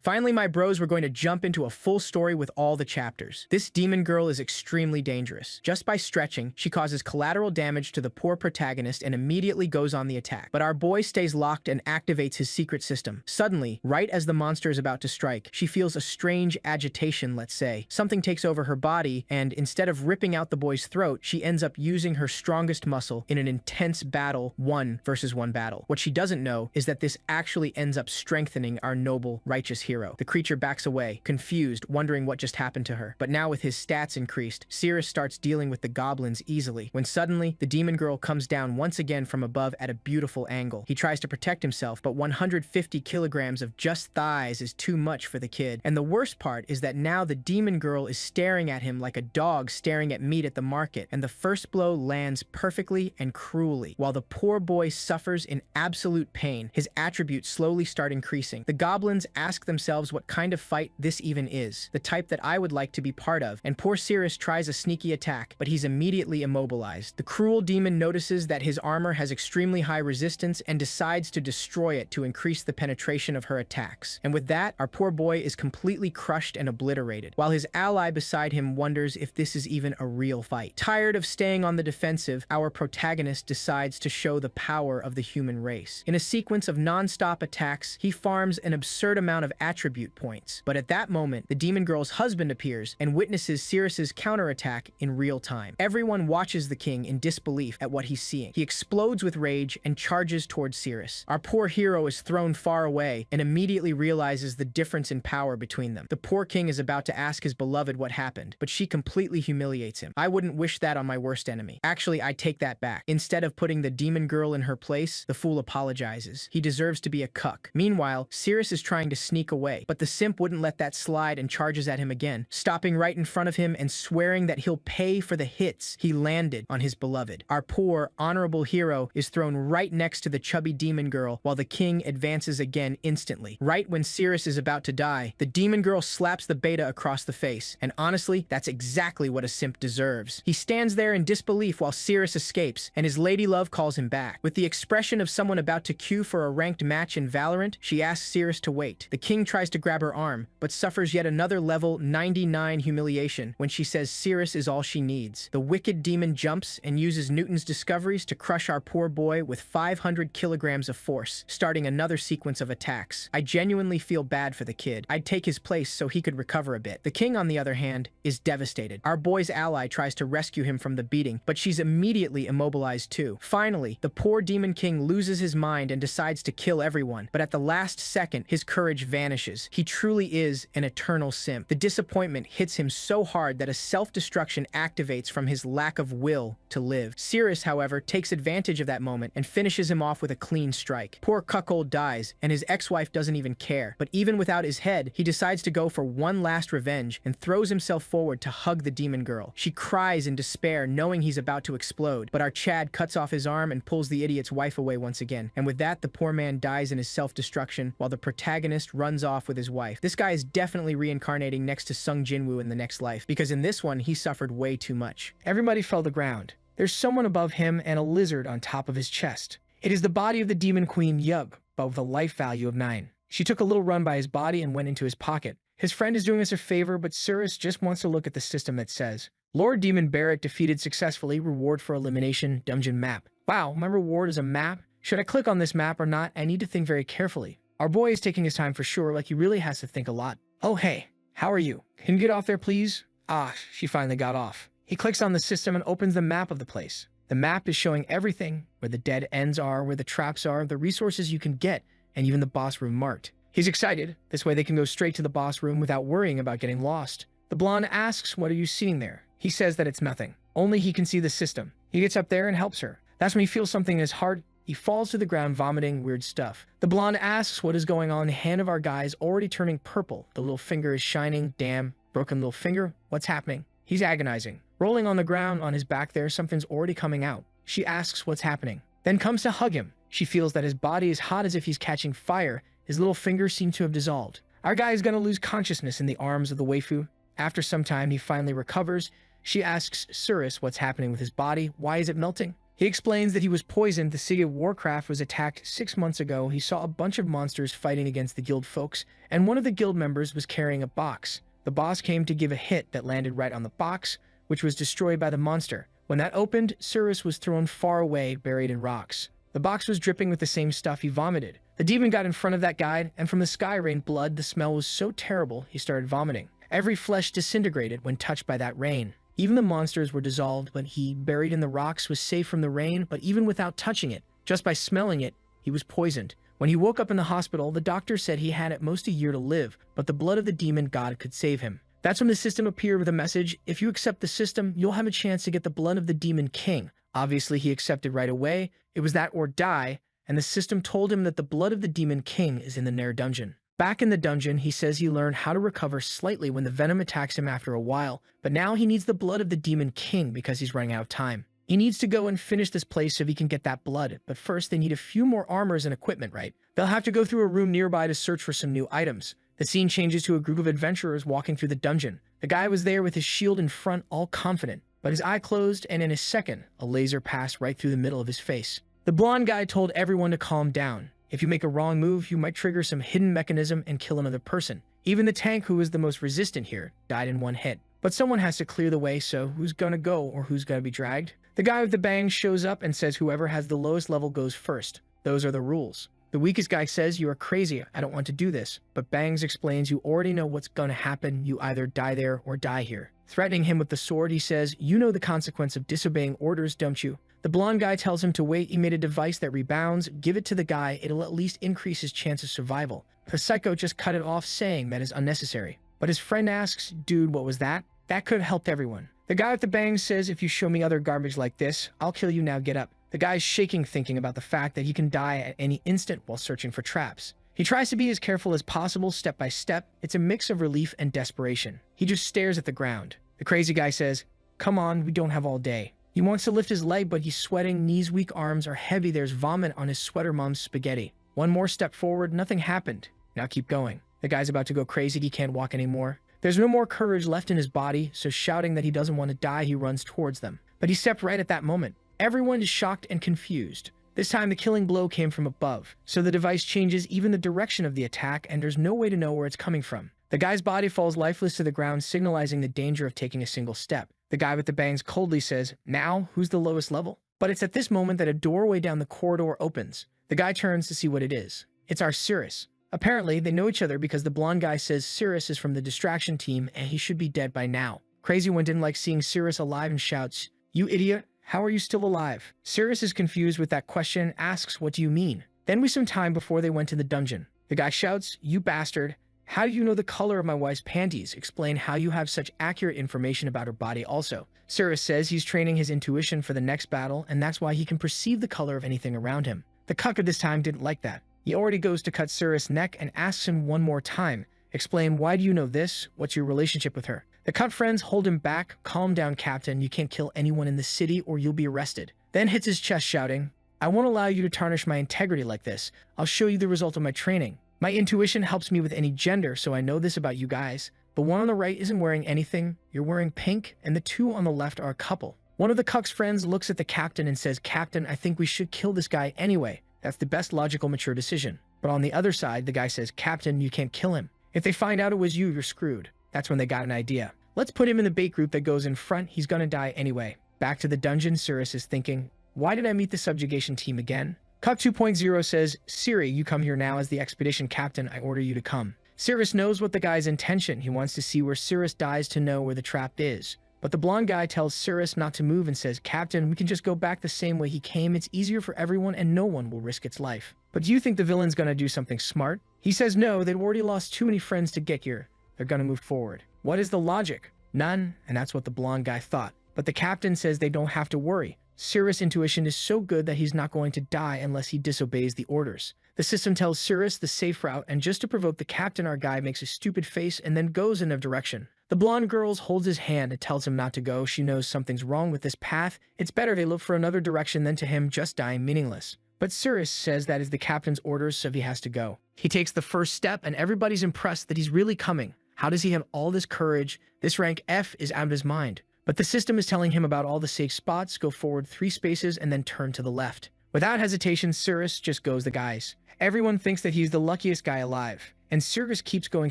Finally, my bros, we're going to jump into a full story with all the chapters. This demon girl is extremely dangerous. Just by stretching, she causes collateral damage to the poor protagonist and immediately goes on the attack. But our boy stays locked and activates his secret system. Suddenly, right as the monster is about to strike, she feels a strange agitation, let's say. Something takes over her body, and instead of ripping out the boy's throat, she ends up using her strongest muscle in an intense battle, 1-versus-1 battle. What she doesn't know is that this actually ends up strengthening our noble, righteous hero. The creature backs away, confused, wondering what just happened to her. But now with his stats increased, Cirrus starts dealing with the goblins easily, when suddenly, the demon girl comes down once again from above at a beautiful angle. He tries to protect himself, but 150 kilograms of just thighs is too much for the kid. And the worst part is that now the demon girl is staring at him like a dog staring at meat at the market, and the first blow lands perfectly and cruelly. While the poor boy suffers in absolute pain, his attributes slowly start increasing. The goblins ask themselves what kind of fight this even is, the type that I would like to be part of, and poor Cirrus tries a sneaky attack, but he's immediately immobilized. The cruel demon notices that his armor has extremely high resistance and decides to destroy it to increase the penetration of her attacks. And with that, our poor boy is completely crushed and obliterated, while his ally beside him wonders if this is even a real fight. Tired of staying on the defensive, our protagonist decides to show the power of the human race. In a sequence of non-stop attacks, he farms an absurd amount of attribute points. But at that moment, the demon girl's husband appears and witnesses Cirrus's counterattack in real time. Everyone watches the king in disbelief at what he's seeing. He explodes with rage and charges towards Cirrus. Our poor hero is thrown far away and immediately realizes the difference in power between them. The poor king is about to ask his beloved what happened, but she completely humiliates him. I wouldn't wish that on my worst enemy. Actually, I take that back. Instead of putting the demon girl in her place, the fool apologizes. He deserves to be a cuck. Meanwhile, Cirrus is trying to sneak away, but the simp wouldn't let that slide and charges at him again, stopping right in front of him and swearing that he'll pay for the hits he landed on his beloved. Our poor, honorable hero is thrown right next to the chubby demon girl while the king advances again instantly. Right when Cirrus is about to die, the demon girl slaps the beta across the face, and honestly, that's exactly what a simp deserves. He stands there in disbelief while Cirrus escapes, and his lady love calls him back. With the expression of someone about to queue for a ranked match in Valorant, she asks Cirrus to wait. The king tries to grab her arm, but suffers yet another level 99 humiliation when she says Cirrus is all she needs. The wicked demon jumps and uses Newton's discoveries to crush our poor boy with 500 kilograms of force, starting another sequence of attacks. I genuinely feel bad for the kid. I'd take his place so he could recover a bit. The king, on the other hand, is devastated. Our boy's ally tries to rescue him from the beating, but she's immediately immobilized too. Finally, the poor demon king loses his mind and decides to kill everyone, but at the last second, his courage vanishes. He truly is an eternal simp. The disappointment hits him so hard that a self-destruction activates from his lack of will to live. Cirrus, however, takes advantage of that moment and finishes him off with a clean strike. Poor cuckold dies, and his ex-wife doesn't even care. But even without his head, he decides to go for one last revenge and throws himself forward to hug the demon girl. She cries in despair, knowing he's about to explode, but our Chad cuts off his arm and pulls the idiot's wife away once again. And with that, the poor man dies in his self-destruction, while the protagonist runs off with his wife. This guy is definitely reincarnating next to Sung Jinwoo in the next life, because in this one, he suffered way too much. Everybody fell to the ground. There's someone above him and a lizard on top of his chest. It is the body of the demon queen Yub, but with a life value of 9. She took a little run by his body and went into his pocket. His friend is doing us a favor, but Cirrus just wants to look at the system that says, Lord Demon Barrack defeated successfully, reward for elimination, dungeon map. Wow, my reward is a map? Should I click on this map or not? I need to think very carefully. Our boy is taking his time for sure, like he really has to think a lot. Oh hey, how are you? Can you get off there please? Ah, she finally got off. He clicks on the system and opens the map of the place. The map is showing everything, where the dead ends are, where the traps are, the resources you can get, and even the boss room marked. He's excited. This way they can go straight to the boss room without worrying about getting lost. The blonde asks, what are you seeing there? He says that it's nothing. Only he can see the system. He gets up there and helps her. That's when he feels something in his heart. He falls to the ground vomiting weird stuff. The blonde asks what is going on. The hand of our guy is already turning purple. The little finger is shining. Damn, broken little finger. What's happening? He's agonizing. Rolling on the ground on his back there, something's already coming out. She asks what's happening, then comes to hug him. She feels that his body is hot as if he's catching fire. His little fingers seem to have dissolved. Our guy is going to lose consciousness in the arms of the waifu. After some time, he finally recovers. She asks Cirrus what's happening with his body. Why is it melting? He explains that he was poisoned. The city of Warcraft was attacked 6 months ago. He saw a bunch of monsters fighting against the guild folks, and one of the guild members was carrying a box. The boss came to give a hit that landed right on the box, which was destroyed by the monster. When that opened, Cirrus was thrown far away, buried in rocks. The box was dripping with the same stuff he vomited. The demon got in front of that guy, and from the sky rained blood. The smell was so terrible, he started vomiting. Every flesh disintegrated when touched by that rain. Even the monsters were dissolved, but he, buried in the rocks, was safe from the rain, but even without touching it, just by smelling it, he was poisoned. When he woke up in the hospital, the doctor said he had at most a year to live, but the blood of the demon god could save him. That's when the system appeared with a message: if you accept the system, you'll have a chance to get the blood of the demon king. Obviously, he accepted right away. It was that or die, and the system told him that the blood of the demon king is in the Nair dungeon. Back in the dungeon, he says he learned how to recover slightly when the venom attacks him after a while, but now he needs the blood of the demon king because he's running out of time. He needs to go and finish this place so he can get that blood, but first they need a few more armors and equipment, right? They'll have to go through a room nearby to search for some new items. The scene changes to a group of adventurers walking through the dungeon. The guy was there with his shield in front, all confident, but his eye closed, and in a second, a laser passed right through the middle of his face. The blonde guy told everyone to calm down. If you make a wrong move, you might trigger some hidden mechanism and kill another person. Even the tank, who was the most resistant here, died in one hit. But someone has to clear the way, so who's gonna go or who's gonna be dragged? The guy with the bangs shows up and says whoever has the lowest level goes first. Those are the rules. The weakest guy says, "You are crazy, I don't want to do this." But Bangs explains, "You already know what's gonna happen, you either die there or die here." Threatening him with the sword, he says, "You know the consequence of disobeying orders, don't you?" The blonde guy tells him to wait. He made a device that rebounds. Give it to the guy, it'll at least increase his chance of survival. The psycho just cut it off, saying that is unnecessary. But his friend asks, "Dude, what was that?" That could have helped everyone. The guy with the bangs says, "If you show me other garbage like this, I'll kill you now, get up." The guy's shaking, thinking about the fact that he can die at any instant while searching for traps. He tries to be as careful as possible, step by step. It's a mix of relief and desperation. He just stares at the ground. The crazy guy says, "Come on, we don't have all day." He wants to lift his leg, but he's sweating, knees weak, arms are heavy, there's vomit on his sweater, mom's spaghetti. One more step forward, nothing happened. Now keep going. The guy's about to go crazy, he can't walk anymore. There's no more courage left in his body, so shouting that he doesn't want to die, he runs towards them. But he stepped right at that moment. Everyone is shocked and confused. This time the killing blow came from above, so the device changes even the direction of the attack, and there's no way to know where it's coming from. The guy's body falls lifeless to the ground, signalizing the danger of taking a single step. The guy with the bangs coldly says, "Now, who's the lowest level?" But it's at this moment that a doorway down the corridor opens. The guy turns to see what it is. It's our Cirrus. Apparently, they know each other because the blonde guy says Cirrus is from the distraction team and he should be dead by now. Crazy One didn't like seeing Cirrus alive and shouts, "You idiot, how are you still alive?" Cirrus is confused with that question and asks, "What do you mean?" Then we some time before they went to the dungeon. The guy shouts, "You bastard. How do you know the color of my wife's panties? Explain how you have such accurate information about her body also." Cirrus says he's training his intuition for the next battle, and that's why he can perceive the color of anything around him. The cuck at this time didn't like that. He already goes to cut Cirrus' neck and asks him one more time, "Explain, why do you know this? What's your relationship with her?" The cut friends hold him back. "Calm down, Captain. You can't kill anyone in the city or you'll be arrested." Then hits his chest shouting, "I won't allow you to tarnish my integrity like this. I'll show you the result of my training. My intuition helps me with any gender, so I know this about you guys. The one on the right isn't wearing anything, you're wearing pink, and the two on the left are a couple." One of the cuck's friends looks at the captain and says, "Captain, I think we should kill this guy anyway. That's the best logical, mature decision." But on the other side, the guy says, "Captain, you can't kill him. If they find out it was you, you're screwed." That's when they got an idea. "Let's put him in the bait group that goes in front, he's gonna die anyway." Back to the dungeon, Cirrus is thinking, "Why did I meet the subjugation team again?" Cuck 2.0 says, "Siri, you come here now as the expedition captain, I order you to come." Cirrus knows what the guy's intention. He wants to see where Cirrus dies to know where the trap is. But the blonde guy tells Cirrus not to move and says, "Captain, we can just go back the same way he came. It's easier for everyone and no one will risk its life." "But do you think the villain's gonna do something smart?" He says no, they've already lost too many friends to get here. They're gonna move forward. What is the logic? None, and that's what the blonde guy thought. But the captain says they don't have to worry. Cirrus' intuition is so good that he's not going to die unless he disobeys the orders. The system tells Cirrus the safe route, and just to provoke the captain, our guy makes a stupid face and then goes in a direction. The blonde girl holds his hand and tells him not to go. She knows something's wrong with this path. It's better they look for another direction than to him just dying meaningless. But Cirrus says that is the captain's orders, so he has to go. He takes the first step, and everybody's impressed that he's really coming. How does he have all this courage? This rank F is out of his mind. But the system is telling him about all the safe spots, go forward 3 spaces, and then turn to the left. Without hesitation, Cirrus just goes the guys. Everyone thinks that he's the luckiest guy alive, and Cirrus keeps going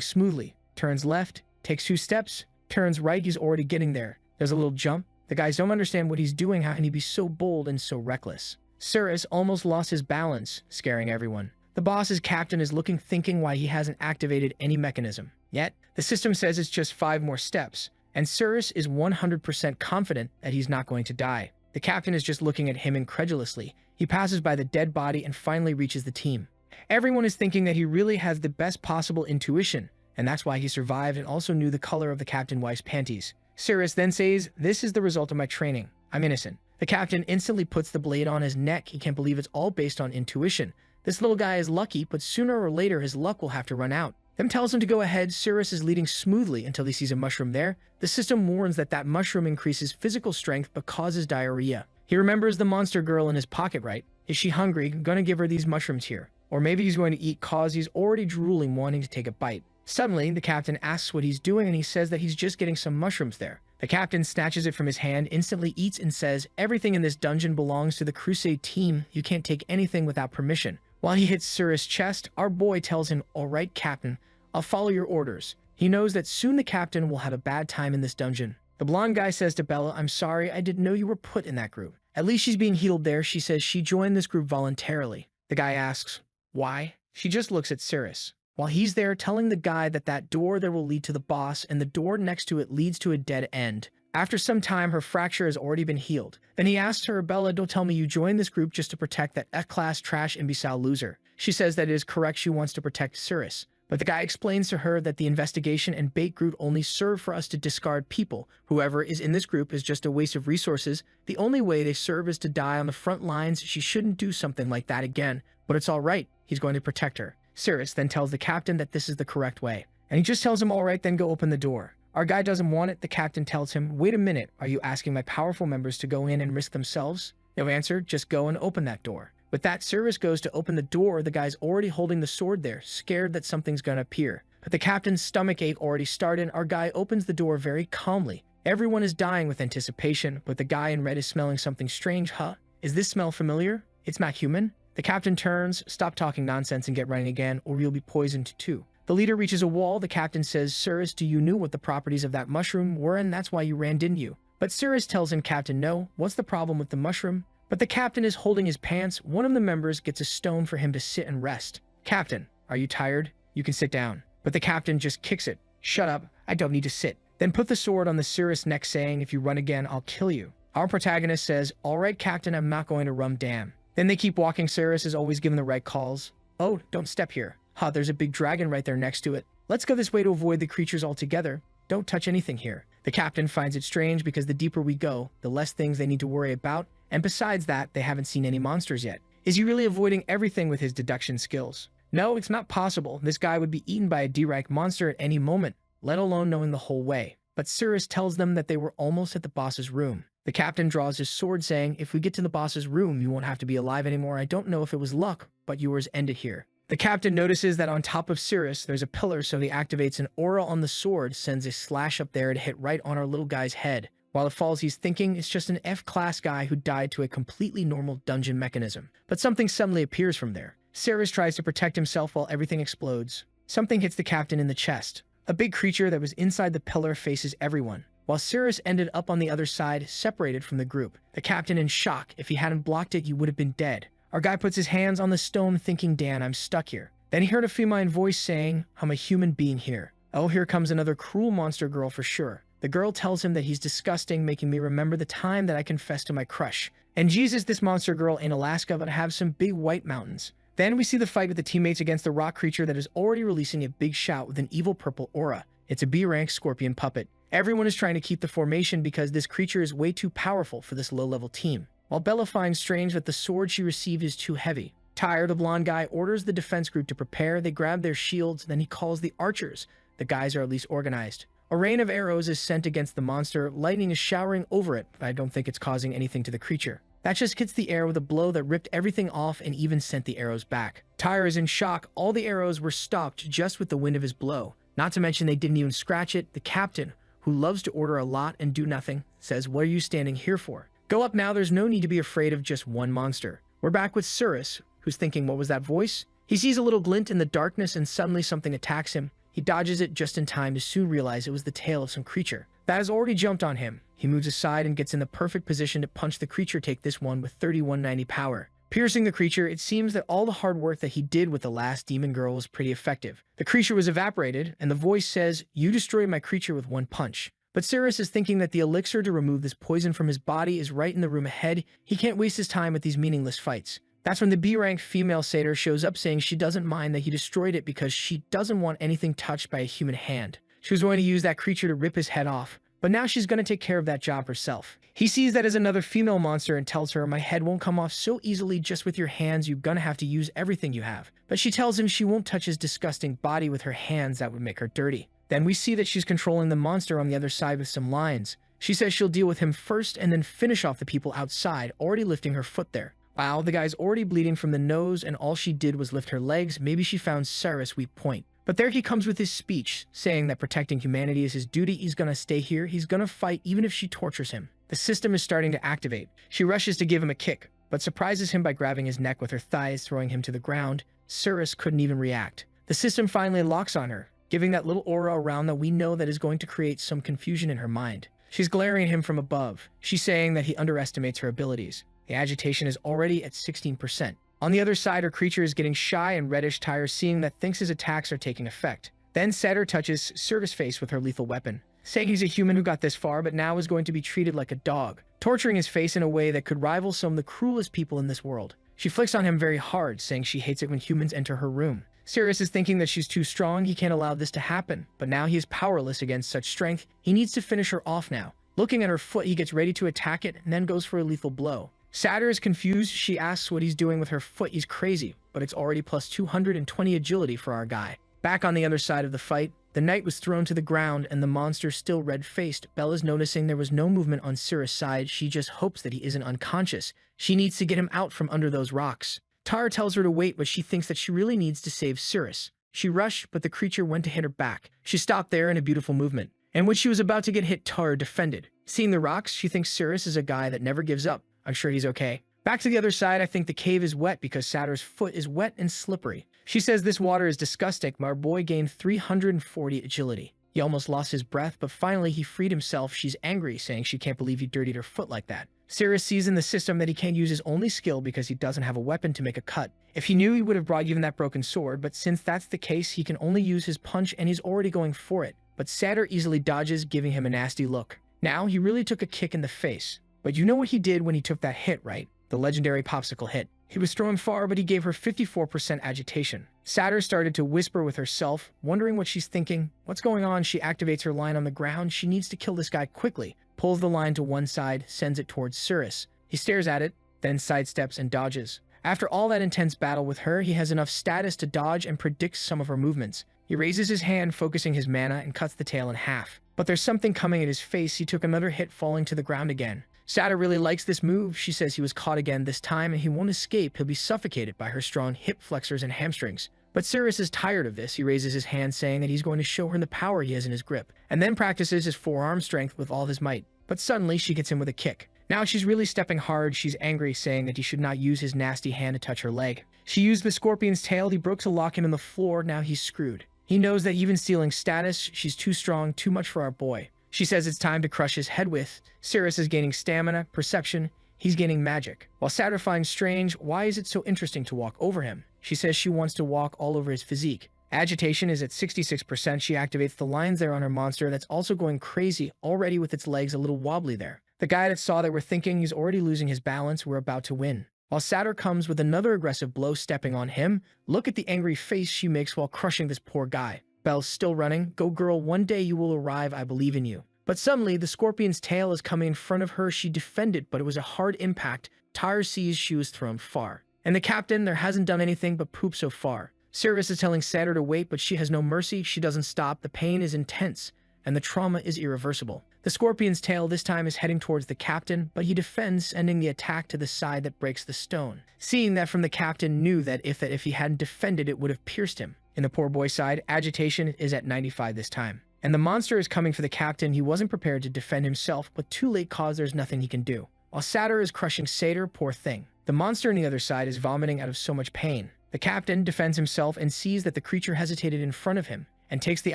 smoothly. Turns left, takes 2 steps, turns right, he's already getting there. There's a little jump. The guys don't understand what he's doing, how can he be so bold and so reckless? Cirrus almost lost his balance, scaring everyone. The boss's captain is looking, thinking why he hasn't activated any mechanism. Yet, the system says it's just 5 more steps, and Cirrus is 100% confident that he's not going to die. The captain is just looking at him incredulously. He passes by the dead body and finally reaches the team. Everyone is thinking that he really has the best possible intuition, and that's why he survived and also knew the color of the captain's wife's panties. Cirrus then says, "This is the result of my training. I'm innocent." The captain instantly puts the blade on his neck. He can't believe it's all based on intuition. This little guy is lucky, but sooner or later his luck will have to run out. Them tells him to go ahead. Cirrus is leading smoothly until he sees a mushroom there. The system warns that that mushroom increases physical strength but causes diarrhea. He remembers the monster girl in his pocket, right? Is she hungry? Gonna give her these mushrooms here. Or maybe he's going to eat cause he's already drooling, wanting to take a bite. Suddenly, the captain asks what he's doing and he says that he's just getting some mushrooms there. The captain snatches it from his hand, instantly eats and says, "Everything in this dungeon belongs to the Crusade team. You can't take anything without permission." While he hits Cirrus' chest, our boy tells him, "All right, Captain, I'll follow your orders." He knows that soon the captain will have a bad time in this dungeon. The blonde guy says to Bella, "I'm sorry, I didn't know you were put in that group." At least she's being healed there. She says she joined this group voluntarily. The guy asks, "Why?" She just looks at Cirrus. While he's there telling the guy that that door there will lead to the boss and the door next to it leads to a dead end. After some time, her fracture has already been healed. Then he asks her, "Bella, don't tell me you joined this group just to protect that F-class trash imbecile loser." She says that it is correct, she wants to protect Cirrus. But the guy explains to her that the investigation and bait group only serve for us to discard people. Whoever is in this group is just a waste of resources. The only way they serve is to die on the front lines. She shouldn't do something like that again. But it's all right. He's going to protect her. Cirrus then tells the captain that this is the correct way. And he just tells him, "All right, then go open the door." Our guy doesn't want it. The captain tells him, "Wait a minute. Are you asking my powerful members to go in and risk themselves?" No answer. Just go and open that door. With that, Cirrus goes to open the door. The guy's already holding the sword there, scared that something's gonna appear. But the captain's stomach ache already started. Our guy opens the door very calmly. Everyone is dying with anticipation, but the guy in red is smelling something strange. Huh? Is this smell familiar? It's not human. The captain turns, "Stop talking nonsense and get running again, or you'll be poisoned too." The leader reaches a wall. The captain says, "Cirrus, do you know what the properties of that mushroom were, and that's why you ran, didn't you?" But Cirrus tells him, "Captain, no. What's the problem with the mushroom?" But the captain is holding his pants. One of the members gets a stone for him to sit and rest. "Captain, are you tired? You can sit down." But the captain just kicks it. "Shut up. I don't need to sit." Then put the sword on the Cirrus' neck, saying, "If you run again, I'll kill you." Our protagonist says, "All right, Captain, I'm not going to run, damn." Then they keep walking. Cirrus is always given the right calls. "Oh, don't step here. Ha, there's a big dragon right there next to it. Let's go this way to avoid the creatures altogether. Don't touch anything here." The captain finds it strange because the deeper we go, the less things they need to worry about, and besides that, they haven't seen any monsters yet. Is he really avoiding everything with his deduction skills? No, it's not possible. This guy would be eaten by a D-rank monster at any moment, let alone knowing the whole way. But Cirrus tells them that they were almost at the boss's room. The captain draws his sword, saying, "If we get to the boss's room, you won't have to be alive anymore. I don't know if it was luck, but yours ended here." The captain notices that on top of Cirrus, there's a pillar, so he activates an aura on the sword, sends a slash up there to hit right on our little guy's head. While it falls, he's thinking it's just an F-class guy who died to a completely normal dungeon mechanism. But something suddenly appears from there. Cirrus tries to protect himself while everything explodes. Something hits the captain in the chest. A big creature that was inside the pillar faces everyone. While Cirrus ended up on the other side, separated from the group. The captain in shock. If he hadn't blocked it, he would have been dead. Our guy puts his hands on the stone, thinking, "Dan, I'm stuck here." Then he heard a feline voice saying, "I'm a human being here." Oh, here comes another cruel monster girl for sure. The girl tells him that he's disgusting, making me remember the time that I confessed to my crush. And Jesus, this monster girl in Alaska, but have some big white mountains. Then we see the fight with the teammates against the rock creature that is already releasing a big shout with an evil purple aura. It's a B-rank scorpion puppet. Everyone is trying to keep the formation because this creature is way too powerful for this low-level team. While Bella finds strange that the sword she received is too heavy. Tyre, the blonde guy, orders the defense group to prepare. They grab their shields, then he calls the archers. The guys are at least organized. A rain of arrows is sent against the monster. Lightning is showering over it, but I don't think it's causing anything to the creature. That just hits the air with a blow that ripped everything off and even sent the arrows back. Tyre is in shock. All the arrows were stopped just with the wind of his blow. Not to mention they didn't even scratch it. The captain, who loves to order a lot and do nothing, says, "What are you standing here for? Go up now, there's no need to be afraid of just one monster." We're back with Surus, who's thinking, what was that voice? He sees a little glint in the darkness and suddenly something attacks him. He dodges it just in time to soon realize it was the tail of some creature that has already jumped on him. He moves aside and gets in the perfect position to punch the creature, take this one with 3190 power. Piercing the creature, it seems that all the hard work that he did with the last demon girl was pretty effective. The creature was evaporated, and the voice says, "You destroyed my creature with one punch." But Surus is thinking that the elixir to remove this poison from his body is right in the room ahead. He can't waste his time with these meaningless fights. That's when the B-rank female satyr shows up saying she doesn't mind that he destroyed it because she doesn't want anything touched by a human hand. She was going to use that creature to rip his head off, but now she's going to take care of that job herself. He sees that as another female monster and tells her, "My head won't come off so easily just with your hands, you're gonna have to use everything you have." But she tells him she won't touch his disgusting body with her hands, that would make her dirty. Then we see that she's controlling the monster on the other side with some lines. She says she'll deal with him first and then finish off the people outside, already lifting her foot there. Wow, the guy's already bleeding from the nose and all she did was lift her legs. Maybe she found Surus' weak point. But there he comes with his speech, saying that protecting humanity is his duty. He's gonna stay here. He's gonna fight even if she tortures him. The system is starting to activate. She rushes to give him a kick, but surprises him by grabbing his neck with her thighs, throwing him to the ground. Surus couldn't even react. The system finally locks on her, giving that little aura around that we know that is going to create some confusion in her mind. She's glaring at him from above. She's saying that he underestimates her abilities. The agitation is already at 16%. On the other side, her creature is getting shy and reddish, tired, seeing that thinks his attacks are taking effect. Then Satyr touches Surus' face with her lethal weapon, saying he's a human who got this far but now is going to be treated like a dog, torturing his face in a way that could rival some of the cruelest people in this world. She flicks on him very hard, saying she hates it when humans enter her room. Surus is thinking that she's too strong, he can't allow this to happen, but now he is powerless against such strength. He needs to finish her off now. Looking at her foot, he gets ready to attack it and then goes for a lethal blow. Satyr is confused. She asks what he's doing with her foot. He's crazy, but it's already plus 220 agility for our guy. Back on the other side of the fight, the knight was thrown to the ground and the monster still red-faced. Bella's noticing there was no movement on Surus' side. She just hopes that he isn't unconscious. She needs to get him out from under those rocks. Tara tells her to wait, but she thinks that she really needs to save Surus. She rushed, but the creature went to hit her back. She stopped there in a beautiful movement. And when she was about to get hit, Tara defended. Seeing the rocks, she thinks Surus is a guy that never gives up. I'm sure he's okay. Back to the other side, I think the cave is wet because Satyr's foot is wet and slippery. She says this water is disgusting. Our boy gained 340 agility. He almost lost his breath, but finally he freed himself. She's angry, saying she can't believe he dirtied her foot like that. Surus sees in the system that he can't use his only skill because he doesn't have a weapon to make a cut. If he knew, he would have brought even that broken sword, but since that's the case, he can only use his punch and he's already going for it. But Satyr easily dodges, giving him a nasty look. Now, he really took a kick in the face. But you know what he did when he took that hit, right? The legendary popsicle hit. He was thrown far, but he gave her 54% agitation. Satyr started to whisper with herself, wondering what she's thinking. What's going on? She activates her line on the ground. She needs to kill this guy quickly. Pulls the line to one side, sends it towards Surus. He stares at it, then sidesteps and dodges. After all that intense battle with her, he has enough status to dodge and predict some of her movements. He raises his hand, focusing his mana, and cuts the tail in half. But there's something coming at his face. He took another hit, falling to the ground again. Satyr really likes this move. She says he was caught again this time and he won't escape. He'll be suffocated by her strong hip flexors and hamstrings. But Surus is tired of this. He raises his hand, saying that he's going to show her the power he has in his grip, and then practices his forearm strength with all his might. But suddenly she gets him with a kick. Now she's really stepping hard. She's angry, saying that he should not use his nasty hand to touch her leg. She used the scorpion's tail. He broke to lock him in the floor. Now he's screwed. He knows that even stealing status, she's too strong, too much for our boy. She says it's time to crush his head with. Surus is gaining stamina, perception. He's gaining magic. While Satyr finds strange, why is it so interesting to walk over him? She says she wants to walk all over his physique. Agitation is at 66%. She activates the lines there on her monster that's also going crazy, already with its legs a little wobbly there. The guy that saw that we're thinking he's already losing his balance. We're about to win. While Satyr comes with another aggressive blow, stepping on him. Look at the angry face she makes while crushing this poor guy. Belle's still running. Go girl, one day you will arrive, I believe in you. But suddenly, the scorpion's tail is coming in front of her. She defended, but it was a hard impact. Tyre sees she was thrown far. And the captain, there hasn't done anything but poop so far. Surus is telling Satyr to wait, but she has no mercy. She doesn't stop. The pain is intense, and the trauma is irreversible. The scorpion's tail this time is heading towards the captain, but he defends, ending the attack to the side that breaks the stone. Seeing that from the captain knew that if he hadn't defended, it would have pierced him. In the poor boy's side, agitation is at 95 this time. and the monster is coming for the captain. He wasn't prepared to defend himself, but too late cause there's nothing he can do. While Satyr is crushing Satyr, poor thing. The monster on the other side is vomiting out of so much pain. The captain defends himself and sees that the creature hesitated in front of him, and takes the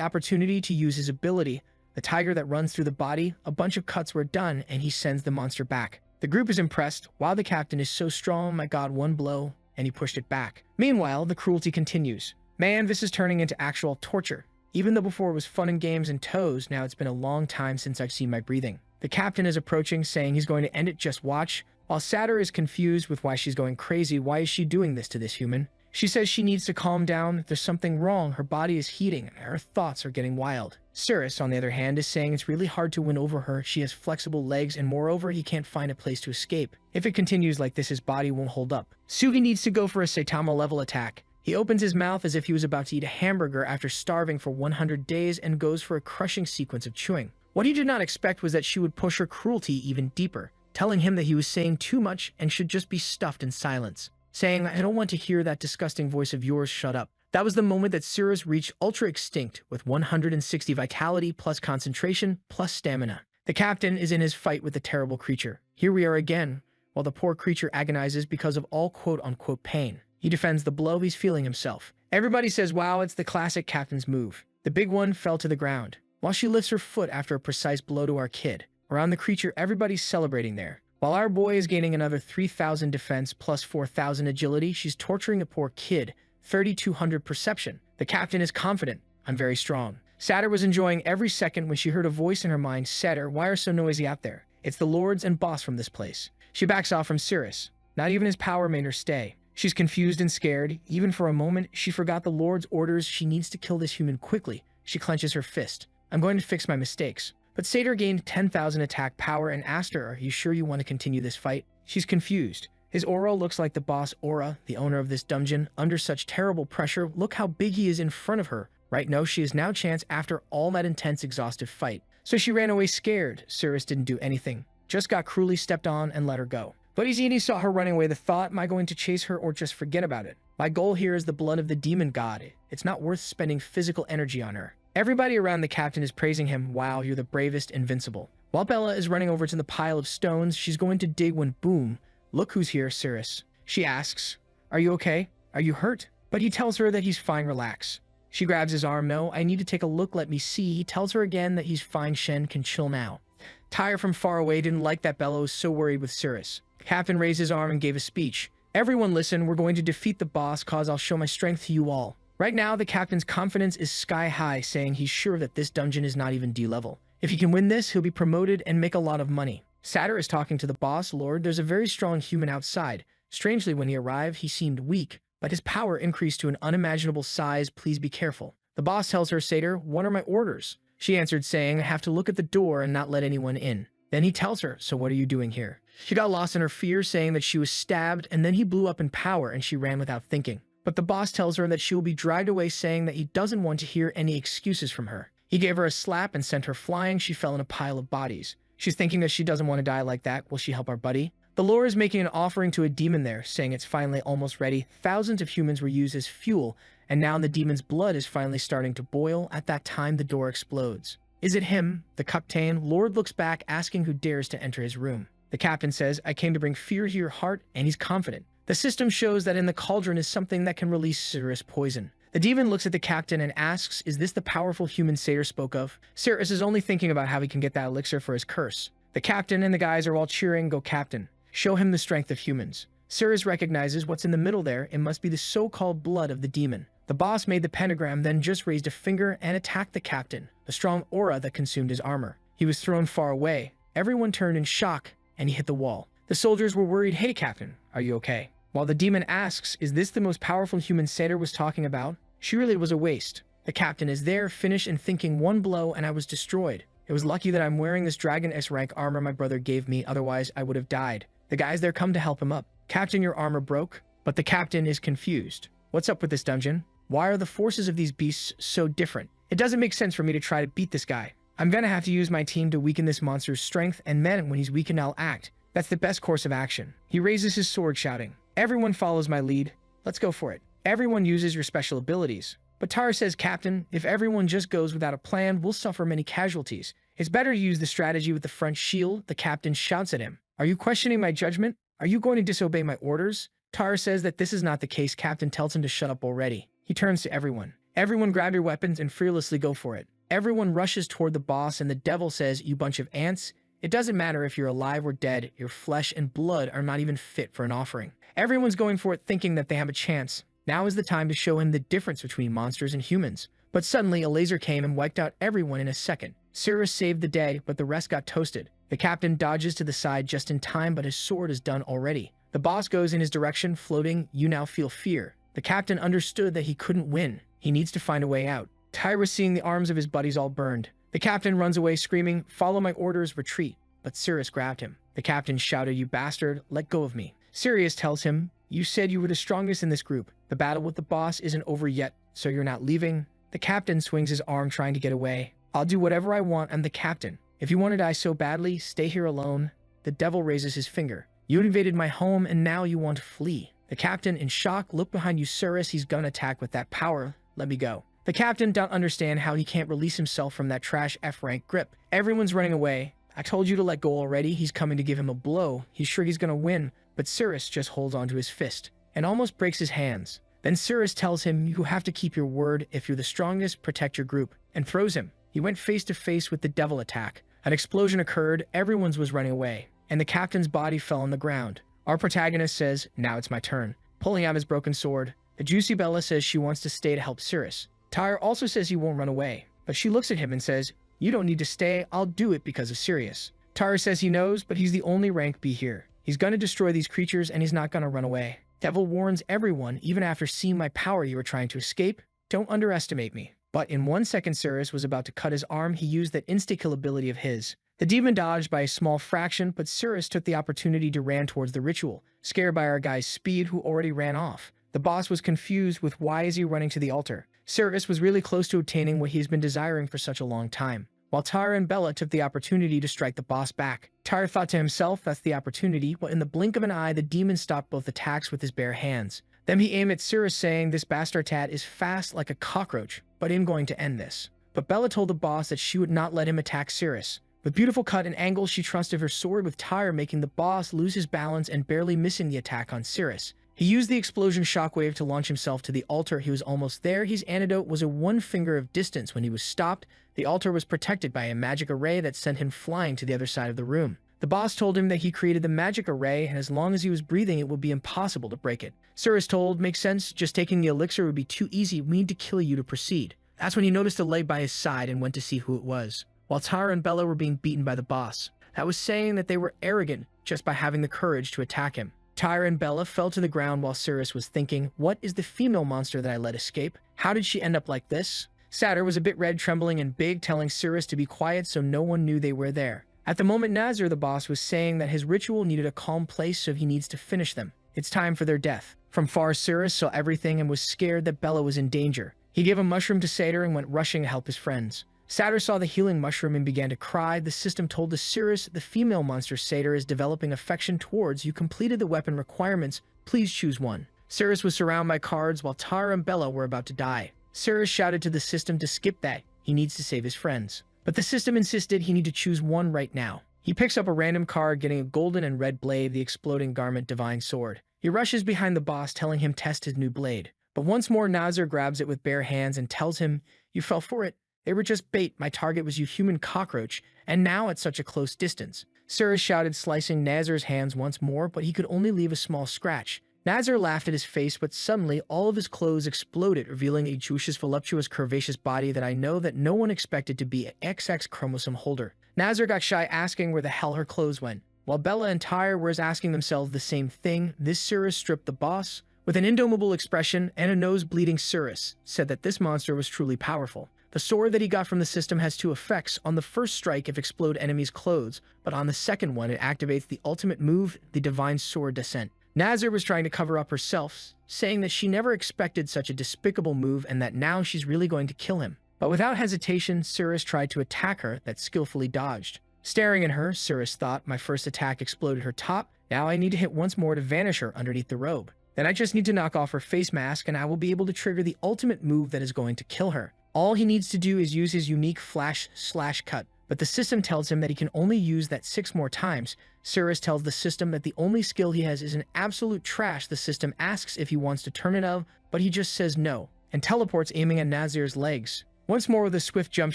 opportunity to use his ability, the tiger that runs through the body. A bunch of cuts were done, and he sends the monster back. The group is impressed. Wow, the captain is so strong, my god, one blow, and he pushed it back. Meanwhile, the cruelty continues. Man, this is turning into actual torture. Even though before it was fun and games and toes, now it's been a long time since I've seen my breathing. The captain is approaching, saying he's going to end it, just watch. While Satyr is confused with why she's going crazy, why is she doing this to this human? She says she needs to calm down, there's something wrong, her body is heating, and her thoughts are getting wild. Cirrus, on the other hand, is saying it's really hard to win over her, she has flexible legs, and moreover, he can't find a place to escape. If it continues like this, his body won't hold up. Sugi needs to go for a Saitama-level attack. He opens his mouth as if he was about to eat a hamburger after starving for 100 days and goes for a crushing sequence of chewing. What he did not expect was that she would push her cruelty even deeper, telling him that he was saying too much and should just be stuffed in silence. Saying, I don't want to hear that disgusting voice of yours, shut up. That was the moment that Cirrus reached Ultra Extinct with 160 vitality plus concentration plus stamina. The captain is in his fight with the terrible creature. Here we are again, while the poor creature agonizes because of all quote-unquote pain. He defends the blow he's feeling himself. Everybody says, wow, it's the classic captain's move. The big one fell to the ground, while she lifts her foot after a precise blow to our kid. Around the creature, everybody's celebrating there. While our boy is gaining another 3,000 defense plus 4,000 agility, she's torturing a poor kid, 3,200 perception. The captain is confident. I'm very strong. Satyr was enjoying every second when she heard a voice in her mind. Satyr, why are so noisy out there? It's the lords and boss from this place. She backs off from Cirrus. Not even his power made her stay. She's confused and scared. Even for a moment, she forgot the lord's orders. She needs to kill this human quickly. She clenches her fist. I'm going to fix my mistakes. But Satyr gained 10,000 attack power and asked her, are you sure you want to continue this fight? She's confused. His aura looks like the boss Aura, the owner of this dungeon. Under such terrible pressure, look how big he is in front of her. Right now, she is now chance after all that intense, exhaustive fight. So she ran away scared. Cirrus didn't do anything. Just got cruelly stepped on and let her go. But Izini saw her running away. The thought, am I going to chase her or just forget about it? My goal here is the blood of the demon god. It's not worth spending physical energy on her. Everybody around the captain is praising him. Wow, you're the bravest, invincible. While Bella is running over to the pile of stones, she's going to dig when boom, look who's here, Cirrus. She asks, are you okay? Are you hurt? But he tells her that he's fine, relax. She grabs his arm. No, I need to take a look, let me see. He tells her again that he's fine, Shen can chill now. Tyre from far away didn't like that Bella was so worried with Cirrus. Captain raised his arm and gave a speech. Everyone listen, we're going to defeat the boss cause I'll show my strength to you all. Right now, the captain's confidence is sky high, saying he's sure that this dungeon is not even D-level. If he can win this, he'll be promoted and make a lot of money. Satyr is talking to the boss, Lord, there's a very strong human outside. Strangely, when he arrived, he seemed weak, but his power increased to an unimaginable size. Please be careful. The boss tells her, Satyr, what are my orders? She answered, saying, I have to look at the door and not let anyone in. Then he tells her, so what are you doing here? She got lost in her fear, saying that she was stabbed, and then he blew up in power and she ran without thinking. But the boss tells her that she will be dragged away, saying that he doesn't want to hear any excuses from her. He gave her a slap and sent her flying. She fell in a pile of bodies. She's thinking that she doesn't want to die like that. Will she help our buddy? The lore is making an offering to a demon there, saying it's finally almost ready. Thousands of humans were used as fuel, and now the demon's blood is finally starting to boil. At that time, the door explodes. Is it him? The captain. Lord looks back, asking who dares to enter his room. The captain says, I came to bring fear to your heart, and he's confident. The system shows that in the cauldron is something that can release Cirrus poison. The demon looks at the captain and asks, is this the powerful human Satyr spoke of? Cirrus is only thinking about how he can get that elixir for his curse. The captain and the guys are all cheering, go captain. Show him the strength of humans. Cirrus recognizes what's in the middle there. It must be the so-called blood of the demon. The boss made the pentagram, then just raised a finger and attacked the captain, the strong aura that consumed his armor. He was thrown far away. Everyone turned in shock, and he hit the wall. The soldiers were worried. Hey, captain, are you okay? While the demon asks, is this the most powerful human Satyr was talking about? She really was a waste. The captain is there, finished and thinking, one blow and I was destroyed. It was lucky that I'm wearing this Dragon S rank armor my brother gave me, otherwise I would have died. The guys there come to help him up. Captain, your armor broke? But the captain is confused. What's up with this dungeon? Why are the forces of these beasts so different? It doesn't make sense for me to try to beat this guy. I'm gonna have to use my team to weaken this monster's strength, and then when he's weakened, I'll act. That's the best course of action. He raises his sword, shouting, everyone follows my lead. Let's go for it. Everyone uses your special abilities. But Tyra says, Captain, if everyone just goes without a plan, we'll suffer many casualties. It's better to use the strategy with the front shield. The captain shouts at him. Are you questioning my judgment? Are you going to disobey my orders? Tyra says that this is not the case. Captain tells him to shut up already. He turns to everyone. Everyone grab your weapons and fearlessly go for it. Everyone rushes toward the boss and the devil says, you bunch of ants. It doesn't matter if you're alive or dead, your flesh and blood are not even fit for an offering. Everyone's going for it thinking that they have a chance. Now is the time to show him the difference between monsters and humans. But suddenly a laser came and wiped out everyone in a second. Cirrus saved the day, but the rest got toasted. The captain dodges to the side just in time, but his sword is done already. The boss goes in his direction, floating. You now feel fear. The captain understood that he couldn't win. He needs to find a way out. Tyra seeing the arms of his buddies all burned. The captain runs away screaming, follow my orders, retreat. But Cirrus grabbed him. The captain shouted, you bastard, let go of me. Sirius tells him, you said you were the strongest in this group. The battle with the boss isn't over yet, so you're not leaving. The captain swings his arm trying to get away. I'll do whatever I want, I'm the captain. If you want to die so badly, stay here alone. The devil raises his finger. You invaded my home and now you want to flee. The captain, in shock, look behind you, Cirrus. He's gonna attack with that power. Let me go. The captain don't understand how he can't release himself from that trash F-rank grip. Everyone's running away. I told you to let go already. He's coming to give him a blow. He's sure he's gonna win, but Cirrus just holds onto his fist and almost breaks his hands. Then Cirrus tells him, you have to keep your word. If you're the strongest, protect your group, and throws him. He went face to face with the devil attack. An explosion occurred, everyone's was running away, and the captain's body fell on the ground. Our protagonist says, now it's my turn, pulling out his broken sword. The juicy Bella says she wants to stay to help Cirrus. Tyre also says he won't run away, but she looks at him and says, you don't need to stay, I'll do it because of Sirius. Tyre says he knows, but he's the only rank B here. He's gonna destroy these creatures and he's not gonna run away. Devil warns everyone, even after seeing my power you were trying to escape, don't underestimate me. But in 1 second Cirrus was about to cut his arm, he used that insta-kill ability of his. The demon dodged by a small fraction, but Cirrus took the opportunity to ran towards the ritual, scared by our guy's speed who already ran off. The boss was confused with why is he running to the altar. Cirrus was really close to obtaining what he's been desiring for such a long time. While Tyre and Bella took the opportunity to strike the boss back. Tyre thought to himself that's the opportunity, but in the blink of an eye the demon stopped both attacks with his bare hands. Then he aimed at Cirrus saying this bastard tat is fast like a cockroach, but I'm going to end this. But Bella told the boss that she would not let him attack Cirrus. With beautiful cut and angles she trusted her sword with Tyre making the boss lose his balance and barely missing the attack on Cirrus. He used the explosion shockwave to launch himself to the altar. He was almost there. His antidote was a 1 finger of distance. When he was stopped, the altar was protected by a magic array that sent him flying to the other side of the room. The boss told him that he created the magic array, and as long as he was breathing, it would be impossible to break it. Cirrus told, makes sense, just taking the elixir would be too easy. We need to kill you to proceed. That's when he noticed a leg by his side and went to see who it was. While Tyre and Bella were being beaten by the boss. That was saying that they were arrogant just by having the courage to attack him. Tyre and Bella fell to the ground while Cirrus was thinking, what is the female monster that I let escape? How did she end up like this? Satyr was a bit red, trembling and big, telling Cirrus to be quiet so no one knew they were there. At the moment, Nazir, the boss, was saying that his ritual needed a calm place, so he needs to finish them. It's time for their death. From far, Cirrus saw everything and was scared that Bella was in danger. He gave a mushroom to Satyr and went rushing to help his friends. Satyr saw the healing mushroom and began to cry. The system told the Cirrus, the female monster Satyr is developing affection towards. You completed the weapon requirements. Please choose one. Cirrus was surrounded by cards while Tyre and Bella were about to die. Cirrus shouted to the system to skip that. He needs to save his friends. But the system insisted he need to choose one right now. He picks up a random card, getting a golden and red blade, the exploding garment divine sword. He rushes behind the boss, telling him test his new blade. But once more, Nazir grabs it with bare hands and tells him, you fell for it. They were just bait. My target was you human cockroach, and now at such a close distance. Cirrus shouted, slicing Nazir's hands once more, but he could only leave a small scratch. Nazir laughed at his face, but suddenly all of his clothes exploded, revealing a juicious, voluptuous, curvaceous body that I know that no one expected to be an XX chromosome holder. Nazir got shy, asking where the hell her clothes went. While Bella and Tyre were asking themselves the same thing, this Cirrus stripped the boss. With an indomitable expression and a nose-bleeding Cirrus said that this monster was truly powerful. The sword that he got from the system has 2 effects. On the first strike, it explode enemies' clothes, but on the second one, it activates the ultimate move, the Divine Sword Descent. Nazir was trying to cover up herself, saying that she never expected such a despicable move and that now she's really going to kill him. But without hesitation, Cirrus tried to attack her that skillfully dodged. Staring at her, Cirrus thought, my first attack exploded her top, now I need to hit once more to vanish her underneath the robe. Then I just need to knock off her face mask and I will be able to trigger the ultimate move that is going to kill her. All he needs to do is use his unique flash/cut, but the system tells him that he can only use that 6 more times. Cirrus tells the system that the only skill he has is an absolute trash. The system asks if he wants to turn it off, but he just says no, and teleports aiming at Nazir's legs. Once more with a swift jump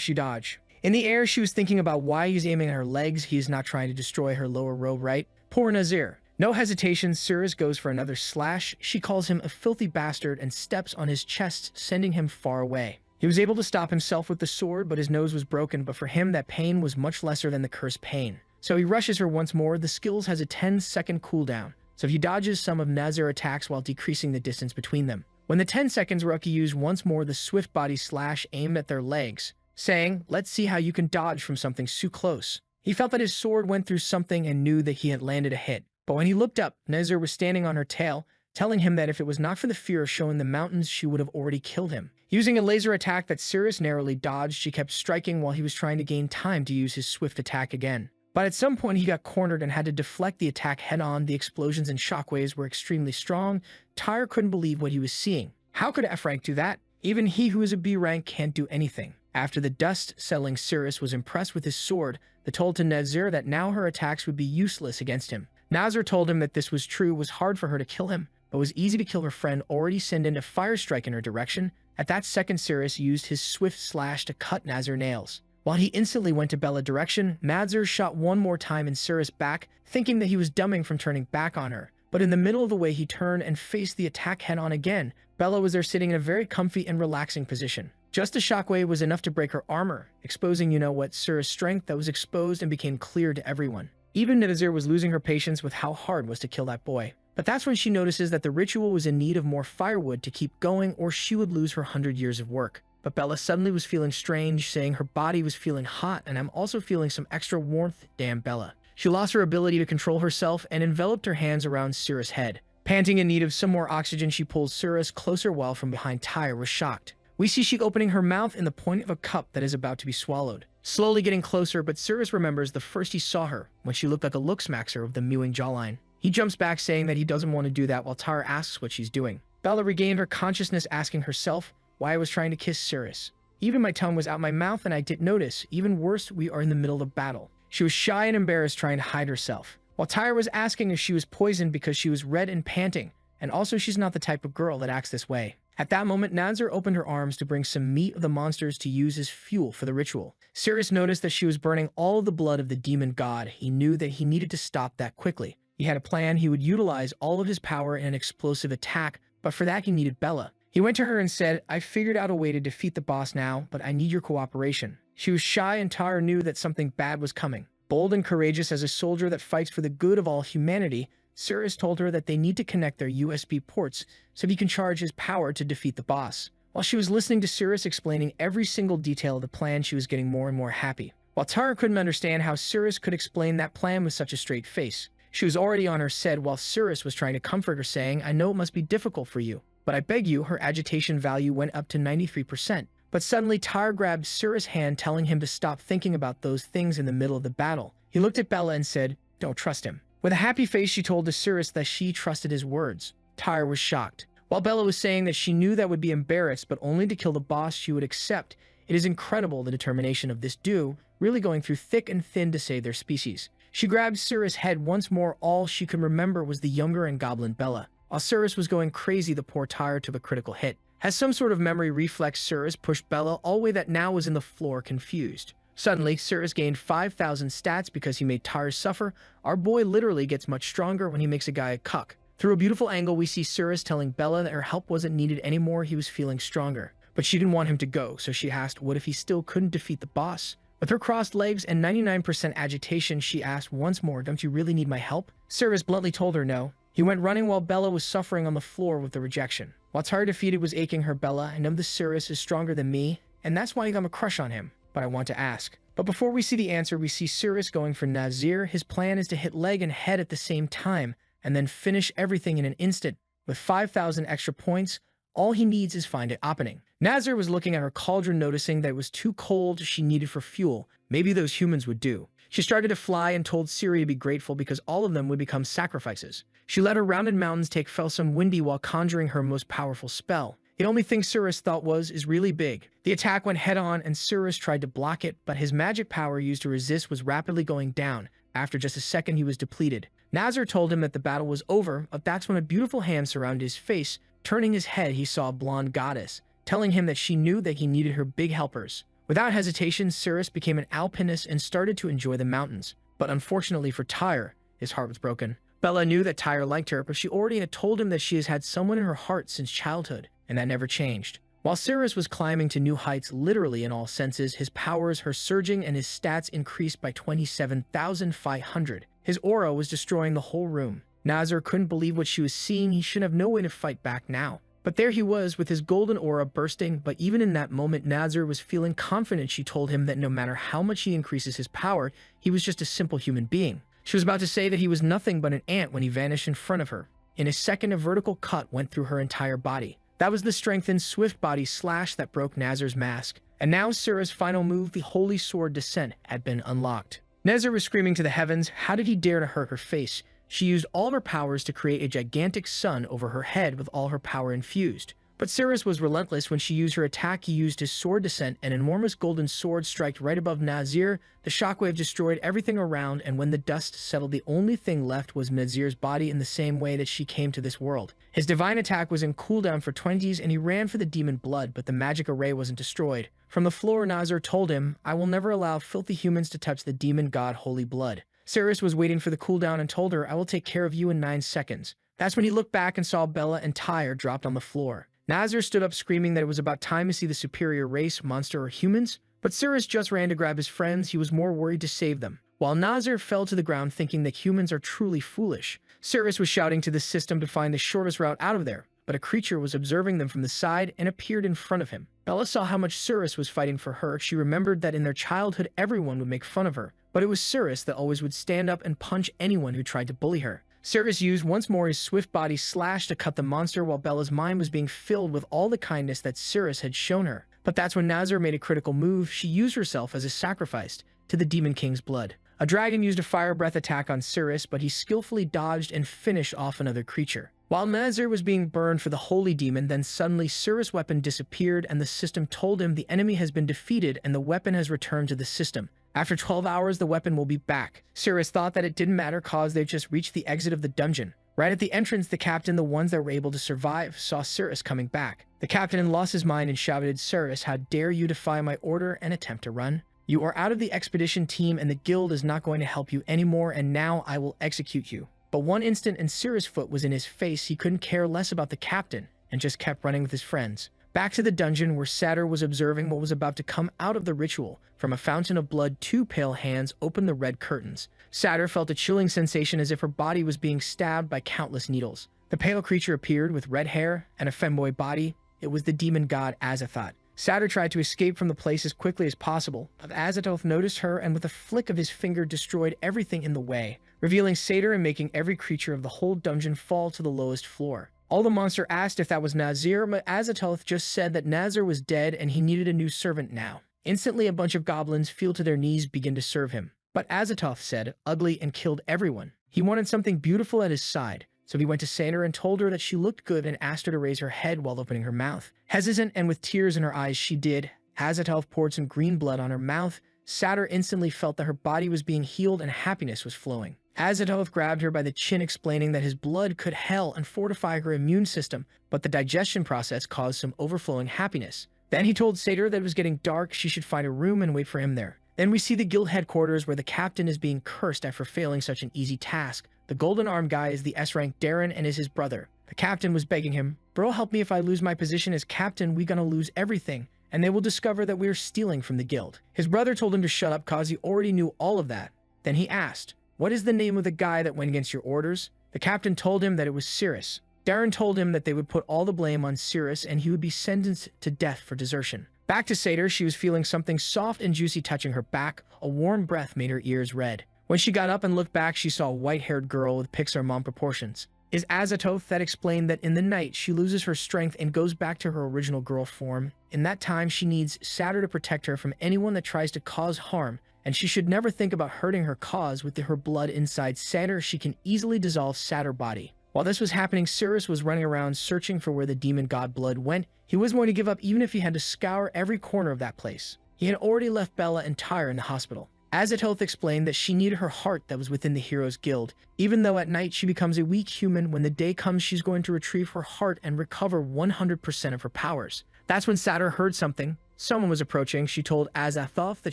she dodged. In the air, she was thinking about why he's aiming at her legs. He is not trying to destroy her lower robe, right? Poor Nazir. No hesitation, Cirrus goes for another slash. She calls him a filthy bastard and steps on his chest, sending him far away. He was able to stop himself with the sword, but his nose was broken, but for him that pain was much lesser than the cursed pain. So he rushes her once more. The skills has a 10-second cooldown, so he dodges some of Nazir's attacks while decreasing the distance between them. When the 10 seconds were up, he used once more the swift body slash aimed at their legs, saying, "Let's see how you can dodge from something so close." He felt that his sword went through something and knew that he had landed a hit. But when he looked up, Nazir was standing on her tail, telling him that if it was not for the fear of showing the mountains, she would have already killed him. Using a laser attack that Cirrus narrowly dodged, she kept striking while he was trying to gain time to use his swift attack again. But at some point, he got cornered and had to deflect the attack head-on. The explosions and shockwaves were extremely strong. Tyre couldn't believe what he was seeing. How could F rank do that? Even he who is a B rank can't do anything. After the dust settling, Cirrus was impressed with his sword, that told to Nazir that now her attacks would be useless against him. Nazir told him that this was true. It was hard for her to kill him, but was easy to kill her friend, already send in a fire strike in her direction. At that second, Cirrus used his swift slash to cut Nazir's nails. While he instantly went to Bella's direction, Nazir shot one more time in Cirrus' back, thinking that he was dumbing from turning back on her. But in the middle of the way, he turned and faced the attack head-on again. Bella was there sitting in a very comfy and relaxing position. Just a shockwave was enough to break her armor, exposing Cirrus' strength that was exposed and became clear to everyone. Even Nazir was losing her patience with how hard it was to kill that boy. But that's when she notices that the ritual was in need of more firewood to keep going, or she would lose her 100 years of work. But Bella suddenly was feeling strange, saying her body was feeling hot, and I'm also feeling some extra warmth. Damn Bella. She lost her ability to control herself and enveloped her hands around Cirrus' head. Panting in need of some more oxygen, she pulled Cirrus closer while from behind Tyre was shocked. We see she opening her mouth in the point of a cup that is about to be swallowed. Slowly getting closer, but Cirrus remembers the first he saw her, when she looked like a look-smaxer with the mewing jawline. He jumps back, saying that he doesn't want to do that, while Tyre asks what she's doing. Bella regained her consciousness, asking herself why I was trying to kiss Cirrus. Even my tongue was out my mouth and I didn't notice. Even worse, we are in the middle of battle. She was shy and embarrassed, trying to hide herself. While Tyre was asking if she was poisoned because she was red and panting, and also she's not the type of girl that acts this way. At that moment, Nazir opened her arms to bring some meat of the monsters to use as fuel for the ritual. Cirrus noticed that she was burning all of the blood of the demon god. He knew that he needed to stop that quickly. He had a plan. He would utilize all of his power in an explosive attack, but for that he needed Bella. He went to her and said, "I figured out a way to defeat the boss now, but I need your cooperation." She was shy, and Tyre knew that something bad was coming. Bold and courageous as a soldier that fights for the good of all humanity, Cirrus told her that they need to connect their USB ports so he can charge his power to defeat the boss. While she was listening to Cirrus explaining every single detail of the plan, she was getting more and more happy. While Tyre couldn't understand how Cirrus could explain that plan with such a straight face. She was already on her side while Cirrus was trying to comfort her, saying, "I know it must be difficult for you, but I beg you." Her agitation value went up to 93%. But suddenly Tyre grabbed Cirrus' hand, telling him to stop thinking about those things in the middle of the battle. He looked at Bella and said, "Don't trust him." With a happy face, she told to Cirrus that she trusted his words. Tyre was shocked. While Bella was saying that she knew that would be embarrassed, but only to kill the boss she would accept. It is incredible the determination of this duo, really going through thick and thin to save their species. She grabbed Cirrus' head once more. All she could remember was the younger and goblin Bella. While Cirrus was going crazy, the poor Tyre took a critical hit. As some sort of memory reflex, Cirrus pushed Bella all the way that now was in the floor, confused. Suddenly, Cirrus gained 5,000 stats because he made Tyre suffer. Our boy literally gets much stronger when he makes a guy a cuck. Through a beautiful angle, we see Cirrus telling Bella that her help wasn't needed anymore. He was feeling stronger. But she didn't want him to go, so she asked what if he still couldn't defeat the boss? With her crossed legs and 99% agitation, she asked once more, "Don't you really need my help?" Cirrus bluntly told her no. He went running while Bella was suffering on the floor with the rejection. While Tyre defeated was aching her, "Bella, I know this Cirrus is stronger than me, and that's why you got a crush on him. But I want to ask." But before we see the answer, we see Cirrus going for Nazir. His plan is to hit leg and head at the same time, and then finish everything in an instant. With 5,000 extra points, all he needs is find an opening. Nazir was looking at her cauldron, noticing that it was too cold she needed for fuel. Maybe those humans would do. She started to fly and told Siri to be grateful because all of them would become sacrifices. She let her rounded mountains take Felsum windy while conjuring her most powerful spell. The only thing Cirrus thought is really big. The attack went head-on and Cirrus tried to block it, but his magic power used to resist was rapidly going down. After just a second, he was depleted. Nazir told him that the battle was over, but that's when a beautiful hand surrounded his face. Turning his head, he saw a blonde goddess, telling him that she knew that he needed her big helpers. Without hesitation, Cirrus became an alpinist and started to enjoy the mountains. But unfortunately for Tyre, his heart was broken. Bella knew that Tyre liked her, but she already had told him that she has had someone in her heart since childhood, and that never changed. While Cirrus was climbing to new heights literally in all senses, his powers were surging and his stats increased by 27,500. His aura was destroying the whole room. Nazir couldn't believe what she was seeing. He should have no way to fight back now. But there he was with his golden aura bursting, but even in that moment, Nazir was feeling confident. She told him that no matter how much he increases his power, he was just a simple human being. She was about to say that he was nothing but an ant when he vanished in front of her. In a second, a vertical cut went through her entire body. That was the strengthened, swift body slash that broke Nazir's mask. And now Cirrus' final move, the Holy Sword Descent, had been unlocked. Nazir was screaming to the heavens. How did he dare to hurt her face? She used all of her powers to create a gigantic sun over her head with all her power infused. But Cirrus was relentless. When she used her attack, he used his sword descent, an enormous golden sword striked right above Nazir. The shockwave destroyed everything around, and when the dust settled, the only thing left was Nazir's body in the same way that she came to this world. His divine attack was in cooldown for 20s, and he ran for the demon blood, but the magic array wasn't destroyed. From the floor, Nazir told him, "I will never allow filthy humans to touch the demon god holy blood." Cirrus was waiting for the cooldown and told her, "I will take care of you in 9 seconds. That's when he looked back and saw Bella and Tyre dropped on the floor. Nazir stood up screaming that it was about time to see the superior race, monster or humans, but Cirrus just ran to grab his friends. He was more worried to save them. While Nazir fell to the ground thinking that humans are truly foolish, Cirrus was shouting to the system to find the shortest route out of there, but a creature was observing them from the side and appeared in front of him. Bella saw how much Cirrus was fighting for her. She remembered that in their childhood everyone would make fun of her, but it was Cirrus that always would stand up and punch anyone who tried to bully her. Cirrus used once more his swift body slash to cut the monster while Bella's mind was being filled with all the kindness that Cirrus had shown her. But that's when Nazir made a critical move. She used herself as a sacrifice to the Demon King's blood. A dragon used a fire breath attack on Cirrus, but he skillfully dodged and finished off another creature. While Nazir was being burned for the holy demon, then suddenly Cirrus' weapon disappeared and the system told him the enemy has been defeated and the weapon has returned to the system. After 12 hours, the weapon will be back. Cirrus thought that it didn't matter cause they'd just reached the exit of the dungeon. Right at the entrance, the captain, the ones that were able to survive, saw Cirrus coming back. The captain lost his mind and shouted, "Cirrus, how dare you defy my order and attempt to run? You are out of the expedition team and the guild is not going to help you anymore, and now I will execute you." But one instant and Cirrus' foot was in his face. He couldn't care less about the captain and just kept running with his friends. Back to the dungeon where Satyr was observing what was about to come out of the ritual. From a fountain of blood, 2 pale hands opened the red curtains. Satyr felt a chilling sensation as if her body was being stabbed by countless needles. The pale creature appeared with red hair and a femboy body. It was the demon god Azathoth. Satyr tried to escape from the place as quickly as possible, but Azathoth noticed her and with a flick of his finger destroyed everything in the way, revealing Satyr and making every creature of the whole dungeon fall to the lowest floor. All the monster asked if that was Nazir, but Azathoth just said that Nazir was dead and he needed a new servant now. Instantly, a bunch of goblins fell to their knees begin to serve him. But Azathoth said, ugly, and killed everyone. He wanted something beautiful at his side, so he went to Satyr and told her that she looked good and asked her to raise her head while opening her mouth. Hesitant and with tears in her eyes, she did. Azathoth poured some green blood on her mouth. Satyr instantly felt that her body was being healed and happiness was flowing. Azathoth grabbed her by the chin, explaining that his blood could heal and fortify her immune system, but the digestion process caused some overflowing happiness. Then he told Satyr that it was getting dark, she should find a room and wait for him there. Then we see the guild headquarters where the captain is being cursed after failing such an easy task. The golden arm guy is the S-rank Darren and is his brother. The captain was begging him, "Bro, help me. If I lose my position as captain, we gonna lose everything, and they will discover that we are stealing from the guild." His brother told him to shut up cause he already knew all of that. Then he asked, "What is the name of the guy that went against your orders?" The captain told him that it was Cirrus. Darren told him that they would put all the blame on Cirrus and he would be sentenced to death for desertion. Back to Satyr, she was feeling something soft and juicy touching her back. A warm breath made her ears red. When she got up and looked back, she saw a white-haired girl with Pixar mom proportions. Is Azathoth that explained that in the night she loses her strength and goes back to her original girl form. In that time, she needs Satyr to protect her from anyone that tries to cause harm, and she should never think about hurting her cause. With her blood inside Satyr, she can easily dissolve Satyr's body. While this was happening, Cyrus was running around searching for where the demon god blood went. He wasn't going to give up even if he had to scour every corner of that place. He had already left Bella and Tyre in the hospital. Azathoth explained that she needed her heart that was within the Heroes Guild. Even though at night she becomes a weak human, when the day comes she's going to retrieve her heart and recover 100% of her powers. That's when Satyr heard something. Someone was approaching. She told Azathoth that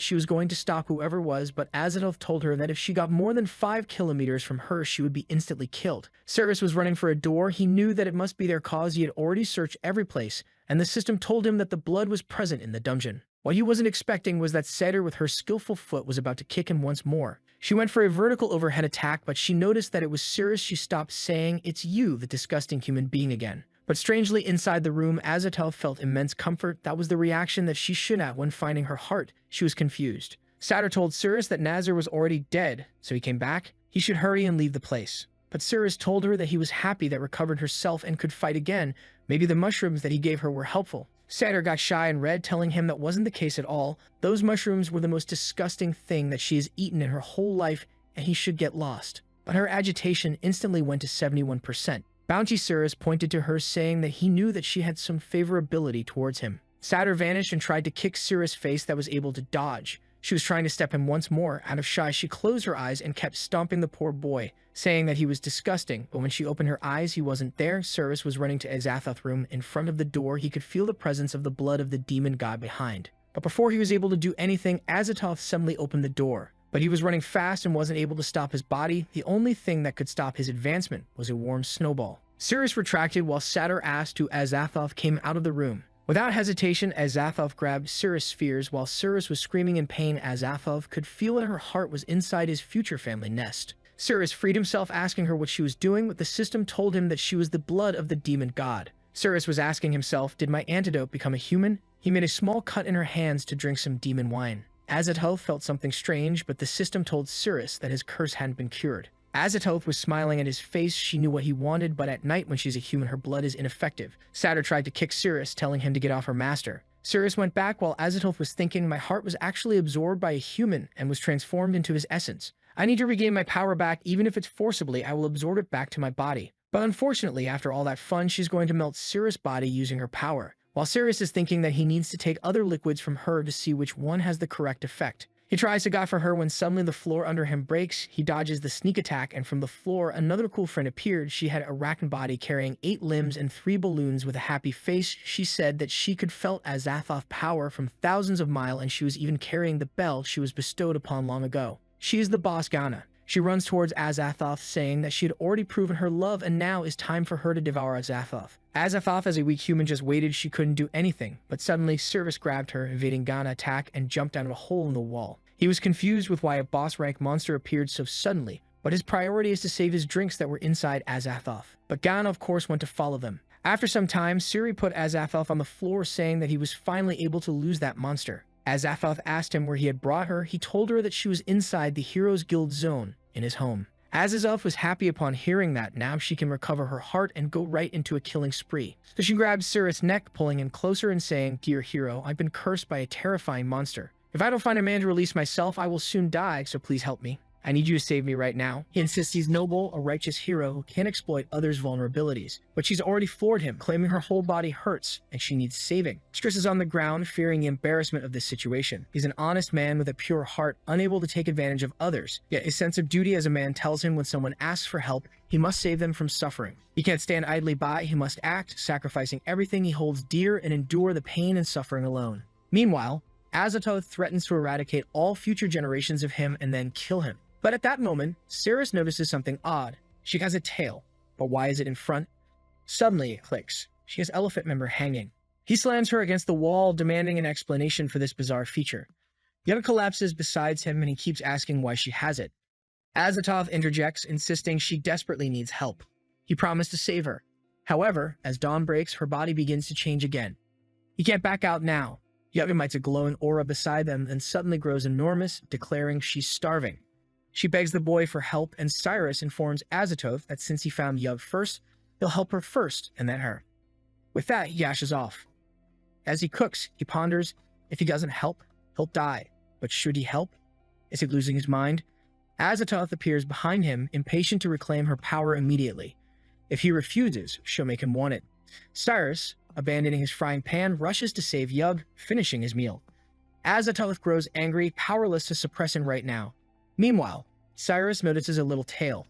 she was going to stop whoever it was, but Azathoth told her that if she got more than 5 kilometers from her, she would be instantly killed. Cyrus was running for a door. He knew that it must be their cause. He had already searched every place, and the system told him that the blood was present in the dungeon. What he wasn't expecting was that Satyr with her skillful foot was about to kick him once more. She went for a vertical overhead attack, but she noticed that it was Cyrus. She stopped saying, "It's you, the disgusting human being again." But strangely, inside the room, Azathoth felt immense comfort. That was the reaction that she should have when finding her heart. She was confused. Satyr told Cyrus that Nazir was already dead, so he came back. He should hurry and leave the place. But Cyrus told her that he was happy that recovered herself and could fight again. Maybe the mushrooms that he gave her were helpful. Satyr got shy and red, telling him that wasn't the case at all. Those mushrooms were the most disgusting thing that she has eaten in her whole life, and he should get lost. But her agitation instantly went to 71%. Bounty Cyrus pointed to her, saying that he knew that she had some favorability towards him. Satyr vanished and tried to kick Cyrus' face that was able to dodge. She was trying to step him once more. Out of shy, she closed her eyes and kept stomping the poor boy, saying that he was disgusting. But when she opened her eyes, he wasn't there. Cyrus was running to Azathoth's room. In front of the door, he could feel the presence of the blood of the demon god behind. But before he was able to do anything, Azathoth suddenly opened the door. But he was running fast and wasn't able to stop his body. The only thing that could stop his advancement was a warm snowball. Cyrus retracted while Satyr asked to Azathoth came out of the room. Without hesitation, Azathoth grabbed Cyrus' spears. While Cyrus was screaming in pain, Azathoth could feel that her heart was inside his future family nest. Cyrus freed himself, asking her what she was doing, but the system told him that she was the blood of the demon god. Cyrus was asking himself, did my antidote become a human? He made a small cut in her hands to drink some demon wine. Azathoth felt something strange, but the system told Cyrus that his curse hadn't been cured. Azathoth was smiling at his face. She knew what he wanted, but at night when she's a human, her blood is ineffective. Satyr tried to kick Cyrus, telling him to get off her master. Cyrus went back while Azathoth was thinking, my heart was actually absorbed by a human and was transformed into his essence. I need to regain my power back. Even if it's forcibly, I will absorb it back to my body. But unfortunately, after all that fun, she's going to melt Cyrus' body using her power. While Cyrus is thinking that he needs to take other liquids from her to see which one has the correct effect. He tries to go for her when suddenly the floor under him breaks. He dodges the sneak attack, and from the floor, another cool friend appeared. She had a arachnid body carrying 8 limbs and 3 balloons with a happy face. She said that she could felt Azathoth power from thousands of miles, and she was even carrying the bell she was bestowed upon long ago. She is the boss Ghana. She runs towards Azathoth, saying that she had already proven her love, and now is time for her to devour Azathoth. Azathoth, as a weak human, just waited. She couldn't do anything, but suddenly Cyrus grabbed her, evading Ghana's attack, and jumped out of a hole in the wall. He was confused with why a boss-rank monster appeared so suddenly, but his priority is to save his drinks that were inside Azathoth. But Ghana, of course, went to follow them. After some time, Siri put Azathoth on the floor, saying that he was finally able to lose that monster. Azathoth asked him where he had brought her. He told her that she was inside the Heroes Guild zone in his home. Azathoth was happy upon hearing that. Now she can recover her heart and go right into a killing spree. So she grabs Cyrus' neck, pulling him closer and saying, "Dear hero, I've been cursed by a terrifying monster. If I don't find a man to release myself, I will soon die, so please help me. I need you to save me right now." He insists he's noble, a righteous hero who can't exploit others' vulnerabilities. But she's already floored him, claiming her whole body hurts and she needs saving. Cyrus is on the ground, fearing the embarrassment of this situation. He's an honest man with a pure heart, unable to take advantage of others. Yet his sense of duty as a man tells him when someone asks for help, he must save them from suffering. He can't stand idly by, he must act, sacrificing everything he holds dear and endure the pain and suffering alone. Meanwhile, Azathoth threatens to eradicate all future generations of him and then kill him. But at that moment, Cyrus notices something odd. She has a tail, but why is it in front? Suddenly it clicks. She has elephant member hanging. He slams her against the wall, demanding an explanation for this bizarre feature. Yuna collapses beside him and he keeps asking why she has it. Azathoth interjects, insisting she desperately needs help. He promised to save her. However, as dawn breaks, her body begins to change again. He can't back out now. Yuna lights a glowing aura beside them and suddenly grows enormous, declaring she's starving. She begs the boy for help, and Cyrus informs Azathoth that since he found Yub first, he'll help her first and then her. With that, he dashes off. As he cooks, he ponders, if he doesn't help, he'll die. But should he help? Is he losing his mind? Azathoth appears behind him, impatient to reclaim her power immediately. If he refuses, she'll make him want it. Cyrus, abandoning his frying pan, rushes to save Yug, finishing his meal. Azathoth grows angry, powerless to suppress him right now. Meanwhile, Cyrus notices a little tale.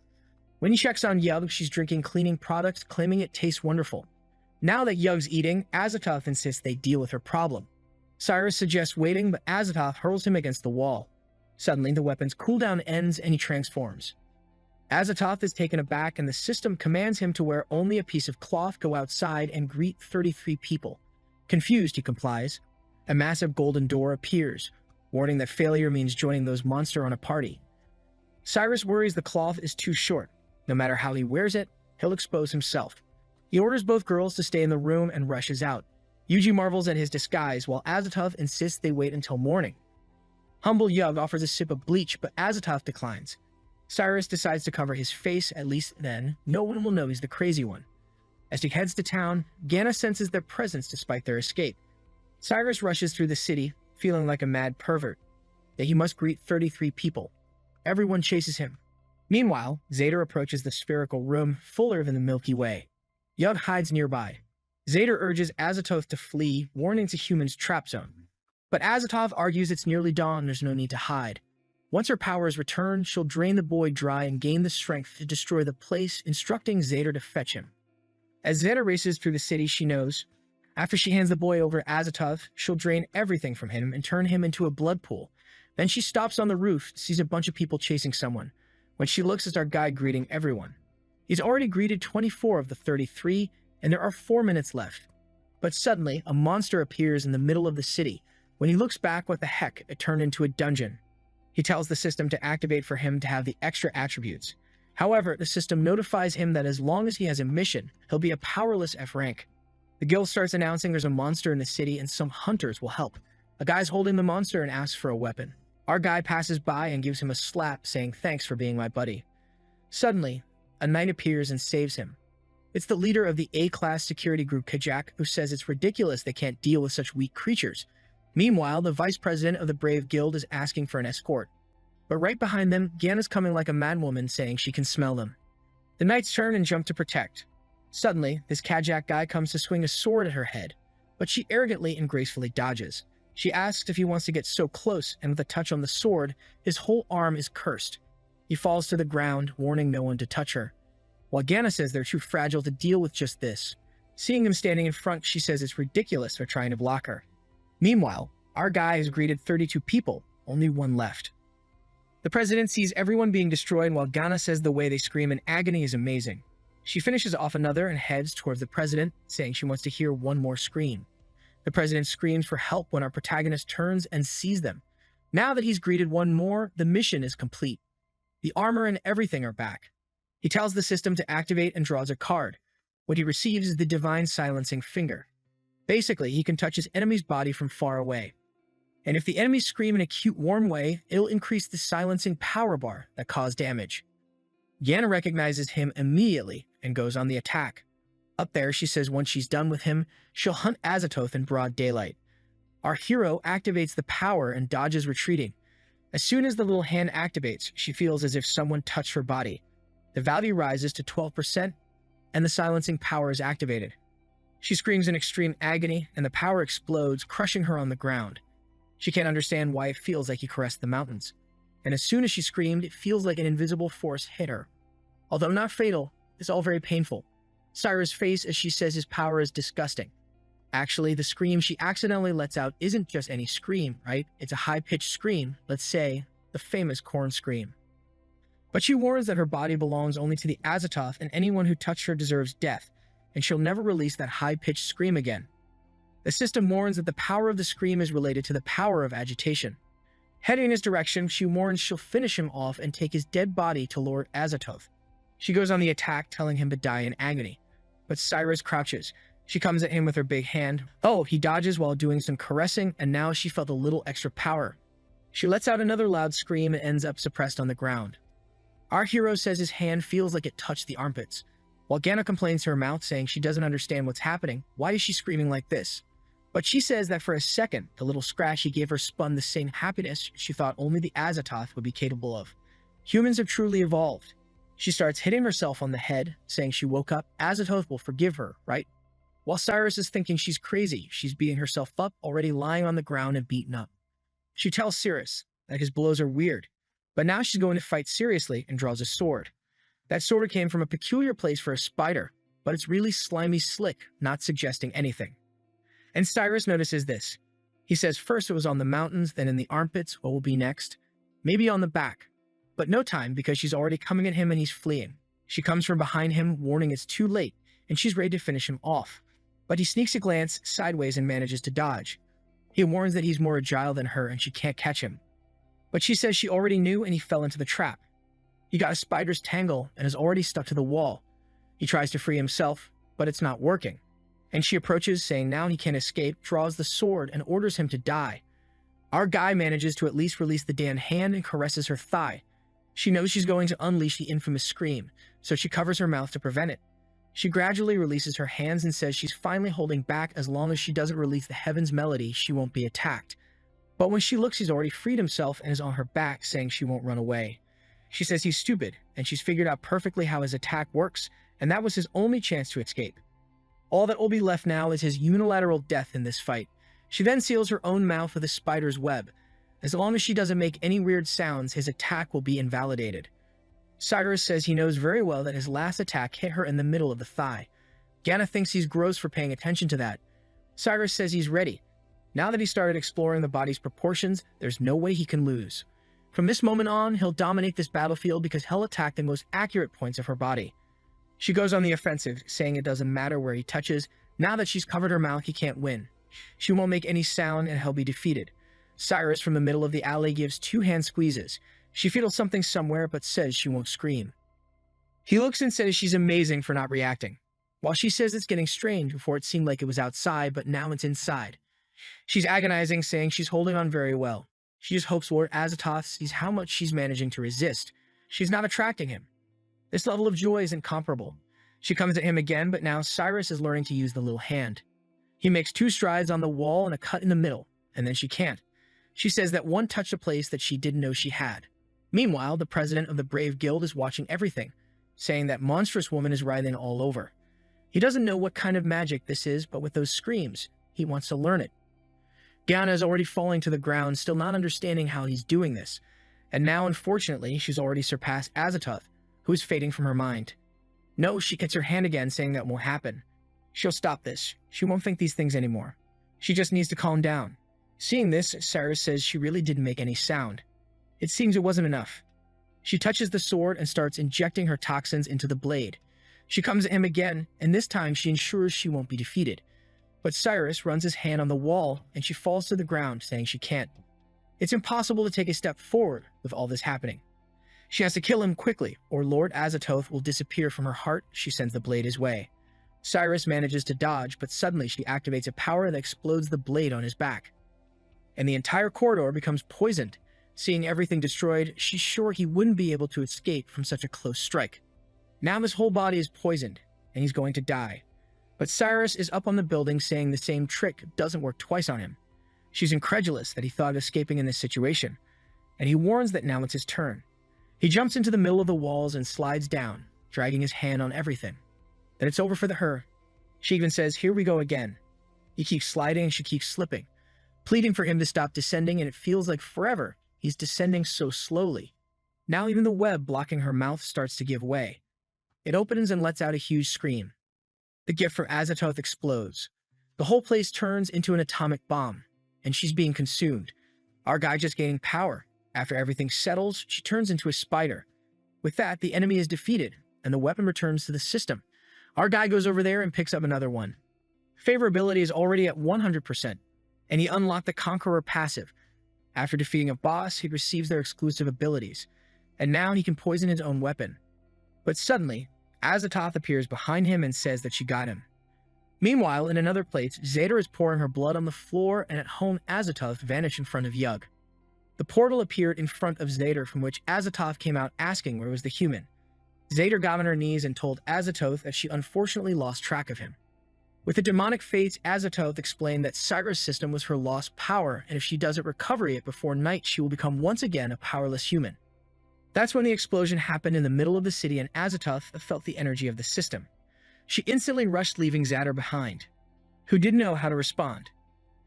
When he checks on Yug, she's drinking cleaning products, claiming it tastes wonderful. Now that Yug's eating, Azathoth insists they deal with her problem. Cyrus suggests waiting, but Azathoth hurls him against the wall. Suddenly, the weapon's cooldown ends and he transforms. Azathoth is taken aback and the system commands him to wear only a piece of cloth, go outside, and greet 33 people. Confused, he complies. A massive golden door appears, warning that failure means joining those monsters on a party. Cyrus worries the cloth is too short. No matter how he wears it, he'll expose himself. He orders both girls to stay in the room and rushes out. Yuji marvels at his disguise, while Azathoth insists they wait until morning. Humble Yug offers a sip of bleach, but Azathoth declines. Cyrus decides to cover his face, at least then no one will know he's the crazy one. As he heads to town, Ganna senses their presence despite their escape. Cyrus rushes through the city, feeling like a mad pervert, that he must greet 33 people. Everyone chases him. Meanwhile, Zader approaches the spherical room, fuller than the Milky Way. Yug hides nearby. Zader urges Azathoth to flee, warning it's a human's trap zone. But Azathoth argues it's nearly dawn, there's no need to hide. Once her power is returned, she'll drain the boy dry and gain the strength to destroy the place, instructing Zader to fetch him. As Zader races through the city, she knows, after she hands the boy over to Azathoth, she'll drain everything from him and turn him into a blood pool. Then she stops on the roof, sees a bunch of people chasing someone. When she looks, it's our guy greeting everyone. He's already greeted 24 of the 33, and there are 4 minutes left. But suddenly, a monster appears in the middle of the city. When he looks back, what the heck, it turned into a dungeon. He tells the system to activate for him to have the extra attributes. However, the system notifies him that as long as he has a mission, he'll be a powerless F rank. The guild starts announcing there's a monster in the city and some hunters will help. A guy's holding the monster and asks for a weapon. Our guy passes by and gives him a slap, saying thanks for being my buddy. Suddenly, a knight appears and saves him. It's the leader of the A-class security group Kajak, who says it's ridiculous they can't deal with such weak creatures. Meanwhile, the vice president of the Brave Guild is asking for an escort. But right behind them, Ganna's coming like a madwoman, saying she can smell them. The knights turn and jump to protect. Suddenly, this Kajak guy comes to swing a sword at her head, but she arrogantly and gracefully dodges. She asks if he wants to get so close, and with a touch on the sword, his whole arm is cursed. He falls to the ground, warning no one to touch her. While Ganna says they're too fragile to deal with just this. Seeing him standing in front, she says it's ridiculous for trying to block her. Meanwhile, our guy has greeted 32 people, only 1 left. The president sees everyone being destroyed while Ganna says the way they scream in agony is amazing. She finishes off another and heads towards the president, saying she wants to hear one more scream. The president screams for help when our protagonist turns and sees them. Now that he's greeted 1 more, the mission is complete. The armor and everything are back. He tells the system to activate and draws a card. What he receives is the Divine Silencing Finger. Basically, he can touch his enemy's body from far away. And if the enemies scream in a cute, warm way, it'll increase the silencing power bar that caused damage. Ganna recognizes him immediately and goes on the attack. Up there, she says once she's done with him, she'll hunt Azathoth in broad daylight. Our hero activates the power and dodges retreating. As soon as the little hand activates, she feels as if someone touched her body. The value rises to 12%, and the silencing power is activated. She screams in extreme agony, and the power explodes, crushing her on the ground. She can't understand why it feels like he caressed the mountains. And as soon as she screamed, it feels like an invisible force hit her. Although not fatal, it's all very painful. Cyrus' face as she says his power is disgusting. Actually, the scream she accidentally lets out isn't just any scream, right? It's a high-pitched scream, let's say, the famous corn scream. But she warns that her body belongs only to the Azathoth and anyone who touched her deserves death, and she'll never release that high-pitched scream again. The system warns that the power of the scream is related to the power of agitation. Heading in his direction, she warns she'll finish him off and take his dead body to Lord Azathoth. She goes on the attack, telling him to die in agony. But Cyrus crouches. She comes at him with her big hand. Oh, he dodges while doing some caressing, and now she felt a little extra power. She lets out another loud scream and ends up suppressed on the ground. Our hero says his hand feels like it touched the armpits. While Ganna complains to her mouth, saying she doesn't understand what's happening, why is she screaming like this? But she says that for a second, the little scratch he gave her spun the same happiness she thought only the Azathoth would be capable of. Humans have truly evolved. She starts hitting herself on the head, saying she woke up. Azathoth will forgive her, right? While Cyrus is thinking she's crazy, she's beating herself up, already lying on the ground and beaten up. She tells Cyrus that his blows are weird, but now she's going to fight seriously and draws a sword. That sword came from a peculiar place for a spider, but it's really slimy slick, not suggesting anything. And Cyrus notices this. He says first it was on the mountains, then in the armpits. What will be next? Maybe on the back. But no time, because she's already coming at him and he's fleeing. She comes from behind him, warning it's too late, and she's ready to finish him off. But he sneaks a glance sideways and manages to dodge. He warns that he's more agile than her and she can't catch him. But she says she already knew and he fell into the trap. He got a spider's tangle and is already stuck to the wall. He tries to free himself, but it's not working. And she approaches, saying now he can't escape, draws the sword, and orders him to die. Our guy manages to at least release the damned hand and caresses her thigh. She knows she's going to unleash the infamous scream, so she covers her mouth to prevent it. She gradually releases her hands and says she's finally holding back. As long as she doesn't release the heaven's melody, she won't be attacked. But when she looks, he's already freed himself and is on her back, saying she won't run away. She says he's stupid, and she's figured out perfectly how his attack works, and that was his only chance to escape. All that will be left now is his unilateral death in this fight. She then seals her own mouth with a spider's web. As long as she doesn't make any weird sounds, his attack will be invalidated. Cyrus says he knows very well that his last attack hit her in the middle of the thigh. Ganna thinks he's gross for paying attention to that. Cyrus says he's ready. Now that he started exploring the body's proportions, there's no way he can lose. From this moment on, he'll dominate this battlefield because he'll attack the most accurate points of her body. She goes on the offensive, saying it doesn't matter where he touches. Now that she's covered her mouth, he can't win. She won't make any sound and he'll be defeated. Cyrus, from the middle of the alley, gives 2 hand squeezes. She feels something somewhere, but says she won't scream. He looks and says she's amazing for not reacting, while she says it's getting strange. Before it seemed like it was outside, but now it's inside. She's agonizing, saying she's holding on very well. She just hopes Lord Azathoth sees how much she's managing to resist. She's not attracting him. This level of joy is incomparable. She comes at him again, but now Cyrus is learning to use the little hand. He makes 2 strides on the wall and a cut in the middle, and then she can't. She says that one touched a place that she didn't know she had. Meanwhile, the president of the Brave Guild is watching everything, saying that monstrous woman is writhing all over. He doesn't know what kind of magic this is, but with those screams, he wants to learn it. Ganna is already falling to the ground, still not understanding how he's doing this. And now, unfortunately, she's already surpassed Azathoth, who is fading from her mind. No, she gets her hand again, saying that won't happen. She'll stop this. She won't think these things anymore. She just needs to calm down. Seeing this, Cyrus says she really didn't make any sound. It seems it wasn't enough. She touches the sword and starts injecting her toxins into the blade. She comes at him again, and this time she ensures she won't be defeated. But Cyrus runs his hand on the wall, and she falls to the ground, saying she can't. It's impossible to take a step forward with all this happening. She has to kill him quickly, or Lord Azathoth will disappear from her heart. She sends the blade his way. Cyrus manages to dodge, but suddenly she activates a power that explodes the blade on his back. And the entire corridor becomes poisoned. Seeing everything destroyed, she's sure he wouldn't be able to escape from such a close strike. Now his whole body is poisoned, and he's going to die. But Cyrus is up on the building, saying the same trick doesn't work twice on him. She's incredulous that he thought of escaping in this situation, and he warns that now it's his turn. He jumps into the middle of the walls and slides down, dragging his hand on everything. Then it's over for her. She even says, "Here we go again." He keeps sliding and she keeps slipping, pleading for him to stop descending, and it feels like forever. He's descending so slowly. Now even the web blocking her mouth starts to give way. It opens and lets out a huge scream. The gift from Azathoth explodes. The whole place turns into an atomic bomb, and she's being consumed. Our guy just gaining power. After everything settles, she turns into a spider. With that, the enemy is defeated, and the weapon returns to the system. Our guy goes over there and picks up another one. Favorability is already at 100%, and he unlocked the Conqueror passive. After defeating a boss, he receives their exclusive abilities, and now he can poison his own weapon. But suddenly, Azathoth appears behind him and says that she got him. Meanwhile, in another place, Zeta is pouring her blood on the floor, and at home, Azathoth vanished in front of Yug. The portal appeared in front of Zeta, from which Azathoth came out asking where was the human. Zeta got on her knees and told Azathoth that she unfortunately lost track of him. With the demonic fates, Azathoth explained that Cyrus' system was her lost power, and if she doesn't recover it before night, she will become once again a powerless human. That's when the explosion happened in the middle of the city, and Azathoth felt the energy of the system. She instantly rushed, leaving Zader behind, who didn't know how to respond.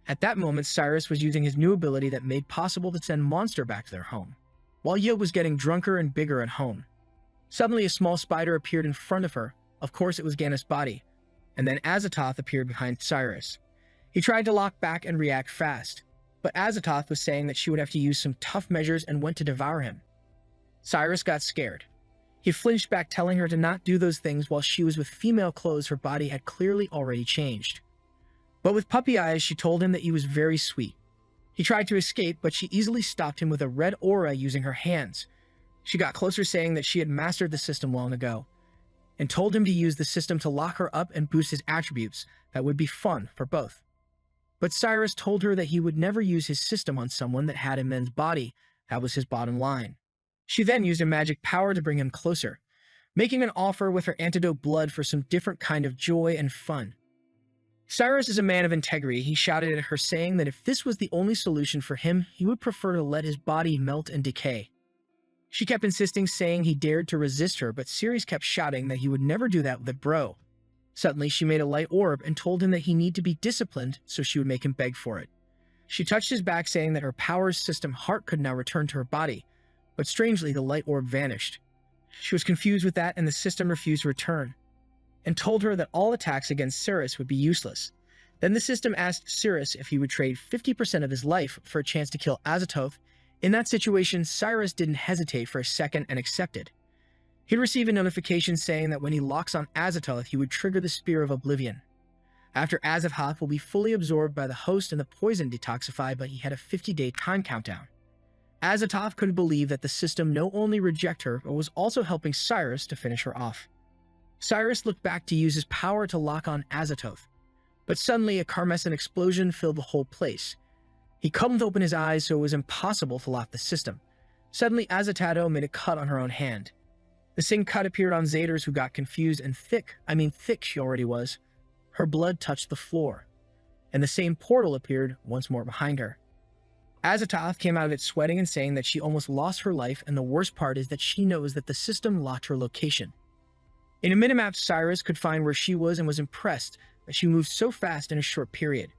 At that moment, Cyrus was using his new ability that made possible to send monster back to their home, while Yo was getting drunker and bigger at home. Suddenly, a small spider appeared in front of her. Of course, it was Ganus' body. And then Azathoth appeared behind Cyrus. He tried to lock back and react fast, but Azathoth was saying that she would have to use some tough measures and went to devour him. Cyrus got scared. He flinched back, telling her to not do those things. While she was with female clothes, her body had clearly already changed. But with puppy eyes, she told him that he was very sweet. He tried to escape, but she easily stopped him with a red aura using her hands. She got closer, saying that she had mastered the system long ago, and told him to use the system to lock her up and boost his attributes. That would be fun for both. But Cyrus told her that he would never use his system on someone that had a man's body. That was his bottom line. She then used a magic power to bring him closer, making an offer with her antidote blood for some different kind of joy and fun. Cyrus is a man of integrity. He shouted at her, saying that if this was the only solution for him, he would prefer to let his body melt and decay. She kept insisting, saying he dared to resist her, but Ceres kept shouting that he would never do that with a bro. Suddenly, she made a light orb and told him that he needed to be disciplined, so she would make him beg for it. She touched his back, saying that her power's system heart could now return to her body, but strangely, the light orb vanished. She was confused with that, and the system refused to return, and told her that all attacks against Ceres would be useless. Then the system asked Ceres if he would trade 50% of his life for a chance to kill Azathoth. In that situation, Cyrus didn't hesitate for a second and accepted. He'd receive a notification saying that when he locks on Azathoth, he would trigger the Spear of Oblivion. After Azathoth will be fully absorbed by the host and the poison detoxified, but he had a 50-day time countdown. Azathoth couldn't believe that the system not only rejected her, but was also helping Cyrus to finish her off. Cyrus looked back to use his power to lock on Azathoth, but suddenly a carmescent explosion filled the whole place. He couldn't open his eyes, so it was impossible to lock the system. Suddenly, Azathoth made a cut on her own hand. The same cut appeared on Zader's, who got confused, and thick she already was. Her blood touched the floor, and the same portal appeared once more behind her. Azathoth came out of it sweating and saying that she almost lost her life, and the worst part is that she knows that the system locked her location. In a minimap, Cyrus could find where she was and was impressed that she moved so fast in a short period.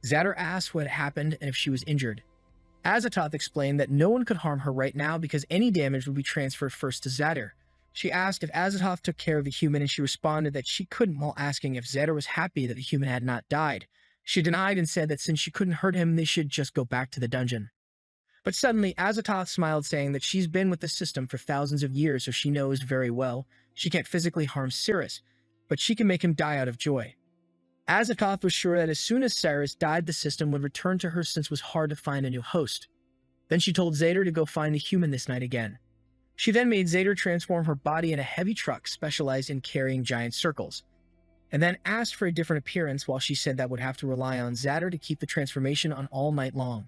Zader asked what had happened and if she was injured. Azathoth explained that no one could harm her right now because any damage would be transferred first to Zader. She asked if Azathoth took care of the human, and she responded that she couldn't, while asking if Zader was happy that the human had not died. She denied and said that since she couldn't hurt him, they should just go back to the dungeon. But suddenly, Azathoth smiled, saying that she's been with the system for thousands of years, so she knows very well she can't physically harm Cyrus, but she can make him die out of joy. Azathoth was sure that as soon as Cyrus died, the system would return to her, since it was hard to find a new host. Then she told Zader to go find the human this night again. She then made Zader transform her body in a heavy truck specialized in carrying giant circles, and then asked for a different appearance, while she said that would have to rely on Zader to keep the transformation on all night long.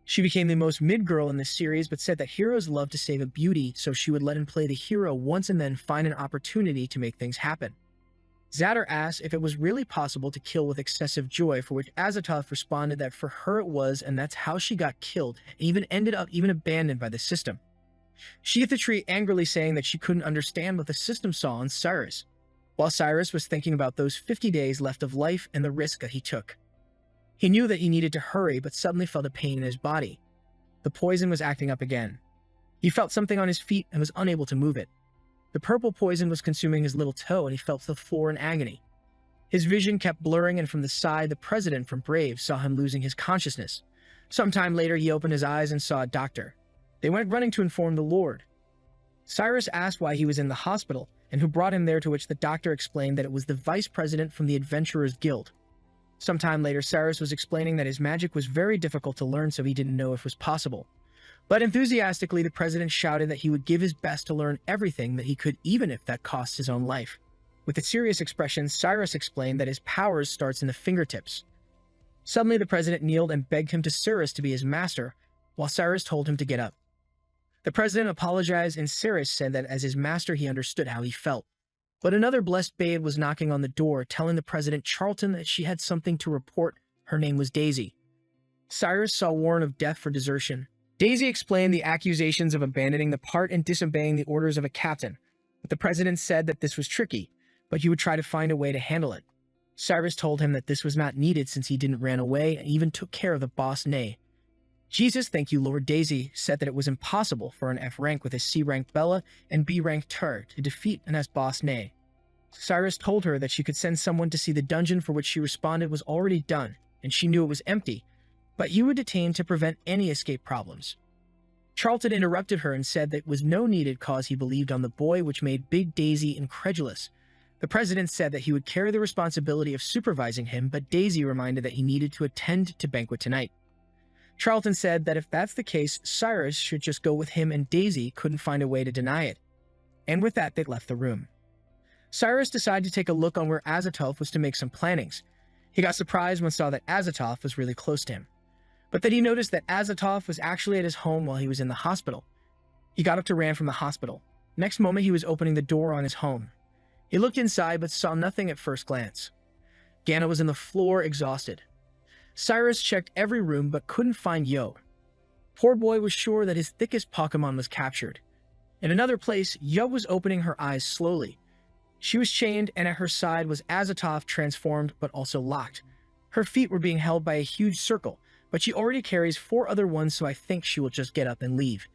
She became the most mid-girl in this series, but said that heroes love to save a beauty, so she would let him play the hero once and then find an opportunity to make things happen. Zader asked if it was really possible to kill with excessive joy, for which Azathoth responded that for her it was, and that's how she got killed, and even ended up abandoned by the system. She hit the tree angrily, saying that she couldn't understand what the system saw on Cyrus, while Cyrus was thinking about those 50 days left of life and the risk that he took. He knew that he needed to hurry, but suddenly felt a pain in his body. The poison was acting up again. He felt something on his feet and was unable to move it. The purple poison was consuming his little toe, and he fell to the floor in agony. His vision kept blurring, and from the side, the president from Brave saw him losing his consciousness. Sometime later, he opened his eyes and saw a doctor. They went running to inform the Lord. Cyrus asked why he was in the hospital, and who brought him there, to which the doctor explained that it was the vice president from the Adventurers Guild. Sometime later, Cyrus was explaining that his magic was very difficult to learn, so he didn't know if it was possible. But enthusiastically, the president shouted that he would give his best to learn everything that he could, even if that cost his own life. With a serious expression, Cyrus explained that his powers starts in the fingertips. Suddenly, the president kneeled and begged him to Cyrus to be his master, while Cyrus told him to get up. The president apologized, and Cyrus said that as his master he understood how he felt. But another blessed babe was knocking on the door, telling the president Charlton that she had something to report. Her name was Daisy. Cyrus saw warrant of death for desertion. Daisy explained the accusations of abandoning the part and disobeying the orders of a captain, but the president said that this was tricky, but he would try to find a way to handle it. Cyrus told him that this was not needed since he didn't run away and even took care of the boss Nay. Jesus, thank you, Lord. Daisy said that it was impossible for an F rank with a C rank Bella and B rank Tur to defeat an S boss Nay. Cyrus told her that she could send someone to see the dungeon, for which she responded was already done, and she knew it was empty, but he would detain to prevent any escape problems. Charlton interrupted her and said that it was no needed cause he believed on the boy, which made Big Daisy incredulous. The president said that he would carry the responsibility of supervising him, but Daisy reminded that he needed to attend to banquet tonight. Charlton said that if that's the case, Cyrus should just go with him, and Daisy couldn't find a way to deny it. And with that, they left the room. Cyrus decided to take a look on where Azathoth was to make some plannings. He got surprised when saw that Azathoth was really close to him, but then he noticed that Azathoth was actually at his home while he was in the hospital. He got up to ran from the hospital. Next moment, he was opening the door on his home. He looked inside but saw nothing at first glance. Ganna was on the floor, exhausted. Cyrus checked every room but couldn't find Yo. Poor boy was sure that his thickest Pokemon was captured. In another place, Yo was opening her eyes slowly. She was chained, and at her side was Azathoth, transformed but also locked. Her feet were being held by a huge circle, but she already carries 4 other ones, so I think she will just get up and leave.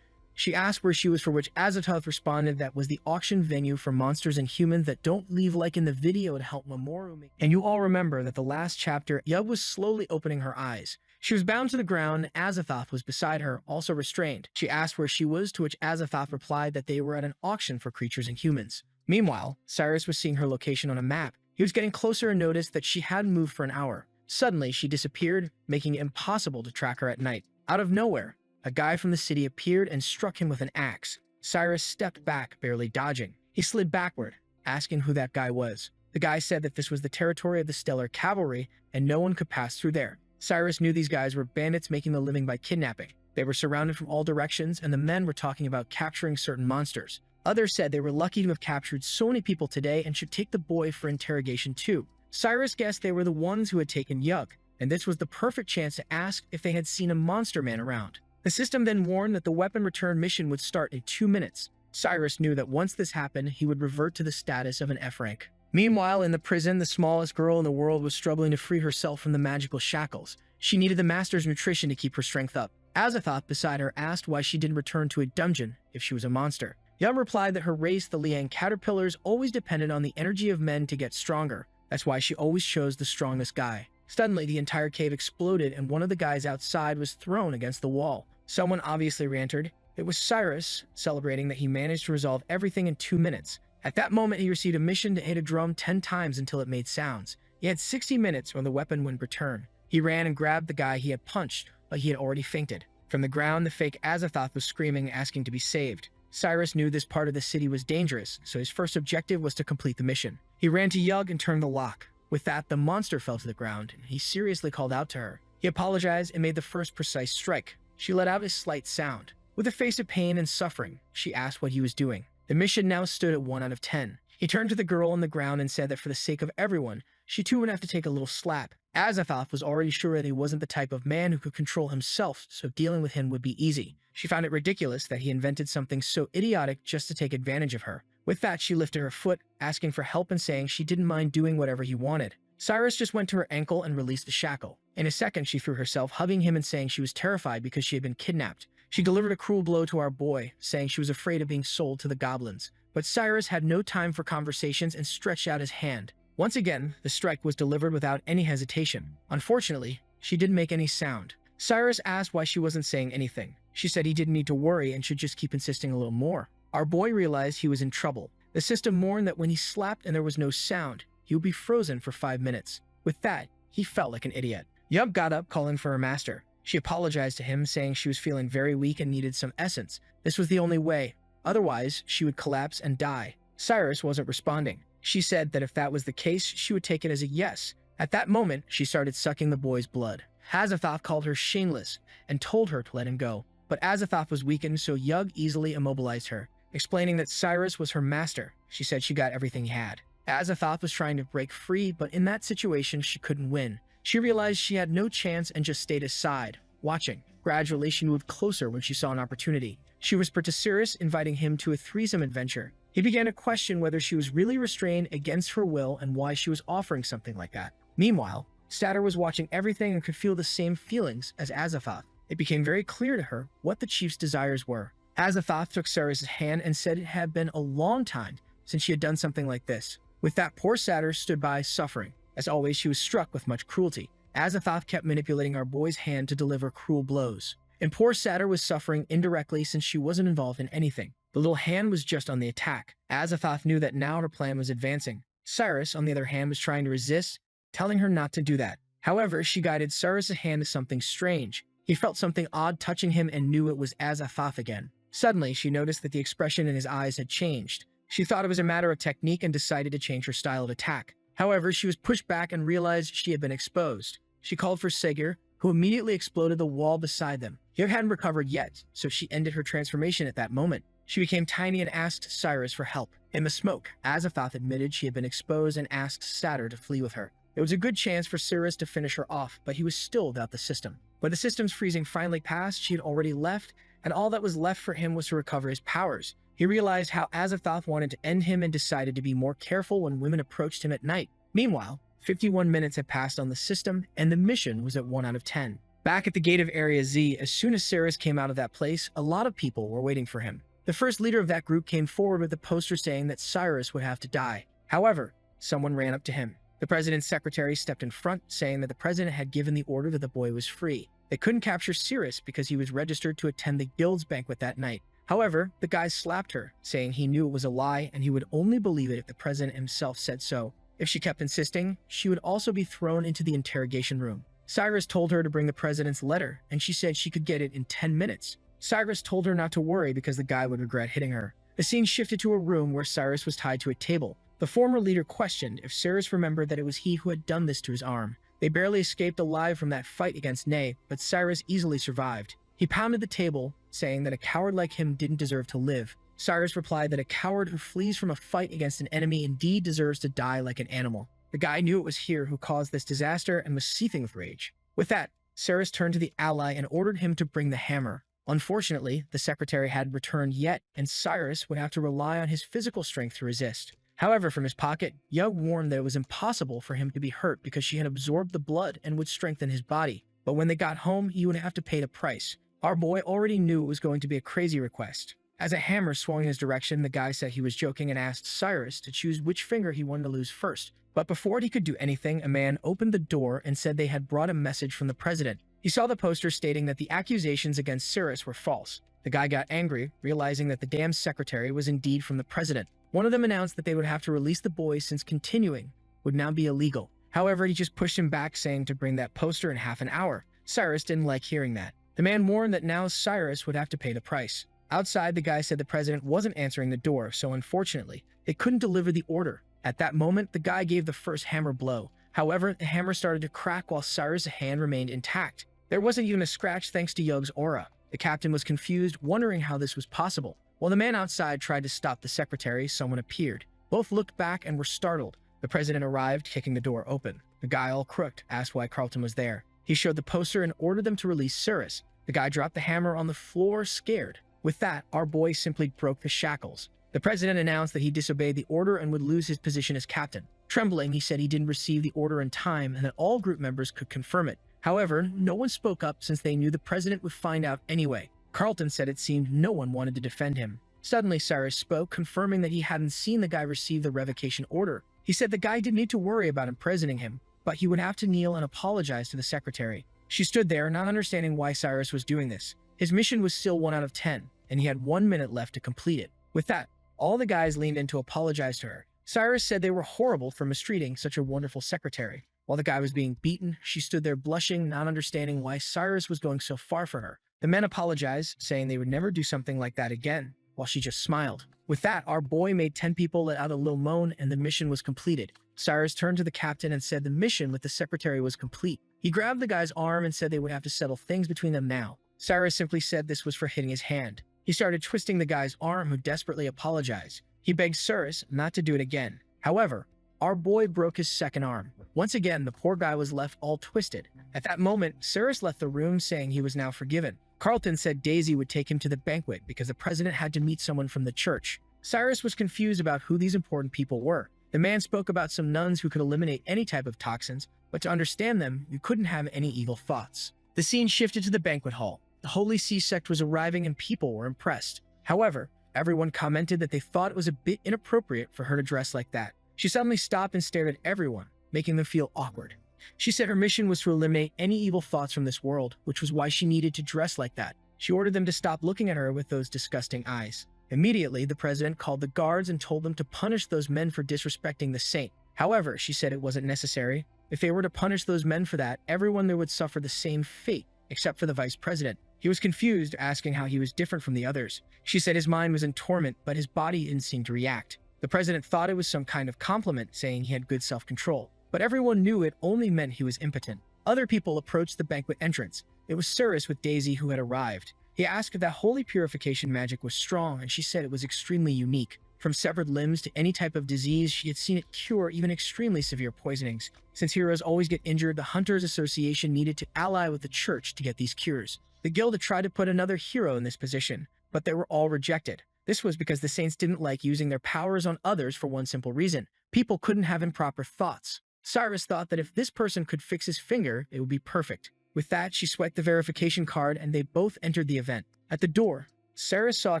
She asked where she was, for which Azathoth responded that was the auction venue for monsters and humans that don't leave, like in the video to help Mamoru make. And you all remember that the last chapter, Yub was slowly opening her eyes. She was bound to the ground. Azathoth was beside her, also restrained. She asked where she was, to which Azathoth replied that they were at an auction for creatures and humans. Meanwhile, Cyrus was seeing her location on a map. He was getting closer and noticed that she hadn't moved for an hour. Suddenly, she disappeared, making it impossible to track her at night. Out of nowhere, a guy from the city appeared and struck him with an axe. Cyrus stepped back, barely dodging. He slid backward, asking who that guy was. The guy said that this was the territory of the Stellar Cavalry, and no one could pass through there. Cyrus knew these guys were bandits making a living by kidnapping. They were surrounded from all directions, and the men were talking about capturing certain monsters. Others said they were lucky to have captured so many people today and should take the boy for interrogation too. Cyrus guessed they were the ones who had taken Yug, and this was the perfect chance to ask if they had seen a monster man around. The system then warned that the weapon return mission would start in 2 minutes. Cyrus knew that once this happened, he would revert to the status of an F rank. Meanwhile, in the prison, the smallest girl in the world was struggling to free herself from the magical shackles. She needed the master's nutrition to keep her strength up. Azathoth beside her asked why she didn't return to a dungeon if she was a monster. Yum replied that her race, the Liang caterpillars, always depended on the energy of men to get stronger. That's why she always chose the strongest guy. Suddenly, the entire cave exploded, and one of the guys outside was thrown against the wall. Someone obviously re-entered. It was Cyrus, celebrating that he managed to resolve everything in 2 minutes. At that moment, he received a mission to hit a drum 10 times until it made sounds. He had 60 minutes when the weapon would return. He ran and grabbed the guy he had punched, but he had already fainted. From the ground, the fake Azathoth was screaming, asking to be saved. Cyrus knew this part of the city was dangerous, so his first objective was to complete the mission. He ran to Yug and turned the lock. With that, the monster fell to the ground, and he seriously called out to her. He apologized and made the first precise strike. She let out a slight sound. With a face of pain and suffering, she asked what he was doing. The mission now stood at 1 out of 10. He turned to the girl on the ground and said that for the sake of everyone, she too would have to take a little slap. Azathoth was already sure that he wasn't the type of man who could control himself, so dealing with him would be easy. She found it ridiculous that he invented something so idiotic just to take advantage of her. With that, she lifted her foot, asking for help and saying she didn't mind doing whatever he wanted. Cyrus just went to her ankle and released the shackle. In a second, she threw herself, hugging him and saying she was terrified because she had been kidnapped. She delivered a cruel blow to our boy, saying she was afraid of being sold to the goblins. But Cyrus had no time for conversations and stretched out his hand. Once again, the strike was delivered without any hesitation. Unfortunately, she didn't make any sound. Cyrus asked why she wasn't saying anything. She said he didn't need to worry and should just keep insisting a little more. Our boy realized he was in trouble. The system warned that when he slapped and there was no sound, he would be frozen for 5 minutes. With that, he felt like an idiot. Yub got up, calling for her master. She apologized to him, saying she was feeling very weak and needed some essence. This was the only way. Otherwise, she would collapse and die. Cyrus wasn't responding. She said that if that was the case, she would take it as a yes. At that moment, she started sucking the boy's blood. Azathoth called her shameless and told her to let him go. But Azathoth was weakened, so Yug easily immobilized her, explaining that Cyrus was her master. She said she got everything he had. Azathoth was trying to break free, but in that situation, she couldn't win. She realized she had no chance and just stayed aside, watching. Gradually, she moved closer when she saw an opportunity. She whispered to Cirrus, inviting him to a threesome adventure. He began to question whether she was really restrained against her will and why she was offering something like that. Meanwhile, Statter was watching everything and could feel the same feelings as Azathoth. It became very clear to her what the chief's desires were. Azathoth took Cirrus' hand and said it had been a long time since she had done something like this. With that, poor Statter stood by, suffering. As always, she was struck with much cruelty. Azathoth kept manipulating our boy's hand to deliver cruel blows. And poor Statter was suffering indirectly since she wasn't involved in anything. The little hand was just on the attack. Azathoth knew that now her plan was advancing. Cyrus, on the other hand, was trying to resist, telling her not to do that. However, she guided Cyrus' hand to something strange. He felt something odd touching him and knew it was Azathoth again. Suddenly, she noticed that the expression in his eyes had changed. She thought it was a matter of technique and decided to change her style of attack. However, she was pushed back and realized she had been exposed. She called for Segir, who immediately exploded the wall beside them. He hadn't recovered yet, so she ended her transformation at that moment. She became tiny and asked Cyrus for help. In the smoke, Azathoth admitted she had been exposed and asked Statter to flee with her. It was a good chance for Cyrus to finish her off, but he was still without the system. When the system's freezing finally passed, she had already left, and all that was left for him was to recover his powers. He realized how Azathoth wanted to end him and decided to be more careful when women approached him at night. Meanwhile, 51 minutes had passed on the system, and the mission was at 1 out of 10. Back at the gate of Area Z, as soon as Cyrus came out of that place, a lot of people were waiting for him. The first leader of that group came forward with a poster saying that Cyrus would have to die. However, someone ran up to him. The president's secretary stepped in front, saying that the president had given the order that the boy was free. They couldn't capture Cyrus because he was registered to attend the guild's banquet that night. However, the guy slapped her, saying he knew it was a lie and he would only believe it if the president himself said so. If she kept insisting, she would also be thrown into the interrogation room. Cyrus told her to bring the president's letter, and she said she could get it in 10 minutes. Cyrus told her not to worry because the guy would regret hitting her. The scene shifted to a room where Cyrus was tied to a table. The former leader questioned if Cyrus remembered that it was he who had done this to his arm. They barely escaped alive from that fight against Ney, but Cyrus easily survived. He pounded the table, saying that a coward like him didn't deserve to live. Cyrus replied that a coward who flees from a fight against an enemy indeed deserves to die like an animal. The guy knew it was here who caused this disaster and was seething with rage. With that, Cyrus turned to the ally and ordered him to bring the hammer. Unfortunately, the secretary hadn't returned yet, and Cyrus would have to rely on his physical strength to resist. However, from his pocket, Yug warned that it was impossible for him to be hurt because she had absorbed the blood and would strengthen his body. But when they got home, he would have to pay the price. Our boy already knew it was going to be a crazy request. As a hammer swung in his direction, the guy said he was joking and asked Cyrus to choose which finger he wanted to lose first. But before he could do anything, a man opened the door and said they had brought a message from the president. He saw the poster stating that the accusations against Cyrus were false. The guy got angry, realizing that the damn secretary was indeed from the president. One of them announced that they would have to release the boy since continuing would now be illegal. However, he just pushed him back, saying to bring that poster in half an hour. Cyrus didn't like hearing that. The man warned that now Cyrus would have to pay the price. Outside, the guy said the president wasn't answering the door, so unfortunately, they couldn't deliver the order. At that moment, the guy gave the first hammer blow. However, the hammer started to crack while Cyrus' hand remained intact. There wasn't even a scratch thanks to Yug's aura. The captain was confused, wondering how this was possible. While the man outside tried to stop the secretary, someone appeared. Both looked back and were startled. The president arrived, kicking the door open. The guy, all crooked, asked why Carlton was there. He showed the poster and ordered them to release Cyrus. The guy dropped the hammer on the floor, scared. With that, our boy simply broke the shackles. The president announced that he disobeyed the order and would lose his position as captain. Trembling, he said he didn't receive the order in time and that all group members could confirm it. However, no one spoke up since they knew the president would find out anyway. Carlton said it seemed no one wanted to defend him. Suddenly, Cyrus spoke, confirming that he hadn't seen the guy receive the revocation order. He said the guy didn't need to worry about imprisoning him, but he would have to kneel and apologize to the secretary. She stood there, not understanding why Cyrus was doing this. His mission was still 1 out of 10, and he had 1 minute left to complete it. With that, all the guys leaned in to apologize to her. Cyrus said they were horrible for mistreating such a wonderful secretary. While the guy was being beaten, she stood there blushing, not understanding why Cyrus was going so far for her. The men apologized, saying they would never do something like that again, while she just smiled. With that, our boy made 10 people let out a little moan, and the mission was completed. Cyrus turned to the captain and said the mission with the secretary was complete. He grabbed the guy's arm and said they would have to settle things between them now. Cyrus simply said this was for hitting his hand. He started twisting the guy's arm, who desperately apologized. He begged Cyrus not to do it again. However, our boy broke his second arm. Once again, the poor guy was left all twisted. At that moment, Cyrus left the room saying he was now forgiven. Carlton said Daisy would take him to the banquet because the president had to meet someone from the church. Cyrus was confused about who these important people were. The man spoke about some nuns who could eliminate any type of toxins, but to understand them, you couldn't have any evil thoughts. The scene shifted to the banquet hall. The Holy See sect was arriving and people were impressed. However, everyone commented that they thought it was a bit inappropriate for her to dress like that. She suddenly stopped and stared at everyone, making them feel awkward. She said her mission was to eliminate any evil thoughts from this world, which was why she needed to dress like that. She ordered them to stop looking at her with those disgusting eyes. Immediately, the president called the guards and told them to punish those men for disrespecting the saint. However, she said it wasn't necessary. If they were to punish those men for that, everyone there would suffer the same fate, except for the vice president. He was confused, asking how he was different from the others. She said his mind was in torment, but his body didn't seem to react. The president thought it was some kind of compliment, saying he had good self-control. But everyone knew it only meant he was impotent. Other people approached the banquet entrance. It was Cyrus with Daisy who had arrived. He asked if that holy purification magic was strong, and she said it was extremely unique. From severed limbs to any type of disease, she had seen it cure even extremely severe poisonings. Since heroes always get injured, the Hunters Association needed to ally with the church to get these cures. The guild had tried to put another hero in this position, but they were all rejected. This was because the saints didn't like using their powers on others for one simple reason. People couldn't have improper thoughts. Cyrus thought that if this person could fix his finger, it would be perfect. With that, she swiped the verification card and they both entered the event. At the door, Cyrus saw a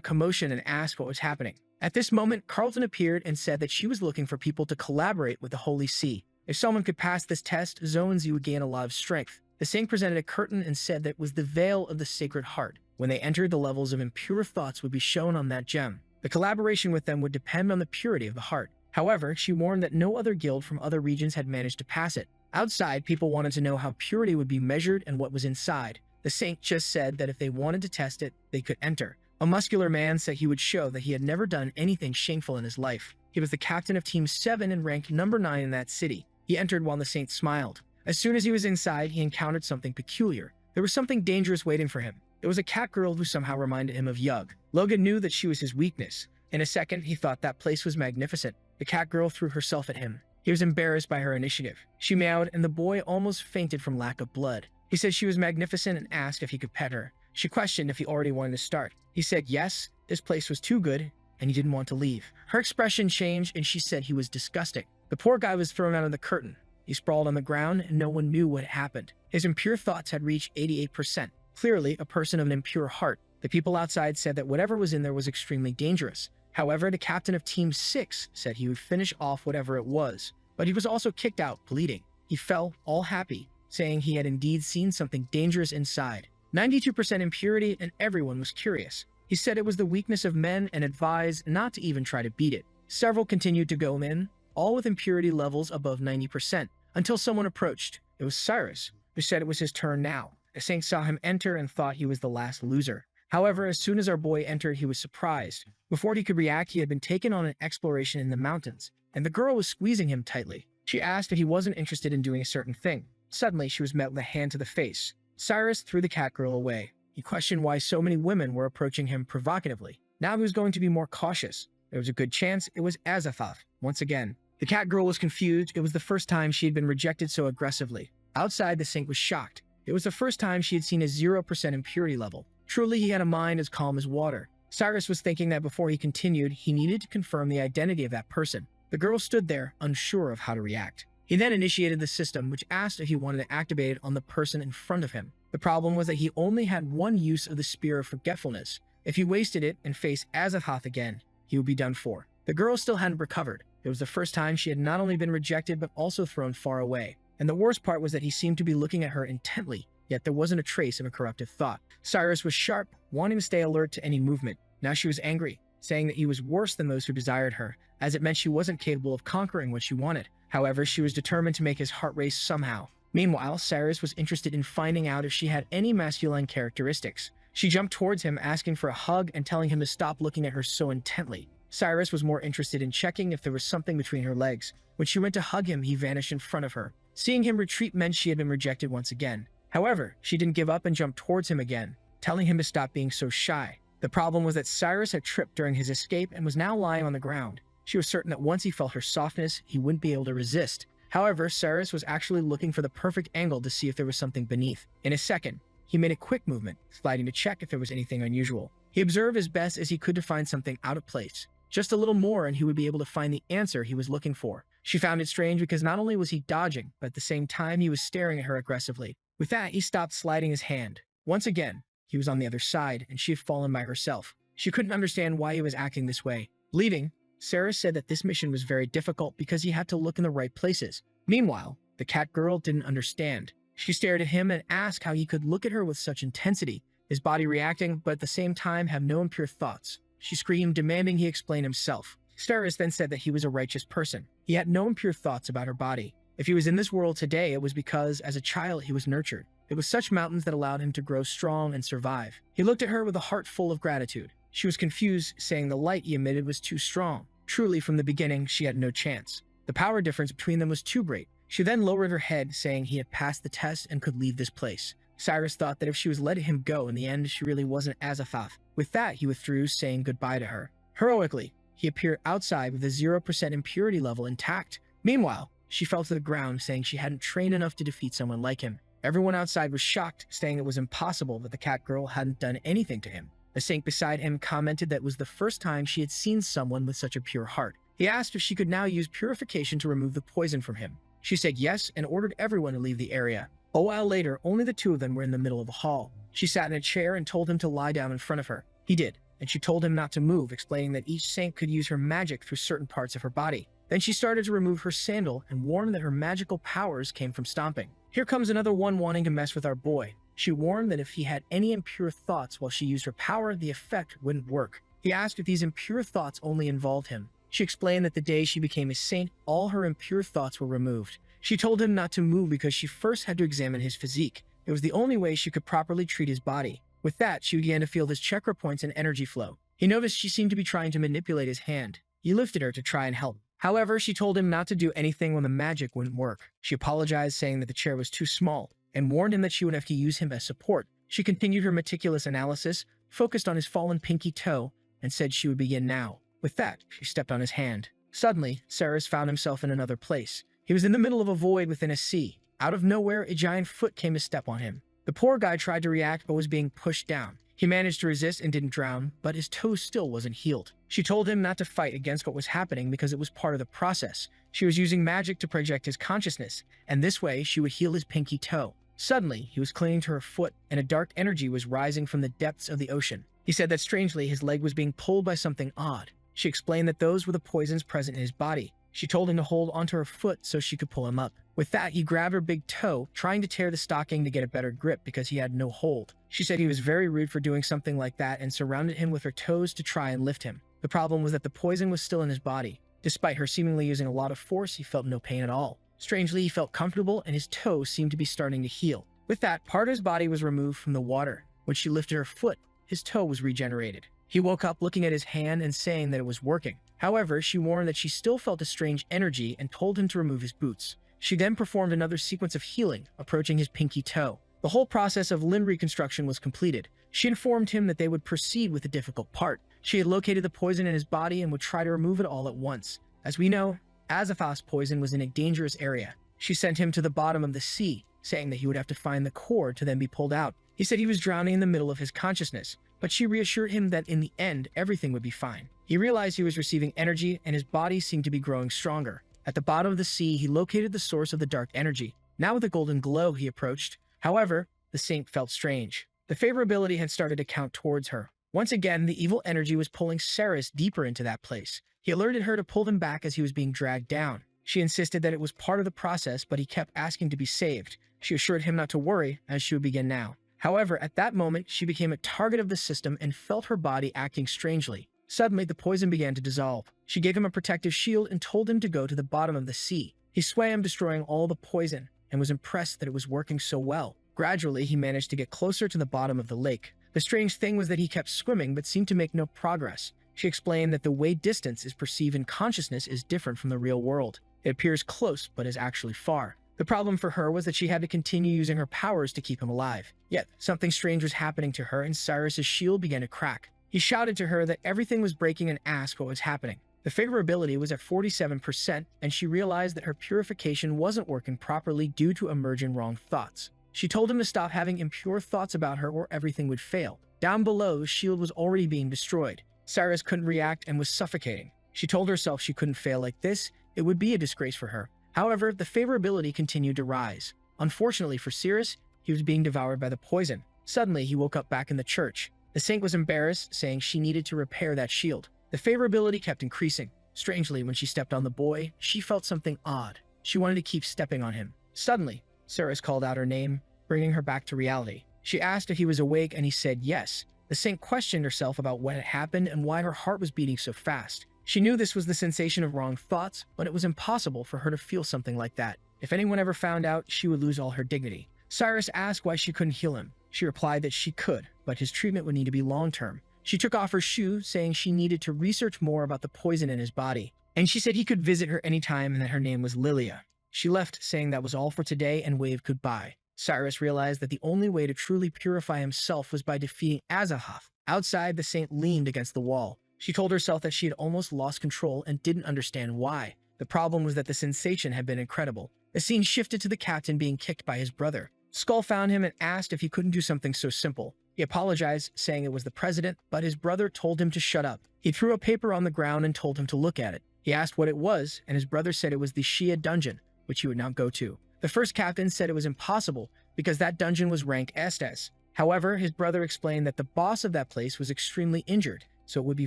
commotion and asked what was happening. At this moment, Carlton appeared and said that she was looking for people to collaborate with the Holy See. If someone could pass this test, Zones would gain a lot of strength. The saint presented a curtain and said that it was the veil of the Sacred Heart. When they entered, the levels of impure thoughts would be shown on that gem. The collaboration with them would depend on the purity of the heart. However, she warned that no other guild from other regions had managed to pass it. Outside, people wanted to know how purity would be measured and what was inside. The saint just said that if they wanted to test it, they could enter. A muscular man said he would show that he had never done anything shameful in his life. He was the captain of Team 7 and ranked number 9 in that city. He entered while the saint smiled. As soon as he was inside, he encountered something peculiar. There was something dangerous waiting for him. It was a cat girl who somehow reminded him of Yug. Logan knew that she was his weakness. In a second, he thought that place was magnificent. The cat girl threw herself at him. He was embarrassed by her initiative. She meowed, and the boy almost fainted from lack of blood. He said she was magnificent and asked if he could pet her. She questioned if he already wanted to start. He said yes, this place was too good, and he didn't want to leave. Her expression changed, and she said he was disgusting. The poor guy was thrown out of the curtain. He sprawled on the ground, and no one knew what had happened. His impure thoughts had reached 88%. Clearly, a person of an impure heart. The people outside said that whatever was in there was extremely dangerous. However, the captain of Team 6 said he would finish off whatever it was. But he was also kicked out, bleeding. He fell, all happy, saying he had indeed seen something dangerous inside. 92% impurity, and everyone was curious. He said it was the weakness of men and advised not to even try to beat it. Several continued to go in, all with impurity levels above 90%, until someone approached. It was Cyrus, who said it was his turn now. The saint saw him enter and thought he was the last loser. However, as soon as our boy entered, he was surprised. Before he could react, he had been taken on an exploration in the mountains, and the girl was squeezing him tightly. She asked if he wasn't interested in doing a certain thing. Suddenly, she was met with a hand to the face. Cyrus threw the cat girl away. He questioned why so many women were approaching him provocatively. Now he was going to be more cautious. There was a good chance it was Azathoth once again. The cat girl was confused. It was the first time she had been rejected so aggressively. Outside, the saint was shocked. It was the first time she had seen a 0% impurity level. Truly, he had a mind as calm as water. Cyrus was thinking that before he continued, he needed to confirm the identity of that person. The girl stood there, unsure of how to react. He then initiated the system, which asked if he wanted to activate it on the person in front of him. The problem was that he only had one use of the Spear of Forgetfulness. If he wasted it and faced Azathoth again, he would be done for. The girl still hadn't recovered. It was the first time she had not only been rejected, but also thrown far away. And the worst part was that he seemed to be looking at her intently, yet there wasn't a trace of a corruptive thought. Cyrus was sharp, wanting to stay alert to any movement. Now she was angry, saying that he was worse than those who desired her, as it meant she wasn't capable of conquering what she wanted. However, she was determined to make his heart race somehow. Meanwhile, Cyrus was interested in finding out if she had any masculine characteristics. She jumped towards him, asking for a hug and telling him to stop looking at her so intently. Cyrus was more interested in checking if there was something between her legs. When she went to hug him, he vanished in front of her. Seeing him retreat meant she had been rejected once again. However, she didn't give up and jumped towards him again, telling him to stop being so shy. The problem was that Cyrus had tripped during his escape and was now lying on the ground. She was certain that once he felt her softness, he wouldn't be able to resist. However, Cyrus was actually looking for the perfect angle to see if there was something beneath. In a second, he made a quick movement, sliding to check if there was anything unusual. He observed as best as he could to find something out of place. Just a little more and he would be able to find the answer he was looking for. She found it strange because not only was he dodging, but at the same time he was staring at her aggressively. With that, he stopped sliding his hand. Once again, he was on the other side and she had fallen by herself. She couldn't understand why he was acting this way. Leaving, Sarah said that this mission was very difficult because he had to look in the right places. Meanwhile, the cat girl didn't understand. She stared at him and asked how he could look at her with such intensity, his body reacting, but at the same time have no impure thoughts. She screamed, demanding he explain himself. Cyrus then said that he was a righteous person. He had no impure thoughts about her body. If he was in this world today, it was because, as a child, he was nurtured. It was such mountains that allowed him to grow strong and survive. He looked at her with a heart full of gratitude. She was confused, saying the light he emitted was too strong. Truly, from the beginning, she had no chance. The power difference between them was too great. She then lowered her head, saying he had passed the test and could leave this place. Cyrus thought that if she was letting him go in the end, she really wasn't Azathoth. With that, he withdrew, saying goodbye to her. Heroically, he appeared outside with a 0% impurity level intact. Meanwhile, she fell to the ground, saying she hadn't trained enough to defeat someone like him. Everyone outside was shocked, saying it was impossible that the cat girl hadn't done anything to him. The saint beside him commented that it was the first time she had seen someone with such a pure heart. He asked if she could now use purification to remove the poison from him. She said yes and ordered everyone to leave the area. A while later, only the two of them were in the middle of the hall. She sat in a chair and told him to lie down in front of her. He did, and she told him not to move, explaining that each saint could use her magic through certain parts of her body. Then she started to remove her sandal and warned that her magical powers came from stomping. Here comes another one wanting to mess with our boy. She warned that if he had any impure thoughts while she used her power, the effect wouldn't work. He asked if these impure thoughts only involved him. She explained that the day she became a saint, all her impure thoughts were removed. She told him not to move because she first had to examine his physique. It was the only way she could properly treat his body. With that, she began to feel his chakra points and energy flow. He noticed she seemed to be trying to manipulate his hand. He lifted her to try and help. However, she told him not to do anything when the magic wouldn't work. She apologized, saying that the chair was too small, and warned him that she would have to use him as support. She continued her meticulous analysis, focused on his fallen pinky toe, and said she would begin now. With that, she stepped on his hand. Suddenly, Cyrus found himself in another place. He was in the middle of a void within a sea. Out of nowhere, a giant foot came to step on him. The poor guy tried to react but was being pushed down. He managed to resist and didn't drown, but his toe still wasn't healed. She told him not to fight against what was happening because it was part of the process. She was using magic to project his consciousness, and this way she would heal his pinky toe. Suddenly, he was clinging to her foot, and a dark energy was rising from the depths of the ocean. He said that strangely, his leg was being pulled by something odd. She explained that those were the poisons present in his body. She told him to hold onto her foot so she could pull him up. With that, he grabbed her big toe, trying to tear the stocking to get a better grip because he had no hold. She said he was very rude for doing something like that and surrounded him with her toes to try and lift him. The problem was that the poison was still in his body. Despite her seemingly using a lot of force, he felt no pain at all. Strangely, he felt comfortable and his toe seemed to be starting to heal. With that, part of his body was removed from the water. When she lifted her foot, his toe was regenerated. He woke up looking at his hand and saying that it was working. However, she warned that she still felt a strange energy and told him to remove his boots. She then performed another sequence of healing, approaching his pinky toe. The whole process of limb reconstruction was completed. She informed him that they would proceed with the difficult part. She had located the poison in his body and would try to remove it all at once. As we know, Azathoth's poison was in a dangerous area. She sent him to the bottom of the sea, saying that he would have to find the cord to then be pulled out. He said he was drowning in the middle of his consciousness, but she reassured him that in the end, everything would be fine. He realized he was receiving energy and his body seemed to be growing stronger. At the bottom of the sea, he located the source of the dark energy. Now with a golden glow, he approached. However, the saint felt strange. The favorability had started to count towards her. Once again, the evil energy was pulling Cyrus deeper into that place. He alerted her to pull him back as he was being dragged down. She insisted that it was part of the process, but he kept asking to be saved. She assured him not to worry, as she would begin now. However, at that moment, she became a target of the system and felt her body acting strangely. Suddenly, the poison began to dissolve. She gave him a protective shield and told him to go to the bottom of the sea. He swam, destroying all the poison, and was impressed that it was working so well. Gradually, he managed to get closer to the bottom of the lake. The strange thing was that he kept swimming but seemed to make no progress. She explained that the way distance is perceived in consciousness is different from the real world. It appears close but is actually far. The problem for her was that she had to continue using her powers to keep him alive. Yet, something strange was happening to her and Cyrus's shield began to crack. He shouted to her that everything was breaking and asked what was happening. The favorability was at 47%, and she realized that her purification wasn't working properly due to emerging wrong thoughts. She told him to stop having impure thoughts about her or everything would fail. Down below, his shield was already being destroyed. Cyrus couldn't react and was suffocating. She told herself she couldn't fail like this, it would be a disgrace for her. However, the favorability continued to rise. Unfortunately for Cyrus, he was being devoured by the poison. Suddenly, he woke up back in the church. The saint was embarrassed, saying she needed to repair that shield. The favorability kept increasing. Strangely, when she stepped on the boy, she felt something odd. She wanted to keep stepping on him. Suddenly, Cyrus called out her name, bringing her back to reality. She asked if he was awake, and he said yes. The saint questioned herself about what had happened and why her heart was beating so fast. She knew this was the sensation of wrong thoughts, but it was impossible for her to feel something like that. If anyone ever found out, she would lose all her dignity. Cyrus asked why she couldn't heal him. She replied that she could, but his treatment would need to be long-term. She took off her shoe, saying she needed to research more about the poison in his body. And she said he could visit her anytime and that her name was Lilia. She left, saying that was all for today and waved goodbye. Cyrus realized that the only way to truly purify himself was by defeating Azahath. Outside, the saint leaned against the wall. She told herself that she had almost lost control and didn't understand why. The problem was that the sensation had been incredible. The scene shifted to the captain being kicked by his brother. Skull found him and asked if he couldn't do something so simple. He apologized, saying it was the president, but his brother told him to shut up. He threw a paper on the ground and told him to look at it. He asked what it was, and his brother said it was the Shia dungeon, which he would not go to. The first captain said it was impossible because that dungeon was rank Estes. However, his brother explained that the boss of that place was extremely injured, so it would be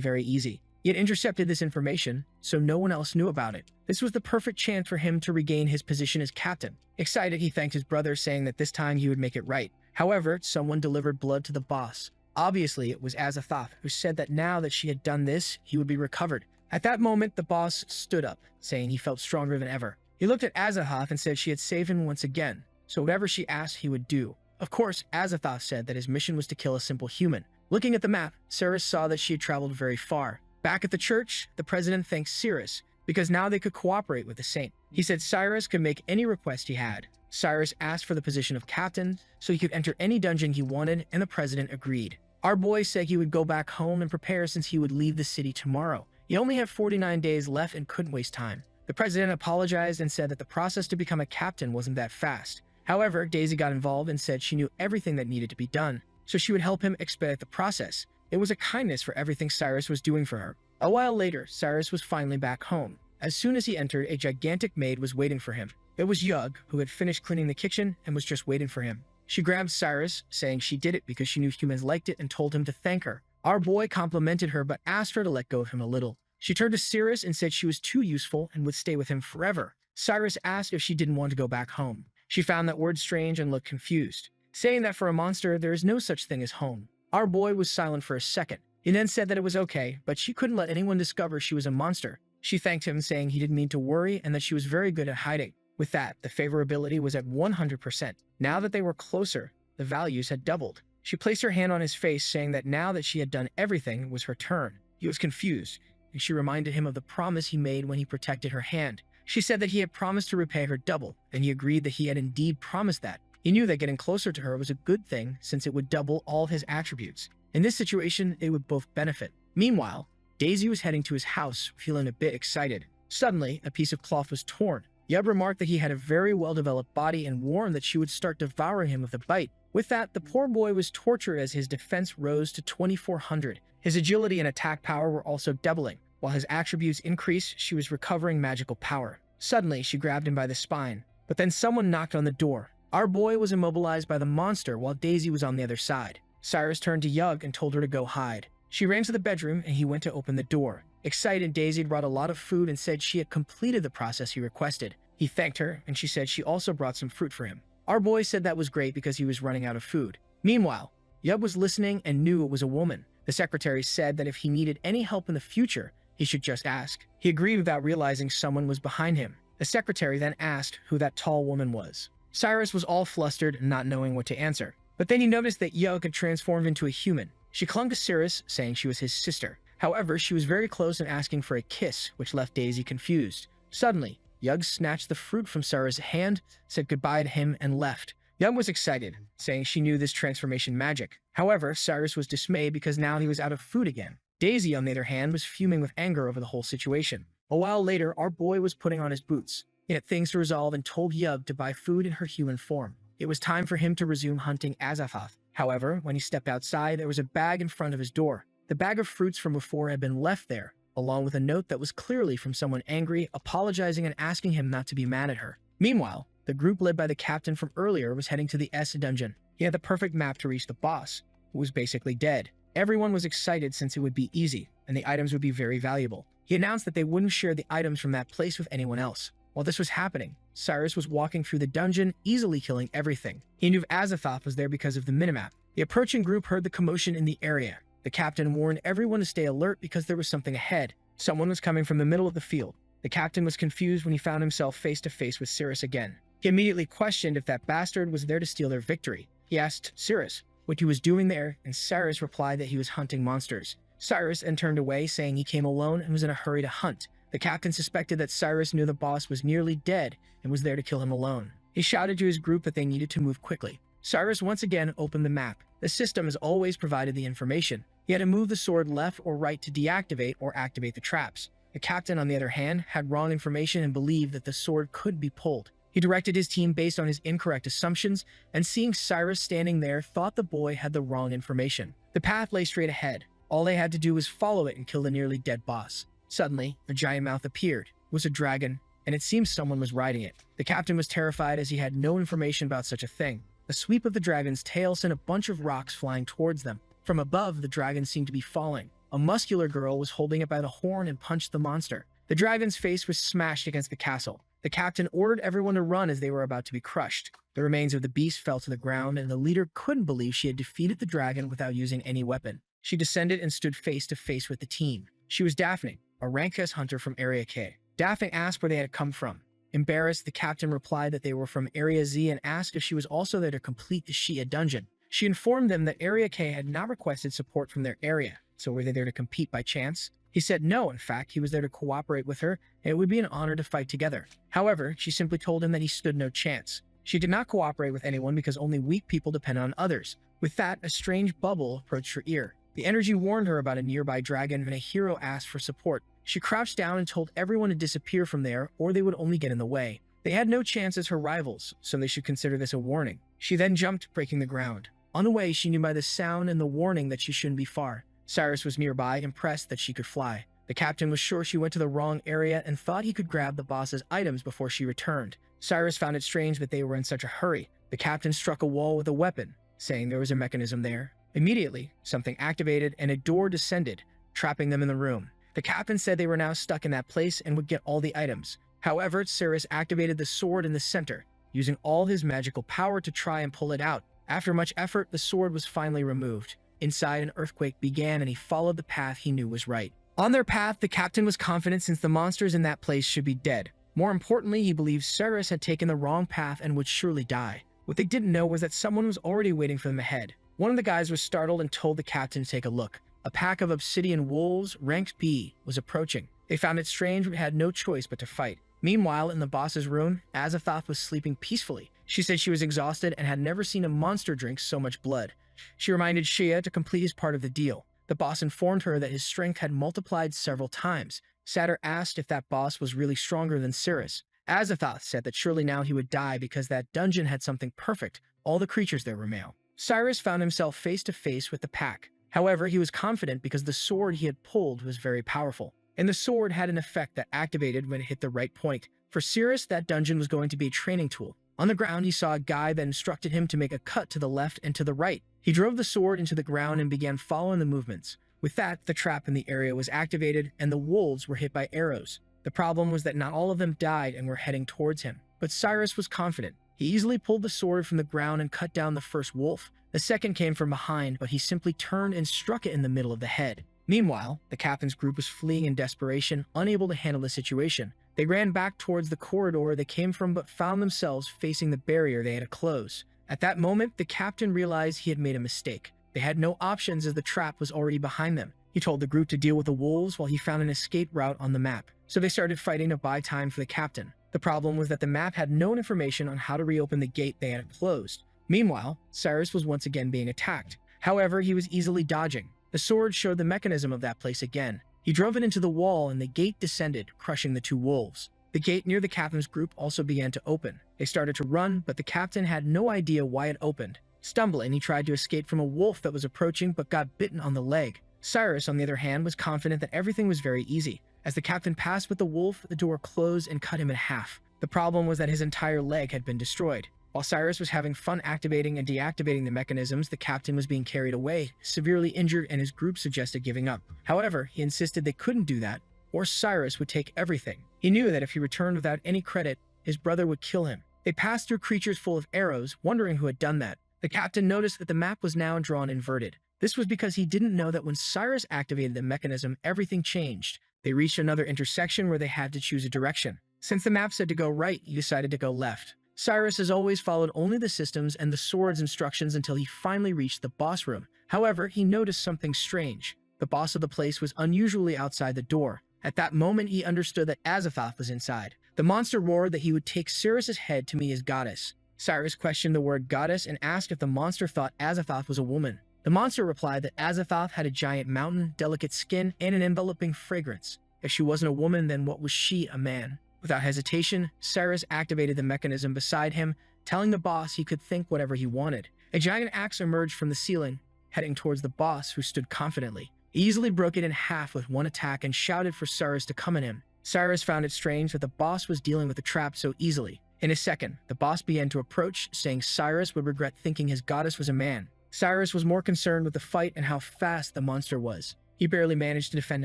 very easy. He had intercepted this information, so no one else knew about it. This was the perfect chance for him to regain his position as captain. Excited, he thanked his brother, saying that this time he would make it right. However, someone delivered blood to the boss. Obviously, it was Azathoth, who said that now that she had done this, he would be recovered. At that moment, the boss stood up, saying he felt stronger than ever. He looked at Azathoth and said she had saved him once again, so whatever she asked, he would do. Of course, Azathoth said that his mission was to kill a simple human. Looking at the map, Cyrus saw that she had traveled very far. Back at the church, the president thanked Cyrus, because now they could cooperate with the saint. He said Cyrus could make any request he had. Cyrus asked for the position of captain, so he could enter any dungeon he wanted, and the president agreed. Our boy said he would go back home and prepare since he would leave the city tomorrow. He only had 49 days left and couldn't waste time. The president apologized and said that the process to become a captain wasn't that fast. However, Daisy got involved and said she knew everything that needed to be done, so she would help him expedite the process. It was a kindness for everything Cyrus was doing for her. A while later, Cyrus was finally back home. As soon as he entered, a gigantic maid was waiting for him. It was Yug, who had finished cleaning the kitchen and was just waiting for him. She grabbed Cyrus, saying she did it because she knew humans liked it, and told him to thank her. Our boy complimented her but asked her to let go of him a little. She turned to Cyrus and said she was too useful and would stay with him forever. Cyrus asked if she didn't want to go back home. She found that word strange and looked confused, saying that for a monster, there is no such thing as home. Our boy was silent for a second. He then said that it was okay, but she couldn't let anyone discover she was a monster. She thanked him, saying he didn't mean to worry and that she was very good at hiding. With that, the favorability was at 100%. Now that they were closer, the values had doubled. She placed her hand on his face, saying that now that she had done everything, it was her turn. He was confused, and she reminded him of the promise he made when he protected her hand. She said that he had promised to repay her double, and he agreed that he had indeed promised that. He knew that getting closer to her was a good thing since it would double all of his attributes. In this situation, they would both benefit. Meanwhile, Daisy was heading to his house, feeling a bit excited. Suddenly, a piece of cloth was torn. Yub remarked that he had a very well-developed body and warned that she would start devouring him with a bite. With that, the poor boy was tortured as his defense rose to 2400. His agility and attack power were also doubling. While his attributes increased, she was recovering magical power. Suddenly, she grabbed him by the spine. But then someone knocked on the door. Our boy was immobilized by the monster while Daisy was on the other side. Cyrus turned to Yug and told her to go hide. She ran to the bedroom and he went to open the door. Excited, Daisy brought a lot of food and said she had completed the process he requested. He thanked her, and she said she also brought some fruit for him. Our boy said that was great because he was running out of food. Meanwhile, Yub was listening and knew it was a woman. The secretary said that if he needed any help in the future, he should just ask. He agreed without realizing someone was behind him. The secretary then asked who that tall woman was. Cyrus was all flustered, not knowing what to answer. But then he noticed that Yug had transformed into a human. She clung to Cyrus, saying she was his sister. However, she was very close and asking for a kiss, which left Daisy confused. Suddenly, Yug snatched the fruit from Cyrus' hand, said goodbye to him, and left. Young was excited, saying she knew this transformation magic. However, Cyrus was dismayed because now he was out of food again. Daisy, on the other hand, was fuming with anger over the whole situation. A while later, our boy was putting on his boots. He had things to resolve and told Yub to buy food in her human form. It was time for him to resume hunting Azathoth. However, when he stepped outside, there was a bag in front of his door. The bag of fruits from before had been left there, along with a note that was clearly from someone angry, apologizing and asking him not to be mad at her. Meanwhile, the group led by the captain from earlier was heading to the S dungeon. He had the perfect map to reach the boss, who was basically dead. Everyone was excited since it would be easy, and the items would be very valuable. He announced that they wouldn't share the items from that place with anyone else. While this was happening, Cyrus was walking through the dungeon, easily killing everything. He knew Azathoth was there because of the minimap. The approaching group heard the commotion in the area. The captain warned everyone to stay alert because there was something ahead. Someone was coming from the middle of the field. The captain was confused when he found himself face to face with Cyrus again. He immediately questioned if that bastard was there to steal their victory. He asked Cyrus what he was doing there, and Cyrus replied that he was hunting monsters. Cyrus then turned away, saying he came alone and was in a hurry to hunt. The captain suspected that Cyrus knew the boss was nearly dead and was there to kill him alone. He shouted to his group that they needed to move quickly. Cyrus once again opened the map. The system has always provided the information. He had to move the sword left or right to deactivate or activate the traps. The captain, on the other hand, had wrong information and believed that the sword could be pulled. He directed his team based on his incorrect assumptions, and seeing Cyrus standing there, thought the boy had the wrong information. The path lay straight ahead. All they had to do was follow it and kill the nearly dead boss. Suddenly, a giant mouth appeared. It was a dragon, and it seemed someone was riding it. The captain was terrified as he had no information about such a thing. The sweep of the dragon's tail sent a bunch of rocks flying towards them. From above, the dragon seemed to be falling. A muscular girl was holding it by the horn and punched the monster. The dragon's face was smashed against the castle. The captain ordered everyone to run as they were about to be crushed. The remains of the beast fell to the ground, and the leader couldn't believe she had defeated the dragon without using any weapon. She descended and stood face to face with the team. She was Daphne, a rank S hunter from Area K. Daphne asked where they had come from. Embarrassed, the captain replied that they were from Area Z and asked if she was also there to complete the Shia dungeon. She informed them that Area K had not requested support from their area, so were they there to compete by chance? He said no, in fact, he was there to cooperate with her, and it would be an honor to fight together. However, she simply told him that he stood no chance. She did not cooperate with anyone because only weak people depend on others. With that, a strange bubble approached her ear. The energy warned her about a nearby dragon, and a hero asked for support. She crouched down and told everyone to disappear from there, or they would only get in the way. They had no chance as her rivals, so they should consider this a warning. She then jumped, breaking the ground. On the way, she knew by the sound and the warning that she shouldn't be far. Cyrus was nearby, impressed that she could fly. The captain was sure she went to the wrong area and thought he could grab the boss's items before she returned. Cyrus found it strange that they were in such a hurry. The captain struck a wall with a weapon, saying there was a mechanism there. Immediately, something activated and a door descended, trapping them in the room. The captain said they were now stuck in that place and would get all the items. However, Cyrus activated the sword in the center, using all his magical power to try and pull it out. After much effort, the sword was finally removed. Inside, an earthquake began and he followed the path he knew was right. On their path, the captain was confident since the monsters in that place should be dead. More importantly, he believed Cyrus had taken the wrong path and would surely die. What they didn't know was that someone was already waiting for them ahead. One of the guys was startled and told the captain to take a look. A pack of obsidian wolves, ranked B, was approaching. They found it strange but had no choice but to fight. Meanwhile, in the boss's room, Azathoth was sleeping peacefully. She said she was exhausted and had never seen a monster drink so much blood. She reminded Shia to complete his part of the deal. The boss informed her that his strength had multiplied several times. Satyr asked if that boss was really stronger than Cyrus. Azathoth said that surely now he would die because that dungeon had something perfect. All the creatures there were male. Cyrus found himself face to face with the pack. However, he was confident because the sword he had pulled was very powerful. And the sword had an effect that activated when it hit the right point. For Cyrus, that dungeon was going to be a training tool. On the ground, he saw a guy that instructed him to make a cut to the left and to the right. He drove the sword into the ground and began following the movements. With that, the trap in the area was activated and the wolves were hit by arrows. The problem was that not all of them died and were heading towards him. But Cyrus was confident. He easily pulled the sword from the ground and cut down the first wolf. The second came from behind, but he simply turned and struck it in the middle of the head. Meanwhile, the captain's group was fleeing in desperation, unable to handle the situation. They ran back towards the corridor they came from but found themselves facing the barrier they had to close. At that moment, the captain realized he had made a mistake. They had no options as the trap was already behind them. He told the group to deal with the wolves while he found an escape route on the map. So they started fighting to buy time for the captain. The problem was that the map had no information on how to reopen the gate they had closed. Meanwhile, Cyrus was once again being attacked. However, he was easily dodging. The sword showed the mechanism of that place again. He drove it into the wall and the gate descended, crushing the two wolves. The gate near the captain's group also began to open. They started to run, but the captain had no idea why it opened. Stumbling, he tried to escape from a wolf that was approaching but got bitten on the leg. Cyrus, on the other hand, was confident that everything was very easy. As the captain passed with the wolf, the door closed and cut him in half. The problem was that his entire leg had been destroyed. While Cyrus was having fun activating and deactivating the mechanisms, the captain was being carried away, severely injured, and his group suggested giving up. However, he insisted they couldn't do that, or Cyrus would take everything. He knew that if he returned without any credit, his brother would kill him. They passed through creatures full of arrows, wondering who had done that. The captain noticed that the map was now drawn inverted. This was because he didn't know that when Cyrus activated the mechanism, everything changed. They reached another intersection where they had to choose a direction. Since the map said to go right, he decided to go left. Cyrus has always followed only the systems and the sword's instructions until he finally reached the boss room. However, he noticed something strange. The boss of the place was unusually outside the door. At that moment, he understood that Azathoth was inside. The monster roared that he would take Cyrus's head to meet his goddess. Cyrus questioned the word goddess and asked if the monster thought Azathoth was a woman. The monster replied that Azathoth had a giant mountain, delicate skin, and an enveloping fragrance. If she wasn't a woman, then what was she, a man? Without hesitation, Cyrus activated the mechanism beside him, telling the boss he could think whatever he wanted. A giant axe emerged from the ceiling, heading towards the boss, who stood confidently. He easily broke it in half with one attack and shouted for Cyrus to come at him. Cyrus found it strange that the boss was dealing with the trap so easily. In a second, the boss began to approach, saying Cyrus would regret thinking his goddess was a man. Cyrus was more concerned with the fight and how fast the monster was. He barely managed to defend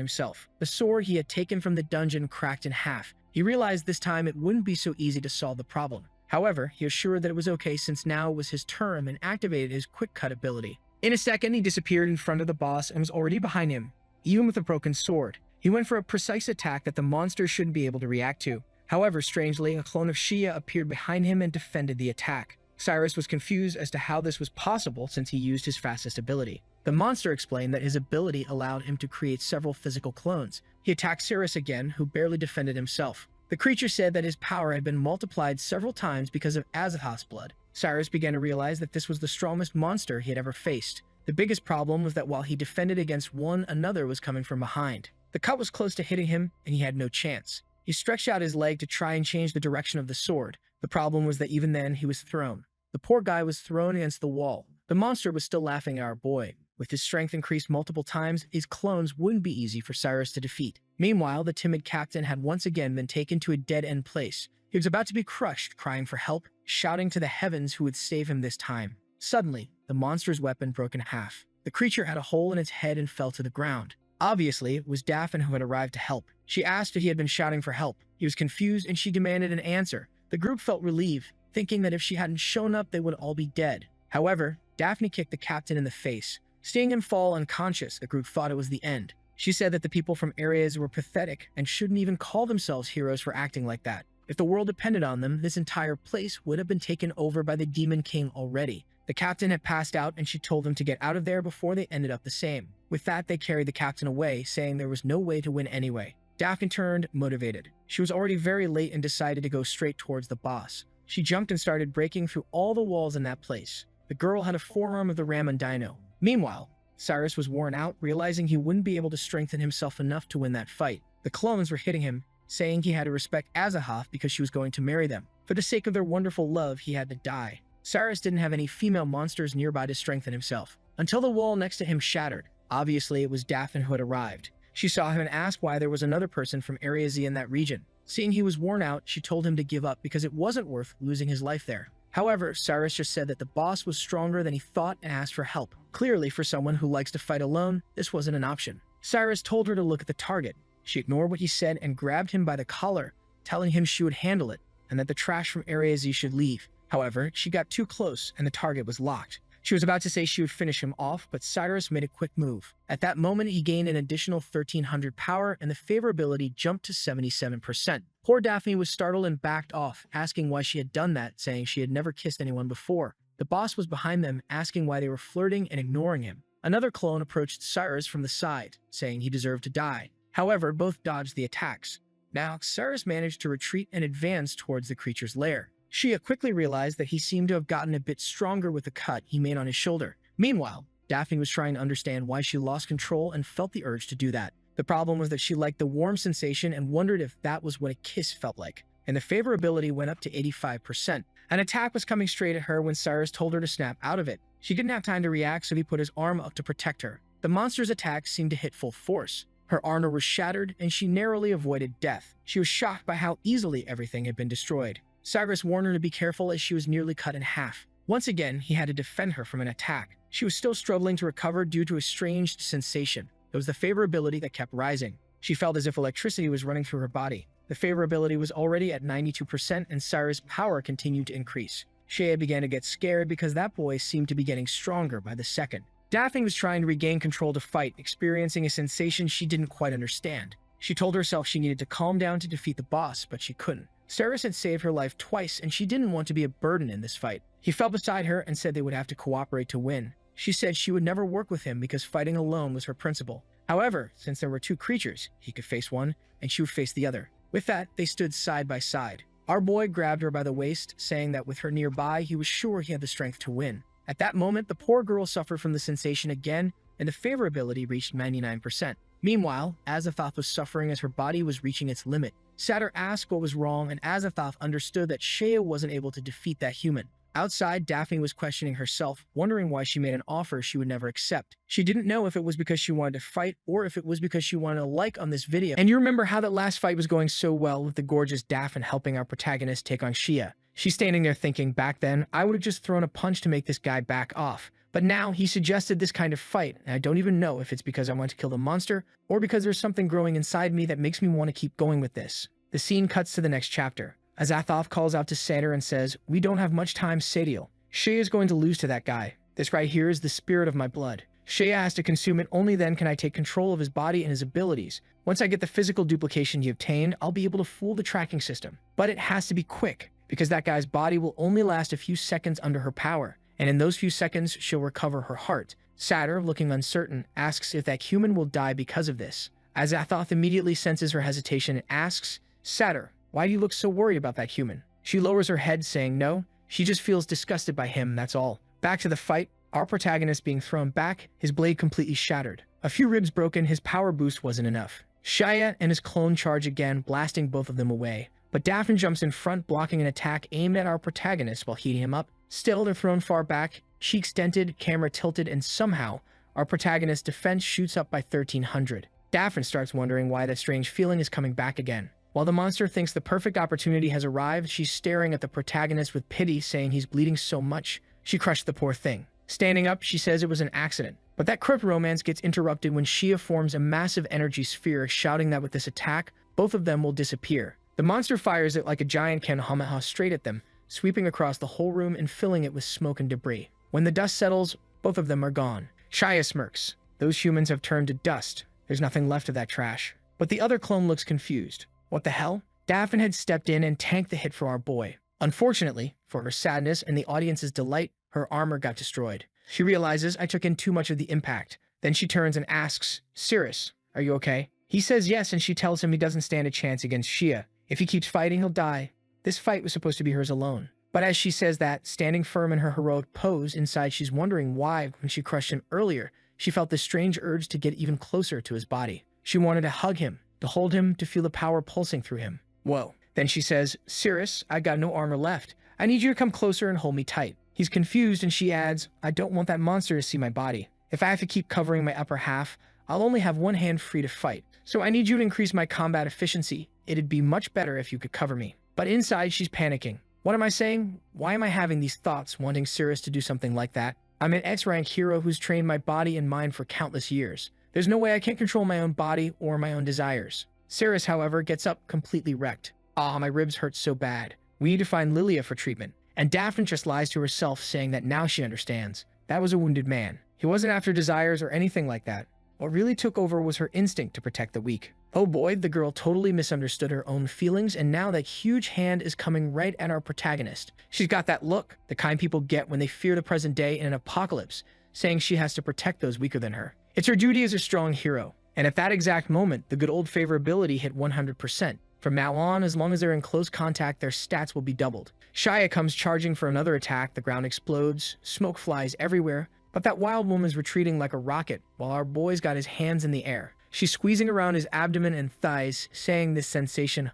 himself. The sword he had taken from the dungeon cracked in half. He realized this time it wouldn't be so easy to solve the problem. However, he assured that it was okay since now it was his turn and activated his quick cut ability. In a second, he disappeared in front of the boss and was already behind him, even with a broken sword. He went for a precise attack that the monster shouldn't be able to react to. However, strangely, a clone of Shia appeared behind him and defended the attack. Cyrus was confused as to how this was possible since he used his fastest ability. The monster explained that his ability allowed him to create several physical clones. He attacked Cyrus again, who barely defended himself. The creature said that his power had been multiplied several times because of Azathoth's blood. Cyrus began to realize that this was the strongest monster he had ever faced. The biggest problem was that while he defended against one, another was coming from behind. The cut was close to hitting him, and he had no chance. He stretched out his leg to try and change the direction of the sword. The problem was that even then, he was thrown. The poor guy was thrown against the wall. The monster was still laughing at our boy. With his strength increased multiple times, his clones wouldn't be easy for Cyrus to defeat. Meanwhile, the timid captain had once again been taken to a dead-end place. He was about to be crushed, crying for help, shouting to the heavens who would save him this time. Suddenly, the monster's weapon broke in half. The creature had a hole in its head and fell to the ground. Obviously, it was Daphne who had arrived to help. She asked if he had been shouting for help. He was confused and she demanded an answer. The group felt relieved, thinking that if she hadn't shown up, they would all be dead. However, Daphne kicked the captain in the face. Seeing him fall unconscious, the group thought it was the end. She said that the people from areas were pathetic and shouldn't even call themselves heroes for acting like that. If the world depended on them, this entire place would have been taken over by the Demon King already. The captain had passed out and she told them to get out of there before they ended up the same. With that, they carried the captain away, saying there was no way to win anyway. Daphne turned motivated. She was already very late and decided to go straight towards the boss. She jumped and started breaking through all the walls in that place. The girl had a forearm of the Ramon Dino. Meanwhile, Cyrus was worn out, realizing he wouldn't be able to strengthen himself enough to win that fight. The clones were hitting him, saying he had to respect Azathoth because she was going to marry them. For the sake of their wonderful love, he had to die. Cyrus didn't have any female monsters nearby to strengthen himself, until the wall next to him shattered. Obviously, it was Daphne who had arrived. She saw him and asked why there was another person from Area Z in that region. Seeing he was worn out, she told him to give up because it wasn't worth losing his life there. However, Cyrus just said that the boss was stronger than he thought and asked for help. Clearly, for someone who likes to fight alone, this wasn't an option. Cyrus told her to look at the target. She ignored what he said and grabbed him by the collar, telling him she would handle it and that the trash from Area Z should leave. However, she got too close and the target was locked. She was about to say she would finish him off, but Cyrus made a quick move. At that moment, he gained an additional 1300 power and the favorability jumped to 77%. Poor Daphne was startled and backed off, asking why she had done that, saying she had never kissed anyone before. The boss was behind them, asking why they were flirting and ignoring him. Another clone approached Cyrus from the side, saying he deserved to die. However, both dodged the attacks. Now, Cyrus managed to retreat and advance towards the creature's lair. Shia quickly realized that he seemed to have gotten a bit stronger with the cut he made on his shoulder. Meanwhile, Daphne was trying to understand why she lost control and felt the urge to do that. The problem was that she liked the warm sensation and wondered if that was what a kiss felt like. And the favorability went up to 85%. An attack was coming straight at her when Cyrus told her to snap out of it. She didn't have time to react, so he put his arm up to protect her. The monster's attack seemed to hit full force. Her armor was shattered, and she narrowly avoided death. She was shocked by how easily everything had been destroyed. Cyrus warned her to be careful as she was nearly cut in half. Once again, he had to defend her from an attack. She was still struggling to recover due to a strange sensation. It was the favorability that kept rising. She felt as if electricity was running through her body. The favorability was already at 92%, and Cyrus' power continued to increase. Shea began to get scared because that boy seemed to be getting stronger by the second. Daphne was trying to regain control to fight, experiencing a sensation she didn't quite understand. She told herself she needed to calm down to defeat the boss, but she couldn't. Cyrus had saved her life twice, and she didn't want to be a burden in this fight. He fell beside her and said they would have to cooperate to win. She said she would never work with him because fighting alone was her principle. However, since there were two creatures, he could face one, and she would face the other. With that, they stood side by side. Our boy grabbed her by the waist, saying that with her nearby, he was sure he had the strength to win. At that moment, the poor girl suffered from the sensation again, and the favorability reached 99%. Meanwhile, Azathoth was suffering as her body was reaching its limit. Satyr asked what was wrong, and Azathoth understood that Shea wasn't able to defeat that human. Outside, Daphne was questioning herself, wondering why she made an offer she would never accept. She didn't know if it was because she wanted to fight or if it was because she wanted a like on this video. And you remember how that last fight was going so well with the gorgeous Daphne helping our protagonist take on Shea. She's standing there thinking, back then, I would have just thrown a punch to make this guy back off. But now he suggested this kind of fight, and I don't even know if it's because I want to kill the monster or because there's something growing inside me that makes me want to keep going with this. The scene cuts to the next chapter. Azathoth calls out to Satyr and says, "We don't have much time, Satyr. Shea is going to lose to that guy. This right here is the spirit of my blood. Shea has to consume it, only then can I take control of his body and his abilities. Once I get the physical duplication he obtained, I'll be able to fool the tracking system. But it has to be quick, because that guy's body will only last a few seconds under her power, and in those few seconds, she'll recover her heart." Satyr, looking uncertain, asks if that human will die because of this. Azathoth immediately senses her hesitation and asks, "Satyr, why do you look so worried about that human?" She lowers her head, saying no, she just feels disgusted by him, that's all. Back to the fight, our protagonist being thrown back, his blade completely shattered. A few ribs broken, his power boost wasn't enough. Shia and his clone charge again, blasting both of them away. But Daphne jumps in front, blocking an attack aimed at our protagonist while heating him up. Still, they're thrown far back, cheeks dented, camera tilted, and somehow, our protagonist's defense shoots up by 1300. Daphne starts wondering why that strange feeling is coming back again. While the monster thinks the perfect opportunity has arrived, she's staring at the protagonist with pity, saying he's bleeding so much. She crushed the poor thing. Standing up, she says it was an accident. But that crypt romance gets interrupted when Shia forms a massive energy sphere, shouting that with this attack, both of them will disappear. The monster fires it like a giant Kamehameha straight at them, sweeping across the whole room and filling it with smoke and debris. When the dust settles, both of them are gone. Shia smirks. Those humans have turned to dust. There's nothing left of that trash. But the other clone looks confused. What the hell? Daphne had stepped in and tanked the hit for our boy. Unfortunately, for her sadness and the audience's delight, her armor got destroyed. She realizes I took in too much of the impact. Then she turns and asks, "Cyrus, are you okay?" He says yes, and she tells him he doesn't stand a chance against Shia. If he keeps fighting, he'll die. This fight was supposed to be hers alone. But as she says that, standing firm in her heroic pose, inside she's wondering why, when she crushed him earlier, she felt this strange urge to get even closer to his body. She wanted to hug him, to hold him, to feel the power pulsing through him. Whoa. Then she says, "Cyrus, I got no armor left. I need you to come closer and hold me tight." He's confused, and she adds, "I don't want that monster to see my body. If I have to keep covering my upper half, I'll only have one hand free to fight. So I need you to increase my combat efficiency. It'd be much better if you could cover me." But inside, she's panicking. What am I saying? Why am I having these thoughts, wanting Cyrus to do something like that? I'm an X-rank hero who's trained my body and mind for countless years. There's no way I can't control my own body or my own desires. Cyrus, however, gets up completely wrecked. "Ah, my ribs hurt so bad. We need to find Lilia for treatment." And Daphne just lies to herself, saying that now she understands. That was a wounded man. He wasn't after desires or anything like that. What really took over was her instinct to protect the weak. Oh boy, the girl totally misunderstood her own feelings, and now that huge hand is coming right at our protagonist. She's got that look, the kind people get when they fear the present day in an apocalypse, saying she has to protect those weaker than her. It's her duty as a strong hero. And at that exact moment, the good old favorability hit 100%. From now on, as long as they're in close contact, their stats will be doubled. Shia comes charging for another attack, the ground explodes, smoke flies everywhere, but that wild woman's retreating like a rocket, while our boy's got his hands in the air. She's squeezing around his abdomen and thighs, saying this sensation,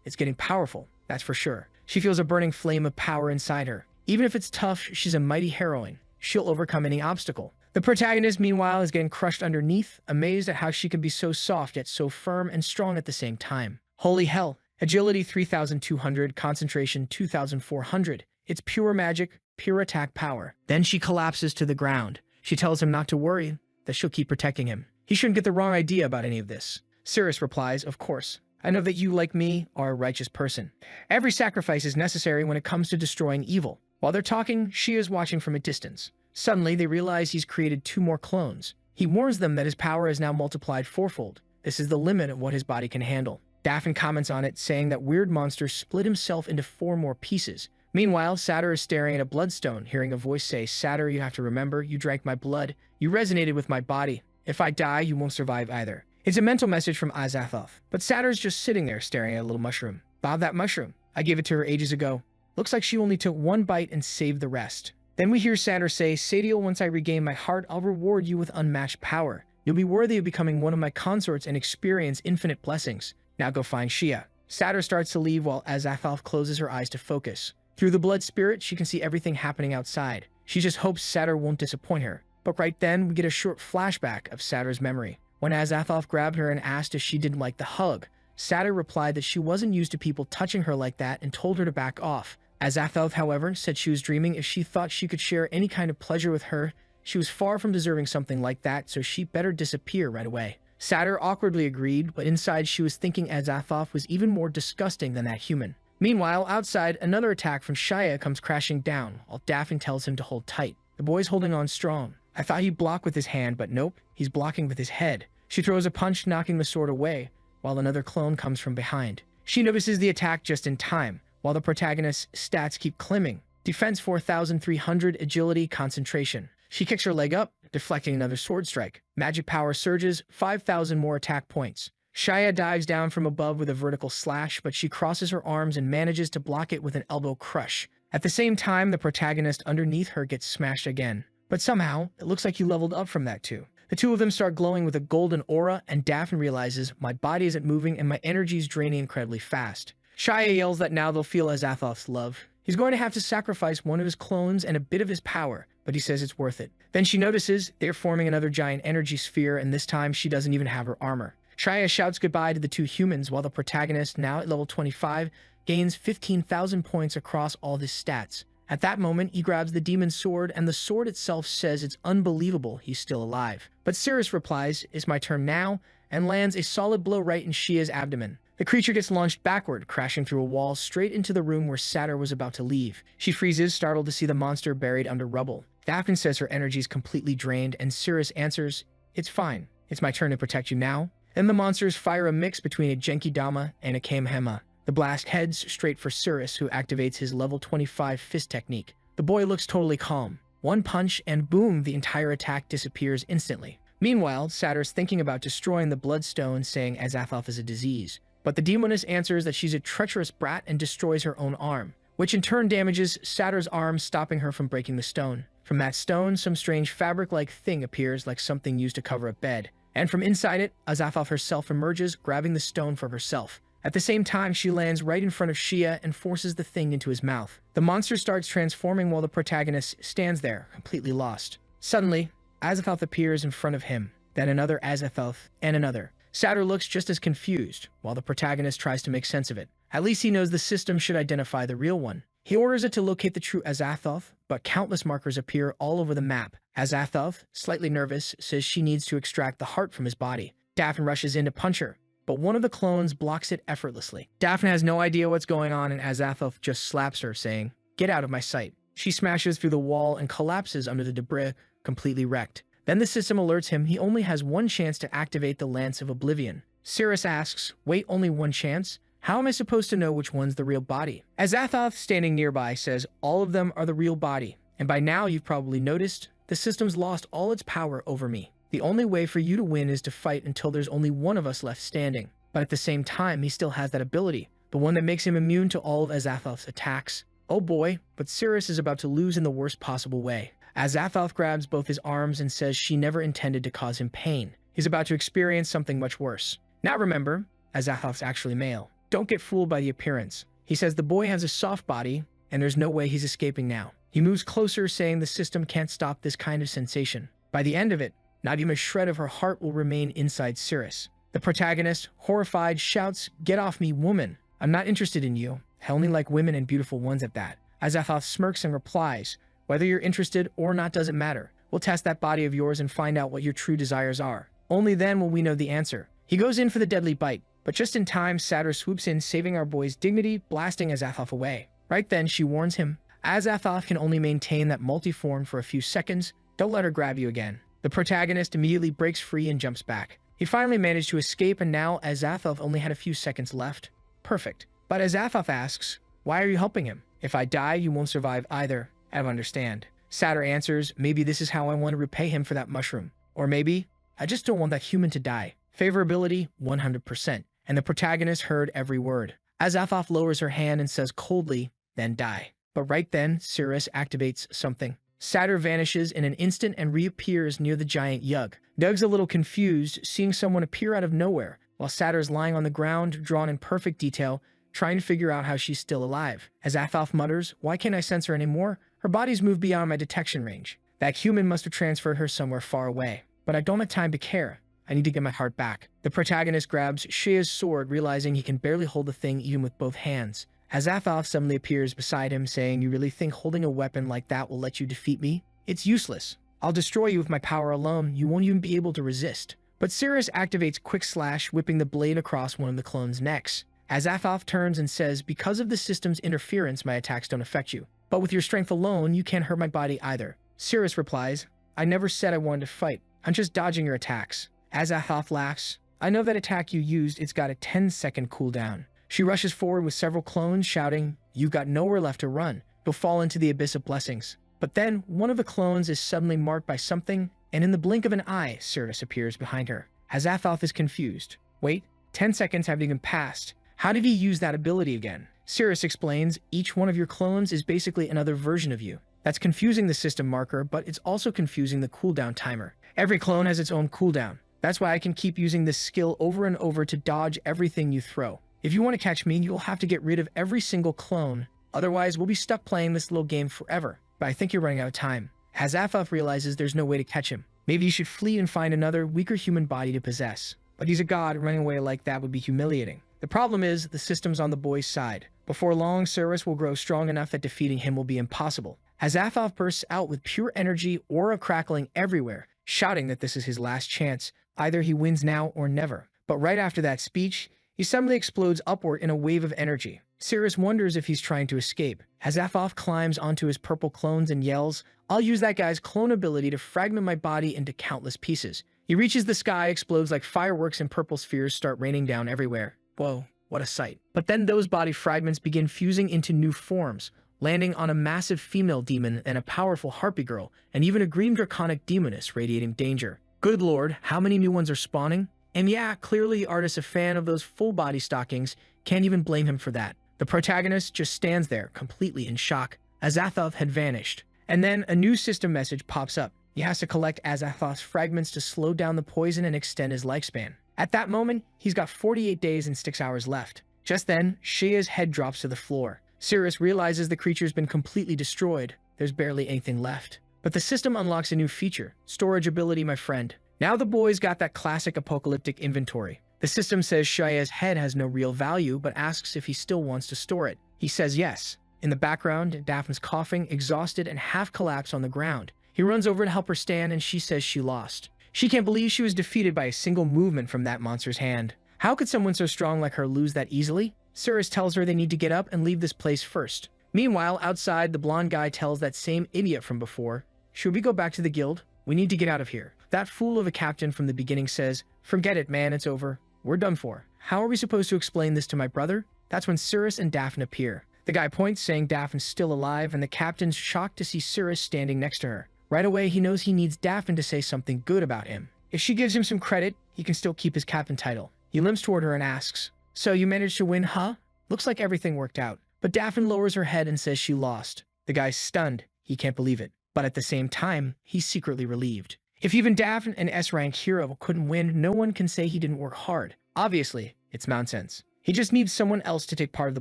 it's getting powerful, that's for sure. She feels a burning flame of power inside her. Even if it's tough, she's a mighty heroine. She'll overcome any obstacle. The protagonist, meanwhile, is getting crushed underneath, amazed at how she can be so soft yet so firm and strong at the same time. Holy hell. Agility 3,200, concentration 2,400. It's pure magic, pure attack power. Then she collapses to the ground. She tells him not to worry, that she'll keep protecting him. He shouldn't get the wrong idea about any of this. Cirrus replies, of course. I know that you, like me, are a righteous person. Every sacrifice is necessary when it comes to destroying evil. While they're talking, she is watching from a distance. Suddenly, they realize he's created 2 more clones. He warns them that his power is now multiplied 4-fold. This is the limit of what his body can handle. Daphne comments on it, saying that weird monster split himself into 4 more pieces. Meanwhile, Satyr is staring at a bloodstone, hearing a voice say, Satyr, you have to remember, you drank my blood. You resonated with my body. If I die, you won't survive either. It's a mental message from Azathoth. But Satyr's just sitting there staring at a little mushroom. Bob, that mushroom. I gave it to her ages ago. Looks like she only took 1 bite and saved the rest. Then we hear Satyr say, Sadiel, once I regain my heart, I'll reward you with unmatched power. You'll be worthy of becoming one of my consorts and experience infinite blessings. Now go find Shia. Satyr starts to leave while Azathoth closes her eyes to focus. Through the blood spirit, she can see everything happening outside. She just hopes Satyr won't disappoint her. But right then, we get a short flashback of Satyr's memory. When Azathoth grabbed her and asked if she didn't like the hug, Satyr replied that she wasn't used to people touching her like that and told her to back off. Azathoth, however, said she was dreaming. If she thought she could share any kind of pleasure with her, she was far from deserving something like that, so she better disappear right away. Satyr awkwardly agreed, but inside she was thinking Azathoth was even more disgusting than that human. Meanwhile, outside, another attack from Shia comes crashing down, while Daphne tells him to hold tight. The boy's holding on strong. I thought he'd block with his hand, but nope, he's blocking with his head. She throws a punch, knocking the sword away, while another clone comes from behind. She notices the attack just in time, while the protagonist's stats keep climbing. Defense 4,300, agility, concentration. She kicks her leg up, deflecting another sword strike. Magic power surges, 5,000 more attack points. Shia dives down from above with a vertical slash, but she crosses her arms and manages to block it with an elbow crush. At the same time, the protagonist underneath her gets smashed again. But somehow, it looks like he leveled up from that too. The two of them start glowing with a golden aura, and Daphne realizes, my body isn't moving and my energy is draining incredibly fast. Shia yells that now they'll feel Azathoth's love. He's going to have to sacrifice one of his clones and a bit of his power, but he says it's worth it. Then she notices they're forming another giant energy sphere, and this time she doesn't even have her armor. Shia shouts goodbye to the 2 humans, while the protagonist, now at level 25, gains 15,000 points across all his stats. At that moment, he grabs the demon's sword, and the sword itself says it's unbelievable he's still alive. But Cirrus replies, it's my turn now, and lands a solid blow right in Shia's abdomen. The creature gets launched backward, crashing through a wall straight into the room where Satyr was about to leave. She freezes, startled to see the monster buried under rubble. Daphne says her energy is completely drained, and Cirrus answers, it's fine. It's my turn to protect you now. Then the monsters fire a mix between a Genkidama and a Kamehameha. The blast heads straight for Cirrus, who activates his level 25 fist technique. The boy looks totally calm. One punch, and boom, the entire attack disappears instantly. Meanwhile, Satyr's thinking about destroying the Bloodstone, saying Azathoth is a disease. But the demoness answers that she's a treacherous brat and destroys her own arm, which in turn damages Satyr's arm, stopping her from breaking the stone. From that stone, some strange fabric-like thing appears, like something used to cover a bed. And from inside it, Azathoth herself emerges, grabbing the stone for herself. At the same time, she lands right in front of Shia and forces the thing into his mouth. The monster starts transforming while the protagonist stands there, completely lost. Suddenly, Azathoth appears in front of him, then another Azathoth, and another. Satyr looks just as confused, while the protagonist tries to make sense of it. At least he knows the system should identify the real one. He orders it to locate the true Azathoth, but countless markers appear all over the map. Azathoth, slightly nervous, says she needs to extract the heart from his body. Daphne rushes in to punch her, but one of the clones blocks it effortlessly. Daphne has no idea what's going on, and Azathoth just slaps her, saying, "Get out of my sight." She smashes through the wall and collapses under the debris, completely wrecked. Then the system alerts him he only has one chance to activate the Lance of Oblivion. Cirrus asks, "Wait, only one chance? How am I supposed to know which one's the real body?" Azathoth, standing nearby, says all of them are the real body, and by now you've probably noticed, the system's lost all its power over me. The only way for you to win is to fight until there's only one of us left standing. but at the same time, he still has that ability, the one that makes him immune to all of Azathoth's attacks. Oh boy, but Cirrus is about to lose in the worst possible way. Azathoth grabs both his arms and says she never intended to cause him pain. He's about to experience something much worse. Now remember, Azathoth's actually male. Don't get fooled by the appearance. He says the boy has a soft body, and there's no way he's escaping now. He moves closer, saying the system can't stop this kind of sensation. By the end of it, not even a shred of her heart will remain inside Cirrus. The protagonist, horrified, shouts, "Get off me, woman! I'm not interested in you. I only like women and beautiful ones at that." Azathoth smirks and replies, "Whether you're interested or not doesn't matter. We'll test that body of yours and find out what your true desires are. Only then will we know the answer." He goes in for the deadly bite, but just in time, Satyr swoops in, saving our boy's dignity, blasting Azathoth away. Right then, she warns him, Azathoth can only maintain that multi-form for a few seconds. Don't let her grab you again. The protagonist immediately breaks free and jumps back. He finally managed to escape, and now Azathoth only had a few seconds left. Perfect. But Azathoth asks, "Why are you helping him? If I die, you won't survive either." I don't understand. Satyr answers, "Maybe this is how I want to repay him for that mushroom. Or maybe, I just don't want that human to die." Favorability, 100%. And the protagonist heard every word. Azathoth lowers her hand and says coldly, "Then die." But right then, Cirrus activates something. Satyr vanishes in an instant and reappears near the giant Yug. Yug's a little confused, seeing someone appear out of nowhere, while Satyr's lying on the ground, drawn in perfect detail, trying to figure out how she's still alive. Azathoth mutters, "Why can't I sense her anymore? Her body's moved beyond my detection range. That human must have transferred her somewhere far away. But I don't have time to care. I need to get my heart back." The protagonist grabs Shea's sword, realizing he can barely hold the thing even with both hands. Azathoth suddenly appears beside him, saying, "You really think holding a weapon like that will let you defeat me? It's useless. I'll destroy you with my power alone. You won't even be able to resist." But Cirrus activates Quick Slash, whipping the blade across one of the clones' necks. Azathoth turns and says, "Because of the system's interference, my attacks don't affect you. But with your strength alone, you can't hurt my body either." Cirrus replies, "I never said I wanted to fight. I'm just dodging your attacks." Azathoth laughs, "I know that attack you used, it's got a 10-second cooldown." She rushes forward with several clones, shouting, "You've got nowhere left to run. You'll fall into the abyss of blessings." But then, one of the clones is suddenly marked by something, and in the blink of an eye, Cirrus appears behind her. Azathoth is confused. Wait, 10 seconds haven't even passed. How did he use that ability again? Cirrus explains, "Each one of your clones is basically another version of you. That's confusing the system marker, but it's also confusing the cooldown timer. Every clone has its own cooldown. That's why I can keep using this skill over and over to dodge everything you throw. If you want to catch me, you'll have to get rid of every single clone. Otherwise, we'll be stuck playing this little game forever. But I think you're running out of time." Azathoth realizes there's no way to catch him. Maybe he should flee and find another, weaker human body to possess. But he's a god, running away like that would be humiliating. The problem is, the system's on the boy's side. Before long, Cirrus will grow strong enough that defeating him will be impossible. Azathoth bursts out with pure energy, aura crackling everywhere, shouting that this is his last chance. Either he wins now or never. But right after that speech, he suddenly explodes upward in a wave of energy. Cirrus wonders if he's trying to escape. Azathoth climbs onto his purple clones and yells, "I'll use that guy's clone ability to fragment my body into countless pieces." He reaches the sky, explodes like fireworks, and purple spheres start raining down everywhere. Whoa, what a sight. But then those body fragments begin fusing into new forms, landing on a massive female demon and a powerful harpy girl, and even a green draconic demoness radiating danger. Good lord, how many new ones are spawning? And yeah, clearly the artist's a fan of those full body stockings, can't even blame him for that. The protagonist just stands there, completely in shock. Azathoth had vanished. And then a new system message pops up. He has to collect Azathoth's fragments to slow down the poison and extend his lifespan. At that moment, he's got 48 days and 6 hours left. Just then, Shea's head drops to the floor. Cirrus realizes the creature's been completely destroyed. There's barely anything left. But the system unlocks a new feature, storage ability, my friend. Now the boy's got that classic apocalyptic inventory. The system says Shea's head has no real value, but asks if he still wants to store it. He says yes. In the background, Daphne's coughing, exhausted, and half collapsed on the ground. He runs over to help her stand, and she says she lost. She can't believe she was defeated by a single movement from that monster's hand. How could someone so strong like her lose that easily? Cirrus tells her they need to get up and leave this place first. Meanwhile, outside, the blonde guy tells that same idiot from before, "Should we go back to the guild? We need to get out of here." That fool of a captain from the beginning says, "Forget it, man, it's over. We're done for." How are we supposed to explain this to my brother? That's when Cirrus and Daphne appear. The guy points, saying Daphne's still alive, and the captain's shocked to see Cirrus standing next to her. Right away, he knows he needs Daphne to say something good about him. If she gives him some credit, he can still keep his captain title. He limps toward her and asks, "So you managed to win, huh?" Looks like everything worked out. But Daphne lowers her head and says she lost. The guy's stunned. He can't believe it. But at the same time, he's secretly relieved. If even Daphne, an S-rank hero, couldn't win, no one can say he didn't work hard. Obviously, it's nonsense. He just needs someone else to take part of the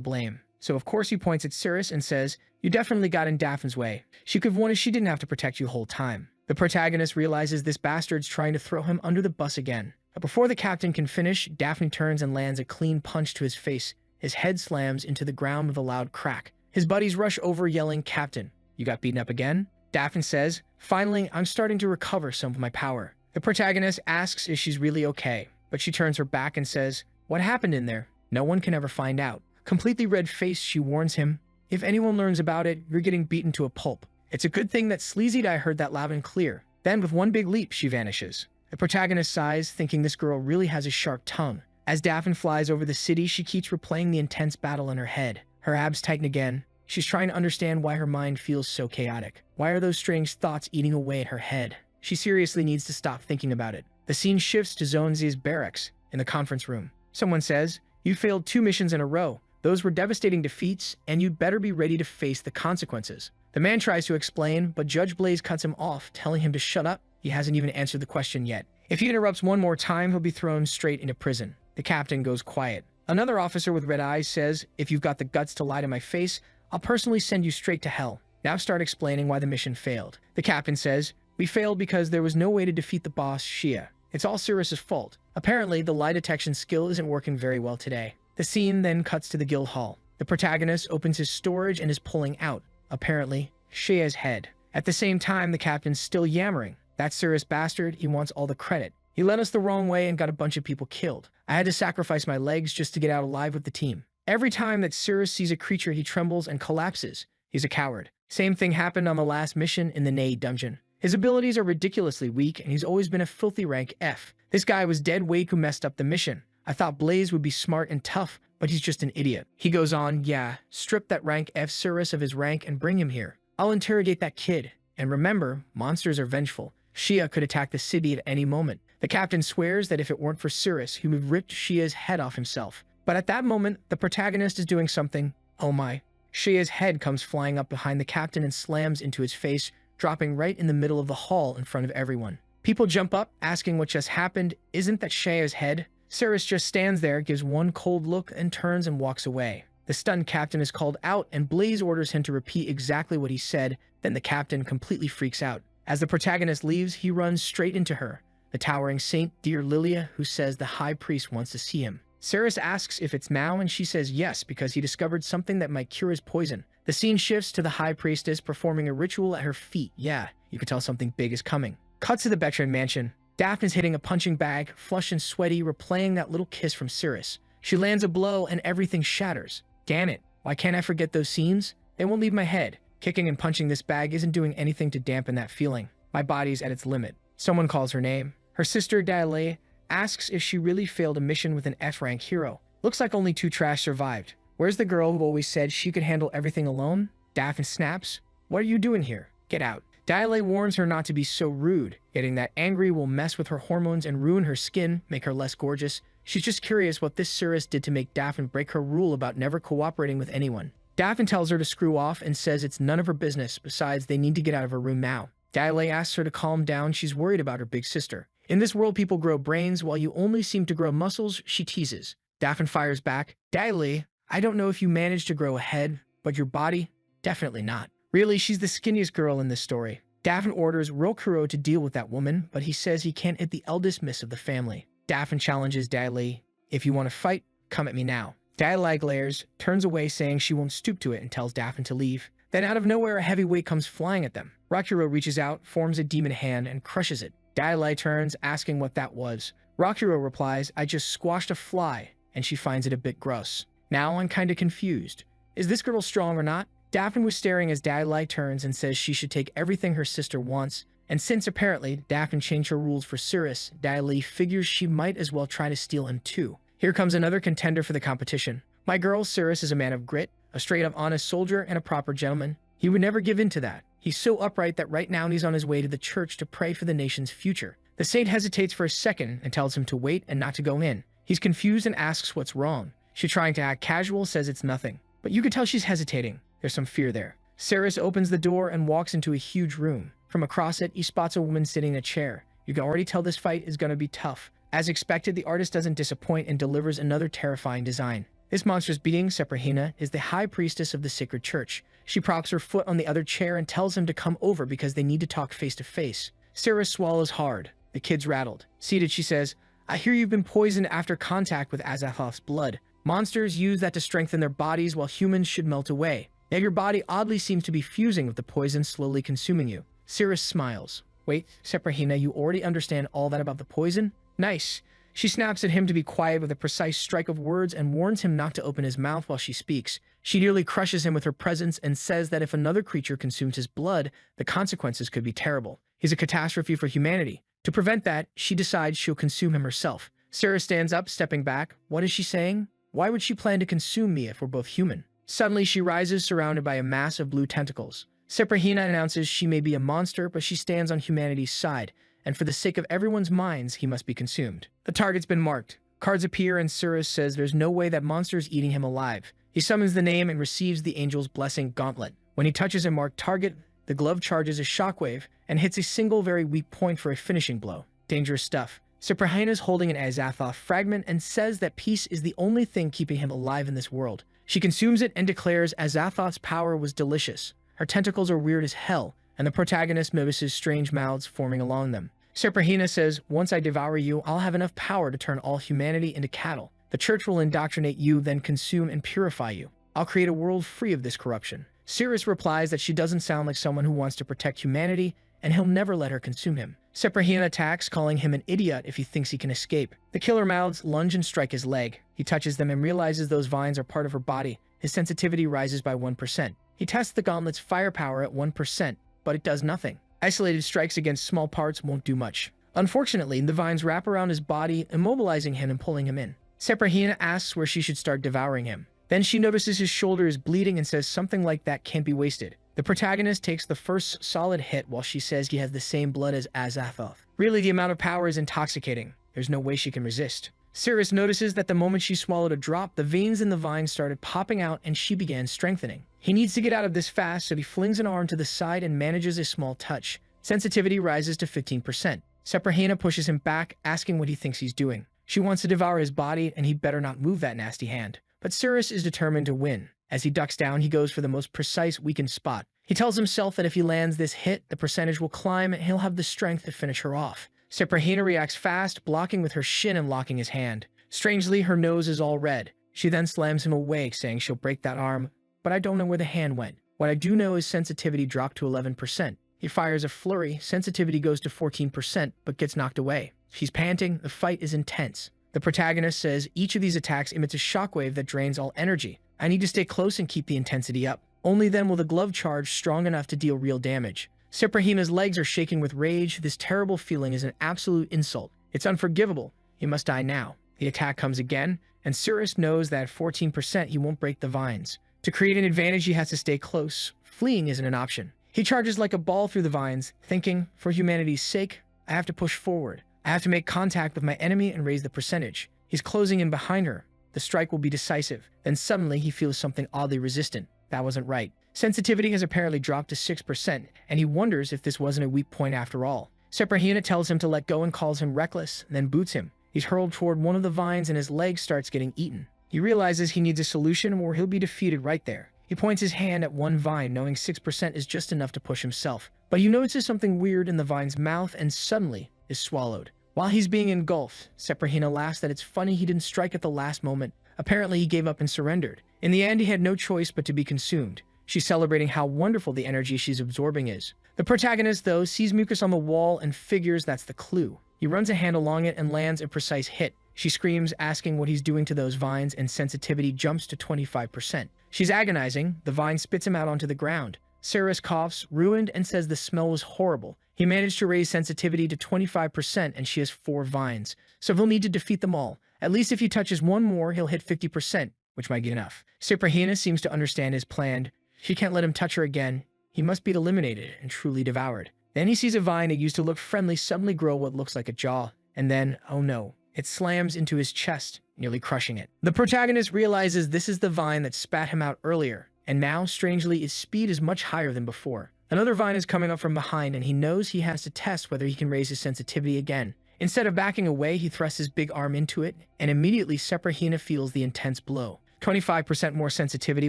blame. So of course he points at Cirrus and says, "You definitely got in Daphne's way. She could have won if she didn't have to protect you the whole time." The protagonist realizes this bastard's trying to throw him under the bus again. But before the captain can finish, Daphne turns and lands a clean punch to his face. His head slams into the ground with a loud crack. His buddies rush over yelling, "Captain, you got beaten up again?" Daphne says, "Finally, I'm starting to recover some of my power." The protagonist asks if she's really okay, but she turns her back and says, "What happened in there? No one can ever find out." Completely red-faced, she warns him, "If anyone learns about it, you're getting beaten to a pulp." It's a good thing that Sleazy Guy heard that loud and clear. Then, with one big leap, she vanishes. The protagonist sighs, thinking this girl really has a sharp tongue. As Daphne flies over the city, she keeps replaying the intense battle in her head. Her abs tighten again. She's trying to understand why her mind feels so chaotic. Why are those strange thoughts eating away at her head? She seriously needs to stop thinking about it. The scene shifts to Zonzi's barracks in the conference room. Someone says, "You failed 2 missions in a row. Those were devastating defeats, and you'd better be ready to face the consequences." The man tries to explain, but Judge Blaze cuts him off, telling him to shut up. He hasn't even answered the question yet. If he interrupts one more time, he'll be thrown straight into prison. The captain goes quiet. Another officer with red eyes says, "If you've got the guts to lie to my face, I'll personally send you straight to hell." Now start explaining why the mission failed. The captain says, "We failed because there was no way to defeat the boss, Shia. It's all Cirrus's fault. Apparently, the lie detection skill isn't working very well today." The scene then cuts to the guild hall. The protagonist opens his storage and is pulling out, apparently, Shia's head. At the same time, the captain's still yammering. "That Cirrus bastard, he wants all the credit. He led us the wrong way and got a bunch of people killed. I had to sacrifice my legs just to get out alive with the team." Every time that Cirrus sees a creature, he trembles and collapses. He's a coward. Same thing happened on the last mission in the Nade dungeon. His abilities are ridiculously weak, and he's always been a filthy rank F. This guy was dead weight who messed up the mission. I thought Blaze would be smart and tough, but he's just an idiot. He goes on, "Yeah, strip that rank F Cirrus of his rank and bring him here. I'll interrogate that kid. And remember, monsters are vengeful. Shia could attack the city at any moment." The captain swears that if it weren't for Cirrus, he would have ripped Shia's head off himself. But at that moment, the protagonist is doing something. Oh my. Shia's head comes flying up behind the captain and slams into his face, dropping right in the middle of the hall in front of everyone. People jump up, asking what just happened. Isn't that Shia's head? Cirrus just stands there, gives one cold look, and turns and walks away. The stunned captain is called out, and Blaze orders him to repeat exactly what he said. Then the captain completely freaks out. As the protagonist leaves, he runs straight into her, the towering Saint Dear Lilia, who says the high priest wants to see him. Cirrus asks if it's Mao, and she says yes, because he discovered something that might cure his poison. The scene shifts to the high priestess performing a ritual at her feet. Yeah, you can tell something big is coming. Cuts to the veteran mansion. Daphne's hitting a punching bag, flushed and sweaty, replaying that little kiss from Cirrus. She lands a blow and everything shatters. Damn it, why can't I forget those scenes? They won't leave my head. Kicking and punching this bag isn't doing anything to dampen that feeling. My body's at its limit. Someone calls her name. Her sister, Yahello, asks if she really failed a mission with an F-rank hero. Looks like only 2 trash survived. Where's the girl who always said she could handle everything alone? Daphne snaps, "What are you doing here? Get out." Yahello warns her not to be so rude. Getting that angry will mess with her hormones and ruin her skin, make her less gorgeous. She's just curious what this Cirrus did to make Daphne break her rule about never cooperating with anyone. Daphne tells her to screw off and says it's none of her business. Besides, they need to get out of her room now. Yahello asks her to calm down. She's worried about her big sister. "In this world, people grow brains while you only seem to grow muscles," she teases. Daphne fires back, "Yahello, I don't know if you managed to grow a head, but your body? Definitely not." Really, she's the skinniest girl in this story. Daphne orders Rokuro to deal with that woman, but he says he can't hit the eldest miss of the family. Daphne challenges Yahello, "If you want to fight, come at me now." Yahello glares, turns away saying she won't stoop to it, and tells Daphne to leave. Then out of nowhere, a heavy weight comes flying at them. Rokuro reaches out, forms a demon hand, and crushes it. Yahello turns, asking what that was. Rokuro replies, "I just squashed a fly," and she finds it a bit gross. Now I'm kinda confused. Is this girl strong or not? Daphne was staring as Yahello turns and says she should take everything her sister wants, and since apparently Daphne changed her rules for Cirrus, Yahello figures she might as well try to steal him too. Here comes another contender for the competition. My girl Cirrus is a man of grit, a straight-up honest soldier, and a proper gentleman. He would never give in to that. He's so upright that right now he's on his way to the church to pray for the nation's future. The saint hesitates for a second and tells him to wait and not to go in. He's confused and asks what's wrong. She, trying to act casual, says it's nothing. But you can tell she's hesitating. There's some fear there. Saris opens the door and walks into a huge room. From across it, he spots a woman sitting in a chair. You can already tell this fight is going to be tough. As expected, the artist doesn't disappoint and delivers another terrifying design. This monstrous being, Seprahina, is the high priestess of the sacred church. She props her foot on the other chair and tells him to come over because they need to talk face to face. Saris swallows hard. The kid's rattled. Seated, she says, I hear you've been poisoned after contact with Azathoth's blood. Monsters use that to strengthen their bodies while humans should melt away. Now your body oddly seems to be fusing with the poison slowly consuming you. Saris smiles. Wait, Seprahina, you already understand all that about the poison? Nice. She snaps at him to be quiet with a precise strike of words and warns him not to open his mouth while she speaks. She nearly crushes him with her presence and says that if another creature consumes his blood, the consequences could be terrible. He's a catastrophe for humanity. To prevent that, she decides she'll consume him herself. Sarah stands up, stepping back. What is she saying? Why would she plan to consume me if we're both human? Suddenly, she rises, surrounded by a mass of blue tentacles. Seprahina announces she may be a monster, but she stands on humanity's side, and for the sake of everyone's minds, he must be consumed. The target's been marked. Cards appear, and Surus says there's no way that monster is eating him alive. He summons the name and receives the angel's blessing gauntlet. When he touches a marked target, the glove charges a shockwave and hits a single very weak point for a finishing blow. Dangerous stuff. Seprahina is holding an Azathoth fragment and says that peace is the only thing keeping him alive in this world. She consumes it and declares Azathoth's power was delicious. Her tentacles are weird as hell, and the protagonist notices strange mouths forming along them. Seprahina says, once I devour you, I'll have enough power to turn all humanity into cattle. The church will indoctrinate you, then consume and purify you. I'll create a world free of this corruption. Sirius replies that she doesn't sound like someone who wants to protect humanity, and he'll never let her consume him. Seprahina attacks, calling him an idiot if he thinks he can escape. The killer mouths lunge and strike his leg. He touches them and realizes those vines are part of her body. His sensitivity rises by 1%. He tests the gauntlet's firepower at 1%, but it does nothing. Isolated strikes against small parts won't do much. Unfortunately, the vines wrap around his body, immobilizing him and pulling him in. Seprahina asks where she should start devouring him. Then she notices his shoulder is bleeding and says something like that can't be wasted. The protagonist takes the first solid hit while she says he has the same blood as Azathoth. Really, the amount of power is intoxicating. There's no way she can resist. Sirius notices that the moment she swallowed a drop, the veins in the vine started popping out and she began strengthening. He needs to get out of this fast, so he flings an arm to the side and manages a small touch. Sensitivity rises to 15%. Seprahina pushes him back, asking what he thinks he's doing. She wants to devour his body, and he better not move that nasty hand. But Sirius is determined to win. As he ducks down, he goes for the most precise, weakened spot. He tells himself that if he lands this hit, the percentage will climb and he'll have the strength to finish her off. Seprahina reacts fast, blocking with her shin and locking his hand. Strangely, her nose is all red. She then slams him away, saying she'll break that arm, but I don't know where the hand went. What I do know is sensitivity dropped to 11%. He fires a flurry, sensitivity goes to 14%, but gets knocked away. She's panting, the fight is intense. The protagonist says each of these attacks emits a shockwave that drains all energy. I need to stay close and keep the intensity up. Only then will the glove charge strong enough to deal real damage. Seprahina's legs are shaking with rage. This terrible feeling is an absolute insult. It's unforgivable. He must die now. The attack comes again, and Sirius knows that at 14% he won't break the vines. To create an advantage, he has to stay close. Fleeing isn't an option. He charges like a ball through the vines, thinking, for humanity's sake, I have to push forward. I have to make contact with my enemy and raise the percentage. He's closing in behind her. The strike will be decisive. Then suddenly he feels something oddly resistant. That wasn't right. Sensitivity has apparently dropped to 6%, and he wonders if this wasn't a weak point after all. Seprahina tells him to let go and calls him reckless, then boots him. He's hurled toward one of the vines and his leg starts getting eaten. He realizes he needs a solution or he'll be defeated right there. He points his hand at one vine, knowing 6% is just enough to push himself. But he notices something weird in the vine's mouth and suddenly is swallowed. While he's being engulfed, Seprahina laughs that it's funny he didn't strike at the last moment. Apparently he gave up and surrendered. In the end, he had no choice but to be consumed. She's celebrating how wonderful the energy she's absorbing is. The protagonist, though, sees mucus on the wall and figures that's the clue. He runs a hand along it and lands a precise hit. She screams, asking what he's doing to those vines, and sensitivity jumps to 25%. She's agonizing. The vine spits him out onto the ground. Sirius coughs, ruined, and says the smell was horrible. He managed to raise sensitivity to 25%, and she has 4 vines, so he'll need to defeat them all. At least if he touches one more, he'll hit 50%, which might get enough. Seprahina seems to understand his plan. She can't let him touch her again. He must be eliminated and truly devoured. Then he sees a vine that used to look friendly suddenly grow what looks like a jaw. And then, oh no, it slams into his chest, nearly crushing it. The protagonist realizes this is the vine that spat him out earlier, and now, strangely, his speed is much higher than before. Another vine is coming up from behind, and he knows he has to test whether he can raise his sensitivity again. Instead of backing away, he thrusts his big arm into it, and immediately Seprahina feels the intense blow. 25% more sensitivity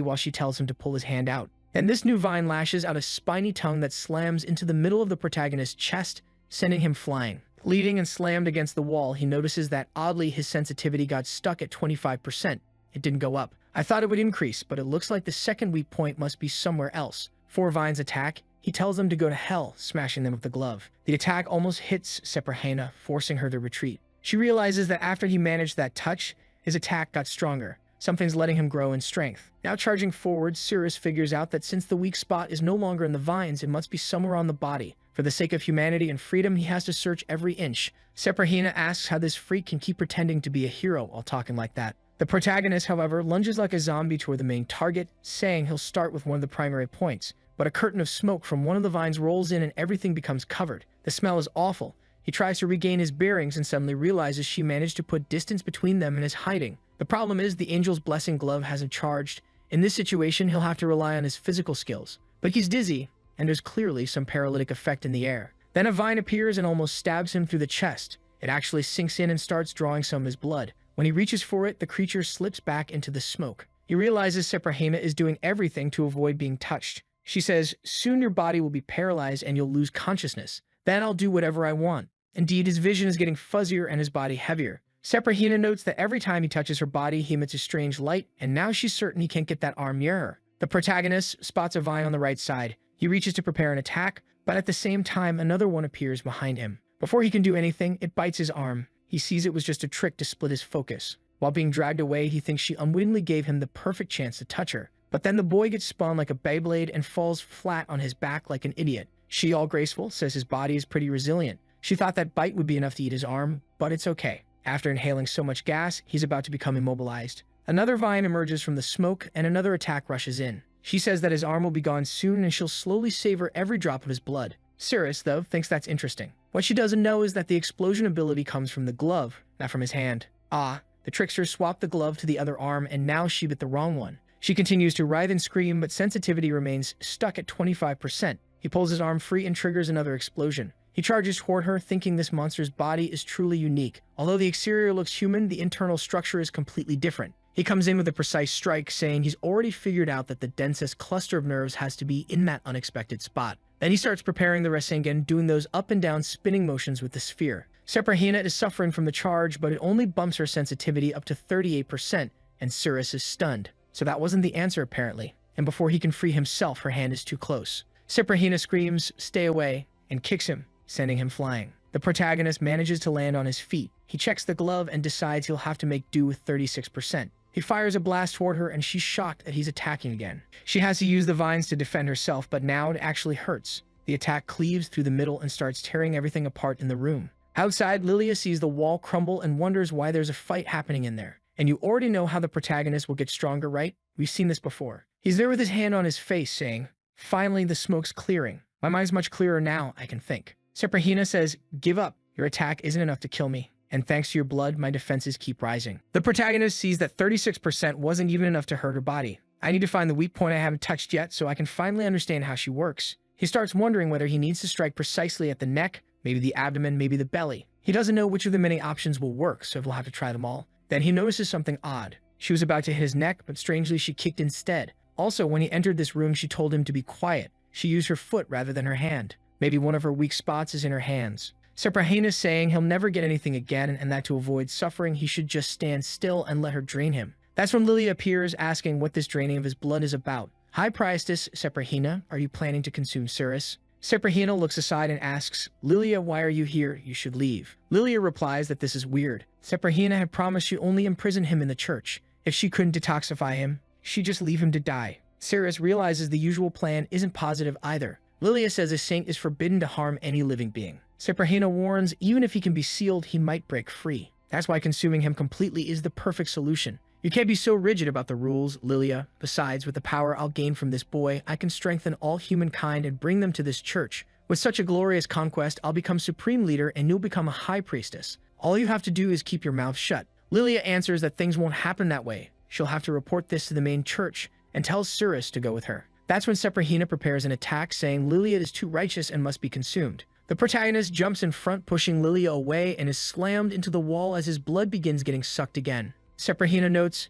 while she tells him to pull his hand out. And this new vine lashes out a spiny tongue that slams into the middle of the protagonist's chest, sending him flying. Leading and slammed against the wall, he notices that oddly his sensitivity got stuck at 25%. It didn't go up. I thought it would increase, but it looks like the second weak point must be somewhere else. 4 vines attack. He tells them to go to hell, smashing them with the glove. The attack almost hits Seprahina, forcing her to retreat. She realizes that after he managed that touch, his attack got stronger. Something's letting him grow in strength. Now charging forward, Cirrus figures out that since the weak spot is no longer in the vines, it must be somewhere on the body. For the sake of humanity and freedom, he has to search every inch. Seprahina asks how this freak can keep pretending to be a hero while talking like that. The protagonist, however, lunges like a zombie toward the main target, saying he'll start with one of the primary points. But a curtain of smoke from one of the vines rolls in and everything becomes covered. The smell is awful. He tries to regain his bearings and suddenly realizes she managed to put distance between them and is hiding. The problem is the Angel's Blessing glove hasn't charged. In this situation, he'll have to rely on his physical skills. But he's dizzy, and there's clearly some paralytic effect in the air. Then a vine appears and almost stabs him through the chest. It actually sinks in and starts drawing some of his blood. When he reaches for it, the creature slips back into the smoke. He realizes Seprahina is doing everything to avoid being touched. She says, "Soon your body will be paralyzed and you'll lose consciousness. Then I'll do whatever I want." Indeed, his vision is getting fuzzier and his body heavier. Seprahina notes that every time he touches her body, he emits a strange light, and now she's certain he can't get that arm near her. The protagonist spots a vine on the right side. He reaches to prepare an attack, but at the same time, another one appears behind him. Before he can do anything, it bites his arm. He sees it was just a trick to split his focus. While being dragged away, he thinks she unwittingly gave him the perfect chance to touch her. But then the boy gets spun like a Beyblade and falls flat on his back like an idiot. She, all graceful, says his body is pretty resilient. She thought that bite would be enough to eat his arm, but it's okay. After inhaling so much gas, he's about to become immobilized. Another vine emerges from the smoke, and another attack rushes in. She says that his arm will be gone soon, and she'll slowly savor every drop of his blood. Cirrus, though, thinks that's interesting. What she doesn't know is that the explosion ability comes from the glove, not from his hand. The trickster swapped the glove to the other arm, and now she bit the wrong one. She continues to writhe and scream, but sensitivity remains stuck at 25%. He pulls his arm free and triggers another explosion. He charges toward her, thinking this monster's body is truly unique. Although the exterior looks human, the internal structure is completely different. He comes in with a precise strike, saying he's already figured out that the densest cluster of nerves has to be in that unexpected spot. Then he starts preparing the Rasengan, doing those up and down spinning motions with the sphere. Seprahina is suffering from the charge, but it only bumps her sensitivity up to 38%, and Cirrus is stunned. So that wasn't the answer, apparently. And before he can free himself, her hand is too close. Seprahina screams, "Stay away," and kicks him, sending him flying. The protagonist manages to land on his feet. He checks the glove and decides he'll have to make do with 36%. He fires a blast toward her, and she's shocked that he's attacking again. She has to use the vines to defend herself, but now it actually hurts. The attack cleaves through the middle and starts tearing everything apart in the room. Outside, Lilia sees the wall crumble and wonders why there's a fight happening in there. And you already know how the protagonist will get stronger, right? We've seen this before. He's there with his hand on his face, saying, "Finally, the smoke's clearing. My mind's much clearer now, I can think." Seprahina says, "Give up. Your attack isn't enough to kill me. And thanks to your blood, my defenses keep rising." The protagonist sees that 36% wasn't even enough to hurt her body. "I need to find the weak point I haven't touched yet so I can finally understand how she works." He starts wondering whether he needs to strike precisely at the neck, maybe the abdomen, maybe the belly. He doesn't know which of the many options will work, so he'll have to try them all. Then he notices something odd. She was about to hit his neck, but strangely she kicked instead. Also, when he entered this room, she told him to be quiet. She used her foot rather than her hand. Maybe one of her weak spots is in her hands. Seprahina is saying he'll never get anything again, and that to avoid suffering, he should just stand still and let her drain him. That's when Lilia appears, asking what this draining of his blood is about. "High Priestess Seprahina, are you planning to consume Cirrus?" Seprahina looks aside and asks, "Lilia, why are you here? You should leave." Lilia replies that this is weird. Seprahina had promised she'd only imprison him in the church. If she couldn't detoxify him, she'd just leave him to die. Cirrus realizes the usual plan isn't positive either. Lilia says a saint is forbidden to harm any living being. Seprahina warns even if he can be sealed, he might break free. That's why consuming him completely is the perfect solution. "You can't be so rigid about the rules, Lilia. Besides, with the power I'll gain from this boy, I can strengthen all humankind and bring them to this church. With such a glorious conquest, I'll become supreme leader and you'll become a high priestess. All you have to do is keep your mouth shut. Lilia answers that things won't happen that way. She'll have to report this to the main church and tells Cirrus to go with her. That's when Seprahina prepares an attack, saying Lilia is too righteous and must be consumed. The protagonist jumps in front, pushing Lilia away, and is slammed into the wall as his blood begins getting sucked again. Seprahina notes,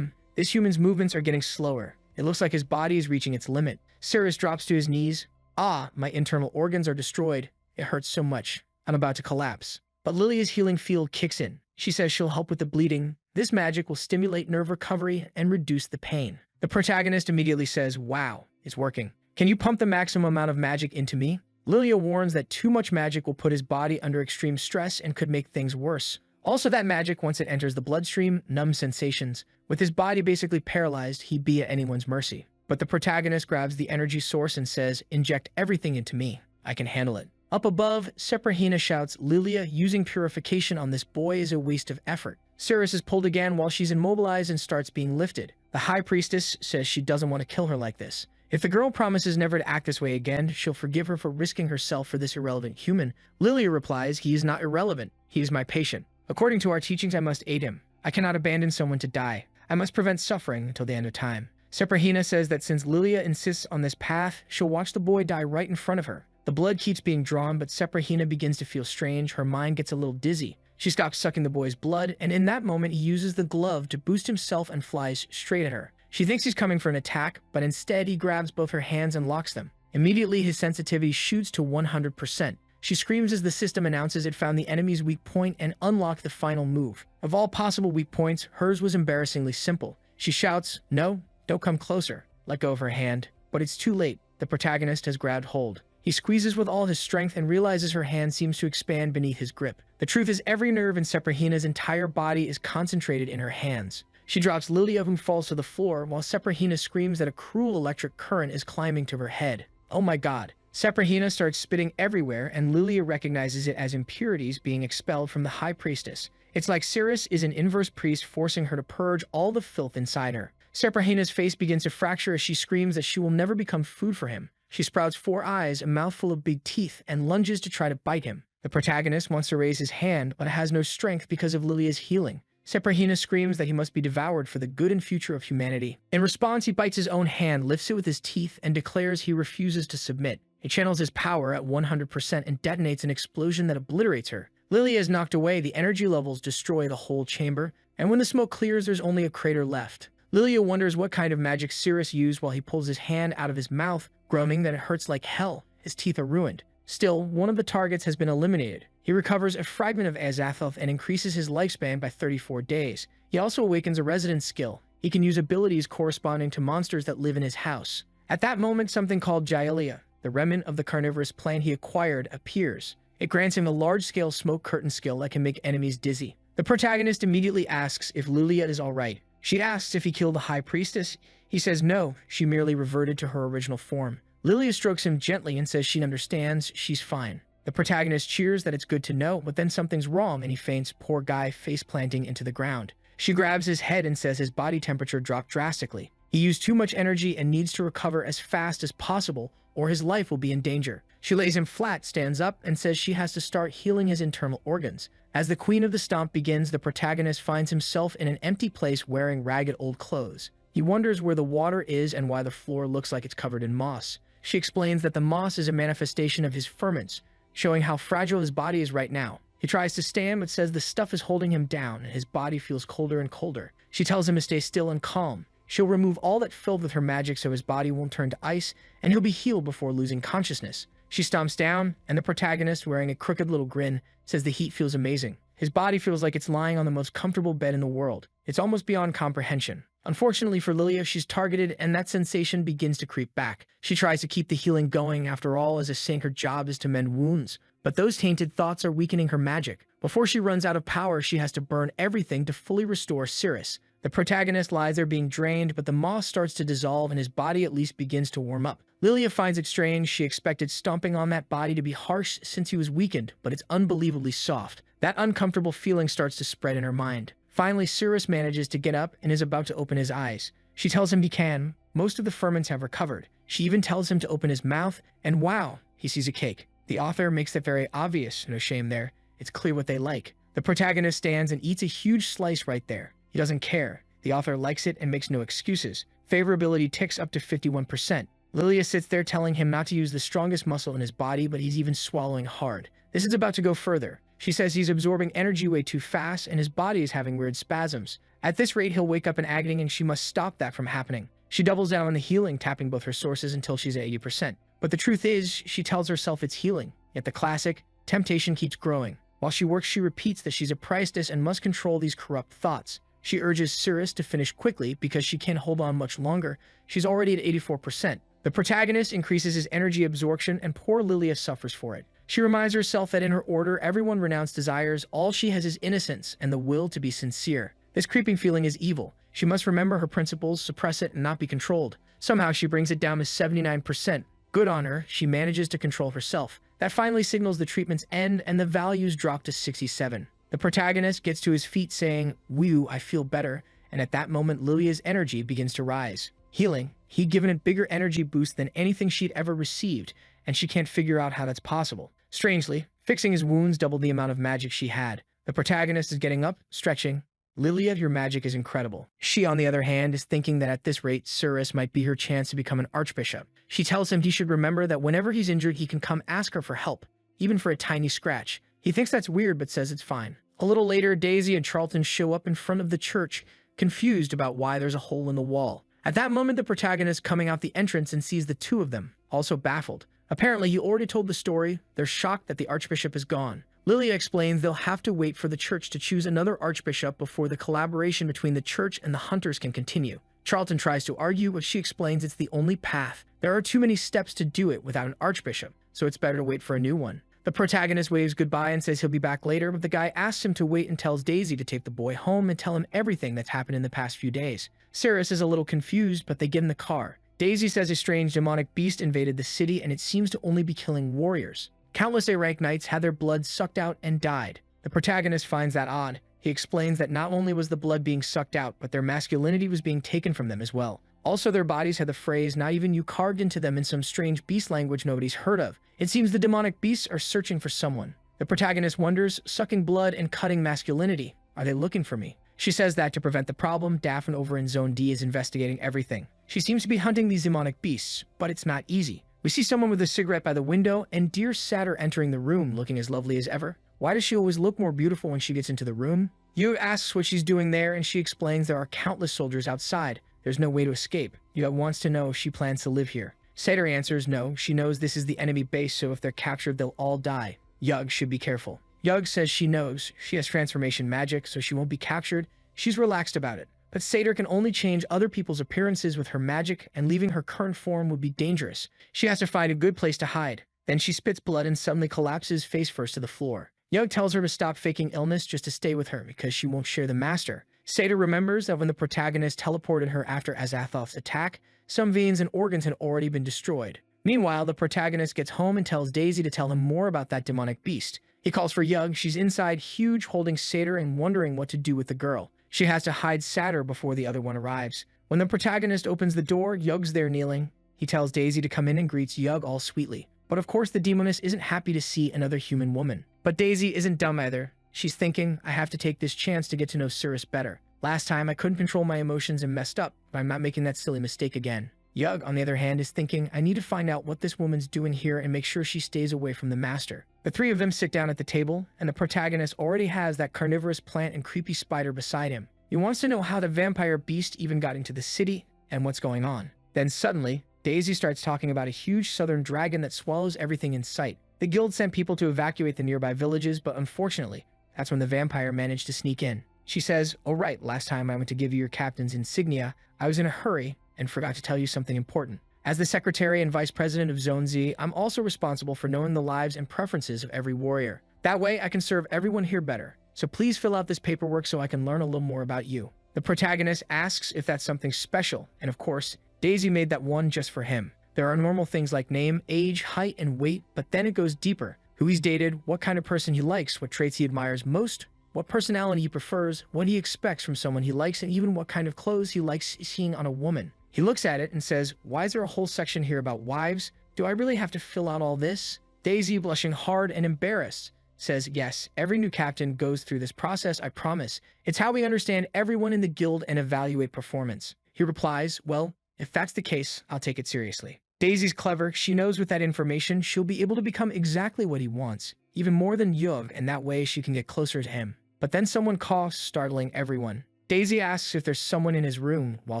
this human's movements are getting slower. It looks like his body is reaching its limit. Cirrus drops to his knees. My internal organs are destroyed. It hurts so much. I'm about to collapse. But Lilia's healing field kicks in. She says she'll help with the bleeding. This magic will stimulate nerve recovery and reduce the pain. The protagonist immediately says, wow, it's working. Can you pump the maximum amount of magic into me? Lilia warns that too much magic will put his body under extreme stress and could make things worse. Also, that magic, once it enters the bloodstream, numbs sensations. With his body basically paralyzed, he'd be at anyone's mercy. But the protagonist grabs the energy source and says, inject everything into me. I can handle it. Up above, Seprahina shouts, Lilia, using purification on this boy is a waste of effort. Cirrus is pulled again while she's immobilized and starts being lifted. The High Priestess says she doesn't want to kill her like this. If the girl promises never to act this way again, she'll forgive her for risking herself for this irrelevant human. Lilia replies, he is not irrelevant. He is my patient. According to our teachings, I must aid him. I cannot abandon someone to die. I must prevent suffering until the end of time. Seprahina says that since Lilia insists on this path, she'll watch the boy die right in front of her. The blood keeps being drawn, but Seprahina begins to feel strange. Her mind gets a little dizzy. She stops sucking the boy's blood, and in that moment, he uses the glove to boost himself and flies straight at her. She thinks he's coming for an attack, but instead he grabs both her hands and locks them. Immediately, his sensitivity shoots to 100%. She screams as the system announces it found the enemy's weak point and unlocked the final move. Of all possible weak points, hers was embarrassingly simple. She shouts, no, don't come closer. Let go of her hand. But it's too late. The protagonist has grabbed hold. He squeezes with all his strength and realizes her hand seems to expand beneath his grip. The truth is every nerve in Seprahina's entire body is concentrated in her hands. She drops Lilia, who falls to the floor, while Seprahina screams that a cruel electric current is climbing to her head. Oh my god. Seprahina starts spitting everywhere, and Lilia recognizes it as impurities being expelled from the High Priestess. It's like Cirrus is an inverse priest forcing her to purge all the filth inside her. Seprahina's face begins to fracture as she screams that she will never become food for him. She sprouts 4 eyes, a mouthful of big teeth, and lunges to try to bite him. The protagonist wants to raise his hand, but has no strength because of Lilia's healing. Seprahina screams that he must be devoured for the good and future of humanity. In response, he bites his own hand, lifts it with his teeth, and declares he refuses to submit. He channels his power at 100% and detonates an explosion that obliterates her. Lilia is knocked away, the energy levels destroy the whole chamber, and when the smoke clears, there's only a crater left. Lilia wonders what kind of magic Cirrus used while he pulls his hand out of his mouth, groaning that it hurts like hell. His teeth are ruined. Still, one of the targets has been eliminated. He recovers a fragment of Azathoth and increases his lifespan by 34 days. He also awakens a resident skill. He can use abilities corresponding to monsters that live in his house. At that moment, something called Yahello, the remnant of the carnivorous plant he acquired, appears. It grants him a large-scale smoke curtain skill that can make enemies dizzy. The protagonist immediately asks if Lilia is alright. She asks if he killed the High Priestess. He says no, she merely reverted to her original form. Lilia strokes him gently and says she understands, she's fine. The protagonist cheers that it's good to know, but then something's wrong and he faints, poor guy, face-planting into the ground. She grabs his head and says his body temperature dropped drastically. He used too much energy and needs to recover as fast as possible, or his life will be in danger. She lays him flat, stands up, and says she has to start healing his internal organs. As the Queen of the Stomp begins, the protagonist finds himself in an empty place wearing ragged old clothes. He wonders where the water is and why the floor looks like it's covered in moss. She explains that the moss is a manifestation of his ferments, showing how fragile his body is right now. He tries to stand but says the stuff is holding him down and his body feels colder and colder. She tells him to stay still and calm. She'll remove all that filth with her magic so his body won't turn to ice and he'll be healed before losing consciousness. She stomps down, and the protagonist, wearing a crooked little grin, says the heat feels amazing. His body feels like it's lying on the most comfortable bed in the world. It's almost beyond comprehension. Unfortunately for Lilia, she's targeted, and that sensation begins to creep back. She tries to keep the healing going. After all, as a saint, her job is to mend wounds. But those tainted thoughts are weakening her magic. Before she runs out of power, she has to burn everything to fully restore Cirrus. The protagonist lies there being drained, but the moss starts to dissolve and his body at least begins to warm up. Lilia finds it strange. She expected stomping on that body to be harsh since he was weakened, but it's unbelievably soft. That uncomfortable feeling starts to spread in her mind. Finally, Cirrus manages to get up and is about to open his eyes. She tells him he can. Most of the ferments have recovered. She even tells him to open his mouth, and wow, he sees a cake. The author makes that very obvious. No shame there. It's clear what they like. The The protagonist stands and eats a huge slice right there. He doesn't care. The author likes it and makes no excuses. Favorability ticks up to 51%. Lilia sits there telling him not to use the strongest muscle in his body, but he's even swallowing hard. This is about to go further. She says he's absorbing energy way too fast and his body is having weird spasms. At this rate, he'll wake up in agony and she must stop that from happening. She doubles down on the healing, tapping both her sources until she's at 80%. But the truth is, she tells herself it's healing. Yet the classic temptation keeps growing. While she works, she repeats that she's a priestess and must control these corrupt thoughts. She urges Cirrus to finish quickly because she can't hold on much longer. She's already at 84%. The protagonist increases his energy absorption and poor Lilia suffers for it. She reminds herself that in her order, everyone renounced desires, all she has is innocence and the will to be sincere. This creeping feeling is evil. She must remember her principles, suppress it, and not be controlled. Somehow she brings it down to 79%. Good on her, she manages to control herself. That finally signals the treatment's end and the values drop to 67. The protagonist gets to his feet saying, "Whew, I feel better," and at that moment Lilia's energy begins to rise. Healing, he'd given it bigger energy boost than anything she'd ever received, and she can't figure out how that's possible. Strangely, fixing his wounds doubled the amount of magic she had. The protagonist is getting up, stretching. "Lilia, your magic is incredible." She, on the other hand, is thinking that at this rate, Cirrus might be her chance to become an archbishop. She tells him he should remember that whenever he's injured, he can come ask her for help, even for a tiny scratch. He thinks that's weird, but says it's fine. A little later, Daisy and Charlton show up in front of the church, confused about why there's a hole in the wall. At that moment, the protagonist coming out the entrance and sees the two of them, also baffled. Apparently, he already told the story. They're shocked that the archbishop is gone. Lilia explains they'll have to wait for the church to choose another archbishop before the collaboration between the church and the hunters can continue. Charlton tries to argue, but she explains it's the only path. There are too many steps to do it without an archbishop, so it's better to wait for a new one. The protagonist waves goodbye and says he'll be back later, but the guy asks him to wait and tells Daisy to take the boy home and tell him everything that's happened in the past few days. Cirrus is a little confused, but they get in the car. Daisy says a strange demonic beast invaded the city and it seems to only be killing warriors. Countless A-rank knights had their blood sucked out and died. The protagonist finds that odd. He explains that not only was the blood being sucked out, but their masculinity was being taken from them as well. Also, their bodies had the phrase "not even you" carved into them in some strange beast language nobody's heard of. It seems the demonic beasts are searching for someone. The protagonist wonders, sucking blood and cutting masculinity. Are they looking for me? She says that to prevent the problem, Daphne over in Zone D is investigating everything. She seems to be hunting these demonic beasts, but it's not easy. We see someone with a cigarette by the window, and dear Satyr entering the room looking as lovely as ever. Why does she always look more beautiful when she gets into the room? Yu asks what she's doing there, and she explains there are countless soldiers outside. There's no way to escape. Yu wants to know if she plans to live here. Satyr answers no, she knows this is the enemy base, so if they're captured, they'll all die. Yug should be careful. Yug says she knows. She has transformation magic, so she won't be captured. She's relaxed about it. But Satyr can only change other people's appearances with her magic, and leaving her current form would be dangerous. She has to find a good place to hide. Then she spits blood and suddenly collapses face first to the floor. Yug tells her to stop faking illness just to stay with her because she won't share the master. Satyr remembers that when the protagonist teleported her after Azathoth's attack, some veins and organs had already been destroyed. Meanwhile, the protagonist gets home and tells Daisy to tell him more about that demonic beast. He calls for Yug. She's inside huge holding Satyr and wondering what to do with the girl. She has to hide Satyr before the other one arrives. When the protagonist opens the door, Yug's there kneeling. He tells Daisy to come in and greets Yug all sweetly. But of course the demoness isn't happy to see another human woman. But Daisy isn't dumb either. She's thinking, I have to take this chance to get to know Cirrus better. Last time I couldn't control my emotions and messed up, but I'm not making that silly mistake again. Yug, on the other hand, is thinking, I need to find out what this woman's doing here and make sure she stays away from the master. The three of them sit down at the table, and the protagonist already has that carnivorous plant and creepy spider beside him. He wants to know how the vampire beast even got into the city and what's going on. Then suddenly, Daisy starts talking about a huge southern dragon that swallows everything in sight. The guild sent people to evacuate the nearby villages, but unfortunately, that's when the vampire managed to sneak in. She says, oh right, last time I went to give you your captain's insignia, I was in a hurry and forgot to tell you something important. As the secretary and vice president of Zone Z, I'm also responsible for knowing the lives and preferences of every warrior. That way I can serve everyone here better. So please fill out this paperwork so I can learn a little more about you. The protagonist asks if that's something special, and of course, Daisy made that one just for him. There are normal things like name, age, height, and weight, but then it goes deeper. Who he's dated, what kind of person he likes, what traits he admires most, what personality he prefers, what he expects from someone he likes, and even what kind of clothes he likes seeing on a woman. He looks at it and says, why is there a whole section here about wives? Do I really have to fill out all this? Daisy, blushing hard and embarrassed, says, yes, every new captain goes through this process, I promise. It's how we understand everyone in the guild and evaluate performance. He replies, well, if that's the case, I'll take it seriously. Daisy's clever. She knows with that information, she'll be able to become exactly what he wants, even more than Yug, and that way she can get closer to him. But then someone coughs, startling everyone. Daisy asks if there's someone in his room, while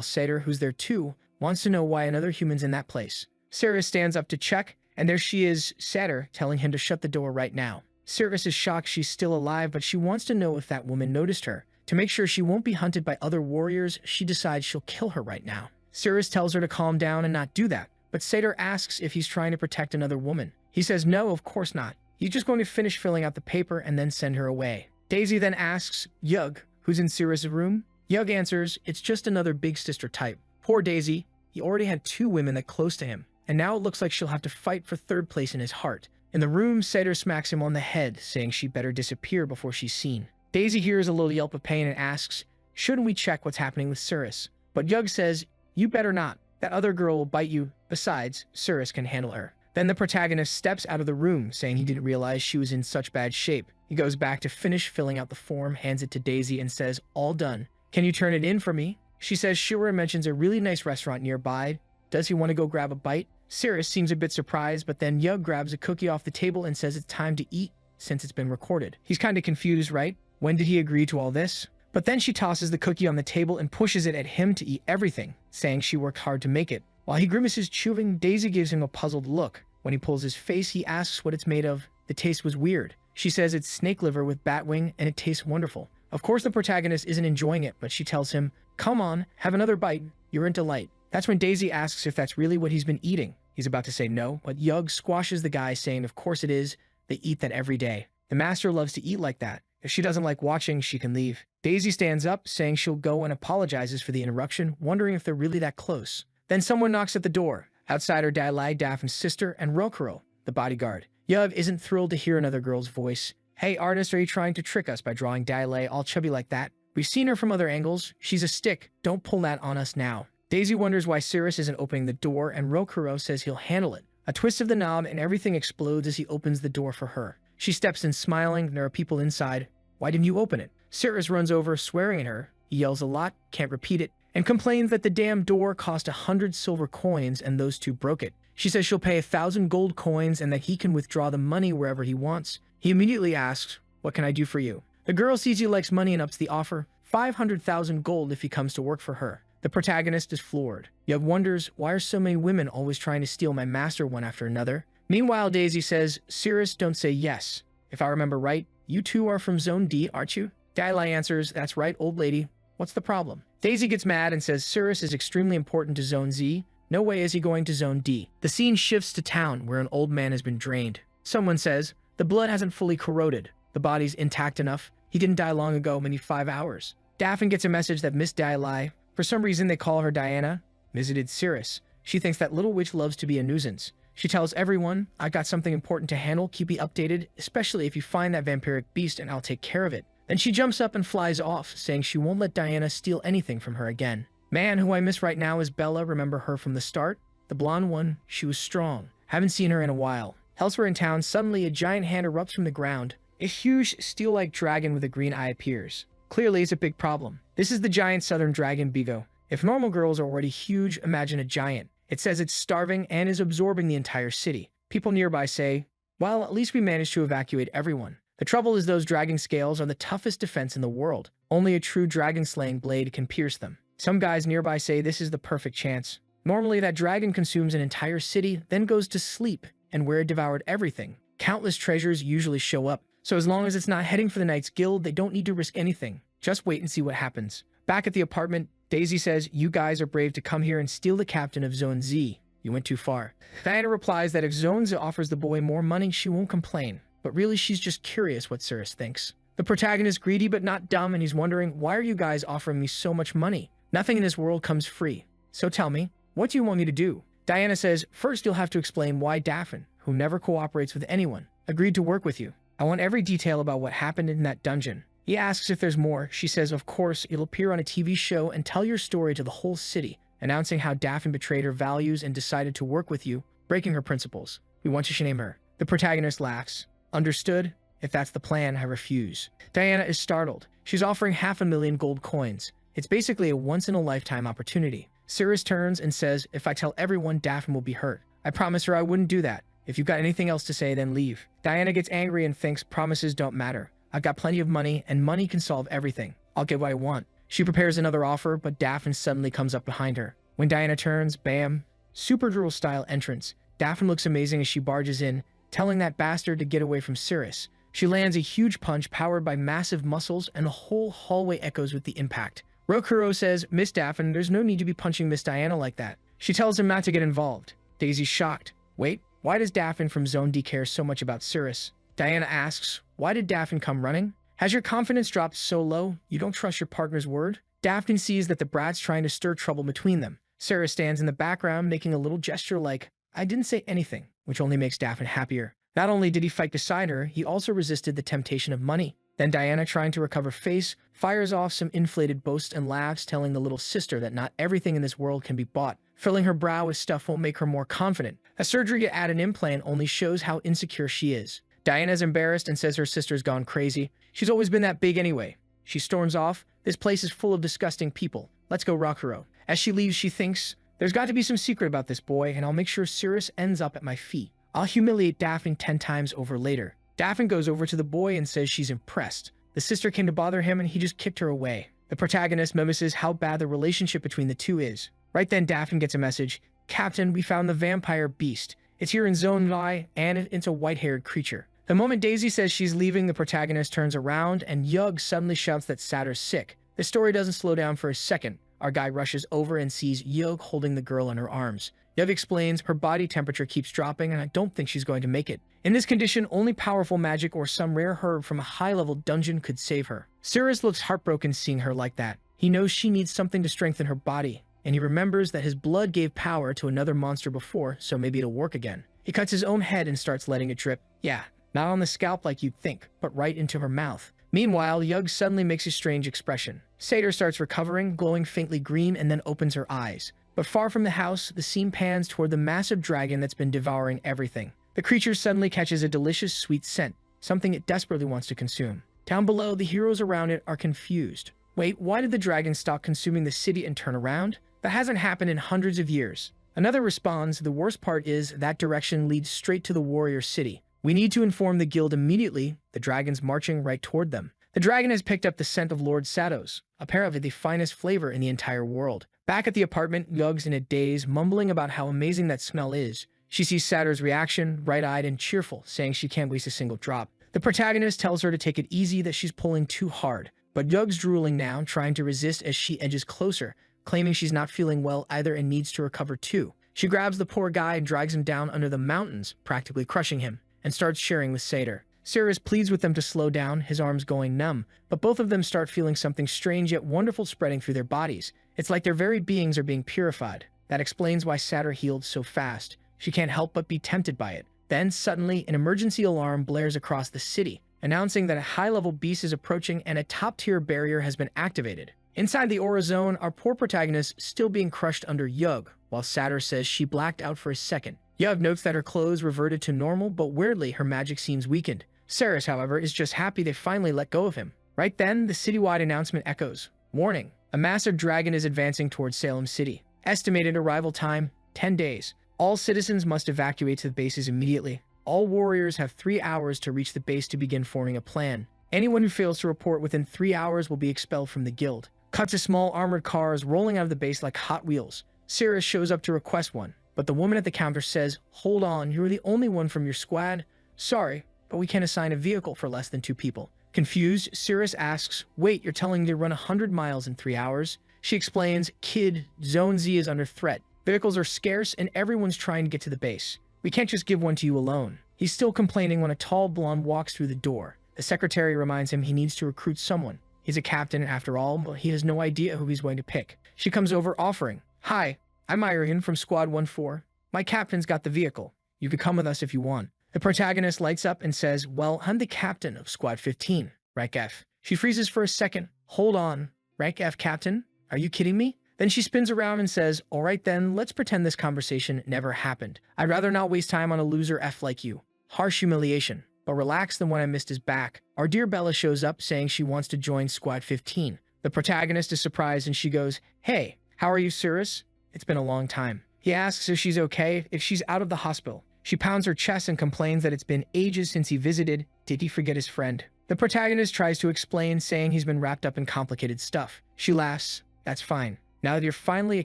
Seder, who's there too, wants to know why another human's in that place. Sarah stands up to check, and there she is, Seder, telling him to shut the door right now. Sirius is shocked she's still alive, but she wants to know if that woman noticed her. To make sure she won't be hunted by other warriors, she decides she'll kill her right now. Sirius tells her to calm down and not do that, but Seder asks if he's trying to protect another woman. He says no, of course not. He's just going to finish filling out the paper and then send her away. Daisy then asks Yug, who's in Sirius' room. Yug answers, it's just another big sister type. Poor Daisy, he already had 2 women that close to him, and now it looks like she'll have to fight for 3rd place in his heart. In the room, Seder smacks him on the head, saying she better disappear before she's seen. Daisy hears a little yelp of pain and asks, shouldn't we check what's happening with Sirius? But Yug says, you better not. That other girl will bite you. Besides, Sirius can handle her. Then the protagonist steps out of the room, saying he didn't realize she was in such bad shape. He goes back to finish filling out the form, hands it to Daisy, and says, all done. Can you turn it in for me? She says sure and mentions a really nice restaurant nearby. Does he want to go grab a bite? Sirius seems a bit surprised, but then Yug grabs a cookie off the table and says it's time to eat since it's been recorded. He's kind of confused, right? When did he agree to all this? But then she tosses the cookie on the table and pushes it at him to eat everything, saying she worked hard to make it. While he grimaces chewing, Daisy gives him a puzzled look. When he pulls his face, he asks what it's made of. The taste was weird. She says it's snake liver with bat wing and it tastes wonderful. Of course the protagonist isn't enjoying it, but she tells him, come on, have another bite. You're in delight. That's when Daisy asks if that's really what he's been eating. He's about to say no, but Yug squashes the guy, saying of course it is. They eat that every day. The master loves to eat like that. If she doesn't like watching, she can leave. Daisy stands up, saying she'll go and apologizes for the interruption, wondering if they're really that close. Then someone knocks at the door. Outside are Dailai, Daphne's sister, and Rokuro, the bodyguard. Yug isn't thrilled to hear another girl's voice. Hey artist, are you trying to trick us by drawing Dailai all chubby like that? We've seen her from other angles. She's a stick. Don't pull that on us now. Daisy wonders why Sirius isn't opening the door, and Rokuro says he'll handle it. A twist of the knob and everything explodes as he opens the door for her. She steps in smiling, and there are people inside. Why didn't you open it? Sirius runs over, swearing at her. He yells a lot, can't repeat it, and complains that the damn door cost 100 silver coins and those 2 broke it. She says she'll pay 1,000 gold coins and that he can withdraw the money wherever he wants. He immediately asks, what can I do for you? The girl sees he likes money and ups the offer, 500,000 gold if he comes to work for her. The protagonist is floored. Yug wonders, why are so many women always trying to steal my master one after another? Meanwhile, Daisy says, Sirius, don't say yes. If I remember right, you 2 are from Zone D, aren't you? Dailai answers, that's right, old lady. What's the problem? Daisy gets mad and says Sirius is extremely important to Zone Z. No way is he going to Zone D. The scene shifts to town where an old man has been drained. Someone says, the blood hasn't fully corroded. The body's intact enough. He didn't die long ago, maybe 5 hours. Daphne gets a message that Miss Dailai, for some reason they call her Diana, visited Sirius. She thinks that little witch loves to be a nuisance. She tells everyone, I got something important to handle, keep me updated, especially if you find that vampiric beast and I'll take care of it. Then she jumps up and flies off, saying she won't let Diana steal anything from her again. Man, who I miss right now is Bella. Remember her from the start? The blonde one. She was strong. Haven't seen her in a while. Elsewhere in town, suddenly a giant hand erupts from the ground. A huge, steel-like dragon with a green eye appears. Clearly, it's a big problem. This is the giant southern dragon Bigo. If normal girls are already huge, imagine a giant. It says it's starving and is absorbing the entire city. People nearby say, well, at least we managed to evacuate everyone. The trouble is those dragon scales are the toughest defense in the world. Only a true dragon-slaying blade can pierce them. Some guys nearby say this is the perfect chance. Normally, that dragon consumes an entire city, then goes to sleep, and where it devoured everything. Countless treasures usually show up, so as long as it's not heading for the Knights Guild, they don't need to risk anything. Just wait and see what happens. Back at the apartment, Daisy says, you guys are brave to come here and steal the captain of Zone Z. You went too far. Diana replies that if Zone Z offers the boy more money, she won't complain. But really, she's just curious what Sirius thinks. The protagonist is greedy but not dumb, and he's wondering, why are you guys offering me so much money? Nothing in this world comes free. So tell me, what do you want me to do? Diana says, first you'll have to explain why Daphne, who never cooperates with anyone, agreed to work with you. I want every detail about what happened in that dungeon. He asks if there's more. She says, of course, it'll appear on a TV show and tell your story to the whole city, announcing how Daphne betrayed her values and decided to work with you, breaking her principles. We want you to name her. The protagonist laughs. Understood? If that's the plan, I refuse. Diana is startled. She's offering 500,000 gold coins. It's basically a once-in-a-lifetime opportunity. Cirrus turns and says, if I tell everyone, Daphne will be hurt. I promise her I wouldn't do that. If you've got anything else to say, then leave. Diana gets angry and thinks promises don't matter. I've got plenty of money, and money can solve everything. I'll get what I want. She prepares another offer, but Daphne suddenly comes up behind her. When Diana turns, bam, Superdrill-style entrance. Daphne looks amazing as she barges in, telling that bastard to get away from Cirrus. She lands a huge punch powered by massive muscles, and the whole hallway echoes with the impact. Rokuro says, Miss Daphne, there's no need to be punching Miss Diana like that. She tells him not to get involved. Daisy's shocked. Wait, why does Daphne from Zone D care so much about Cirrus? Diana asks, why did Daphne come running? Has your confidence dropped so low, you don't trust your partner's word? Daphne sees that the brat's trying to stir trouble between them. Cirrus stands in the background, making a little gesture like, I didn't say anything, which only makes Daphne happier. Not only did he fight beside her, he also resisted the temptation of money. Then Diana, trying to recover face, fires off some inflated boasts and laughs, telling the little sister that not everything in this world can be bought. Filling her brow with stuff won't make her more confident. A surgery to add an implant only shows how insecure she is. Diana's embarrassed and says her sister's gone crazy. She's always been that big anyway. She storms off. This place is full of disgusting people. Let's go, Rokuro. As she leaves, she thinks, there's got to be some secret about this boy, and I'll make sure Cirrus ends up at my feet. I'll humiliate Daphne 10 times over later. Daphne goes over to the boy and says she's impressed. The sister came to bother him and he just kicked her away. The protagonist mimics how bad the relationship between the two is. Right then, Daphne gets a message. Captain, we found the vampire beast. It's here in Zone Vi, and it's a white-haired creature. The moment Daisy says she's leaving, the protagonist turns around and Yug suddenly shouts that Satyr's sick. The story doesn't slow down for a second. Our guy rushes over and sees Yug holding the girl in her arms. Yug explains her body temperature keeps dropping and I don't think she's going to make it. In this condition, only powerful magic or some rare herb from a high-level dungeon could save her. Cirrus looks heartbroken seeing her like that. He knows she needs something to strengthen her body, and he remembers that his blood gave power to another monster before, so maybe it'll work again. He cuts his own head and starts letting it drip. Yeah, not on the scalp like you'd think, but right into her mouth. Meanwhile, Yug suddenly makes a strange expression. Satyr starts recovering, glowing faintly green, and then opens her eyes. But far from the house, the scene pans toward the massive dragon that's been devouring everything. The creature suddenly catches a delicious sweet scent, something it desperately wants to consume. Down below, the heroes around it are confused. Wait, why did the dragon stop consuming the city and turn around? That hasn't happened in hundreds of years. Another responds, the worst part is that direction leads straight to the warrior city. We need to inform the guild immediately. The dragon's marching right toward them. The dragon has picked up the scent of Lord Satos, apparently the finest flavor in the entire world. Back at the apartment, Yug's in a daze, mumbling about how amazing that smell is. She sees Satyr's reaction, bright-eyed and cheerful, saying she can't waste a single drop. The protagonist tells her to take it easy, that she's pulling too hard. But Yug's drooling now, trying to resist as she edges closer, claiming she's not feeling well either and needs to recover too. She grabs the poor guy and drags him down under the mountains, practically crushing him, and starts sharing with Satyr. Cirrus pleads with them to slow down, his arms going numb, but both of them start feeling something strange yet wonderful spreading through their bodies. It's like their very beings are being purified. That explains why Satyr healed so fast. She can't help but be tempted by it. Then, suddenly, an emergency alarm blares across the city, announcing that a high-level beast is approaching and a top-tier barrier has been activated. Inside the Aura Zone, our poor protagonist still being crushed under Yug, while Satyr says she blacked out for a second. Yug notes that her clothes reverted to normal, but weirdly, her magic seems weakened. Cirrus, however, is just happy they finally let go of him. Right then, the citywide announcement echoes. Warning, a massive dragon is advancing towards Salem City. Estimated arrival time, 10 days. All citizens must evacuate to the bases immediately. All warriors have 3 hours to reach the base to begin forming a plan. Anyone who fails to report within 3 hours will be expelled from the guild. Cut to small armored cars rolling out of the base like Hot Wheels. Cirrus shows up to request one, but the woman at the counter says, hold on, you're the only one from your squad. Sorry, but we can't assign a vehicle for less than 2 people. Confused, Cirrus asks, wait, you're telling me to run 100 miles in 3 hours? She explains, kid, Zone Z is under threat. Vehicles are scarce and everyone's trying to get to the base. We can't just give one to you alone. He's still complaining when a tall blonde walks through the door. The secretary reminds him he needs to recruit someone. He's a captain after all, but he has no idea who he's going to pick. She comes over offering, hi, I'm Irian from Squad 1-4. My captain's got the vehicle. You could come with us if you want. The protagonist lights up and says, well, I'm the captain of Squad 15, Rank F. She freezes for a second. Hold on, Rank F captain? Are you kidding me? Then she spins around and says, all right then, let's pretend this conversation never happened. I'd rather not waste time on a loser F like you. Harsh humiliation. but relax, the one I missed is back. Our dear Bella shows up saying she wants to join Squad 15. The protagonist is surprised and she goes, "Hey, how are you, Cirrus? It's been a long time." He asks if she's okay, if she's out of the hospital. She pounds her chest and complains that it's been ages since he visited. Did he forget his friend? The protagonist tries to explain, saying he's been wrapped up in complicated stuff. She laughs. "That's fine. Now that you're finally a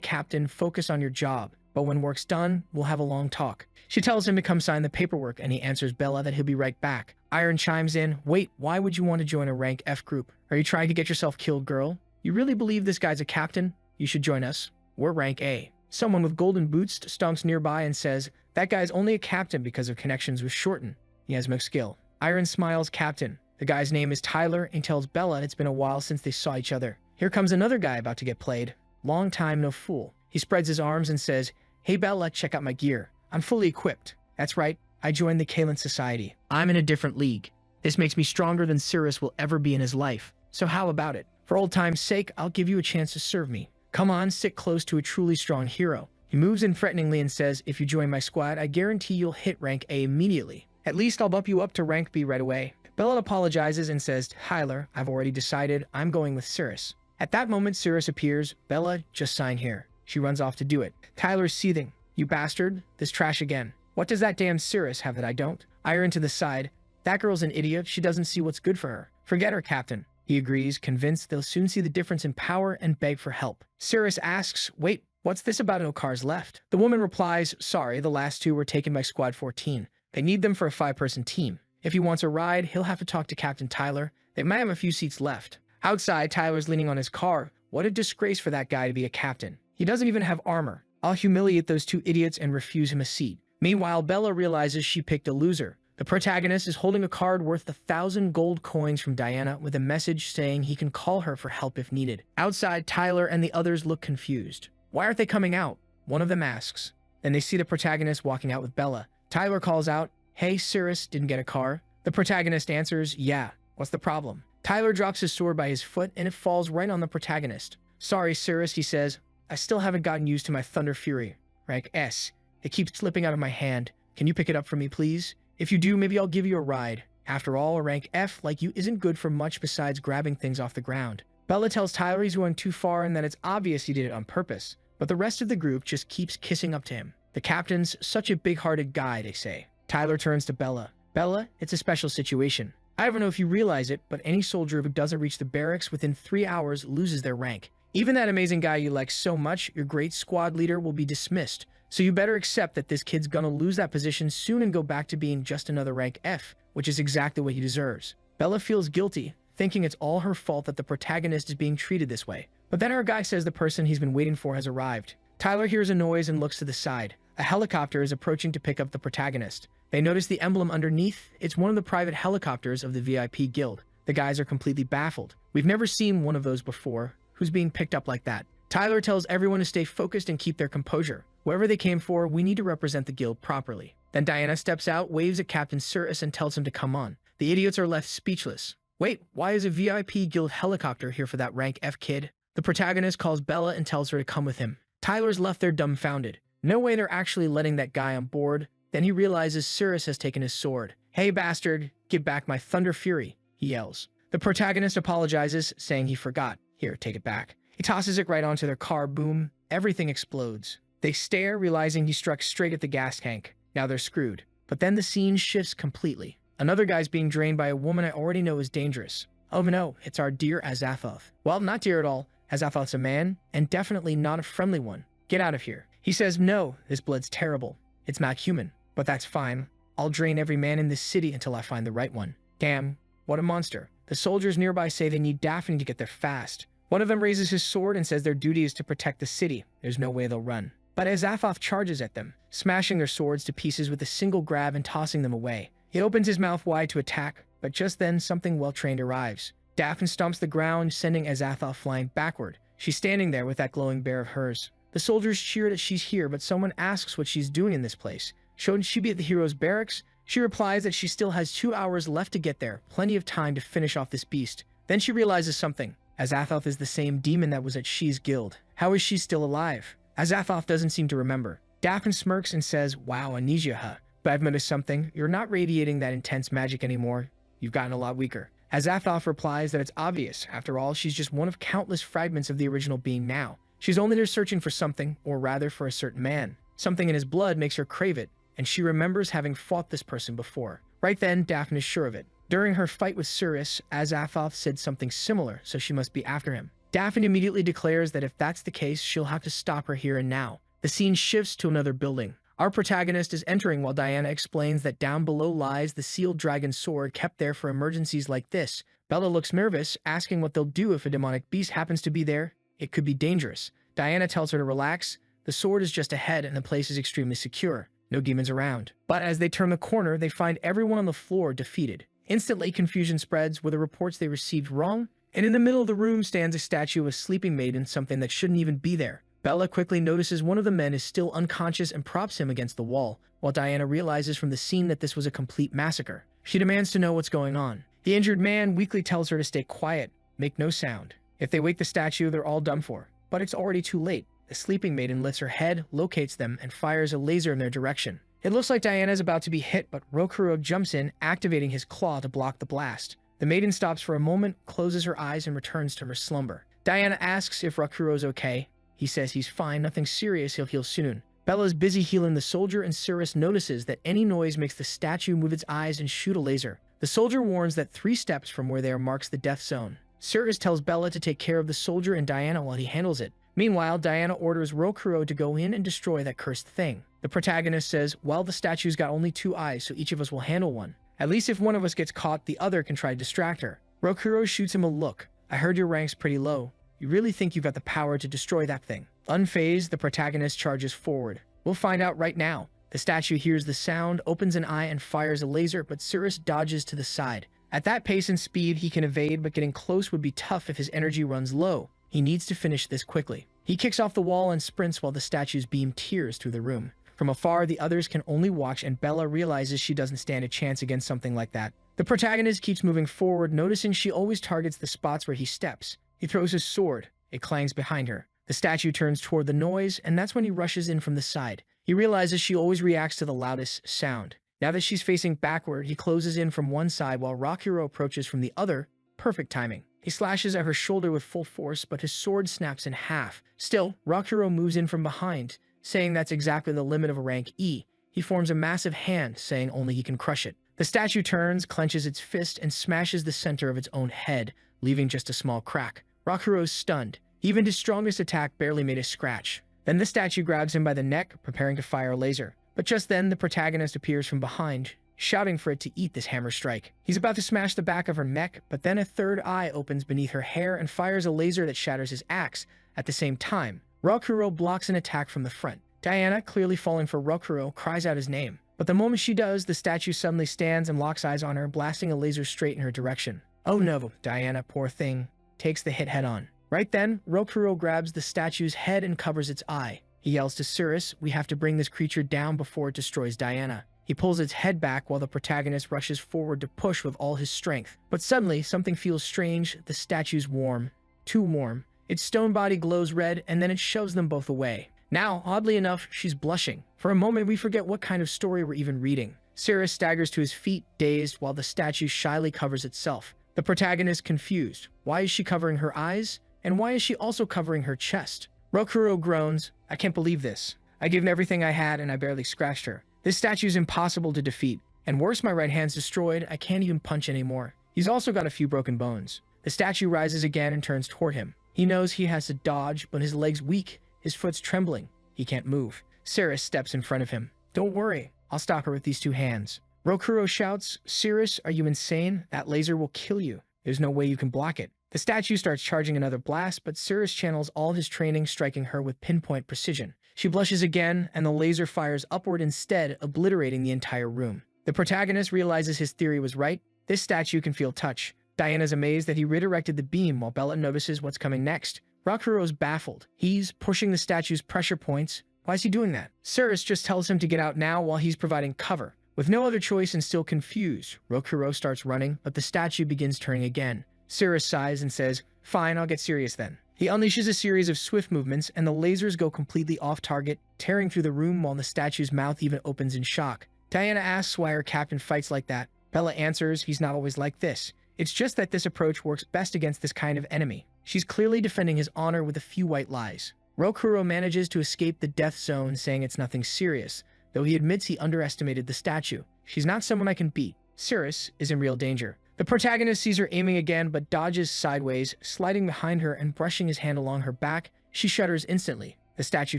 captain, focus on your job. But when work's done, we'll have a long talk." She tells him to come sign the paperwork, and he answers Bella that he'll be right back. Iron chimes in, "Wait, why would you want to join a rank F group? Are you trying to get yourself killed, girl? You really believe this guy's a captain? You should join us. We're rank A." Someone with golden boots stomps nearby and says, "That guy's only a captain because of connections with Shorten. He has no skill." Iron smiles, "Captain." The guy's name is Tyler and tells Bella it's been a while since they saw each other. Here comes another guy about to get played. Long time no fool. He spreads his arms and says, "Hey Bella, check out my gear. I'm fully equipped. That's right, I joined the Kalen Society. I'm in a different league. This makes me stronger than Cirrus will ever be in his life. So how about it? For old time's sake, I'll give you a chance to serve me. Come on, sit close to a truly strong hero." He moves in threateningly and says, "If you join my squad, I guarantee you'll hit rank A immediately. At least I'll bump you up to rank B right away." Bella apologizes and says, "Tyler, I've already decided. I'm going with Cirrus." At that moment, Cirrus appears. "Bella, just sign here." She runs off to do it. Tyler's seething. "You bastard, this trash again. What does that damn Cirrus have that I don't?" Iron to the side. "That girl's an idiot. She doesn't see what's good for her. Forget her, Captain." He agrees, convinced they'll soon see the difference in power, and beg for help. Cirrus asks, "Wait, what's this about no cars left?" The woman replies, "Sorry, the last two were taken by Squad 14. They need them for a 5-person team. If he wants a ride, he'll have to talk to Captain Tyler. They might have a few seats left." Outside, Tyler's leaning on his car. What a disgrace for that guy to be a captain. He doesn't even have armor. I'll humiliate those two idiots and refuse him a seat. Meanwhile, Bella realizes she picked a loser. The protagonist is holding a card worth 1,000 gold coins from Diana with a message saying he can call her for help if needed. Outside, Tyler and the others look confused. Why aren't they coming out? One of them asks. Then they see the protagonist walking out with Bella. Tyler calls out, "Hey, Cirrus, didn't get a car?" The protagonist answers, "Yeah, what's the problem?" Tyler drops his sword by his foot and it falls right on the protagonist. "Sorry, Cirrus," he says. "I still haven't gotten used to my Thunder Fury. Rank S. It keeps slipping out of my hand. Can you pick it up for me, please? If you do, maybe I'll give you a ride. After all, a rank F like you isn't good for much besides grabbing things off the ground." Bella tells Tyler he's going too far and that it's obvious he did it on purpose, but the rest of the group just keeps kissing up to him. The captain's such a big-hearted guy, they say. Tyler turns to Bella. "Bella, it's a special situation. I don't know if you realize it, but any soldier who doesn't reach the barracks within 3 hours loses their rank. Even that amazing guy you like so much, your great squad leader, will be dismissed. So you better accept that this kid's gonna lose that position soon and go back to being just another rank F, which is exactly what he deserves." Bella feels guilty, thinking it's all her fault that the protagonist is being treated this way. But then her guy says the person he's been waiting for has arrived. Tyler hears a noise and looks to the side. A helicopter is approaching to pick up the protagonist. They notice the emblem underneath. It's one of the private helicopters of the VIP guild. The guys are completely baffled. We've never seen one of those before. Who's being picked up like that? Tyler tells everyone to stay focused and keep their composure. Whoever they came for, we need to represent the guild properly. Then Diana steps out, waves at Captain Cirrus and tells him to come on. The idiots are left speechless. Wait, why is a VIP guild helicopter here for that rank F kid? The protagonist calls Bella and tells her to come with him. Tyler's left there dumbfounded. No way they're actually letting that guy on board. Then he realizes Cirrus has taken his sword. "Hey bastard, give back my Thunder Fury," he yells. The protagonist apologizes, saying he forgot. "Here, take it back." He tosses it right onto their car. Boom. Everything explodes. They stare, realizing he struck straight at the gas tank. Now they're screwed. But then the scene shifts completely. Another guy's being drained by a woman I already know is dangerous. Oh no, it's our dear Azathoth. Well, not dear at all. Azathoth's a man, and definitely not a friendly one. Get out of here. He says, "No, this blood's terrible. It's not human. But that's fine. I'll drain every man in this city until I find the right one." Damn, what a monster. The soldiers nearby say they need Daphne to get there fast. One of them raises his sword and says their duty is to protect the city. There's no way they'll run. But Azathoth charges at them, smashing their swords to pieces with a single grab and tossing them away. He opens his mouth wide to attack, but just then something well-trained arrives. Daphne stomps the ground, sending Azathoth flying backward. She's standing there with that glowing bear of hers. The soldiers cheer that she's here, but someone asks what she's doing in this place. Shouldn't she be at the hero's barracks? She replies that she still has 2 hours left to get there, plenty of time to finish off this beast. Then she realizes something. Azathoth is the same demon that was at She's guild. How is she still alive? Azathoth doesn't seem to remember. Daphne smirks and says, "Wow, amnesia, huh?" But I've noticed something. You're not radiating that intense magic anymore. You've gotten a lot weaker. As Azoth replies that it's obvious. After all, she's just one of countless fragments of the original being now. She's only there searching for something, or rather for a certain man. Something in his blood makes her crave it, and she remembers having fought this person before. Right then, Daphne is sure of it. During her fight with Cirrus, Azathoth said something similar, so she must be after him. Daphne immediately declares that if that's the case, she'll have to stop her here and now. The scene shifts to another building. Our protagonist is entering while Diana explains that down below lies the sealed dragon sword kept there for emergencies like this. Bella looks nervous, asking what they'll do if a demonic beast happens to be there. It could be dangerous. Diana tells her to relax. The sword is just ahead and the place is extremely secure. No demons around. But as they turn the corner, they find everyone on the floor defeated. Instantly, confusion spreads with the reports they received wrong, and in the middle of the room stands a statue of a sleeping maiden, something that shouldn't even be there. Bella quickly notices one of the men is still unconscious and props him against the wall, while Diana realizes from the scene that this was a complete massacre. She demands to know what's going on. The injured man weakly tells her to stay quiet, make no sound. If they wake the statue, they're all done for. But it's already too late. The sleeping maiden lifts her head, locates them, and fires a laser in their direction. It looks like Diana is about to be hit, but Rokuro jumps in, activating his claw to block the blast. The maiden stops for a moment, closes her eyes, and returns to her slumber. Diana asks if Rokuro's okay. He says he's fine, nothing serious, he'll heal soon. Bella's busy healing the soldier, and Cirrus notices that any noise makes the statue move its eyes and shoot a laser. The soldier warns that 3 steps from where they are marks the death zone. Cirrus tells Bella to take care of the soldier and Diana while he handles it. Meanwhile, Diana orders Rokuro to go in and destroy that cursed thing. The protagonist says, well, the statue's got only 2 eyes, so each of us will handle one. At least if one of us gets caught, the other can try to distract her. Rokuro shoots him a look. I heard your rank's pretty low. You really think you've got the power to destroy that thing? Unfazed, the protagonist charges forward. We'll find out right now. The statue hears the sound, opens an eye, and fires a laser, but Cirrus dodges to the side. At that pace and speed, he can evade, but getting close would be tough if his energy runs low. He needs to finish this quickly. He kicks off the wall and sprints while the statue's beam tears through the room. From afar, the others can only watch, and Bella realizes she doesn't stand a chance against something like that. The protagonist keeps moving forward, noticing she always targets the spots where he steps. He throws his sword. It clangs behind her. The statue turns toward the noise, and that's when he rushes in from the side. He realizes she always reacts to the loudest sound. Now that she's facing backward, he closes in from one side while Rokuro approaches from the other. Perfect timing. He slashes at her shoulder with full force, but his sword snaps in half. Still, Rokuro moves in from behind, saying that's exactly the limit of a rank E. He forms a massive hand, saying only he can crush it. The statue turns, clenches its fist, and smashes the center of its own head, leaving just a small crack. Rokuro's stunned. Even his strongest attack barely made a scratch. Then the statue grabs him by the neck, preparing to fire a laser. But just then, the protagonist appears from behind, shouting for it to eat this hammer strike. He's about to smash the back of her neck, but then a third eye opens beneath her hair and fires a laser that shatters his axe. At the same time, Rokuro blocks an attack from the front. Diana, clearly falling for Rokuro, cries out his name. But the moment she does, the statue suddenly stands and locks eyes on her, blasting a laser straight in her direction. Oh no, Diana, poor thing, takes the hit head-on. Right then, Rokuro grabs the statue's head and covers its eye. He yells to Cirrus, we have to bring this creature down before it destroys Diana. He pulls its head back while the protagonist rushes forward to push with all his strength. But suddenly, something feels strange. The statue's warm. Too warm. Its stone body glows red, and then it shoves them both away. Now, oddly enough, she's blushing. For a moment, we forget what kind of story we're even reading. Cirrus staggers to his feet, dazed, while the statue shyly covers itself. The protagonist confused. Why is she covering her eyes? And why is she also covering her chest? Rokuro groans, I can't believe this. I gave him everything I had and I barely scratched her. This statue's impossible to defeat. And worse, my right hand's destroyed, I can't even punch anymore. He's also got a few broken bones. The statue rises again and turns toward him. He knows he has to dodge, but his leg's weak, his foot's trembling. He can't move. Cirrus steps in front of him. Don't worry, I'll stop her with these 2 hands. Rokuro shouts, Cirrus, are you insane? That laser will kill you. There's no way you can block it. The statue starts charging another blast, but Cirrus channels all his training, striking her with pinpoint precision. She blushes again, and the laser fires upward instead, obliterating the entire room. The protagonist realizes his theory was right. This statue can feel touch. Diana's amazed that he redirected the beam, while Bella notices what's coming next. Rokuro's baffled. He's pushing the statue's pressure points. Why is he doing that? Cirrus just tells him to get out now while he's providing cover. With no other choice and still confused, Rokuro starts running, but the statue begins turning again. Cirrus sighs and says, fine, I'll get serious then. He unleashes a series of swift movements, and the lasers go completely off target, tearing through the room while the statue's mouth even opens in shock. Diana asks why her captain fights like that. Bella answers he's not always like this. It's just that this approach works best against this kind of enemy. She's clearly defending his honor with a few white lies. Rokuro manages to escape the death zone, saying it's nothing serious, though he admits he underestimated the statue. She's not someone I can beat. Cirrus is in real danger. The protagonist sees her aiming again, but dodges sideways, sliding behind her and brushing his hand along her back. She shudders instantly. The statue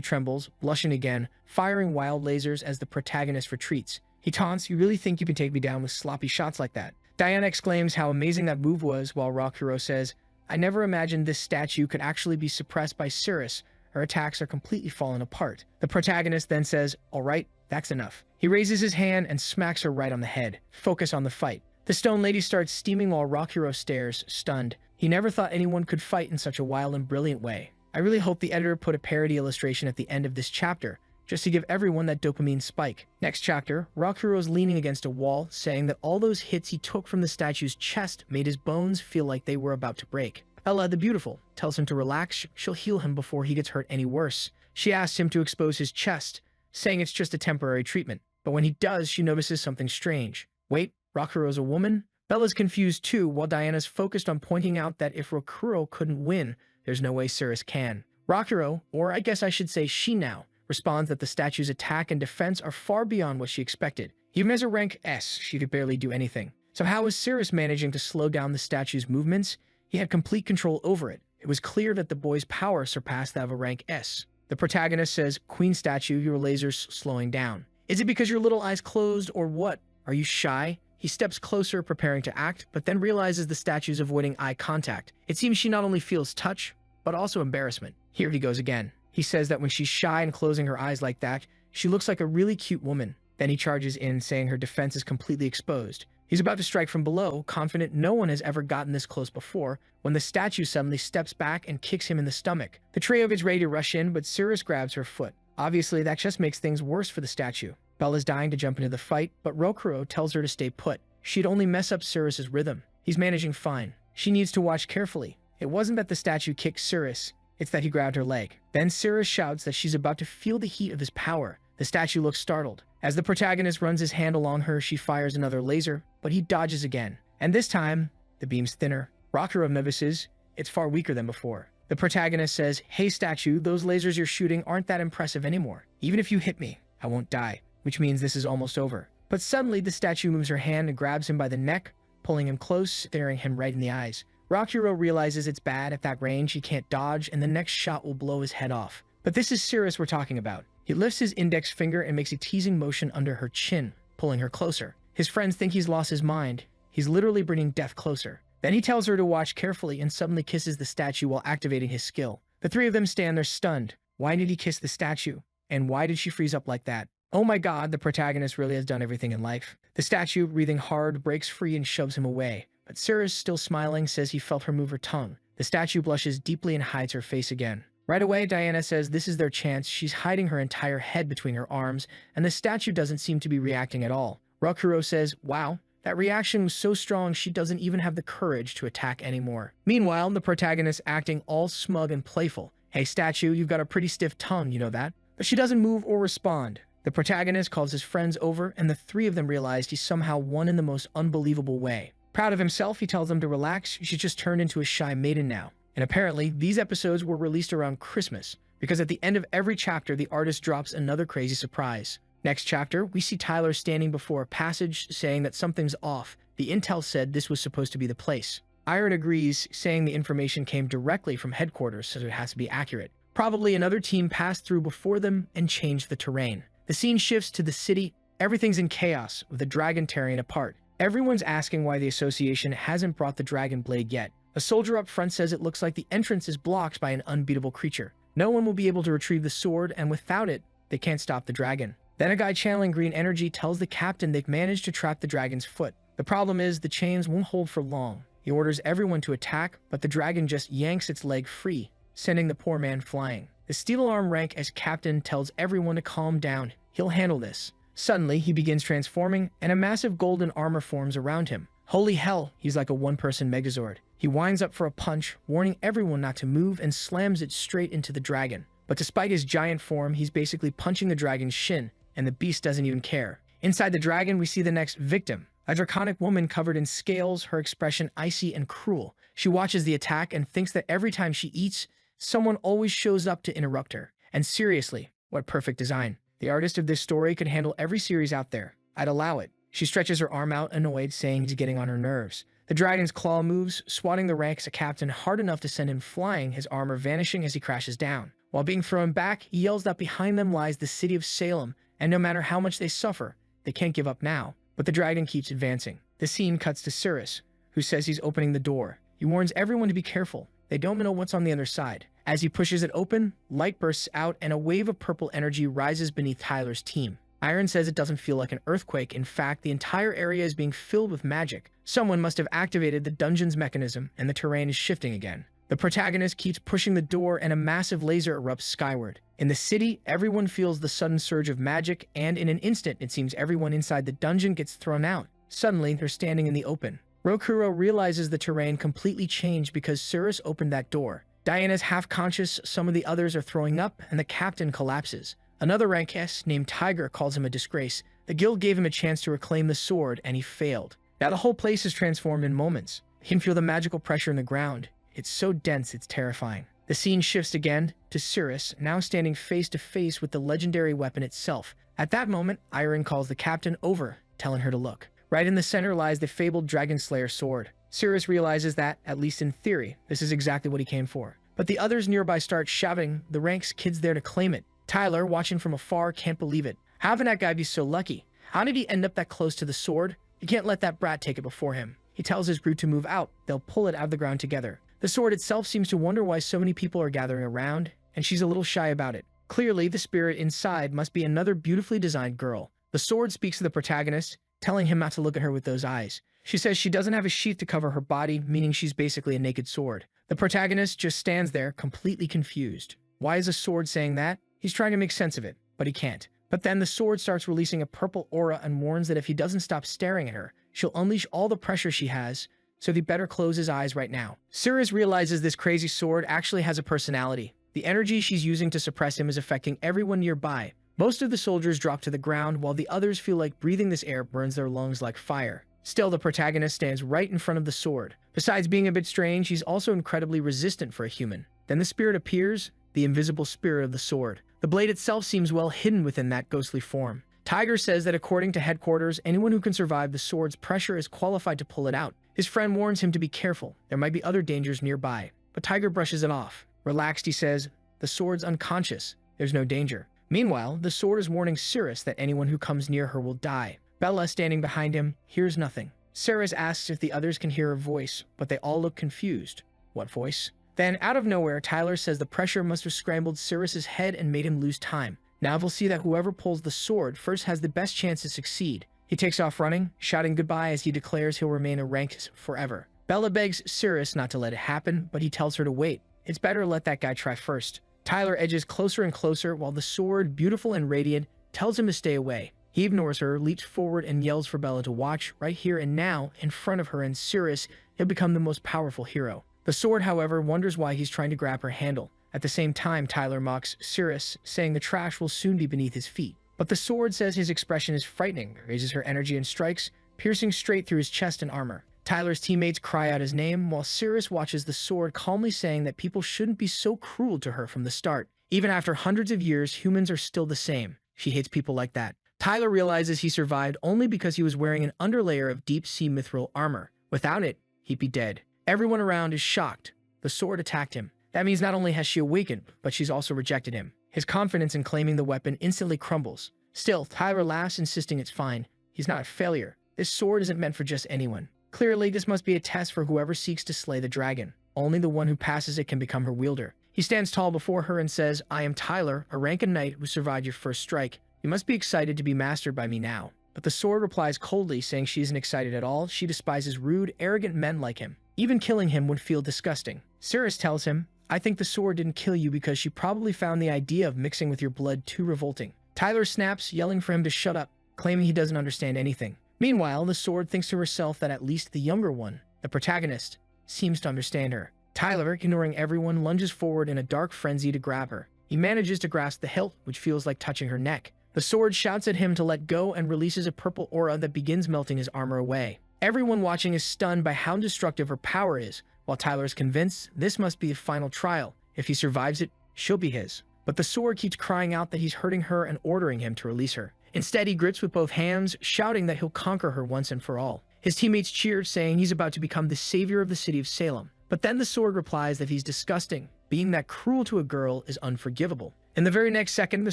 trembles, blushing again, firing wild lasers as the protagonist retreats. He taunts, "You really think you can take me down with sloppy shots like that?" Diana exclaims how amazing that move was, while Rokuro says, "I never imagined this statue could actually be suppressed by Cirrus. Her attacks are completely falling apart." The protagonist then says, "All right, that's enough." He raises his hand and smacks her right on the head. Focus on the fight. The stone lady starts steaming while Rokuro stares, stunned. He never thought anyone could fight in such a wild and brilliant way. I really hope the editor put a parody illustration at the end of this chapter, just to give everyone that dopamine spike. Next chapter, Rokuro's leaning against a wall, saying that all those hits he took from the statue's chest made his bones feel like they were about to break. Bella, the beautiful, tells him to relax. She'll heal him before he gets hurt any worse. She asks him to expose his chest, saying it's just a temporary treatment. But when he does, she notices something strange. Wait, Rokuro's a woman? Bella's confused too, while Diana's focused on pointing out that if Rokuro couldn't win, there's no way Cirrus can. Rokuro, or I guess I should say she now, responds that the statue's attack and defense are far beyond what she expected. Even as a rank S, she could barely do anything. So how was Cirrus managing to slow down the statue's movements? He had complete control over it. It was clear that the boy's power surpassed that of a rank S. The protagonist says, "Queen statue, your laser's slowing down. Is it because your little eyes closed or what? Are you shy?" He steps closer, preparing to act, but then realizes the statue's avoiding eye contact. It seems she not only feels touch, but also embarrassment. Here he goes again. He says that when she's shy and closing her eyes like that, she looks like a really cute woman. Then he charges in, saying her defense is completely exposed. He's about to strike from below, confident no one has ever gotten this close before, when the statue suddenly steps back and kicks him in the stomach. The trio is ready to rush in, but Cirrus grabs her foot. Obviously, that just makes things worse for the statue. Bella's dying to jump into the fight, but Rokuro tells her to stay put. She'd only mess up Cirrus's rhythm. He's managing fine. She needs to watch carefully. It wasn't that the statue kicked Cirrus, it's that he grabbed her leg. Then Cirrus shouts that she's about to feel the heat of his power. The statue looks startled. As the protagonist runs his hand along her, she fires another laser, but he dodges again. And this time, the beam's thinner. Rokuro notices it's far weaker than before. The protagonist says, "Hey statue, those lasers you're shooting aren't that impressive anymore. Even if you hit me, I won't die," which means this is almost over. But suddenly the statue moves her hand and grabs him by the neck, pulling him close, staring him right in the eyes. Rokuro realizes it's bad. At that range, he can't dodge, and the next shot will blow his head off. But this is Cirrus we're talking about. He lifts his index finger and makes a teasing motion under her chin, pulling her closer. His friends think he's lost his mind. He's literally bringing death closer. Then he tells her to watch carefully and suddenly kisses the statue while activating his skill. The three of them stand there stunned. Why did he kiss the statue? And why did she freeze up like that? Oh my god, the protagonist really has done everything in life. The statue, breathing hard, breaks free and shoves him away. But Cirrus, still smiling, says he felt her move her tongue. The statue blushes deeply and hides her face again. Right away, Diana says this is their chance. She's hiding her entire head between her arms, and the statue doesn't seem to be reacting at all. Rokuro says, "Wow, that reaction was so strong she doesn't even have the courage to attack anymore." Meanwhile, the protagonist acting all smug and playful. "Hey statue, you've got a pretty stiff tongue, you know that?" But she doesn't move or respond. The protagonist calls his friends over, and the three of them realized he somehow won in the most unbelievable way. Proud of himself, he tells them to relax. She's just turned into a shy maiden now. And apparently, these episodes were released around Christmas, because at the end of every chapter, the artist drops another crazy surprise. Next chapter, we see Tyler standing before a passage saying that something's off. The intel said this was supposed to be the place. Iron agrees, saying the information came directly from headquarters, so it has to be accurate. Probably another team passed through before them and changed the terrain. The scene shifts to the city. Everything's in chaos, with the dragon tearing it apart. Everyone's asking why the association hasn't brought the dragon blade yet. A soldier up front says it looks like the entrance is blocked by an unbeatable creature. No one will be able to retrieve the sword, and without it, they can't stop the dragon. Then a guy channeling green energy tells the captain they've managed to trap the dragon's foot. The problem is the chains won't hold for long. He orders everyone to attack, but the dragon just yanks its leg free, sending the poor man flying. The steel alarm rank as captain tells everyone to calm down. He'll handle this. Suddenly, he begins transforming, and a massive golden armor forms around him. Holy hell, he's like a one-person Megazord. He winds up for a punch, warning everyone not to move, and slams it straight into the dragon. But despite his giant form, he's basically punching the dragon's shin, and the beast doesn't even care. Inside the dragon, we see the next victim, a draconic woman covered in scales, her expression icy and cruel. She watches the attack and thinks that every time she eats, someone always shows up to interrupt her. And seriously, what perfect design. The artist of this story could handle every series out there. I'd allow it. She stretches her arm out, annoyed, saying he's getting on her nerves. The dragon's claw moves, swatting the ranks a captain hard enough to send him flying, his armor vanishing as he crashes down. While being thrown back, he yells that behind them lies the city of Salem, and no matter how much they suffer, they can't give up now. But the dragon keeps advancing. The scene cuts to Cirrus, who says he's opening the door. He warns everyone to be careful. They don't know what's on the other side. As he pushes it open, light bursts out and a wave of purple energy rises beneath Tyler's team. Iron says it doesn't feel like an earthquake. In fact, the entire area is being filled with magic. Someone must have activated the dungeon's mechanism, and the terrain is shifting again. The protagonist keeps pushing the door and a massive laser erupts skyward. In the city, everyone feels the sudden surge of magic, and in an instant, it seems everyone inside the dungeon gets thrown out. Suddenly, they're standing in the open. Rokuro realizes the terrain completely changed because Cirrus opened that door. Diana's half-conscious, some of the others are throwing up, and the captain collapses. Another rank S, named Tiger, calls him a disgrace. The guild gave him a chance to reclaim the sword, and he failed. Now the whole place is transformed in moments. He can feel the magical pressure in the ground. It's so dense, it's terrifying. The scene shifts again to Cirrus, now standing face to face with the legendary weapon itself. At that moment, Iron calls the captain over, telling her to look. Right in the center lies the fabled Dragon Slayer sword. Cirrus realizes that, at least in theory, this is exactly what he came for. But the others nearby start shouting, the ranks kids there to claim it. Tyler, watching from afar, can't believe it. How can that guy be so lucky? How did he end up that close to the sword? He can't let that brat take it before him. He tells his group to move out. They'll pull it out of the ground together. The sword itself seems to wonder why so many people are gathering around, and she's a little shy about it. Clearly, the spirit inside must be another beautifully designed girl. The sword speaks to the protagonist, telling him not to look at her with those eyes. She says she doesn't have a sheath to cover her body, meaning she's basically a naked sword. The protagonist just stands there, completely confused. Why is a sword saying that? He's trying to make sense of it, but he can't. But then the sword starts releasing a purple aura and warns that if he doesn't stop staring at her, she'll unleash all the pressure she has, so he better close his eyes right now. Cirrus realizes this crazy sword actually has a personality. The energy she's using to suppress him is affecting everyone nearby. Most of the soldiers drop to the ground, while the others feel like breathing this air burns their lungs like fire. Still, the protagonist stands right in front of the sword. Besides being a bit strange, he's also incredibly resistant for a human. Then the spirit appears, the invisible spirit of the sword. The blade itself seems well hidden within that ghostly form. Tiger says that according to headquarters, anyone who can survive the sword's pressure is qualified to pull it out. His friend warns him to be careful. There might be other dangers nearby. But Tiger brushes it off. Relaxed, he says, the sword's unconscious. There's no danger. Meanwhile, the sword is warning Cirrus that anyone who comes near her will die. Bella, standing behind him, hears nothing. Cirrus asks if the others can hear her voice, but they all look confused. What voice? Then, out of nowhere, Tyler says the pressure must have scrambled Cirrus's head and made him lose time. Now we'll see that whoever pulls the sword first has the best chance to succeed. He takes off running, shouting goodbye as he declares he'll remain a rank forever. Bella begs Cirrus not to let it happen, but he tells her to wait. It's better to let that guy try first. Tyler edges closer and closer while the sword, beautiful and radiant, tells him to stay away. He ignores her, leaps forward, and yells for Bella to watch, right here and now, in front of her, and Cirrus, he'll become the most powerful hero. The sword, however, wonders why he's trying to grab her handle. At the same time, Tyler mocks Cirrus, saying the trash will soon be beneath his feet. But the sword says his expression is frightening, raises her energy and strikes, piercing straight through his chest and armor. Tyler's teammates cry out his name, while Cirrus watches the sword calmly saying that people shouldn't be so cruel to her from the start. Even after hundreds of years, humans are still the same. She hates people like that. Tyler realizes he survived only because he was wearing an underlayer of deep-sea mithril armor. Without it, he'd be dead. Everyone around is shocked. The sword attacked him. That means not only has she awakened, but she's also rejected him. His confidence in claiming the weapon instantly crumbles. Still, Tyler laughs, insisting it's fine. He's not a failure. This sword isn't meant for just anyone. Clearly, this must be a test for whoever seeks to slay the dragon. Only the one who passes it can become her wielder. He stands tall before her and says, I am Tyler, a rank knight who survived your first strike. You must be excited to be mastered by me now. But the sword replies coldly, saying she isn't excited at all. She despises rude, arrogant men like him. Even killing him would feel disgusting. Cirrus tells him, I think the sword didn't kill you because she probably found the idea of mixing with your blood too revolting. Tyler snaps, yelling for him to shut up, claiming he doesn't understand anything. Meanwhile, the sword thinks to herself that at least the younger one, the protagonist, seems to understand her. Tyler, ignoring everyone, lunges forward in a dark frenzy to grab her. He manages to grasp the hilt, which feels like touching her neck. The The sword shouts at him to let go and releases a purple aura that begins melting his armor away. Everyone watching is stunned by how destructive her power is, while Tyler is convinced this must be a final trial. If he survives it, she'll be his. But the sword keeps crying out that he's hurting her and ordering him to release her. Instead, he grips with both hands, shouting that he'll conquer her once and for all. His teammates cheer, saying he's about to become the savior of the city of Salem. But then the sword replies that he's disgusting. Being that cruel to a girl is unforgivable. In the very next second, the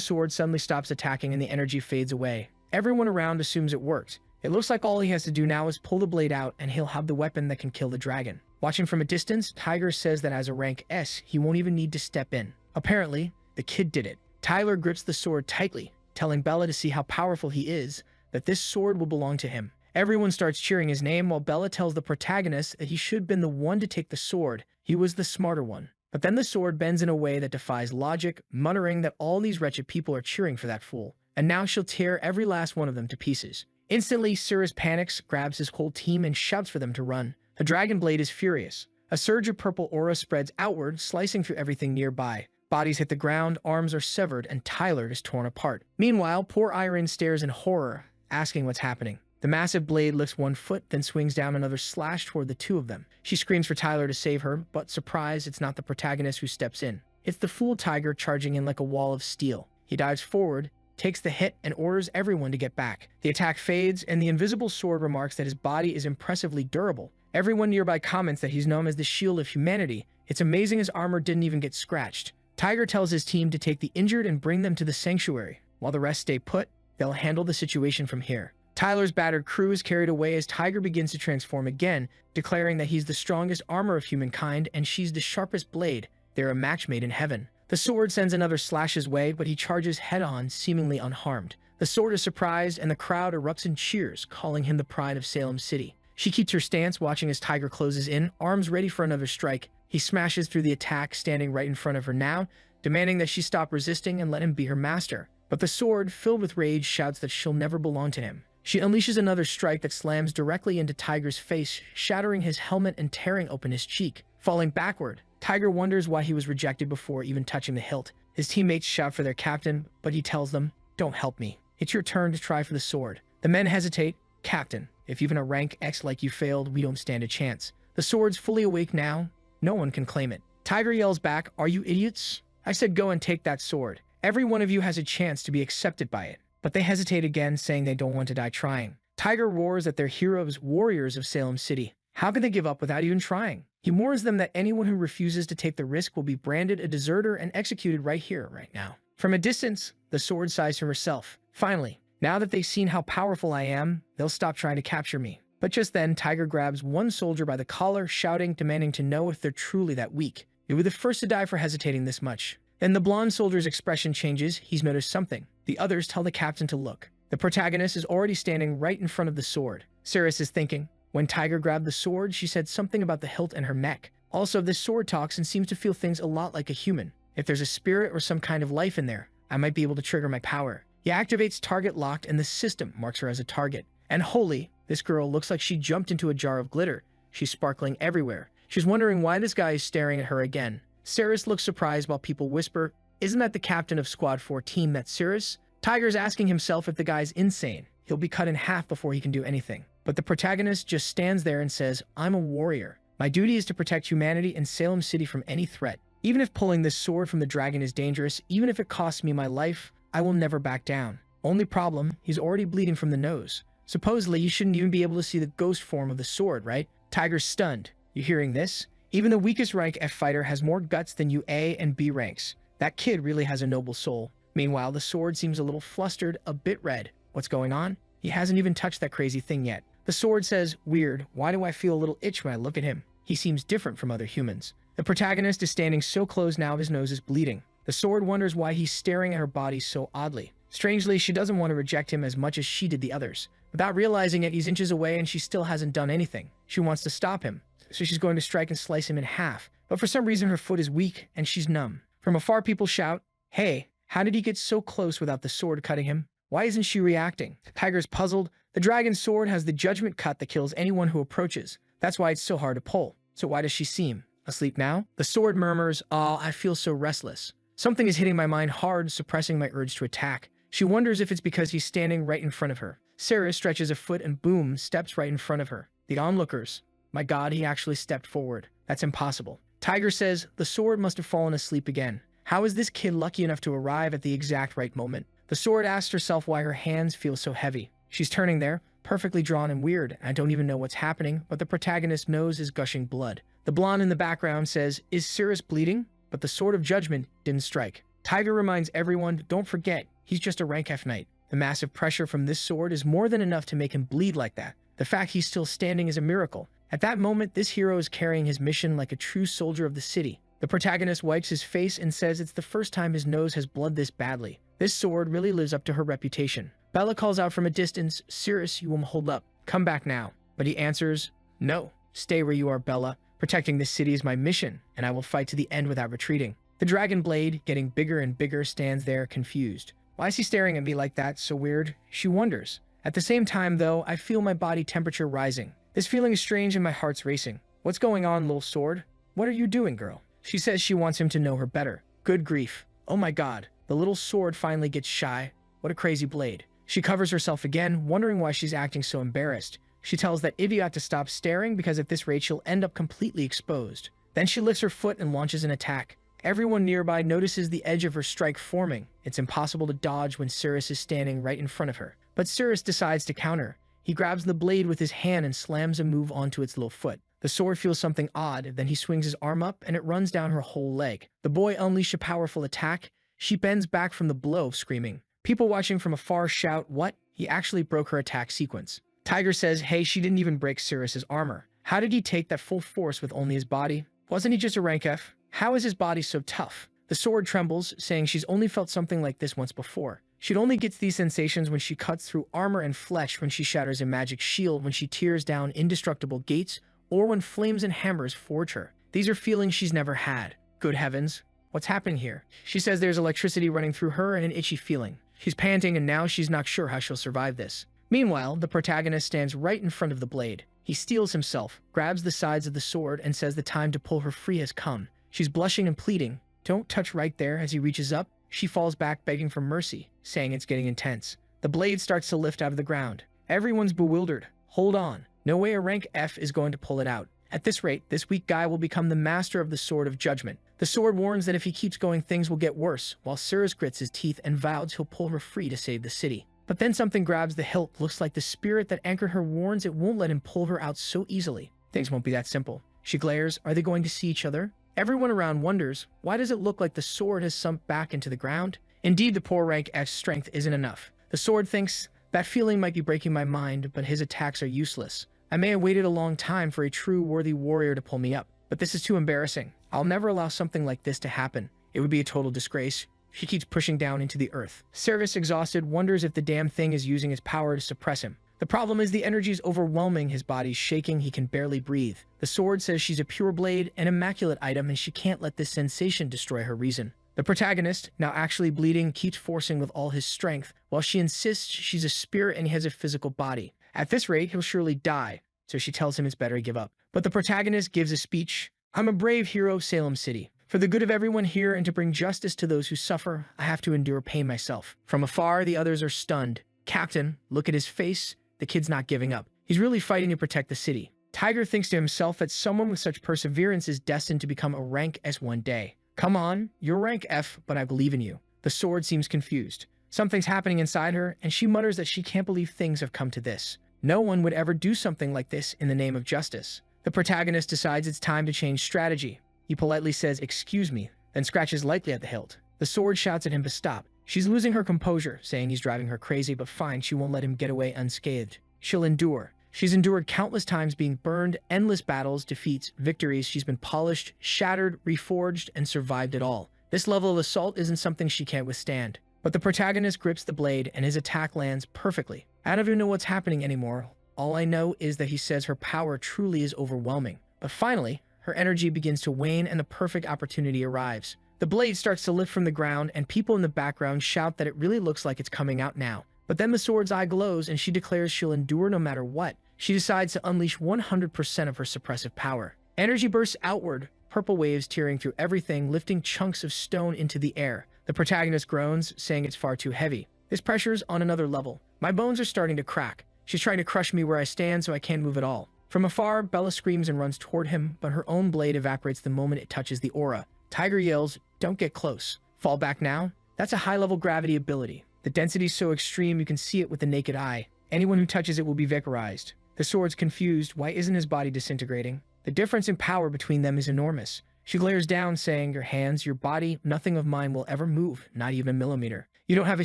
sword suddenly stops attacking and the energy fades away. Everyone around assumes it worked. It looks like all he has to do now is pull the blade out and he'll have the weapon that can kill the dragon. Watching from a distance, Tiger says that as a rank S, he won't even need to step in. Apparently, the kid did it. Tyler grips the sword tightly, telling Bella to see how powerful he is, that this sword will belong to him. Everyone starts cheering his name while Bella tells the protagonist that he should have been the one to take the sword. He was the smarter one. But then the sword bends in a way that defies logic, muttering that all these wretched people are cheering for that fool, and now she'll tear every last one of them to pieces. Instantly, Cyrus panics, grabs his whole team, and shouts for them to run. The dragon blade is furious. A surge of purple aura spreads outward, slicing through everything nearby. Bodies hit the ground, arms are severed, and Tyler is torn apart. Meanwhile, poor Irene stares in horror, asking what's happening. The massive blade lifts one foot, then swings down another slash toward the two of them. She screams for Tyler to save her, but surprise, it's not the protagonist who steps in. It's the fool Tiger charging in like a wall of steel. He dives forward, takes the hit, and orders everyone to get back. The attack fades, and the invisible sword remarks that his body is impressively durable. Everyone nearby comments that he's known as the shield of humanity. It's amazing his armor didn't even get scratched. Tiger tells his team to take the injured and bring them to the sanctuary. While the rest stay put, they'll handle the situation from here. Tyler's battered crew is carried away as Tiger begins to transform again, declaring that he's the strongest armor of humankind and she's the sharpest blade. They're a match made in heaven. The sword sends another slash his way, but he charges head-on, seemingly unharmed. The sword is surprised, and the crowd erupts in cheers, calling him the pride of Salem City. She keeps her stance, watching as Tiger closes in, arms ready for another strike. He smashes through the attack, standing right in front of her now, demanding that she stop resisting and let him be her master. But the sword, filled with rage, shouts that she'll never belong to him. She unleashes another strike that slams directly into Tiger's face, shattering his helmet and tearing open his cheek. Falling backward, Tiger wonders why he was rejected before even touching the hilt. His teammates shout for their captain, but he tells them, "Don't help me. It's your turn to try for the sword." The men hesitate. "Captain, if even a rank X like you failed, we don't stand a chance." The sword's fully awake now. No one can claim it. Tiger yells back, "Are you idiots? I said go and take that sword. Every one of you has a chance to be accepted by it." But they hesitate again, saying they don't want to die trying. Tiger roars that they're heroes, warriors of Salem City. How can they give up without even trying? He warns them that anyone who refuses to take the risk will be branded a deserter and executed right here, right now. From a distance, the sword sighs to herself. Finally, now that they've seen how powerful I am, they'll stop trying to capture me. But just then, Tiger grabs one soldier by the collar, shouting, demanding to know if they're truly that weak. You'll be the first to die for hesitating this much. Then the blonde soldier's expression changes. He's noticed something. The others tell the captain to look. The protagonist is already standing right in front of the sword. Cyrus is thinking. When Tiger grabbed the sword, she said something about the hilt and her neck. Also, this sword talks and seems to feel things a lot like a human. If there's a spirit or some kind of life in there, I might be able to trigger my power. He activates target locked and the system marks her as a target. And holy, this girl looks like she jumped into a jar of glitter. She's sparkling everywhere. She's wondering why this guy is staring at her again. Cyrus looks surprised while people whisper, "Isn't that the captain of Squad 14, that's Cyrus?" Tiger's asking himself if the guy's insane. He'll be cut in half before he can do anything. But the protagonist just stands there and says, "I'm a warrior. My duty is to protect humanity and Salem City from any threat. Even if pulling this sword from the dragon is dangerous, even if it costs me my life, I will never back down." Only problem, he's already bleeding from the nose. Supposedly, you shouldn't even be able to see the ghost form of the sword, right? Tiger's stunned. You hearing this? Even the weakest rank F fighter has more guts than you A and B ranks. That kid really has a noble soul. Meanwhile, the sword seems a little flustered, a bit red. What's going on? He hasn't even touched that crazy thing yet. The sword says, "Weird, why do I feel a little itch when I look at him? He seems different from other humans." The protagonist is standing so close now his nose is bleeding. The sword wonders why he's staring at her body so oddly. Strangely, she doesn't want to reject him as much as she did the others. Without realizing it, he's inches away and she still hasn't done anything. She wants to stop him, so she's going to strike and slice him in half. But for some reason, her foot is weak and she's numb. From afar, people shout, "Hey, how did he get so close without the sword cutting him? Why isn't she reacting?" Tiger's puzzled. The dragon's sword has the judgment cut that kills anyone who approaches. That's why it's so hard to pull. So why does she seem asleep now? The sword murmurs, "Oh, I feel so restless. Something is hitting my mind hard, suppressing my urge to attack." She wonders if it's because he's standing right in front of her. Sarah stretches a foot and boom, steps right in front of her. The onlookers. My god, he actually stepped forward. That's impossible. Tiger says, the sword must have fallen asleep again. How is this kid lucky enough to arrive at the exact right moment? The sword asks herself why her hands feel so heavy. She's turning there, perfectly drawn and weird. I don't even know what's happening, but the protagonist's nose is gushing blood. The blonde in the background says, is Cirrus bleeding? But the sword of judgment didn't strike. Tiger reminds everyone, don't forget, he's just a rank F knight. The massive pressure from this sword is more than enough to make him bleed like that. The fact he's still standing is a miracle. At that moment, this hero is carrying his mission like a true soldier of the city. The protagonist wipes his face and says it's the first time his nose has bled this badly. This sword really lives up to her reputation. Bella calls out from a distance, Cirrus, you won't hold up. Come back now. But he answers, no, stay where you are, Bella. Protecting this city is my mission, and I will fight to the end without retreating. The dragon blade, getting bigger and bigger, stands there confused. Why is he staring at me like that? So weird. She wonders. At the same time, though, I feel my body temperature rising. This feeling is strange and my heart's racing. What's going on, little sword? What are you doing, girl? She says she wants him to know her better. Good grief. Oh my god. The little sword finally gets shy. What a crazy blade. She covers herself again, wondering why she's acting so embarrassed. She tells that idiot to stop staring because at this rate she'll end up completely exposed. Then she lifts her foot and launches an attack. Everyone nearby notices the edge of her strike forming. It's impossible to dodge when Cirrus is standing right in front of her. But Cirrus decides to counter. He grabs the blade with his hand and slams a move onto its little foot. The sword feels something odd, then he swings his arm up and it runs down her whole leg. The boy unleashes a powerful attack. She bends back from the blow, screaming. People watching from afar shout, what? He actually broke her attack sequence. Tiger says, hey, she didn't even break Cirrus's armor. How did he take that full force with only his body? Wasn't he just a rank F? How is his body so tough? The sword trembles, saying she's only felt something like this once before. She'd only gets these sensations when she cuts through armor and flesh, when she shatters a magic shield, when she tears down indestructible gates, or when flames and hammers forge her. These are feelings she's never had. Good heavens, what's happening here? She says there's electricity running through her and an itchy feeling. She's panting and now she's not sure how she'll survive this. Meanwhile, the protagonist stands right in front of the blade. He steels himself, grabs the sides of the sword, and says the time to pull her free has come. She's blushing and pleading. Don't touch right there. As he reaches up, she falls back begging for mercy, saying it's getting intense. The blade starts to lift out of the ground. Everyone's bewildered. Hold on. No way a rank F is going to pull it out. At this rate, this weak guy will become the master of the Sword of Judgment. The sword warns that if he keeps going, things will get worse, while Cirrus grits his teeth and vows he'll pull her free to save the city. But then something grabs the hilt. Looks like the spirit that anchored her warns it won't let him pull her out so easily. Things won't be that simple. She glares. Are they going to see each other? Everyone around wonders, why does it look like the sword has sunk back into the ground? Indeed, the poor rank F's strength isn't enough. The sword thinks, that feeling might be breaking my mind, but his attacks are useless. I may have waited a long time for a true worthy warrior to pull me up, but this is too embarrassing. I'll never allow something like this to happen. It would be a total disgrace. She keeps pushing down into the earth. Service, exhausted, wonders if the damn thing is using its power to suppress him. The problem is the energy is overwhelming, his body's shaking, he can barely breathe. The sword says she's a pure blade, an immaculate item, and she can't let this sensation destroy her reason. The protagonist, now actually bleeding, keeps forcing with all his strength, while she insists she's a spirit and he has a physical body. At this rate, he'll surely die, so she tells him it's better to give up. But the protagonist gives a speech. I'm a brave hero of Salem City. For the good of everyone here and to bring justice to those who suffer, I have to endure pain myself. From afar, the others are stunned. Captain, look at his face. The kid's not giving up. He's really fighting to protect the city. Tiger thinks to himself that someone with such perseverance is destined to become a rank S one day. Come on, you're rank F, but I believe in you. The sword seems confused. Something's happening inside her, and she mutters that she can't believe things have come to this. No one would ever do something like this in the name of justice. The protagonist decides it's time to change strategy. He politely says, excuse me, then scratches lightly at the hilt. The sword shouts at him to stop. She's losing her composure, saying he's driving her crazy, but fine, she won't let him get away unscathed. She'll endure. She's endured countless times being burned, endless battles, defeats, victories. She's been polished, shattered, reforged, and survived it all. This level of assault isn't something she can't withstand. But the protagonist grips the blade, and his attack lands perfectly. I don't even know what's happening anymore. All I know is that he says her power truly is overwhelming. But finally, her energy begins to wane and the perfect opportunity arrives. The blade starts to lift from the ground, and people in the background shout that it really looks like it's coming out now. But then the sword's eye glows, and she declares she'll endure no matter what. She decides to unleash 100% of her suppressive power. Energy bursts outward, purple waves tearing through everything, lifting chunks of stone into the air. The protagonist groans, saying it's far too heavy. This pressure's on another level. My bones are starting to crack. She's trying to crush me where I stand so I can't move at all. From afar, Bella screams and runs toward him, but her own blade evaporates the moment it touches the aura. Tiger yells, "Don't get close." Fall back now? That's a high-level gravity ability. The density's so extreme you can see it with the naked eye. Anyone who touches it will be vaporized. The sword's confused. Why isn't his body disintegrating? The difference in power between them is enormous. She glares down, saying, "Your hands, your body, nothing of mine will ever move, not even a millimeter. You don't have a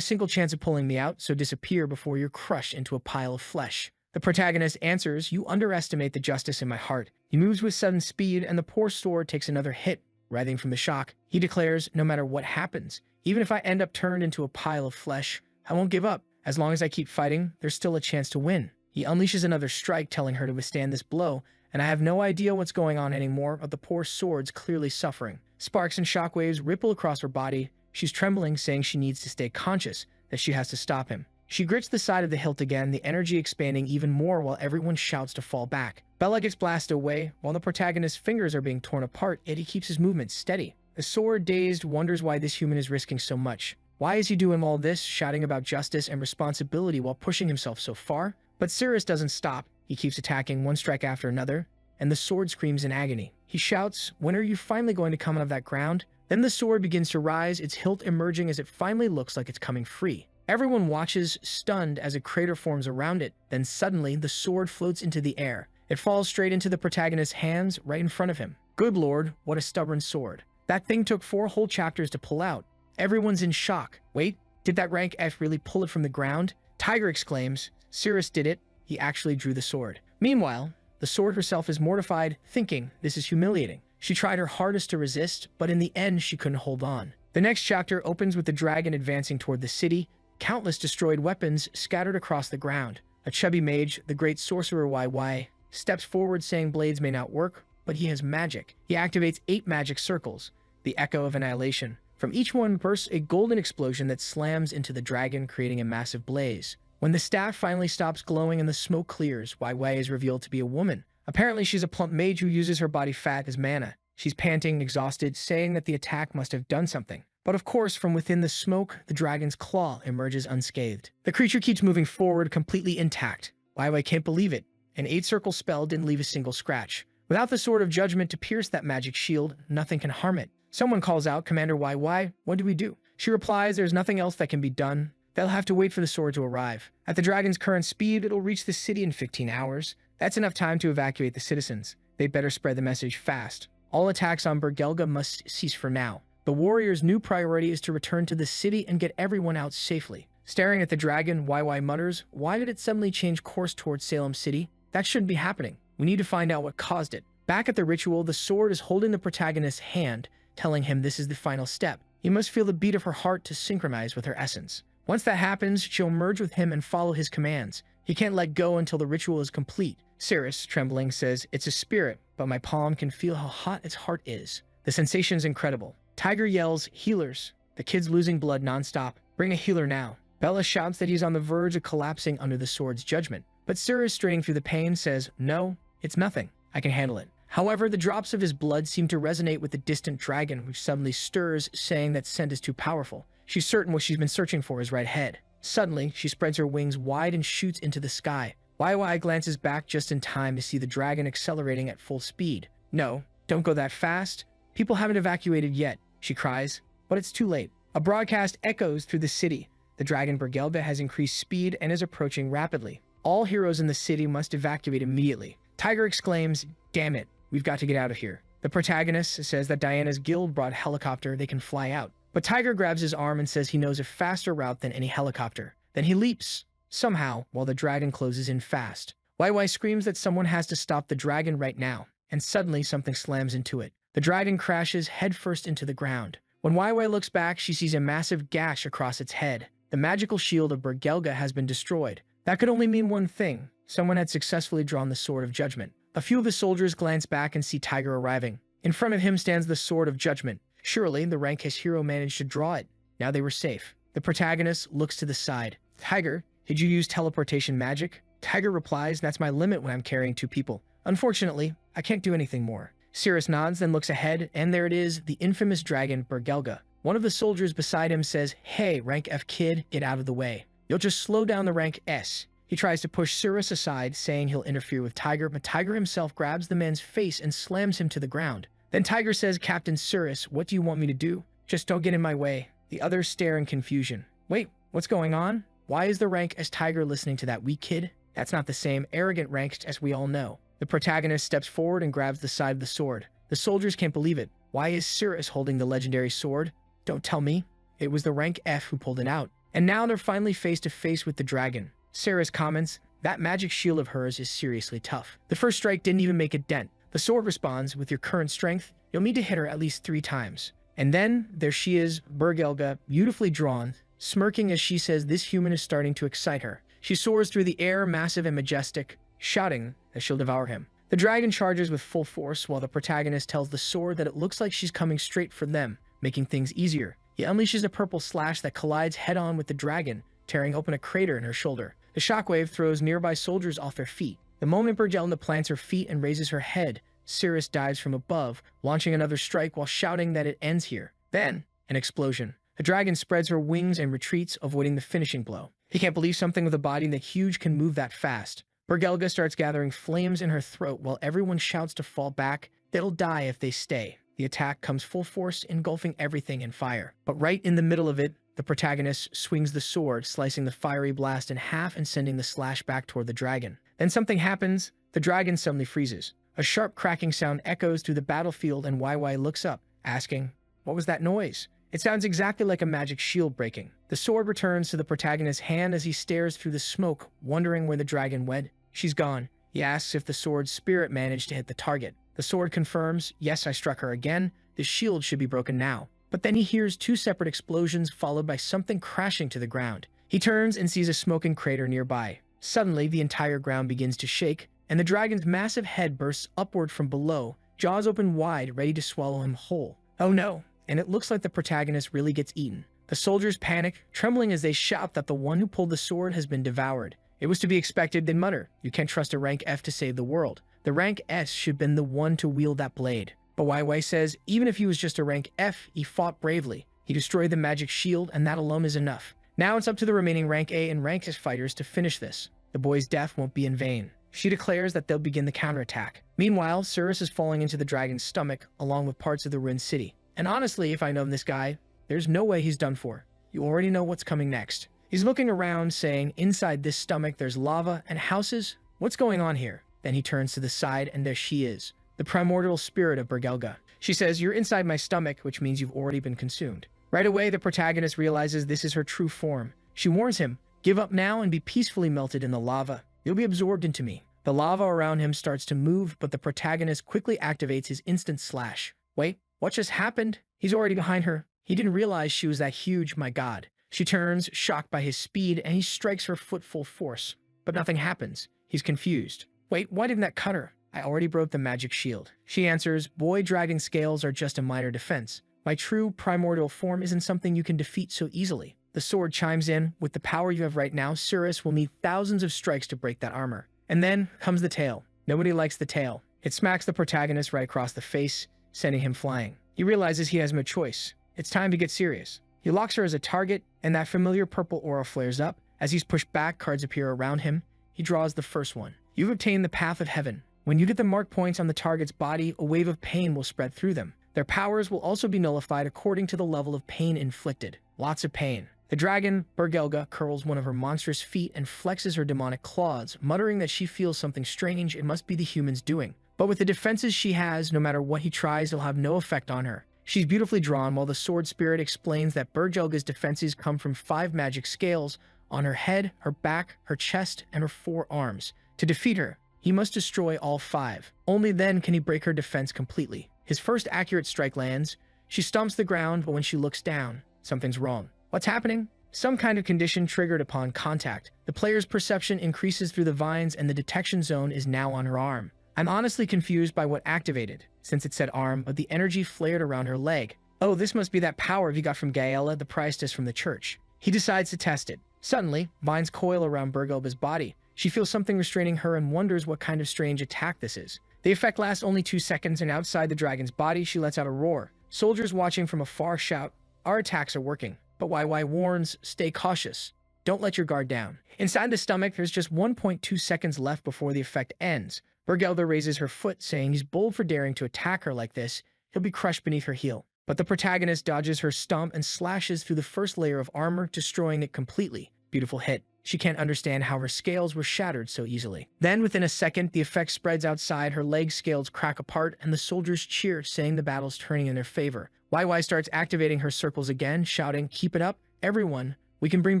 single chance of pulling me out, so disappear before you're crushed into a pile of flesh." The protagonist answers, "You underestimate the justice in my heart." He moves with sudden speed, and the poor sword takes another hit. Writhing from the shock, he declares, "No matter what happens, even if I end up turned into a pile of flesh, I won't give up. As long as I keep fighting, there's still a chance to win." He unleashes another strike, telling her to withstand this blow, and I have no idea what's going on anymore, but the poor sword's clearly suffering. Sparks and shockwaves ripple across her body. She's trembling, saying she needs to stay conscious, that she has to stop him. She grits the side of the hilt again, the energy expanding even more while everyone shouts to fall back. Bella gets blasted away, while the protagonist's fingers are being torn apart, yet he keeps his movements steady. The sword, dazed, wonders why this human is risking so much. Why is he doing all this, shouting about justice and responsibility while pushing himself so far? But Cirrus doesn't stop. He keeps attacking, one strike after another, and the sword screams in agony. He shouts, "When are you finally going to come out of that ground?" Then the sword begins to rise, its hilt emerging as it finally looks like it's coming free. Everyone watches, stunned, as a crater forms around it. Then suddenly, the sword floats into the air. It falls straight into the protagonist's hands, right in front of him. Good lord, what a stubborn sword. That thing took 4 whole chapters to pull out. Everyone's in shock. Wait, did that rank F really pull it from the ground? Tiger exclaims, "Cirrus did it. He actually drew the sword." Meanwhile, the sword herself is mortified, thinking, "This is humiliating." She tried her hardest to resist, but in the end, she couldn't hold on. The next chapter opens with the dragon advancing toward the city, countless destroyed weapons scattered across the ground. A chubby mage, the great sorcerer YY, steps forward saying blades may not work, but he has magic. He activates 8 magic circles, the echo of annihilation. From each one bursts a golden explosion that slams into the dragon, creating a massive blaze. When the staff finally stops glowing and the smoke clears, YY is revealed to be a woman. Apparently, she's a plump mage who uses her body fat as mana. She's panting, exhausted, saying that the attack must have done something. But of course, from within the smoke, the dragon's claw emerges unscathed. The creature keeps moving forward, completely intact. YY can't believe it. An 8-circle spell didn't leave a single scratch. Without the Sword of Judgment to pierce that magic shield, nothing can harm it. Someone calls out, "Commander YY, what do we do?" She replies, "There's nothing else that can be done. They'll have to wait for the sword to arrive. At the dragon's current speed, it'll reach the city in 15 hours. That's enough time to evacuate the citizens. They'd better spread the message fast. All attacks on Bergelga must cease for now. The warrior's new priority is to return to the city and get everyone out safely." Staring at the dragon, YY mutters, "Why did it suddenly change course towards Salem City? That shouldn't be happening. We need to find out what caused it." Back at the ritual, the sword is holding the protagonist's hand, telling him this is the final step. He must feel the beat of her heart to synchronize with her essence. Once that happens, she'll merge with him and follow his commands. He can't let go until the ritual is complete. Cirrus, trembling, says, "It's a spirit, but my palm can feel how hot its heart is." The sensation's incredible. Tiger yells, "Healers." The kid's losing blood nonstop. "Bring a healer now." Bella shouts that he's on the verge of collapsing under the sword's judgment. But Cirrus, straining through the pain, says, "No, it's nothing. I can handle it." However, the drops of his blood seem to resonate with the distant dragon, which suddenly stirs, saying that scent is too powerful. She's certain what she's been searching for is right ahead. Suddenly, she spreads her wings wide and shoots into the sky. YY glances back just in time to see the dragon accelerating at full speed. "No, don't go that fast. People haven't evacuated yet," she cries, but it's too late. A broadcast echoes through the city. The dragon Bergelba has increased speed and is approaching rapidly. All heroes in the city must evacuate immediately. Tiger exclaims, "Damn it, we've got to get out of here." The protagonist says that Diana's guild brought a helicopter, they can fly out. But Tiger grabs his arm and says he knows a faster route than any helicopter. Then he leaps, somehow, while the dragon closes in fast. YY screams that someone has to stop the dragon right now, and suddenly something slams into it. The dragon crashes headfirst into the ground. When YY looks back, she sees a massive gash across its head. The magical shield of Bergelga has been destroyed. That could only mean one thing. Someone had successfully drawn the Sword of Judgment. A few of the soldiers glance back and see Tiger arriving. In front of him stands the Sword of Judgment. Surely, the rank his hero managed to draw it. Now they were safe. The protagonist looks to the side. "Tiger, did you use teleportation magic?" Tiger replies, "That's my limit when I'm carrying 2 people. Unfortunately, I can't do anything more." Cirrus nods, then looks ahead, and there it is, the infamous dragon Bergelga. One of the soldiers beside him says, "Hey, rank F kid, get out of the way. You'll just slow down the rank S." He tries to push Cirrus aside, saying he'll interfere with Tiger, but Tiger himself grabs the man's face and slams him to the ground. Then Tiger says, "Captain Cirrus, what do you want me to do? Just don't get in my way." The others stare in confusion. Wait, what's going on? Why is the rank S Tiger listening to that weak kid? That's not the same arrogant rank as we all know. The protagonist steps forward and grabs the side of the sword. The soldiers can't believe it. Why is Cirrus holding the legendary sword? Don't tell me. It was the rank F who pulled it out. And now they're finally face to face with the dragon. Cirrus comments, "That magic shield of hers is seriously tough. The first strike didn't even make a dent." The sword responds, "With your current strength, you'll need to hit her at least 3 times. And then there she is, Bergelga, beautifully drawn, smirking as she says this human is starting to excite her. She soars through the air, massive and majestic, shouting that she'll devour him. The dragon charges with full force while the protagonist tells the sword that it looks like she's coming straight for them, making things easier. He unleashes a purple slash that collides head-on with the dragon, tearing open a crater in her shoulder. The shockwave throws nearby soldiers off their feet. The moment Bergelda plants her feet and raises her head, Cirrus dives from above, launching another strike while shouting that it ends here. Then, an explosion. The dragon spreads her wings and retreats, avoiding the finishing blow. He can't believe something with a body that huge can move that fast. Bergelga starts gathering flames in her throat while everyone shouts to fall back. They'll die if they stay. The attack comes full force, engulfing everything in fire. But right in the middle of it, the protagonist swings the sword, slicing the fiery blast in half and sending the slash back toward the dragon. Then something happens. The dragon suddenly freezes. A sharp cracking sound echoes through the battlefield and YY looks up, asking, "What was that noise?" It sounds exactly like a magic shield breaking. The sword returns to the protagonist's hand as he stares through the smoke, wondering where the dragon went. She's gone. He asks if the sword's spirit managed to hit the target. The sword confirms, "Yes, I struck her again. The shield should be broken now." But then he hears 2 separate explosions followed by something crashing to the ground. He turns and sees a smoking crater nearby. Suddenly, the entire ground begins to shake, and the dragon's massive head bursts upward from below, jaws open wide, ready to swallow him whole. Oh no! And it looks like the protagonist really gets eaten. The soldiers panic, trembling as they shout that the one who pulled the sword has been devoured. It was to be expected, they mutter. You can't trust a rank F to save the world. The rank S should have been the one to wield that blade. But YY says, even if he was just a rank F, he fought bravely. He destroyed the magic shield, and that alone is enough. Now it's up to the remaining rank A and rank S fighters to finish this. The boy's death won't be in vain. She declares that they'll begin the counterattack. Meanwhile, Cirrus is falling into the dragon's stomach, along with parts of the ruined city. And honestly, if I know this guy, there's no way he's done for. You already know what's coming next. He's looking around, saying, inside this stomach there's lava and houses? What's going on here? Then he turns to the side, and there she is, the primordial spirit of Bergelga. She says, "You're inside my stomach," which means you've already been consumed. Right away, the protagonist realizes this is her true form. She warns him, "Give up now and be peacefully melted in the lava. You'll be absorbed into me." The lava around him starts to move, but the protagonist quickly activates his instant slash. Wait, what just happened? He's already behind her. He didn't realize she was that huge, my god. She turns, shocked by his speed, and he strikes her foot full force. But nothing happens. He's confused. Wait, why didn't that cut her? I already broke the magic shield. She answers, "Boy, dragon scales are just a minor defense. My true primordial form isn't something you can defeat so easily." The sword chimes in, "With the power you have right now, Cirrus will need thousands of strikes to break that armor." And then comes the tail. Nobody likes the tail. It smacks the protagonist right across the face, sending him flying. He realizes he has no choice. It's time to get serious. He locks her as a target, and that familiar purple aura flares up. As he's pushed back, cards appear around him. He draws the first one. You've obtained the Path of Heaven. When you get the mark points on the target's body, a wave of pain will spread through them. Their powers will also be nullified according to the level of pain inflicted. Lots of pain. The dragon, Bergelga, curls one of her monstrous feet and flexes her demonic claws, muttering that she feels something strange. It must be the human's doing. But with the defenses she has, no matter what he tries, they'll have no effect on her. She's beautifully drawn, while the sword spirit explains that Bergelga's defenses come from 5 magic scales on her head, her back, her chest, and her 4 arms. To defeat her, he must destroy all 5. Only then can he break her defense completely. His first accurate strike lands. She stomps the ground, but when she looks down, something's wrong. What's happening? Some kind of condition triggered upon contact. The player's perception increases through the vines, and the detection zone is now on her arm. I'm honestly confused by what activated, since it said arm, but the energy flared around her leg. Oh, this must be that power he got from Yahello, the priestess from the church. He decides to test it. Suddenly, vines coil around Bergelga's body. She feels something restraining her and wonders what kind of strange attack this is. The effect lasts only 2 seconds, and outside the dragon's body, she lets out a roar. Soldiers watching from afar shout, our attacks are working. But YY warns, stay cautious. Don't let your guard down. Inside the stomach, there's just 1.2 seconds left before the effect ends. Bergelda raises her foot, saying he's bold for daring to attack her like this. He'll be crushed beneath her heel. But the protagonist dodges her stomp and slashes through the first layer of armor, destroying it completely. Beautiful hit. She can't understand how her scales were shattered so easily. Then, within a second, the effect spreads outside, her leg scales crack apart, and the soldiers cheer, saying the battle's turning in their favor. YY starts activating her circles again, shouting, keep it up, everyone. We can bring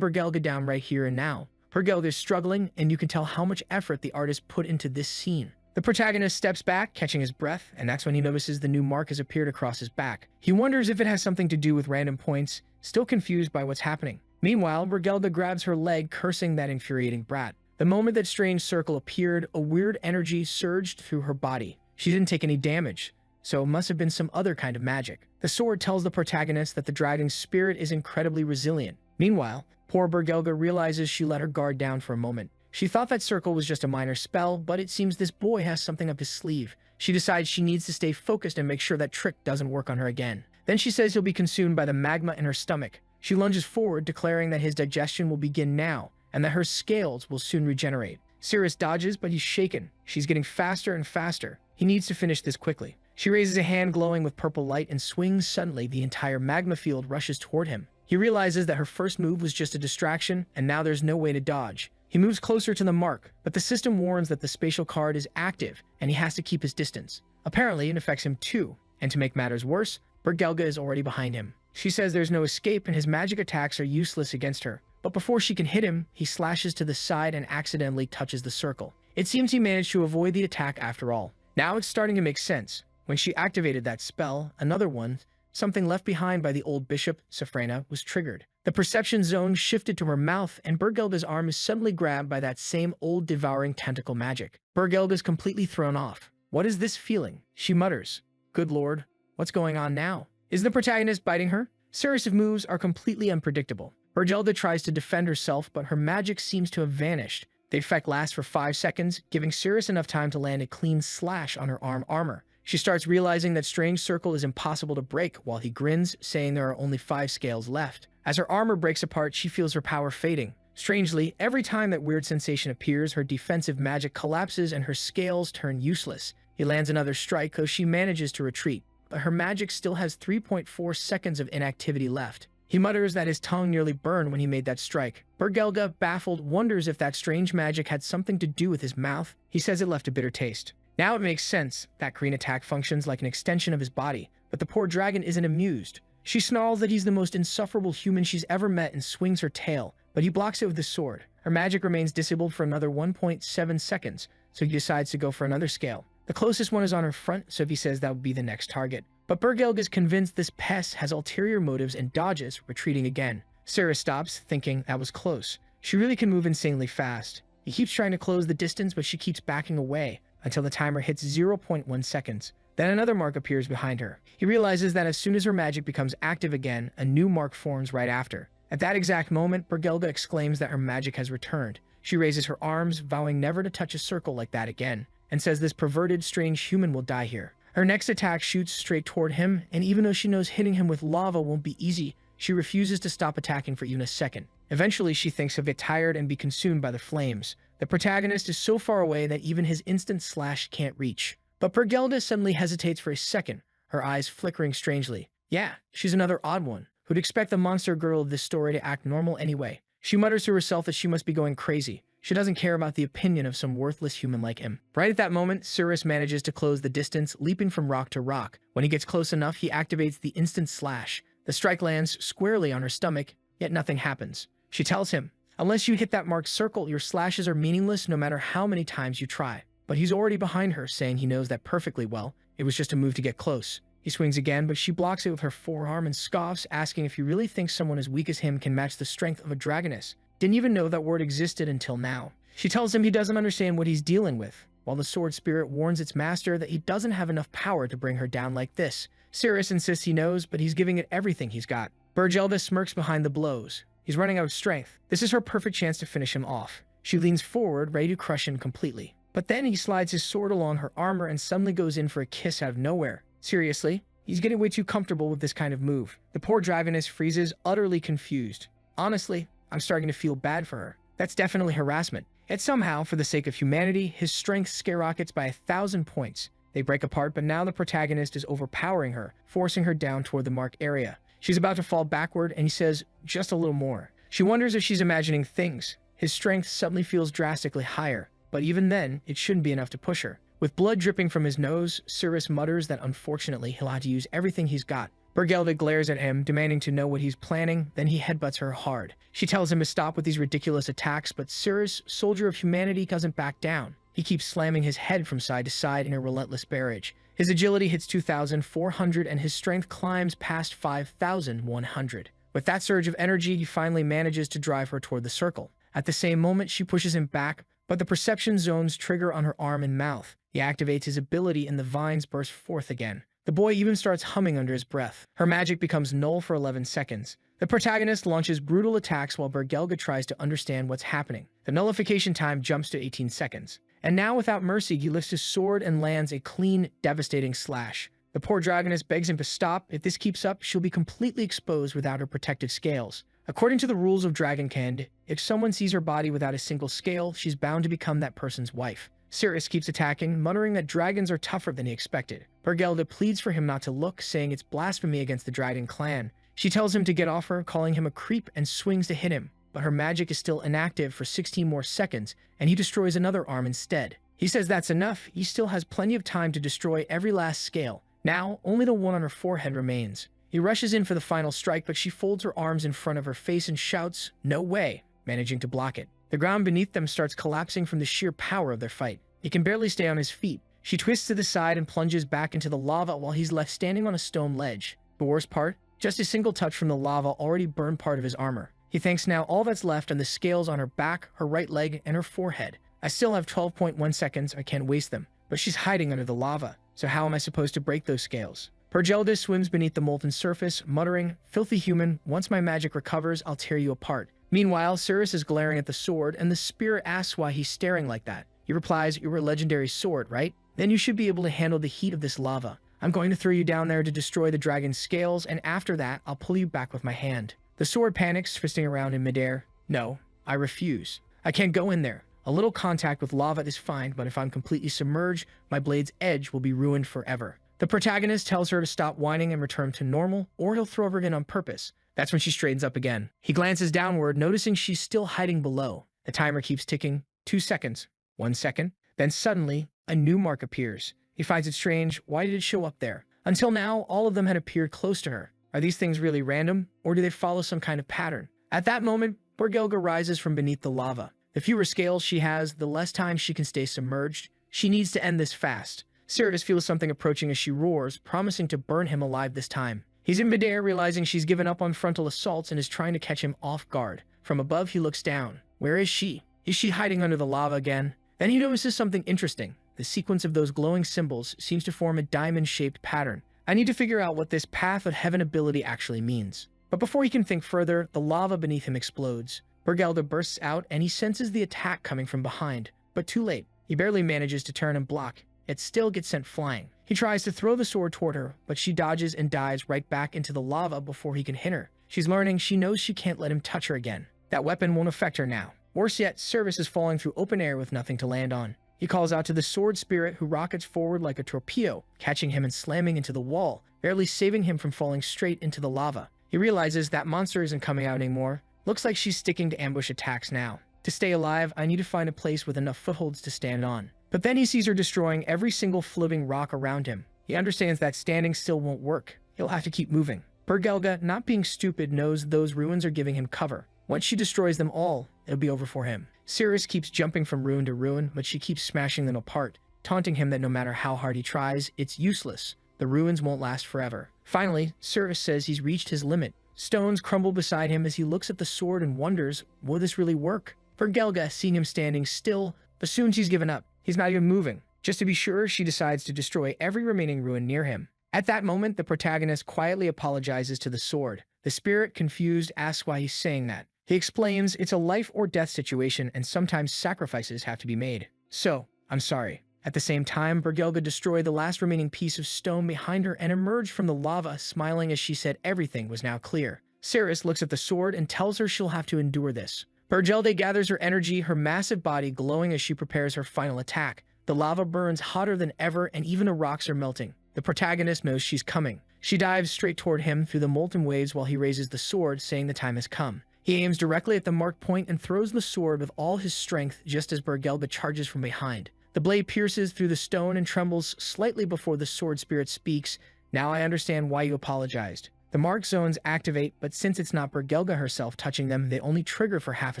Bergelda down right here and now. Bergelda is struggling, and you can tell how much effort the artist put into this scene. The protagonist steps back, catching his breath, and that's when he notices the new mark has appeared across his back. He wonders if it has something to do with random points, still confused by what's happening. Meanwhile, Bergelda grabs her leg, cursing that infuriating brat. The moment that strange circle appeared, a weird energy surged through her body. She didn't take any damage, so it must have been some other kind of magic. The sword tells the protagonist that the dragon's spirit is incredibly resilient. Meanwhile, poor Bergelda realizes she let her guard down for a moment. She thought that circle was just a minor spell, but it seems this boy has something up his sleeve. She decides she needs to stay focused and make sure that trick doesn't work on her again. Then she says he'll be consumed by the magma in her stomach. She lunges forward, declaring that his digestion will begin now, and that her scales will soon regenerate. Sirius dodges, but he's shaken. She's getting faster and faster. He needs to finish this quickly. She raises a hand glowing with purple light and swings. Suddenly, the entire magma field rushes toward him. He realizes that her first move was just a distraction, and now there's no way to dodge. He moves closer to the mark, but the system warns that the spatial card is active, and he has to keep his distance. Apparently, it affects him too, and to make matters worse, Bergelda is already behind him. She says there's no escape and his magic attacks are useless against her. But before she can hit him, he slashes to the side and accidentally touches the circle. It seems he managed to avoid the attack after all. Now it's starting to make sense. When she activated that spell, another one, something left behind by the old bishop, Safrena, was triggered. The perception zone shifted to her mouth, and Bergelda's arm is suddenly grabbed by that same old devouring tentacle magic. Bergelda is completely thrown off. What is this feeling? She mutters. Good lord, what's going on now? Is the protagonist biting her? Sirius' moves are completely unpredictable. Bergelda tries to defend herself, but her magic seems to have vanished. The effect lasts for 5 seconds, giving Sirius enough time to land a clean slash on her arm armor. She starts realizing that Strange Circle is impossible to break while he grins, saying there are only 5 scales left. As her armor breaks apart, she feels her power fading. Strangely, every time that weird sensation appears, her defensive magic collapses and her scales turn useless. He lands another strike, though she manages to retreat. But her magic still has 3.4 seconds of inactivity left. He mutters that his tongue nearly burned when he made that strike. Bergelda, baffled, wonders if that strange magic had something to do with his mouth. He says it left a bitter taste. Now it makes sense. That green attack functions like an extension of his body, but the poor dragon isn't amused. She snarls that he's the most insufferable human she's ever met and swings her tail, but he blocks it with his sword. Her magic remains disabled for another 1.7 seconds, so he decides to go for another scale. The closest one is on her front, so he says that would be the next target. But Bergelda is convinced this pest has ulterior motives and dodges, retreating again. Sirius stops, thinking that was close. She really can move insanely fast. He keeps trying to close the distance, but she keeps backing away until the timer hits 0.1 seconds. Then another mark appears behind her. He realizes that as soon as her magic becomes active again, a new mark forms right after. At that exact moment, Bergelda exclaims that her magic has returned. She raises her arms, vowing never to touch a circle like that again, and says this perverted, strange human will die here. Her next attack shoots straight toward him, and even though she knows hitting him with lava won't be easy, she refuses to stop attacking for even a second. Eventually, she thinks he'll get tired and be consumed by the flames. The protagonist is so far away that even his instant slash can't reach. But Bergelda suddenly hesitates for a second, her eyes flickering strangely. Yeah, she's another odd one. Who'd expect the monster girl of this story to act normal anyway? She mutters to herself that she must be going crazy. She doesn't care about the opinion of some worthless human like him. Right at that moment, Sirius manages to close the distance, leaping from rock to rock. When he gets close enough, he activates the instant slash. The strike lands squarely on her stomach, yet nothing happens. She tells him, unless you hit that marked circle, your slashes are meaningless no matter how many times you try. But he's already behind her, saying he knows that perfectly well. It was just a move to get close. He swings again, but she blocks it with her forearm and scoffs, asking if he really thinks someone as weak as him can match the strength of a dragoness. Didn't even know that word existed until now. She tells him he doesn't understand what he's dealing with, while the sword spirit warns its master that he doesn't have enough power to bring her down like this. Sirius insists he knows, but he's giving it everything he's got. Bergelda smirks behind the blows. He's running out of strength. This is her perfect chance to finish him off. She leans forward, ready to crush him completely. But then he slides his sword along her armor and suddenly goes in for a kiss out of nowhere. Seriously? He's getting way too comfortable with this kind of move. The poor dragoness freezes, utterly confused. Honestly, I'm starting to feel bad for her. That's definitely harassment. Yet somehow, for the sake of humanity, his strength skyrockets by 1,000 points. They break apart, but now the protagonist is overpowering her, forcing her down toward the mark area. She's about to fall backward, and he says, just a little more. She wonders if she's imagining things. His strength suddenly feels drastically higher, but even then, it shouldn't be enough to push her. With blood dripping from his nose, Cirrus mutters that unfortunately he'll have to use everything he's got. Bergelda glares at him, demanding to know what he's planning, then he headbutts her hard. She tells him to stop with these ridiculous attacks, but Cirrus, soldier of humanity, doesn't back down. He keeps slamming his head from side to side in a relentless barrage. His agility hits 2,400 and his strength climbs past 5,100. With that surge of energy, he finally manages to drive her toward the circle. At the same moment, she pushes him back, but the perception zones trigger on her arm and mouth. He activates his ability and the vines burst forth again. The boy even starts humming under his breath. Her magic becomes null for 11 seconds. The protagonist launches brutal attacks while Bergelga tries to understand what's happening. The nullification time jumps to 18 seconds. And now, without mercy, he lifts his sword and lands a clean, devastating slash. The poor dragoness begs him to stop. If this keeps up, she'll be completely exposed without her protective scales. According to the rules of Dragonkind, if someone sees her body without a single scale, she's bound to become that person's wife. Cirrus keeps attacking, muttering that dragons are tougher than he expected. Bergelda pleads for him not to look, saying it's blasphemy against the dragon clan. She tells him to get off her, calling him a creep, and swings to hit him. But her magic is still inactive for 16 more seconds, and he destroys another arm instead. He says that's enough. He still has plenty of time to destroy every last scale. Now, only the one on her forehead remains. He rushes in for the final strike, but she folds her arms in front of her face and shouts, "No way," managing to block it. The ground beneath them starts collapsing from the sheer power of their fight. He can barely stay on his feet. She twists to the side and plunges back into the lava while he's left standing on a stone ledge. The worst part? Just a single touch from the lava already burned part of his armor. He thinks now all that's left are the scales on her back, her right leg, and her forehead. I still have 12.1 seconds, I can't waste them. But she's hiding under the lava, so how am I supposed to break those scales? Bergelda swims beneath the molten surface, muttering, "Filthy human, once my magic recovers, I'll tear you apart." Meanwhile, Cirrus is glaring at the sword, and the spirit asks why he's staring like that. He replies, "You're a legendary sword, right? Then you should be able to handle the heat of this lava. I'm going to throw you down there to destroy the dragon's scales, and after that, I'll pull you back with my hand." The sword panics, twisting around in midair. "No, I refuse. I can't go in there. A little contact with lava is fine, but if I'm completely submerged, my blade's edge will be ruined forever." The protagonist tells her to stop whining and return to normal, or he'll throw her in on purpose. That's when she straightens up again. He glances downward, noticing she's still hiding below. The timer keeps ticking. 2 seconds. 1 second. Then suddenly, a new mark appears. He finds it strange. Why did it show up there? Until now, all of them had appeared close to her. Are these things really random, or do they follow some kind of pattern? At that moment, Bergelga rises from beneath the lava. The fewer scales she has, the less time she can stay submerged. She needs to end this fast. Cirrus feels something approaching as she roars, promising to burn him alive this time. He's in midair, realizing she's given up on frontal assaults and is trying to catch him off guard. From above, he looks down. Where is she? Is she hiding under the lava again? Then he notices something interesting. The sequence of those glowing symbols seems to form a diamond-shaped pattern. I need to figure out what this Path of Heaven ability actually means. But before he can think further, the lava beneath him explodes. Bergelda bursts out, and he senses the attack coming from behind. But too late. He barely manages to turn and block. It still gets sent flying. He tries to throw the sword toward her, but she dodges and dives right back into the lava before he can hit her. She's learning she knows she can't let him touch her again. That weapon won't affect her now. Worse yet, Cirrus is falling through open air with nothing to land on. He calls out to the sword spirit, who rockets forward like a torpedo, catching him and slamming into the wall, barely saving him from falling straight into the lava. He realizes that monster isn't coming out anymore. Looks like she's sticking to ambush attacks now. To stay alive, I need to find a place with enough footholds to stand on. But then he sees her destroying every single floating rock around him. He understands that standing still won't work. He'll have to keep moving. Bergelga, not being stupid, knows those ruins are giving him cover. Once she destroys them all, it'll be over for him. Cirrus keeps jumping from ruin to ruin, but she keeps smashing them apart, taunting him that no matter how hard he tries, it's useless. The ruins won't last forever. Finally, Cirrus says he's reached his limit. Stones crumble beside him as he looks at the sword and wonders, will this really work? Bergelga, seeing him standing still, assumes he's given up. He's not even moving. Just to be sure, she decides to destroy every remaining ruin near him. At that moment, the protagonist quietly apologizes to the sword. The spirit, confused, asks why he's saying that. He explains it's a life or death situation and sometimes sacrifices have to be made. "So, I'm sorry. At the same time, Bergelga destroyed the last remaining piece of stone behind her and emerged from the lava, smiling as she said everything was now clear. Cirrus looks at the sword and tells her she'll have to endure this. Bergelda gathers her energy, her massive body glowing as she prepares her final attack. The lava burns hotter than ever, and even the rocks are melting. The protagonist knows she's coming. She dives straight toward him through the molten waves while he raises the sword, saying the time has come. He aims directly at the marked point and throws the sword with all his strength just as Bergelda charges from behind. The blade pierces through the stone and trembles slightly before the sword spirit speaks. Now I understand why you apologized. The marked zones activate, but since it's not Bergelga herself touching them, they only trigger for half a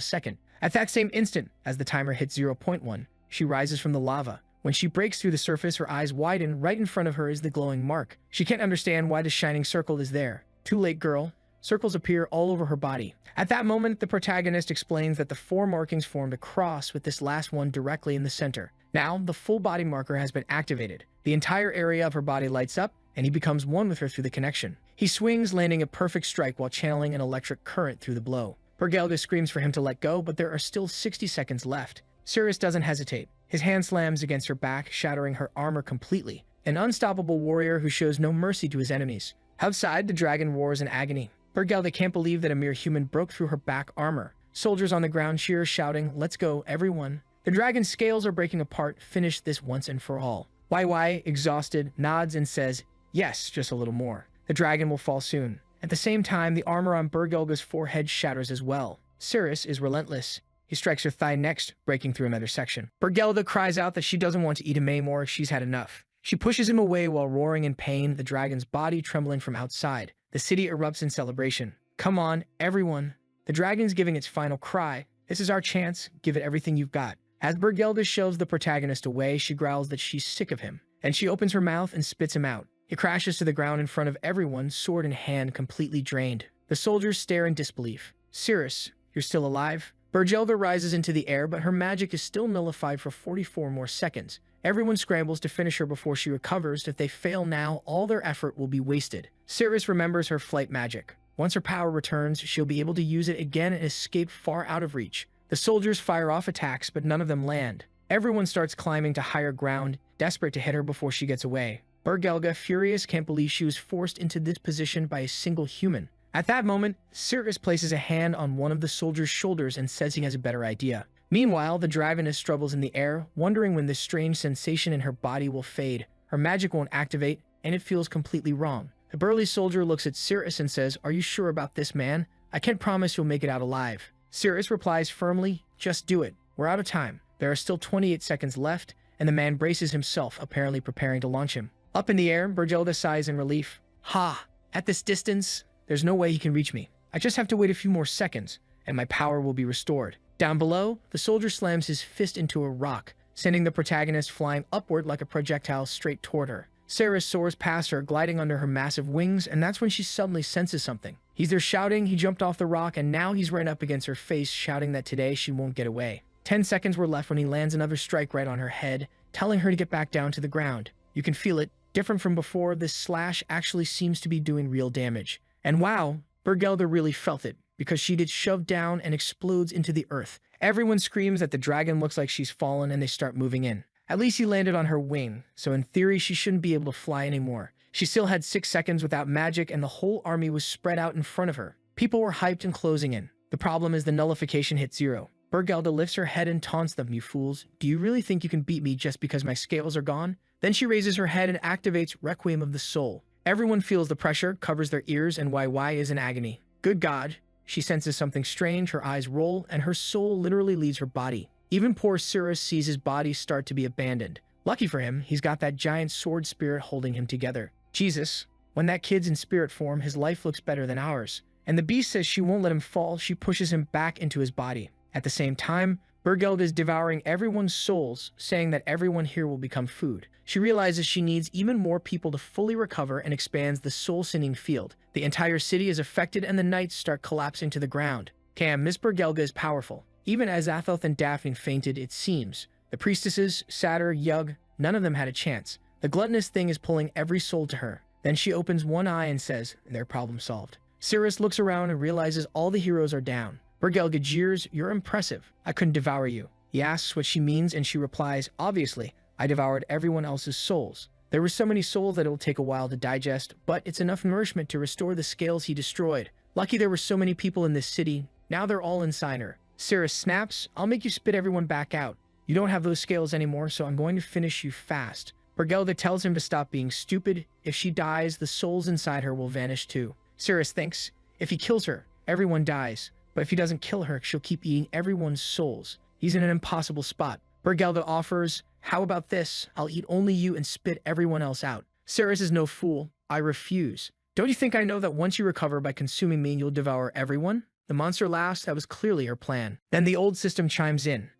second. At that same instant, as the timer hits 0.1, she rises from the lava. When she breaks through the surface, her eyes widen. Right in front of her is the glowing mark. She can't understand why the shining circle is there. Too late, girl. Circles appear all over her body. At that moment, the protagonist explains that the 4 markings formed a cross with this last one directly in the center. Now, the full body marker has been activated. The entire area of her body lights up, and he becomes one with her through the connection. He swings, landing a perfect strike while channeling an electric current through the blow. Bergelga screams for him to let go, but there are still 60 seconds left. Cirrus doesn't hesitate. His hand slams against her back, shattering her armor completely. An unstoppable warrior who shows no mercy to his enemies. Outside, the dragon roars in agony. Bergelda can't believe that a mere human broke through her back armor. Soldiers on the ground cheer, shouting, "Let's go, everyone." The dragon's scales are breaking apart. Finish this once and for all. YY, exhausted, nods and says, "Yes, just a little more." The dragon will fall soon. At the same time, the armor on Bergelga's forehead shatters as well. Cirrus is relentless. He strikes her thigh next, breaking through another section. Bergelga cries out that she doesn't want to eat him anymore. She's had enough. She pushes him away while roaring in pain, the dragon's body trembling from outside. The city erupts in celebration. Come on, everyone. The dragon's giving its final cry. This is our chance. Give it everything you've got. As Bergelda shoves the protagonist away, she growls that she's sick of him. And she opens her mouth and spits him out. He crashes to the ground in front of everyone, sword in hand, completely drained. The soldiers stare in disbelief. Cirrus, you're still alive? Bergelda rises into the air, but her magic is still nullified for 44 more seconds. Everyone scrambles to finish her before she recovers. If they fail now, all their effort will be wasted. Cirrus remembers her flight magic. Once her power returns, she'll be able to use it again and escape far out of reach. The soldiers fire off attacks, but none of them land. Everyone starts climbing to higher ground, desperate to hit her before she gets away. Bergelga, furious, can't believe she was forced into this position by a single human. At that moment, Cirrus places a hand on one of the soldiers' shoulders and says he has a better idea. Meanwhile, the dragoness struggles in the air, wondering when this strange sensation in her body will fade. Her magic won't activate, and it feels completely wrong. The burly soldier looks at Cirrus and says, "Are you sure about this, man? I can't promise you'll make it out alive." Cirrus replies firmly, "Just do it. We're out of time." There are still 28 seconds left, and the man braces himself, apparently preparing to launch him. Up in the air, Bergelda sighs in relief. Ha! At this distance, there's no way he can reach me. I just have to wait a few more seconds, and my power will be restored. Down below, the soldier slams his fist into a rock, sending the protagonist flying upward like a projectile straight toward her. Cirrus soars past her, gliding under her massive wings, and that's when she suddenly senses something. He's there shouting, he jumped off the rock, and now he's right up against her face, shouting that today she won't get away. 10 seconds were left when he lands another strike right on her head, telling her to get back down to the ground. You can feel it. Different from before, this slash actually seems to be doing real damage. And wow, Bergelda really felt it, because she gets shoved down and explodes into the earth. Everyone screams that the dragon looks like she's fallen, and they start moving in. At least he landed on her wing, so in theory she shouldn't be able to fly anymore. She still had 6 seconds without magic, and the whole army was spread out in front of her. People were hyped and closing in. The problem is the nullification hit 0. Bergelda lifts her head and taunts them, "You fools. Do you really think you can beat me just because my scales are gone?" Then she raises her head and activates Requiem of the Soul. Everyone feels the pressure, covers their ears, and YY is in agony. Good God. She senses something strange, her eyes roll, and her soul literally leaves her body. Even poor Cirrus sees his body start to be abandoned. Lucky for him, he's got that giant sword spirit holding him together. Jesus, when that kid's in spirit form, his life looks better than ours. And the beast says she won't let him fall, she pushes him back into his body. At the same time, Bergelda is devouring everyone's souls, saying that everyone here will become food. She realizes she needs even more people to fully recover and expands the soul-sending field. The entire city is affected and the knights start collapsing to the ground. Miss Bergelga is powerful. Even as Athoth and Daphne fainted, it seems. The priestesses, Satyr, Yug, none of them had a chance. The gluttonous thing is pulling every soul to her. Then she opens one eye and says, their problem solved. Cirrus looks around and realizes all the heroes are down. Bergelga jeers, "You're impressive. I couldn't devour you." He asks what she means and she replies, "Obviously, I devoured everyone else's souls. There were so many souls that it will take a while to digest, but it's enough nourishment to restore the scales he destroyed. Lucky there were so many people in this city. Now they're all inside her. Cirrus snaps, I'll make you spit everyone back out. You don't have those scales anymore, so I'm going to finish you fast. Bergelda tells him to stop being stupid. If she dies, the souls inside her will vanish too. Cirrus thinks, if he kills her, everyone dies. But if he doesn't kill her, she'll keep eating everyone's souls. He's in an impossible spot. Bergelda offers, how about this? I'll eat only you and spit everyone else out. Cirrus is no fool. I refuse. Don't you think I know that once you recover by consuming me, you'll devour everyone? The monster laughs. That was clearly her plan. Then the old system chimes in.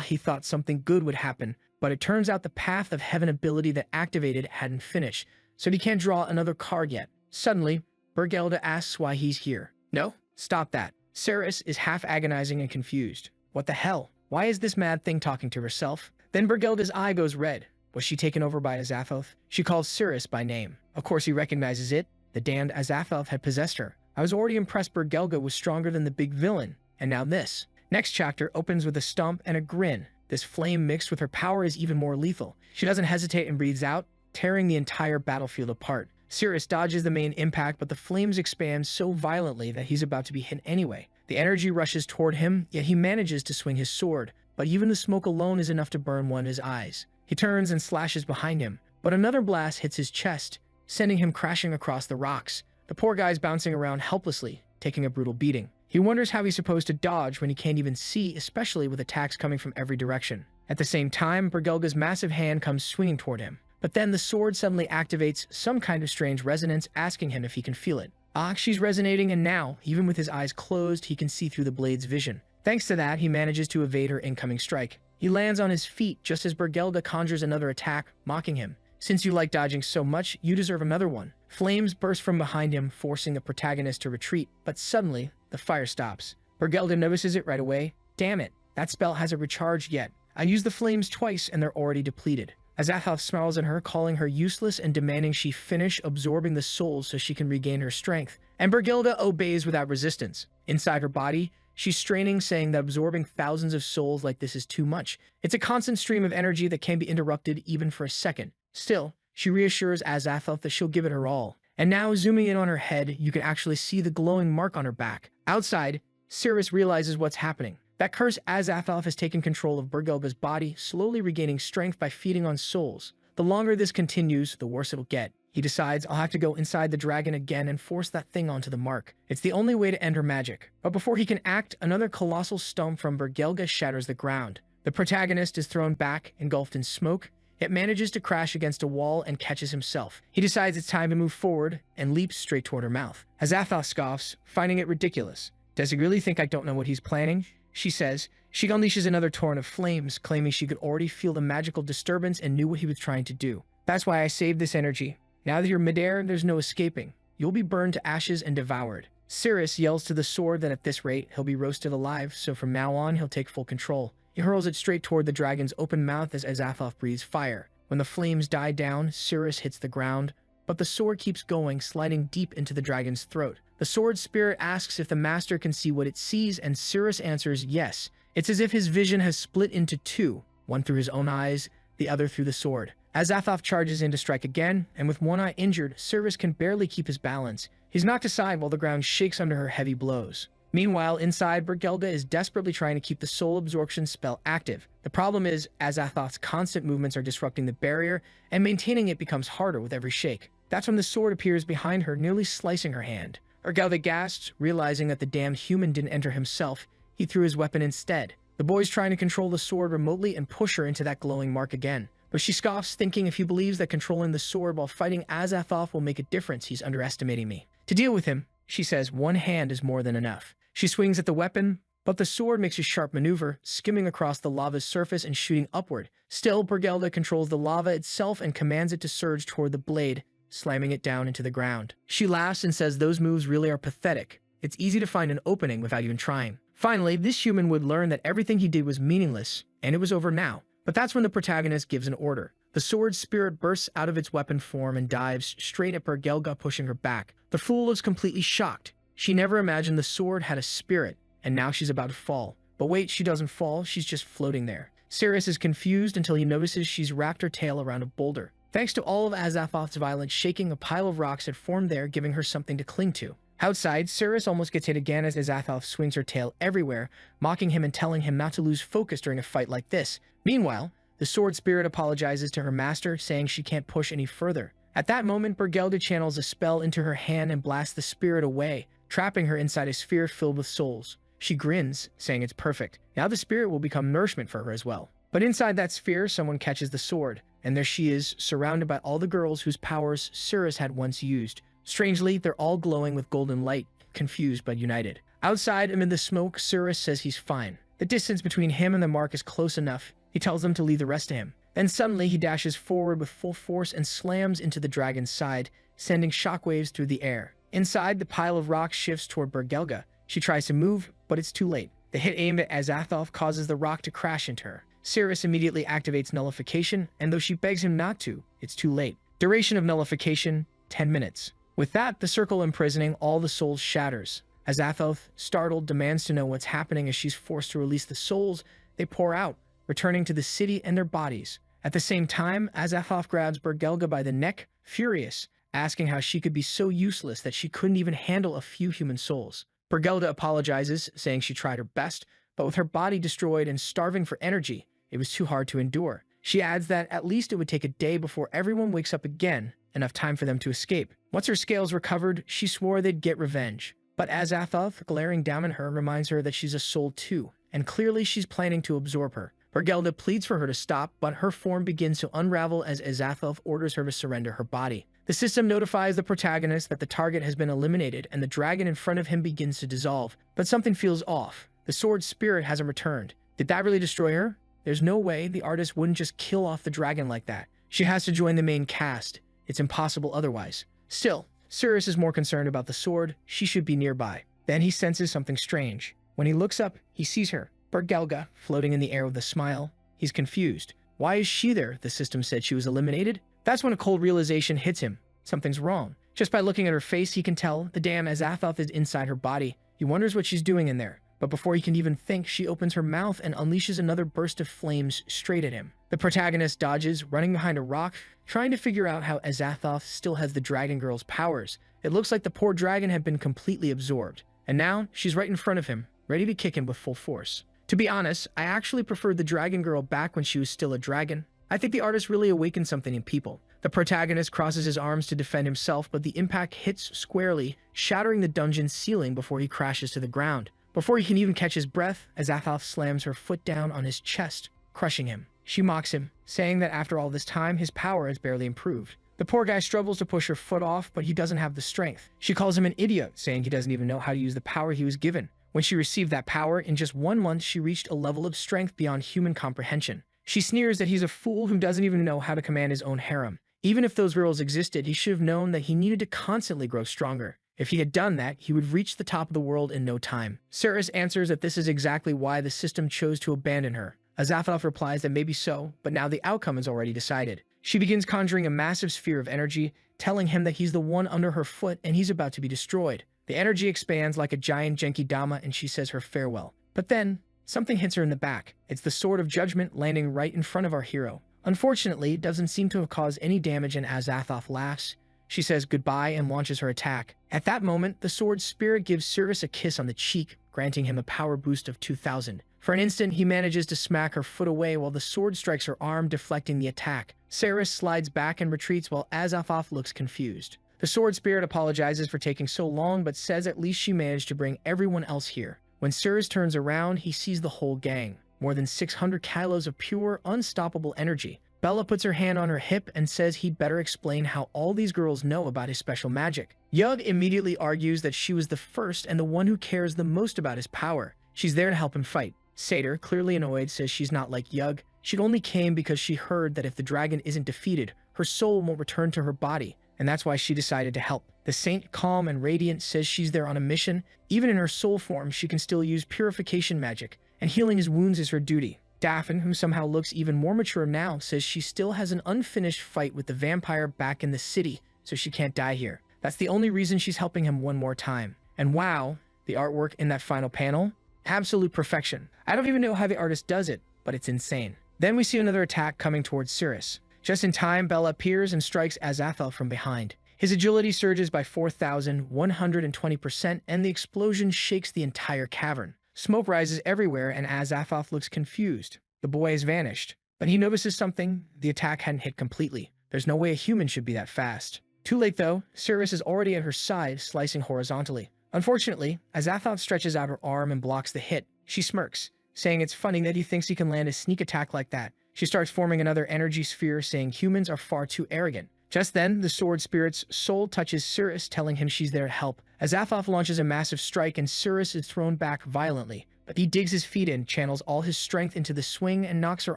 He thought something good would happen, but it turns out the Path of Heaven ability that activated hadn't finished, so he can't draw another card yet. Suddenly, Bergelda asks why he's here. No, stop that. Cirrus is half agonizing and confused. What the hell? Why is this mad thing talking to herself? Then Bergelda's eye goes red. Was she taken over by Azathoth? She calls Cirrus by name. Of course he recognizes it. The damned Azathoth had possessed her. I was already impressed Bergelda was stronger than the big villain. And now this. Next chapter opens with a stomp and a grin. This flame mixed with her power is even more lethal. She doesn't hesitate and breathes out, tearing the entire battlefield apart. Cirrus dodges the main impact, but the flames expand so violently that he's about to be hit anyway. The energy rushes toward him, yet he manages to swing his sword. But even the smoke alone is enough to burn one of his eyes. He turns and slashes behind him, but another blast hits his chest, sending him crashing across the rocks. The poor guy's bouncing around helplessly, taking a brutal beating. He wonders how he's supposed to dodge when he can't even see, especially with attacks coming from every direction. At the same time, Bergelda's massive hand comes swinging toward him. But then the sword suddenly activates some kind of strange resonance, asking him if he can feel it. She's resonating, and now, even with his eyes closed, he can see through the blade's vision. Thanks to that, he manages to evade her incoming strike. He lands on his feet just as Bergelda conjures another attack, mocking him. Since you like dodging so much, you deserve another one. Flames burst from behind him, forcing the protagonist to retreat, but suddenly, the fire stops. Bergelda notices it right away. Damn it, that spell hasn't recharged yet. I used the flames twice and they're already depleted. Azathoth snarls at her, calling her useless and demanding she finish absorbing the souls so she can regain her strength. And Bergelda obeys without resistance. Inside her body, she's straining, saying that absorbing thousands of souls like this is too much. It's a constant stream of energy that can't be interrupted even for a second. Still, she reassures Azathoth that she'll give it her all. And now, zooming in on her head, you can actually see the glowing mark on her back. Outside, Cirrus realizes what's happening. That cursed Azathoth has taken control of Bergelda's body, slowly regaining strength by feeding on souls. The longer this continues, the worse it'll get. He decides, I'll have to go inside the dragon again and force that thing onto the mark. It's the only way to end her magic. But before he can act, another colossal stomp from Bergelda shatters the ground. The protagonist is thrown back, engulfed in smoke. It manages to crash against a wall and catches himself. He decides it's time to move forward and leaps straight toward her mouth. Azathoth scoffs, finding it ridiculous. Does he really think I don't know what he's planning? She says. She unleashes another torrent of flames, claiming she could already feel the magical disturbance and knew what he was trying to do. That's why I saved this energy. Now that you're midair, there's no escaping. You'll be burned to ashes and devoured. Cirrus yells to the sword that at this rate, he'll be roasted alive, so from now on, he'll take full control. He hurls it straight toward the dragon's open mouth as Azathoth breathes fire. When the flames die down, Cirrus hits the ground, but the sword keeps going, sliding deep into the dragon's throat. The sword spirit asks if the master can see what it sees, and Cirrus answers yes. It's as if his vision has split into two, one through his own eyes, the other through the sword. Azathoth charges in to strike again, and with one eye injured, Cirrus can barely keep his balance. He's knocked aside while the ground shakes under her heavy blows. Meanwhile, inside, Bergelda is desperately trying to keep the soul absorption spell active. The problem is, Azathoth's constant movements are disrupting the barrier, and maintaining it becomes harder with every shake. That's when the sword appears behind her, nearly slicing her hand. Bergelda gasps, realizing that the damned human didn't enter himself. He threw his weapon instead. The boy's trying to control the sword remotely and push her into that glowing mark again. But she scoffs, thinking if he believes that controlling the sword while fighting Azathoth will make a difference, he's underestimating me. To deal with him, she says one hand is more than enough. She swings at the weapon, but the sword makes a sharp maneuver, skimming across the lava's surface and shooting upward. Still, Bergelda controls the lava itself and commands it to surge toward the blade, slamming it down into the ground. She laughs and says those moves really are pathetic. It's easy to find an opening without even trying. Finally, this human would learn that everything he did was meaningless, and it was over now. But that's when the protagonist gives an order. The sword spirit bursts out of its weapon form and dives straight at Bergelda, pushing her back. The fool is completely shocked. She never imagined the sword had a spirit, and now she's about to fall. But wait, she doesn't fall, she's just floating there. Sirius is confused until he notices she's wrapped her tail around a boulder. Thanks to all of Azathoth's violent shaking, a pile of rocks had formed there, giving her something to cling to. Outside, Sirius almost gets hit again as Azathoth swings her tail everywhere, mocking him and telling him not to lose focus during a fight like this. Meanwhile, the sword spirit apologizes to her master, saying she can't push any further. At that moment, Bergelda channels a spell into her hand and blasts the spirit away, trapping her inside a sphere filled with souls. She grins, saying it's perfect. Now the spirit will become nourishment for her as well. But inside that sphere, someone catches the sword, and there she is, surrounded by all the girls whose powers Sirius had once used. Strangely, they're all glowing with golden light, confused but united. Outside, amid the smoke, Sirius says he's fine. The distance between him and the mark is close enough. He tells them to leave the rest to him. Then suddenly, he dashes forward with full force and slams into the dragon's side, sending shockwaves through the air. Inside, the pile of rocks shifts toward Bergelda. She tries to move, but it's too late. The hit aimed at Azathoth causes the rock to crash into her. Sirius immediately activates nullification, and though she begs him not to, it's too late. Duration of nullification, 10 minutes. With that, the circle imprisoning all the souls shatters. Azathoth, startled, demands to know what's happening as she's forced to release the souls. They pour out, returning to the city and their bodies. At the same time, Azathoth grabs Bergelda by the neck, furious, asking how she could be so useless that she couldn't even handle a few human souls. Bergelda apologizes, saying she tried her best, but with her body destroyed and starving for energy, it was too hard to endure. She adds that at least it would take a day before everyone wakes up again, enough time for them to escape. Once her scales recovered, she swore they'd get revenge. But Azathoth, glaring down at her, reminds her that she's a soul too, and clearly she's planning to absorb her. Bergelda pleads for her to stop, but her form begins to unravel as Azathoth orders her to surrender her body. The system notifies the protagonist that the target has been eliminated, and the dragon in front of him begins to dissolve. But something feels off. The sword spirit hasn't returned. Did that really destroy her? There's no way the artist wouldn't just kill off the dragon like that. She has to join the main cast. It's impossible otherwise. Still, Sirius is more concerned about the sword. She should be nearby. Then he senses something strange. When he looks up, he sees her, Bergelda, floating in the air with a smile. He's confused. Why is she there? The system said she was eliminated. That's when a cold realization hits him. Something's wrong. Just by looking at her face, he can tell the damn Azathoth is inside her body. He wonders what she's doing in there. But before he can even think, she opens her mouth and unleashes another burst of flames straight at him. The protagonist dodges, running behind a rock, trying to figure out how Azathoth still has the dragon girl's powers. It looks like the poor dragon had been completely absorbed. And now, she's right in front of him, ready to kick him with full force. To be honest, I actually preferred the dragon girl back when she was still a dragon. I think the artist really awakened something in people. The protagonist crosses his arms to defend himself, but the impact hits squarely, shattering the dungeon's ceiling before he crashes to the ground. Before he can even catch his breath, Azathoth slams her foot down on his chest, crushing him. She mocks him, saying that after all this time, his power has barely improved. The poor guy struggles to push her foot off, but he doesn't have the strength. She calls him an idiot, saying he doesn't even know how to use the power he was given. When she received that power, in just 1 month, she reached a level of strength beyond human comprehension. She sneers that he's a fool who doesn't even know how to command his own harem. Even if those girls existed, he should have known that he needed to constantly grow stronger. If he had done that, he would reach the top of the world in no time. Sirius answers that this is exactly why the system chose to abandon her. Azathoth replies that maybe so, but now the outcome is already decided. She begins conjuring a massive sphere of energy, telling him that he's the one under her foot and he's about to be destroyed. The energy expands like a giant Genkidama and she says her farewell. But then, something hits her in the back. It's the Sword of Judgment landing right in front of our hero. Unfortunately, it doesn't seem to have caused any damage and Azathoth laughs. She says goodbye and launches her attack. At that moment, the sword spirit gives Sirius a kiss on the cheek, granting him a power boost of 2,000. For an instant, he manages to smack her foot away while the sword strikes her arm, deflecting the attack. Sirius slides back and retreats while Azathoth looks confused. The sword spirit apologizes for taking so long, but says at least she managed to bring everyone else here. When Sirius turns around, he sees the whole gang. More than 600 kilos of pure, unstoppable energy. Bella puts her hand on her hip and says he'd better explain how all these girls know about his special magic. Yug immediately argues that she was the first and the one who cares the most about his power. She's there to help him fight. Satyr, clearly annoyed, says she's not like Yug. She only came because she heard that if the dragon isn't defeated, her soul won't return to her body, and that's why she decided to help. The saint, calm and radiant, says she's there on a mission. Even in her soul form, she can still use purification magic, and healing his wounds is her duty. Daphne, who somehow looks even more mature now, says she still has an unfinished fight with the vampire back in the city, so she can't die here. That's the only reason she's helping him one more time. And wow, the artwork in that final panel, absolute perfection. I don't even know how the artist does it. but it's insane. Then we see another attack coming towards Cirrus. Just in time, Bella appears and strikes Azathoth from behind. His agility surges by 4,120%, and the explosion shakes the entire cavern. Smoke rises everywhere, and Azathoth looks confused. The boy has vanished. But he notices something. The attack hadn't hit completely. There's no way a human should be that fast. Too late though, Cirrus is already at her side, slicing horizontally. Unfortunately, Azathoth stretches out her arm and blocks the hit. She smirks, saying it's funny that he thinks he can land a sneak attack like that. She starts forming another energy sphere, saying humans are far too arrogant. Just then, the sword spirit's soul touches Cirrus, telling him she's there to help. Azathoth launches a massive strike and Cirrus is thrown back violently, but he digs his feet in, channels all his strength into the swing, and knocks her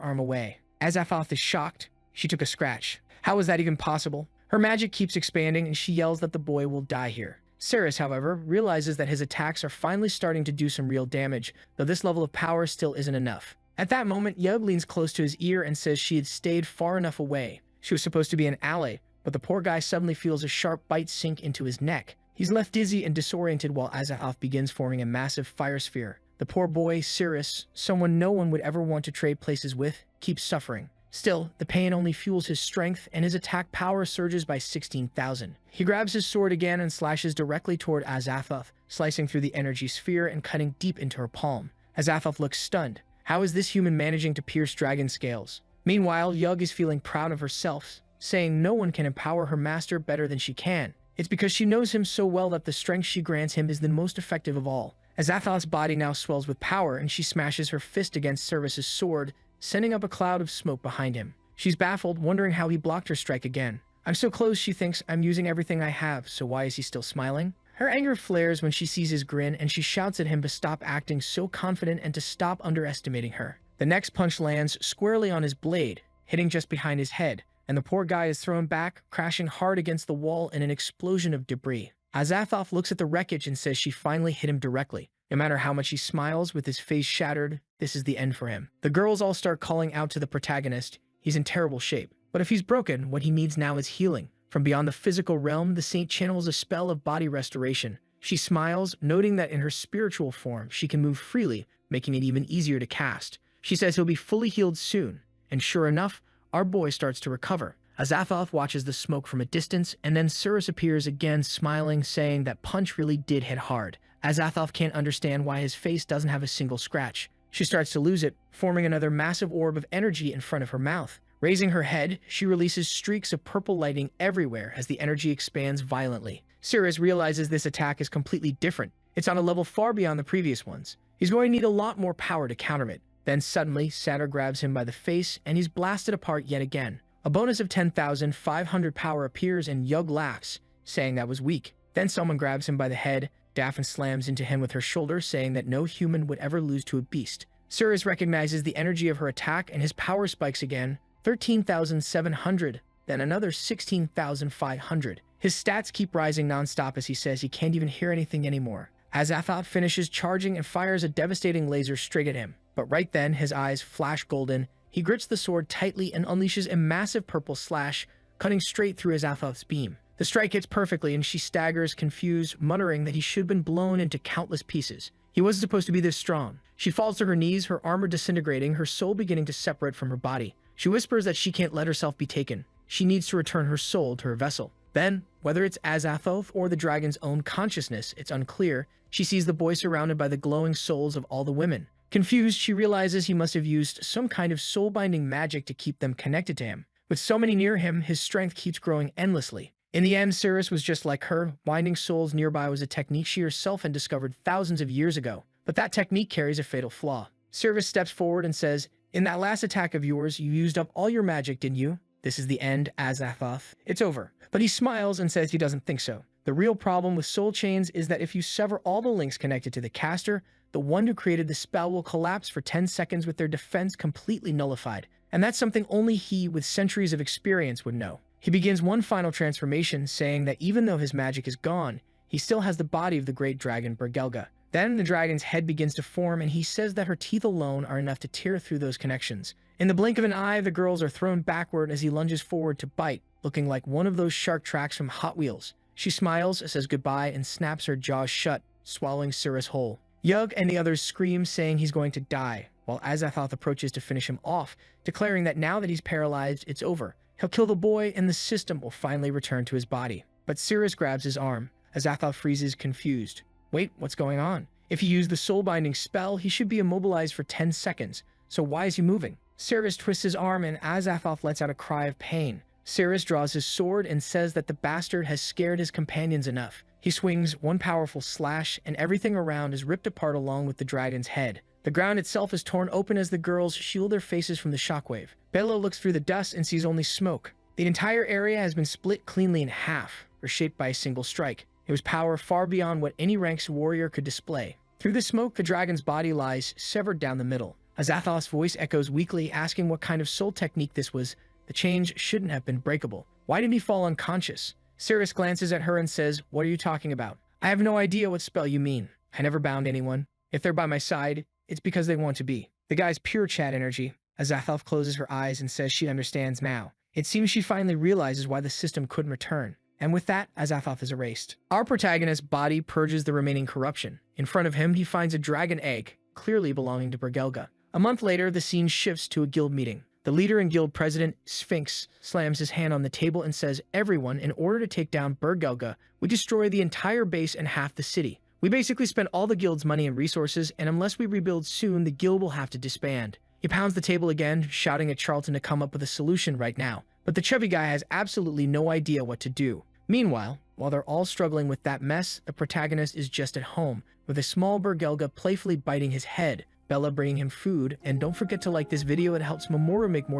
arm away. Azathoth is shocked. She took a scratch. How is that even possible? Her magic keeps expanding and she yells that the boy will die here. Cirrus, however, realizes that his attacks are finally starting to do some real damage, though this level of power still isn't enough. At that moment, Yug leans close to his ear and says she had stayed far enough away. She was supposed to be an ally, but the poor guy suddenly feels a sharp bite sink into his neck. He's left dizzy and disoriented while Azathoth begins forming a massive fire sphere. The poor boy, Cirrus, someone no one would ever want to trade places with, keeps suffering. Still, the pain only fuels his strength, and his attack power surges by 16,000. He grabs his sword again and slashes directly toward Azathoth, slicing through the energy sphere and cutting deep into her palm. Azathoth looks stunned. How is this human managing to pierce dragon scales? Meanwhile, Yug is feeling proud of herself, saying no one can empower her master better than she can. It's because she knows him so well that the strength she grants him is the most effective of all. Azathoth's body now swells with power, and she smashes her fist against Cirrus's sword, sending up a cloud of smoke behind him. She's baffled, wondering how he blocked her strike again. I'm so close, she thinks. I'm using everything I have, so why is he still smiling? Her anger flares when she sees his grin, and she shouts at him to stop acting so confident and to stop underestimating her. The next punch lands squarely on his blade, hitting just behind his head, and the poor guy is thrown back, crashing hard against the wall in an explosion of debris. Azathoth looks at the wreckage and says she finally hit him directly. No matter how much he smiles, with his face shattered, this is the end for him. The girls all start calling out to the protagonist. He's in terrible shape. But if he's broken, what he needs now is healing. From beyond the physical realm, the saint channels a spell of body restoration. She smiles, noting that in her spiritual form, she can move freely, making it even easier to cast. She says he'll be fully healed soon. And sure enough, our boy starts to recover. Azathoth watches the smoke from a distance, and then Cirrus appears again, smiling, saying that punch really did hit hard. Azathoth can't understand why his face doesn't have a single scratch. She starts to lose it, forming another massive orb of energy in front of her mouth. Raising her head, she releases streaks of purple lighting everywhere as the energy expands violently. Cirrus realizes this attack is completely different. It's on a level far beyond the previous ones. He's going to need a lot more power to counter it. Then suddenly, Satyr grabs him by the face, and he's blasted apart yet again. A bonus of 10,500 power appears, and Yug laughs, saying that was weak. Then someone grabs him by the head. Daphne slams into him with her shoulder, saying that no human would ever lose to a beast. Cirrus recognizes the energy of her attack, and his power spikes again. 13,700, then another 16,500. His stats keep rising non-stop as he says he can't even hear anything anymore. Azathoth finishes charging and fires a devastating laser straight at him. But right then, his eyes flash golden. He grips the sword tightly and unleashes a massive purple slash, cutting straight through Azathoth's beam. The strike hits perfectly, and she staggers, confused, muttering that he should have been blown into countless pieces. He wasn't supposed to be this strong. She falls to her knees, her armor disintegrating, her soul beginning to separate from her body. She whispers that she can't let herself be taken. She needs to return her soul to her vessel. Then, whether it's Azathoth or the dragon's own consciousness, it's unclear, she sees the boy surrounded by the glowing souls of all the women. Confused, she realizes he must have used some kind of soul-binding magic to keep them connected to him. With so many near him, his strength keeps growing endlessly. In the end, Cirrus was just like her. Winding souls nearby was a technique she herself had discovered thousands of years ago. But that technique carries a fatal flaw. Cirrus steps forward and says, "In that last attack of yours, you used up all your magic, didn't you? This is the end, Azathoth. It's over." But he smiles and says he doesn't think so. The real problem with soul chains is that if you sever all the links connected to the caster, the one who created the spell will collapse for 10 seconds with their defense completely nullified. And that's something only he, with centuries of experience, would know. He begins one final transformation, saying that even though his magic is gone, he still has the body of the great dragon Bergelga. Then the dragon's head begins to form, and he says that her teeth alone are enough to tear through those connections. In the blink of an eye, the girls are thrown backward as he lunges forward to bite, looking like one of those shark tracks from Hot Wheels. She smiles, says goodbye, and snaps her jaws shut, swallowing Cirrus whole. Yug and the others scream, saying he's going to die, while Azathoth approaches to finish him off, declaring that now that he's paralyzed, it's over. He'll kill the boy and the system will finally return to his body. But Cirrus grabs his arm. Azathoth freezes, confused. Wait, what's going on? If he used the soul-binding spell, he should be immobilized for 10 seconds. So why is he moving? Cirrus twists his arm and Azathoth lets out a cry of pain. Cirrus draws his sword and says that the bastard has scared his companions enough. He swings one powerful slash and everything around is ripped apart along with the dragon's head. The ground itself is torn open as the girls shield their faces from the shockwave. Bello looks through the dust and sees only smoke. The entire area has been split cleanly in half, reshaped by a single strike. It was power far beyond what any ranked warrior could display. Through the smoke, the dragon's body lies, severed down the middle. Azathoth's voice echoes weakly, asking what kind of soul technique this was. The change shouldn't have been breakable. Why didn't he fall unconscious? Cirrus glances at her and says, "What are you talking about?" "I have no idea what spell you mean. I never bound anyone. If they're by my side, it's because they want to be." The guy's pure chat energy. Azathoth closes her eyes and says she understands now. It seems she finally realizes why the system couldn't return. And with that, Azathoth is erased. Our protagonist's body purges the remaining corruption. In front of him, he finds a dragon egg, clearly belonging to Bergelga. A month later, the scene shifts to a guild meeting. The leader and guild president, Sphinx, slams his hand on the table and says, "Everyone, in order to take down Bergelga, we destroy the entire base and half the city. We basically spend all the guild's money and resources, and unless we rebuild soon, the guild will have to disband." He pounds the table again, shouting at Charlton to come up with a solution right now. But the chubby guy has absolutely no idea what to do. Meanwhile, while they're all struggling with that mess, the protagonist is just at home, with a small Bergelga playfully biting his head, Bella bringing him food, and don't forget to like this video, it helps Mamoru make more